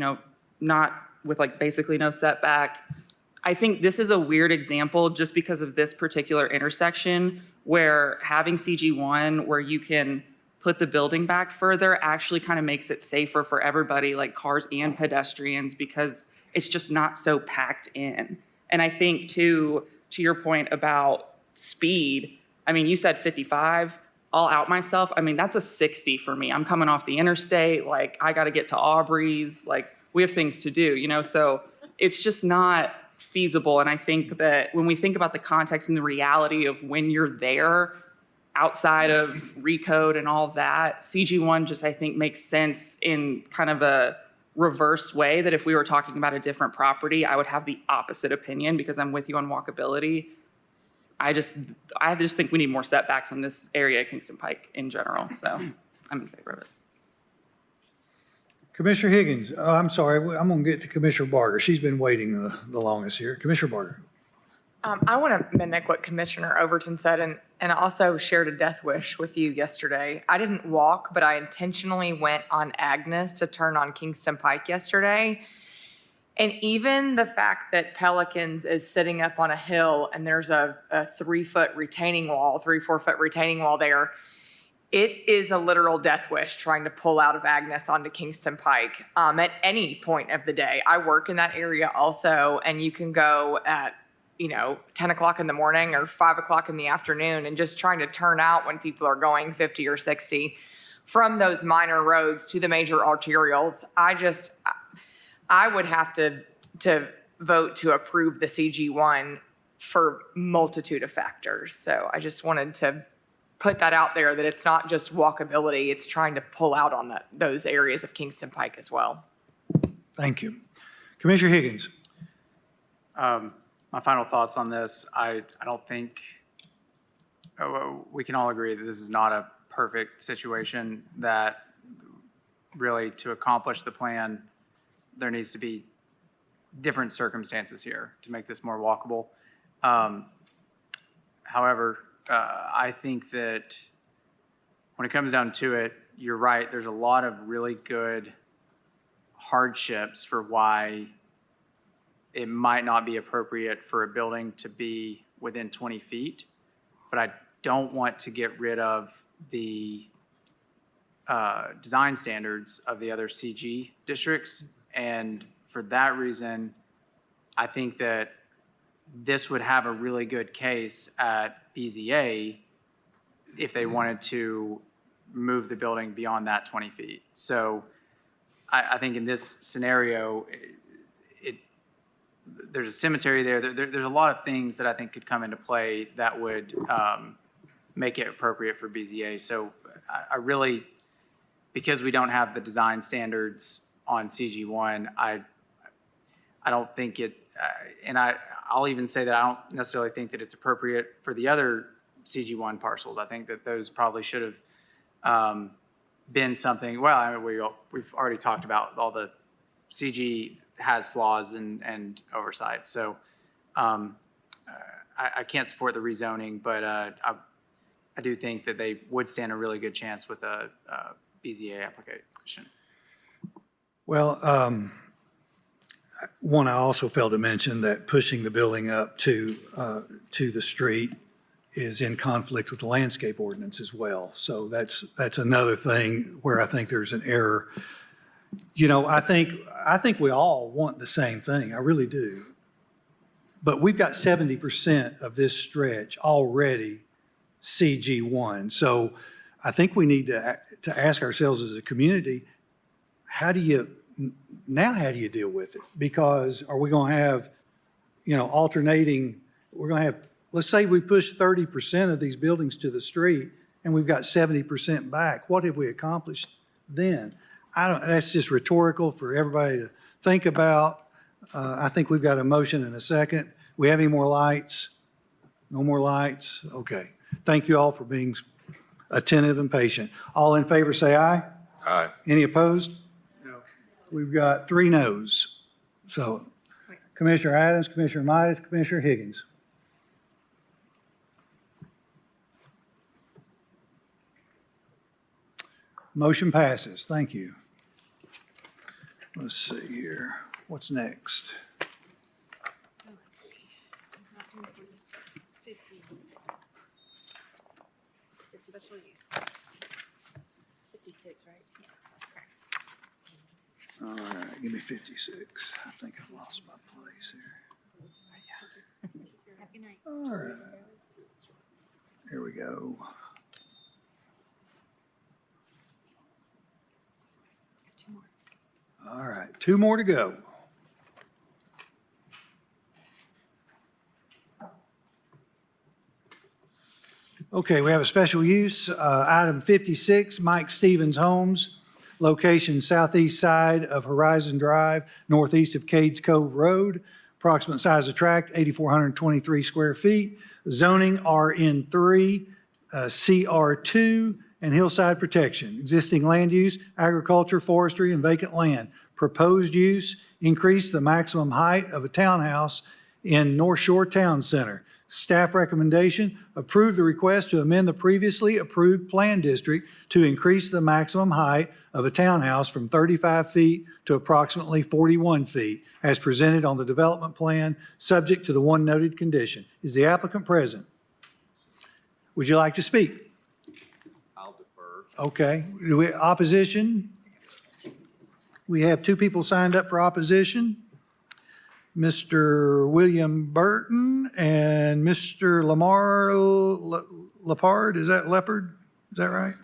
not with like basically no setback. I think this is a weird example just because of this particular intersection where having CG1 where you can put the building back further actually kind of makes it safer for everybody, like cars and pedestrians, because it's just not so packed in. And I think too, to your point about speed, I mean, you said 55, I'll out myself. I mean, that's a 60 for me. I'm coming off the interstate, like I got to get to Aubrey's, like we have things to do, so it's just not feasible. And I think that when we think about the context and the reality of when you're there, outside of recode and all of that, CG1 just, I think, makes sense in kind of a reverse way that if we were talking about a different property, I would have the opposite opinion because I'm with you on walkability. I just think we need more setbacks in this area at Kingston Pike in general, so I'm in favor of it. Commissioner Higgins, I'm sorry, I'm going to get to Commissioner Barger. She's been waiting the longest here. Commissioner Barger. I want to mimic what Commissioner Overton said and also shared a death wish with you yesterday. I didn't walk, but I intentionally went on Agnes to turn on Kingston Pike yesterday. And even the fact that Pelicans is sitting up on a hill and there's a 3-foot retaining wall, 3-4 foot retaining wall there, it is a literal death wish trying to pull out of Agnes onto Kingston Pike at any point of the day. I work in that area also, and you can go at 10 o'clock in the morning or 5 o'clock in the afternoon and just trying to turn out when people are going 50 or 60 from those minor roads to the major arterials. I would have to vote to approve the CG1 for multitude of factors. So I just wanted to put that out there that it's not just walkability, it's trying to pull out on those areas of Kingston Pike as well. Thank you. Commissioner Higgins. My final thoughts on this, I don't think, we can all agree that this is not a perfect situation, that really to accomplish the plan, there needs to be different circumstances here to make this more walkable. However, I think that when it comes down to it, you're right, there's a lot of really good hardships for why it might not be appropriate for a building to be within 20 feet, but I don't want to get rid of the design standards of the other CG districts. And for that reason, I think that this would have a really good case at BZA if they wanted to move the building beyond that 20 feet. So I think in this scenario, there's a cemetery there. There's a lot of things that I think could come into play that would make it appropriate for BZA. So I really, because we don't have the design standards on CG1, I don't think it, and I'll even say that I don't necessarily think that it's appropriate for the other CG1 parcels. I think that those probably should have been something, well, I mean, we've already talked about all the CG has flaws and oversight. So I can't support the rezoning, but I do think that they would stand a really good chance with a BZA application. Well, one, I also failed to mention that pushing the building up to the street is in conflict with the landscape ordinance as well. So that's another thing where I think there's an error. I think we all want the same thing. I really do. But we've got 70% of this stretch already CG1. So I think we need to ask ourselves as a community, how do you deal with it? Because are we going to have, alternating, we're going to have, let's say we push 30% of these buildings to the street and we've got 70% back. What have we accomplished then? That's just rhetorical for everybody to think about. I think we've got a motion and a second. We have any more lights? No more lights? Okay. Thank you all for being attentive and patient. All in favor say aye. Aye. Any opposed? No. We've got 3 noes. So Commissioner Adams, Commissioner Midas, Commissioner Higgins. Motion passes. Thank you. Let's see here. What's next? Special use. 56, right? Yes, that's correct. All right, give me 56. I think I've lost my place here. Have a good night. All right. Here we go. All right, 2 more to go. Okay, we have a special use, item 56, Mike Stevens Homes, location southeast side of Horizon Drive, northeast of Cades Cove Road. Approximate size of tract, 8,423 square feet. Zoning RN3, CR2, and hillside protection. Existing land use, agriculture, forestry, and vacant land. Proposed use, increase the maximum height of a townhouse in North Shore Town Center. Staff recommendation, approve the request to amend the previously approved plan district to increase the maximum height of a townhouse from 35 feet to approximately 41 feet, as presented on the development plan, subject to the one noted condition. Is the applicant present? Would you like to speak? I'll defer. Okay. Opposition? We have 2 people signed up for opposition. Mr. William Burton and Mr. Lamar Lepard, is that Leopard? Is that right?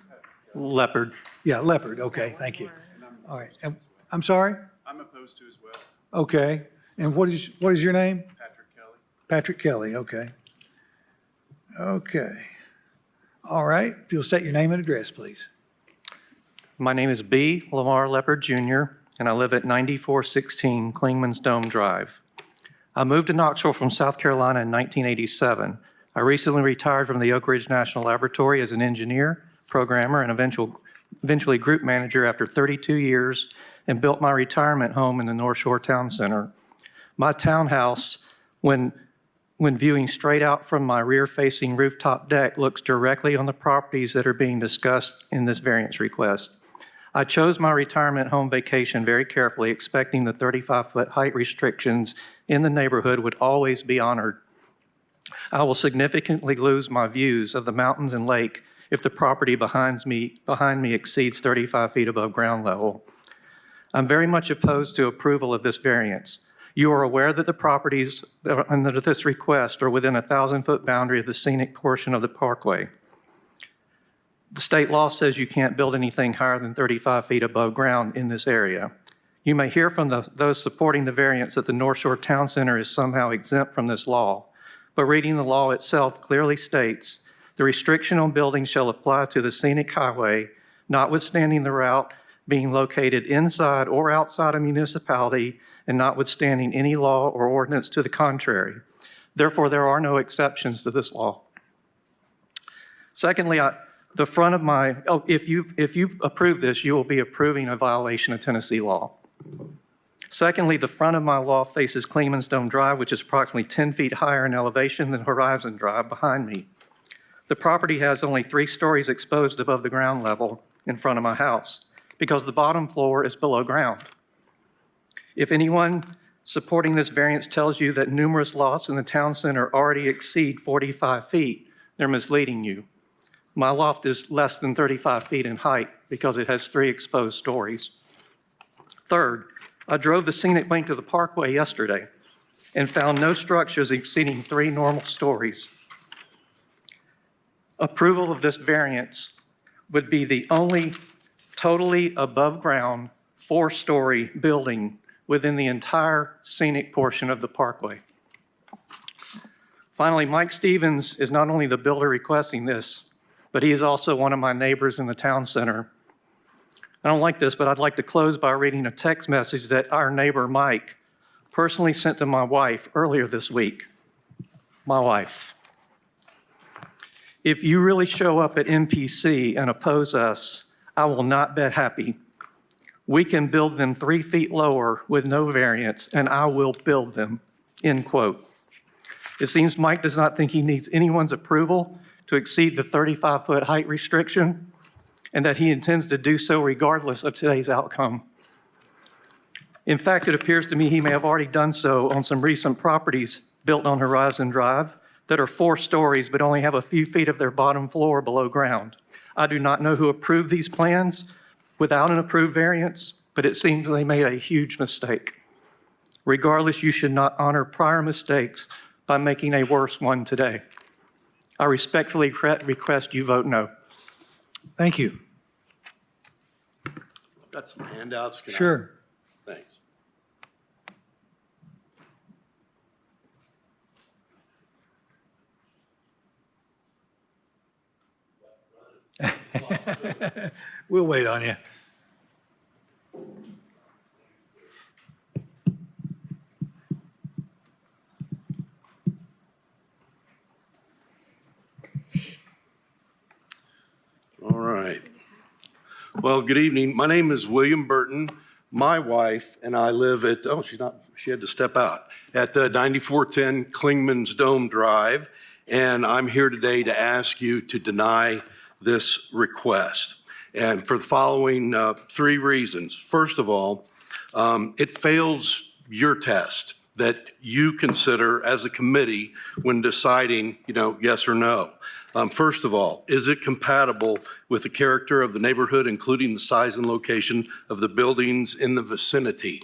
Leopard. Yeah, Leopard, okay, thank you. All right, and, I'm sorry? I'm opposed to as well. Okay, and what is your name? Patrick Kelly. Patrick Kelly, okay. Okay. All right, if you'll state your name and address, please. My name is B. Lamar Leopard Jr., and I live at 9416 Klingman's Dome Drive. I moved to Knoxville from South Carolina in 1987. I recently retired from the Oak Ridge National Laboratory as an engineer, programmer, and eventually group manager after 32 years, and built my retirement home in the North Shore Town Center. My townhouse, when viewing straight out from my rear-facing rooftop deck, looks directly on the properties that are being discussed in this variance request. I chose my retirement home vacation very carefully, expecting the 35-foot height restrictions in the neighborhood would always be honored. I will significantly lose my views of the mountains and lake if the property behind me exceeds 35 feet above ground level. I'm very much opposed to approval of this variance. You are aware that the properties under this request are within a 1,000-foot boundary of the scenic portion of the parkway. The state law says you can't build anything higher than 35 feet above ground in this area. You may hear from those supporting the variance that the North Shore Town Center is somehow exempt from this law, but reading the law itself clearly states the restriction on buildings shall apply to the scenic highway, notwithstanding the route being located inside or outside a municipality and notwithstanding any law or ordinance to the contrary. Therefore, there are no exceptions to this law. Secondly, the front of my, if you approve this, you will be approving a violation of Tennessee law. Secondly, the front of my loft faces Klingman's Dome Drive, which is approximately 10 feet higher in elevation than Horizon Drive behind me. The property has only 3 stories exposed above the ground level in front of my house because the bottom floor is below ground. If anyone supporting this variance tells you that numerous lots in the town center already exceed 45 feet, they're misleading you. My loft is less than 35 feet in height because it has 3 exposed stories. Third, I drove the scenic length of the parkway yesterday and found no structures exceeding 3 normal stories. Approval of this variance would be the only totally above-ground 4-story building within the entire scenic portion of the parkway. Finally, Mike Stevens is not only the builder requesting this, but he is also one of my neighbors in the town center. I don't like this, but I'd like to close by reading a text message that our neighbor Mike personally sent to my wife earlier this week. My wife, if you really show up at MPC and oppose us, I will not bet happy. We can build them 3 feet lower with no variance, and I will build them, end quote. It seems Mike does not think he needs anyone's approval to exceed the 35-foot height restriction. and that he intends to do so regardless of today's outcome. In fact, it appears to me he may have already done so on some recent properties built on Horizon Drive that are 4 stories but only have a few feet of their bottom floor below ground. I do not know who approved these plans without an approved variance, but it seems they made a huge mistake. Regardless, you should not honor prior mistakes by making a worse one today. I respectfully request you vote no. Thank you. I've got some handouts. Can I- Sure. Thanks. We'll wait on you. All right. Well, good evening. My name is William Burton. My wife and I live at, she had to step out, at 9410 Klingman's Dome Drive. And I'm here today to ask you to deny this request. And for the following 3 reasons. First of all, it fails your test that you consider as a committee when deciding, yes or no. First of all, is it compatible with the character of the neighborhood, including the size and location of the buildings in the vicinity?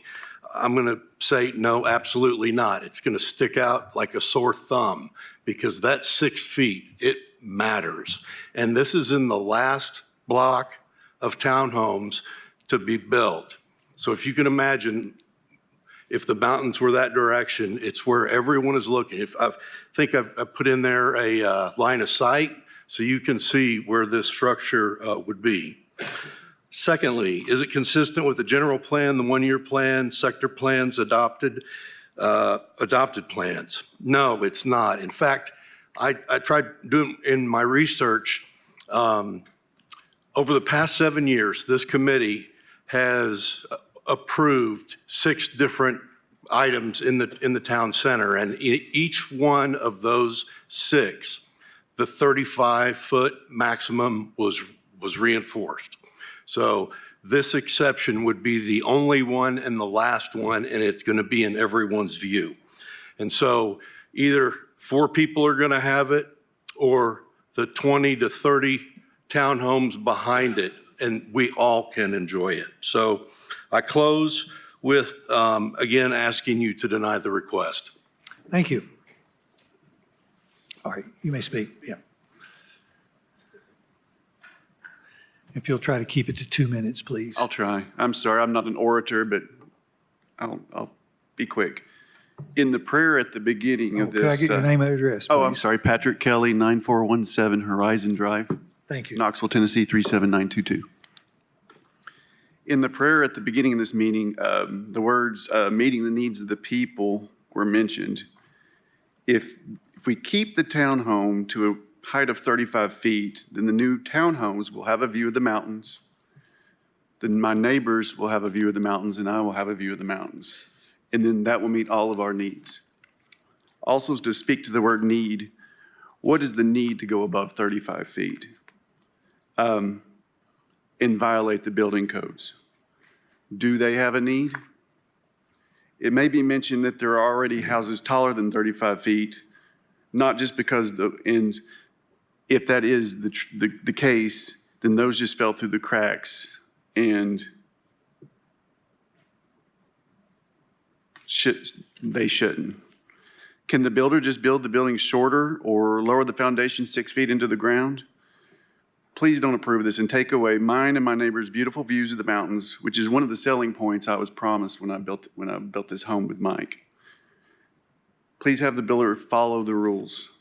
I'm going to say no, absolutely not. It's going to stick out like a sore thumb because that 6 feet, it matters. And this is in the last block of townhomes to be built. So if you can imagine, if the mountains were that direction, it's where everyone is looking. I think I've put in there a line of sight so you can see where this structure would be. Secondly, is it consistent with the general plan, the 1-year plan, sector plans, adopted plans? No, it's not. In fact, I tried doing in my research, over the past 7 years, this committee has approved 6 different items in the town center, and each one of those 6, the 35-foot maximum was reinforced. So this exception would be the only one and the last one, and it's going to be in everyone's view. And so either 4 people are going to have it, or the 20 to 30 townhomes behind it, and we all can enjoy it. So I close with, again, asking you to deny the request. Thank you. All right, you may speak. Yeah. If you'll try to keep it to 2 minutes, please. I'll try. I'm sorry, I'm not an orator, but I'll be quick. In the prayer at the beginning of this. Could I get your name and address, please? Oh, I'm sorry, Patrick Kelly, 9417 Horizon Drive. Thank you. Knoxville, Tennessee, 37922. In the prayer at the beginning of this meeting, the words meeting the needs of the people were mentioned. If we keep the townhome to a height of 35 feet, then the new townhomes will have a view of the mountains. Then my neighbors will have a view of the mountains, and I will have a view of the mountains. And then that will meet all of our needs. Also, to speak to the word need, what is the need to go above 35 feet? And violate the building codes. Do they have a need? It may be mentioned that there are already houses taller than 35 feet, not just because if that is the case, then those just fell through the cracks and they shouldn't. Can the builder just build the building shorter or lower the foundation 6 feet into the ground? Please don't approve this and take away mine and my neighbor's beautiful views of the mountains, which is one of the selling points I was promised when I built this home with Mike. Please have the builder follow the rules.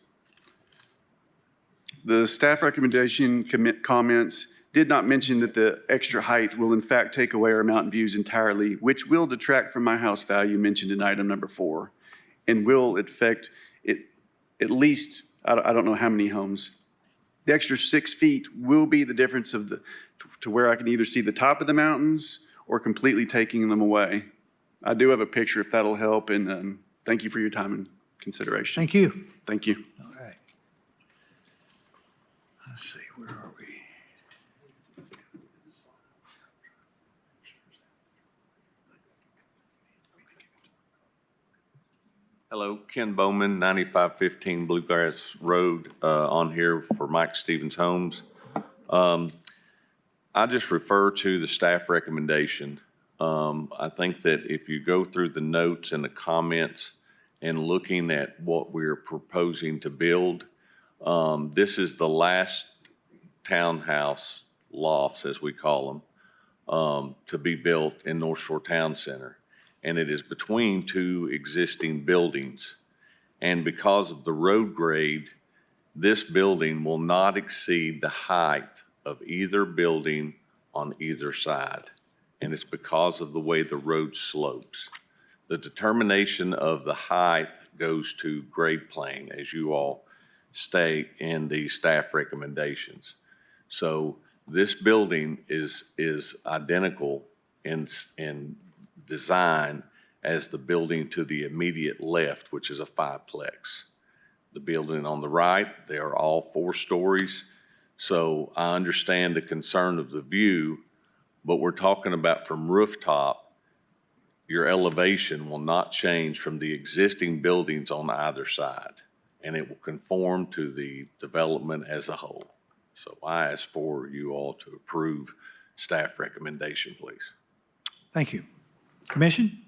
The staff recommendation comments did not mention that the extra height will in fact take away our mountain views entirely, which will detract from my house value mentioned in item number 4, and will affect it at least, I don't know how many homes. The extra 6 feet will be the difference to where I can either see the top of the mountains or completely taking them away. I do have a picture if that'll help, and thank you for your time and consideration. Thank you. Thank you. All right. Let's see, where are we? Hello, Ken Bowman, 9515 Bluegrass Road, on here for Mike Stevens Homes. I just refer to the staff recommendation. I think that if you go through the notes and the comments and looking at what we're proposing to build, this is the last townhouse lofts, as we call them, to be built in North Shore Town Center. And it is between two existing buildings. And because of the road grade, this building will not exceed the height of either building on either side. And it's because of the way the road slopes. The determination of the height goes to grade plane, as you all state in the staff recommendations. So this building is identical in design as the building to the immediate left, which is a fiveplex. The building on the right, they are all 4 stories. So I understand the concern of the view, but we're talking about from rooftop, your elevation will not change from the existing buildings on either side, and it will conform to the development as a whole. So I ask for you all to approve staff recommendation, please. Thank you. Commission?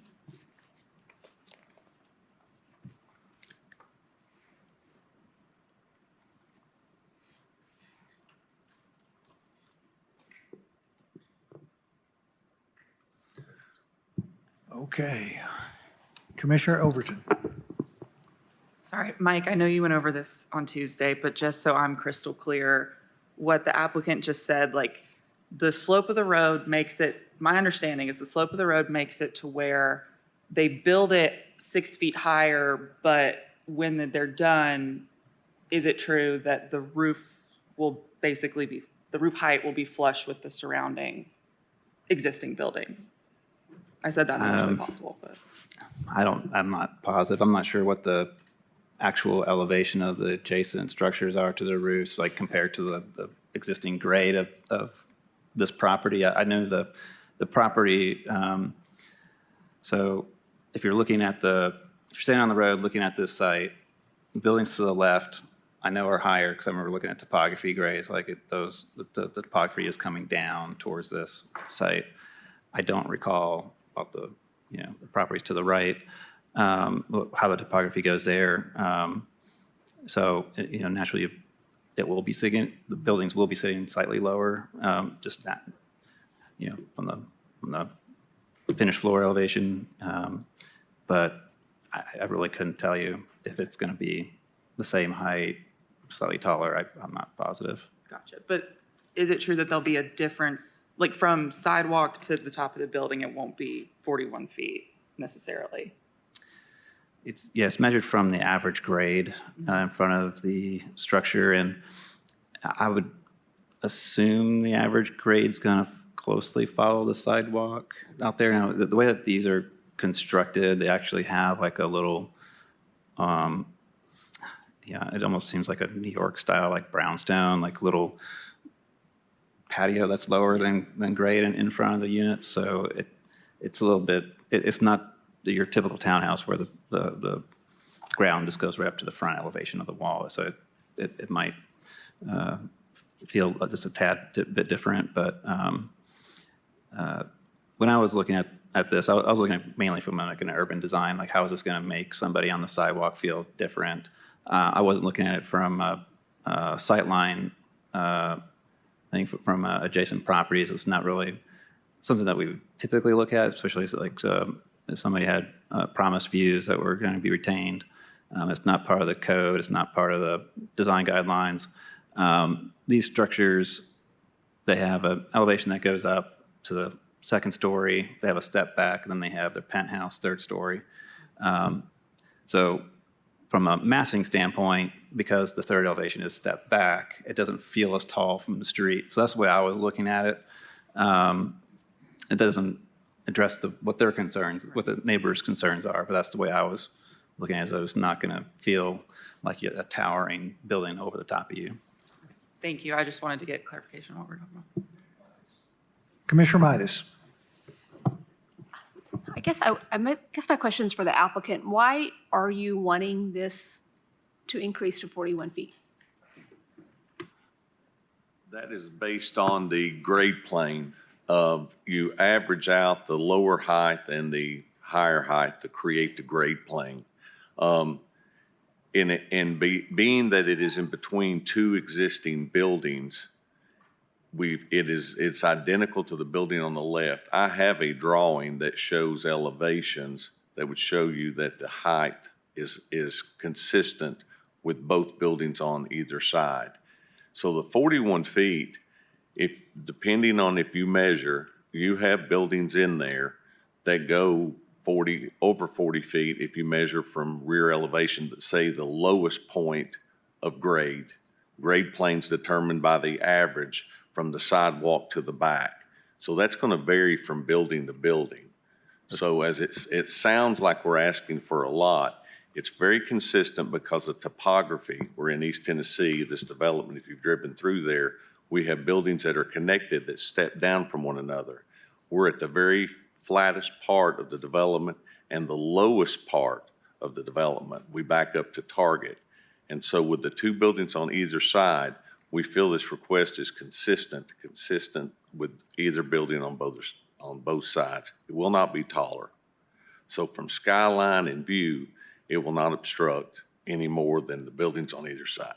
Okay. Commissioner Overton. Sorry, Mike, I know you went over this on Tuesday, but just so I'm crystal clear, what the applicant just said, like, the slope of the road makes it, my understanding is the slope of the road makes it to where they build it 6 feet higher, but when they're done, is it true that the roof will basically be, the roof height will be flush with the surrounding existing buildings? I said that much as possible, but. I'm not positive. I'm not sure what the actual elevation of the adjacent structures are to the roofs, like compared to the existing grade of this property. I know the property, so if you're looking at if you're standing on the road looking at this site, the buildings to the left, I know are higher because I remember looking at topography grades, like the topography is coming down towards this site. I don't recall about the properties to the right, how the topography goes there. So, naturally, it will be sitting, the buildings will be sitting slightly lower, just that, from the finished floor elevation. But I really couldn't tell you if it's going to be the same height, slightly taller. I'm not positive. Gotcha. But is it true that there'll be a difference, like from sidewalk to the top of the building, it won't be 41 feet necessarily? It's measured from the average grade in front of the structure, and I would assume the average grade's going to closely follow the sidewalk out there. Now, the way that these are constructed, they actually have like a little, it almost seems like a New York style, like brownstone, like little patio that's lower than grade in front of the units. So it's a little bit, it's not your typical townhouse where the ground just goes right up to the front elevation of the wall. So it might feel just a tad bit different. But when I was looking at this, I was looking at mainly from like an urban design, like how is this going to make somebody on the sidewalk feel different? I wasn't looking at it from a sightline. I think from adjacent properties, it's not really something that we would typically look at, especially like if somebody had promised views that were going to be retained. It's not part of the code. It's not part of the design guidelines. These structures, they have an elevation that goes up to the second story. They have a step back, and then they have their penthouse, third story. So from a massing standpoint, because the third elevation is stepped back, it doesn't feel as tall from the street. So that's the way I was looking at it. It doesn't address what their concerns, what the neighbors' concerns are, but that's the way I was looking at it. So it's not going to feel like a towering building over the top of you. Thank you. I just wanted to get clarification on what we're talking about. Commissioner Midas. I guess my question is for the applicant. Why are you wanting this to increase to 41 feet? That is based on the grade plane of, you average out the lower height and the higher height to create the grade plane. Being that it is in between two existing buildings, it's identical to the building on the left. I have a drawing that shows elevations that would show you that the height is consistent with both buildings on either side. So the 41 feet, depending on if you measure, you have buildings in there that go over 40 feet if you measure from rear elevation, but say the lowest point of grade. Grade plane's determined by the average from the sidewalk to the back. So that's going to vary from building to building. So as it sounds like we're asking for a lot, it's very consistent because of topography. We're in East Tennessee, this development, if you've driven through there, we have buildings that are connected that step down from one another. We're at the very flattest part of the development and the lowest part of the development. We back up to target. And so with the two buildings on either side, we feel this request is consistent with either building on both sides. It will not be taller. So from skyline and view, it will not obstruct any more than the buildings on either side.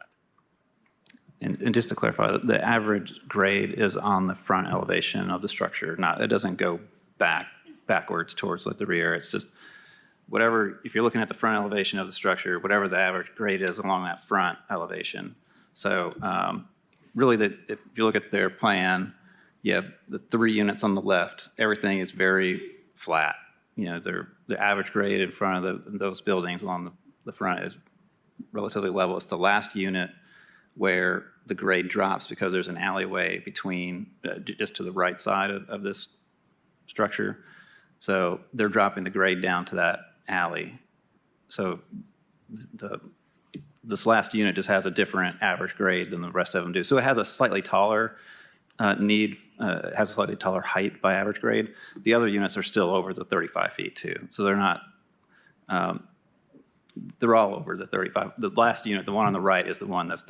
And just to clarify, the average grade is on the front elevation of the structure. It doesn't go backwards towards like the rear. It's just whatever, if you're looking at the front elevation of the structure, whatever the average grade is along that front elevation. So really, if you look at their plan, you have the 3 units on the left. Everything is very flat. You know, the average grade in front of those buildings along the front is relatively level. It's the last unit where the grade drops because there's an alleyway between, just to the right side of this structure. So they're dropping the grade down to that alley. So this last unit just has a different average grade than the rest of them do. So it has a slightly taller has a slightly taller height by average grade. The other units are still over the 35 feet too. So they're not, they're all over the 35. The last unit, the one on the right, is the one that's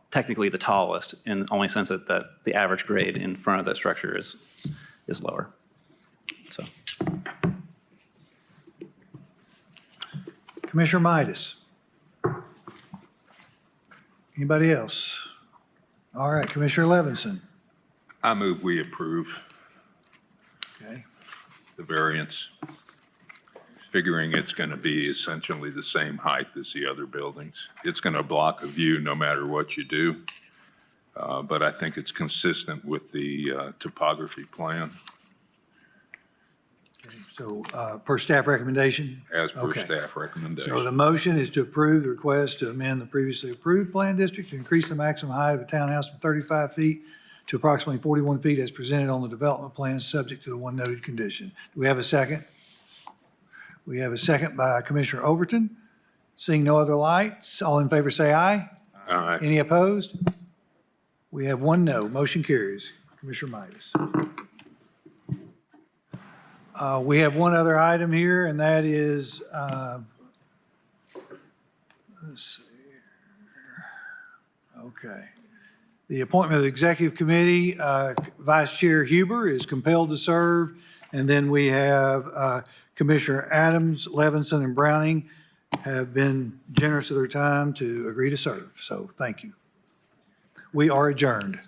technically the tallest, in the only sense that the average grade in front of the structure is lower. So. Commissioner Midas. Anybody else? All right, Commissioner Levinson. I move we approve Okay. the variance, figuring it's going to be essentially the same height as the other buildings. It's going to block a view no matter what you do, but I think it's consistent with the topography plan. So per staff recommendation? As per Okay. staff recommendation. So the motion is to approve the request to amend the previously approved plan district to increase the maximum height of a townhouse from 35 feet to approximately 41 feet as presented on the development plan, subject to the one noted condition. Do we have a second? We have a second by Commissioner Overton. Seeing no other lights, all in favor say aye. Aye. Any opposed? We have one no. Motion carries. Commissioner Midas. We have one other item here, and that is, let's see here. Okay. The appointment of the Executive Committee, Vice Chair Huber is compelled to serve, and then we have Commissioner Adams, Levinson, and Browning have been generous of their time to agree to serve, so thank you. We are adjourned.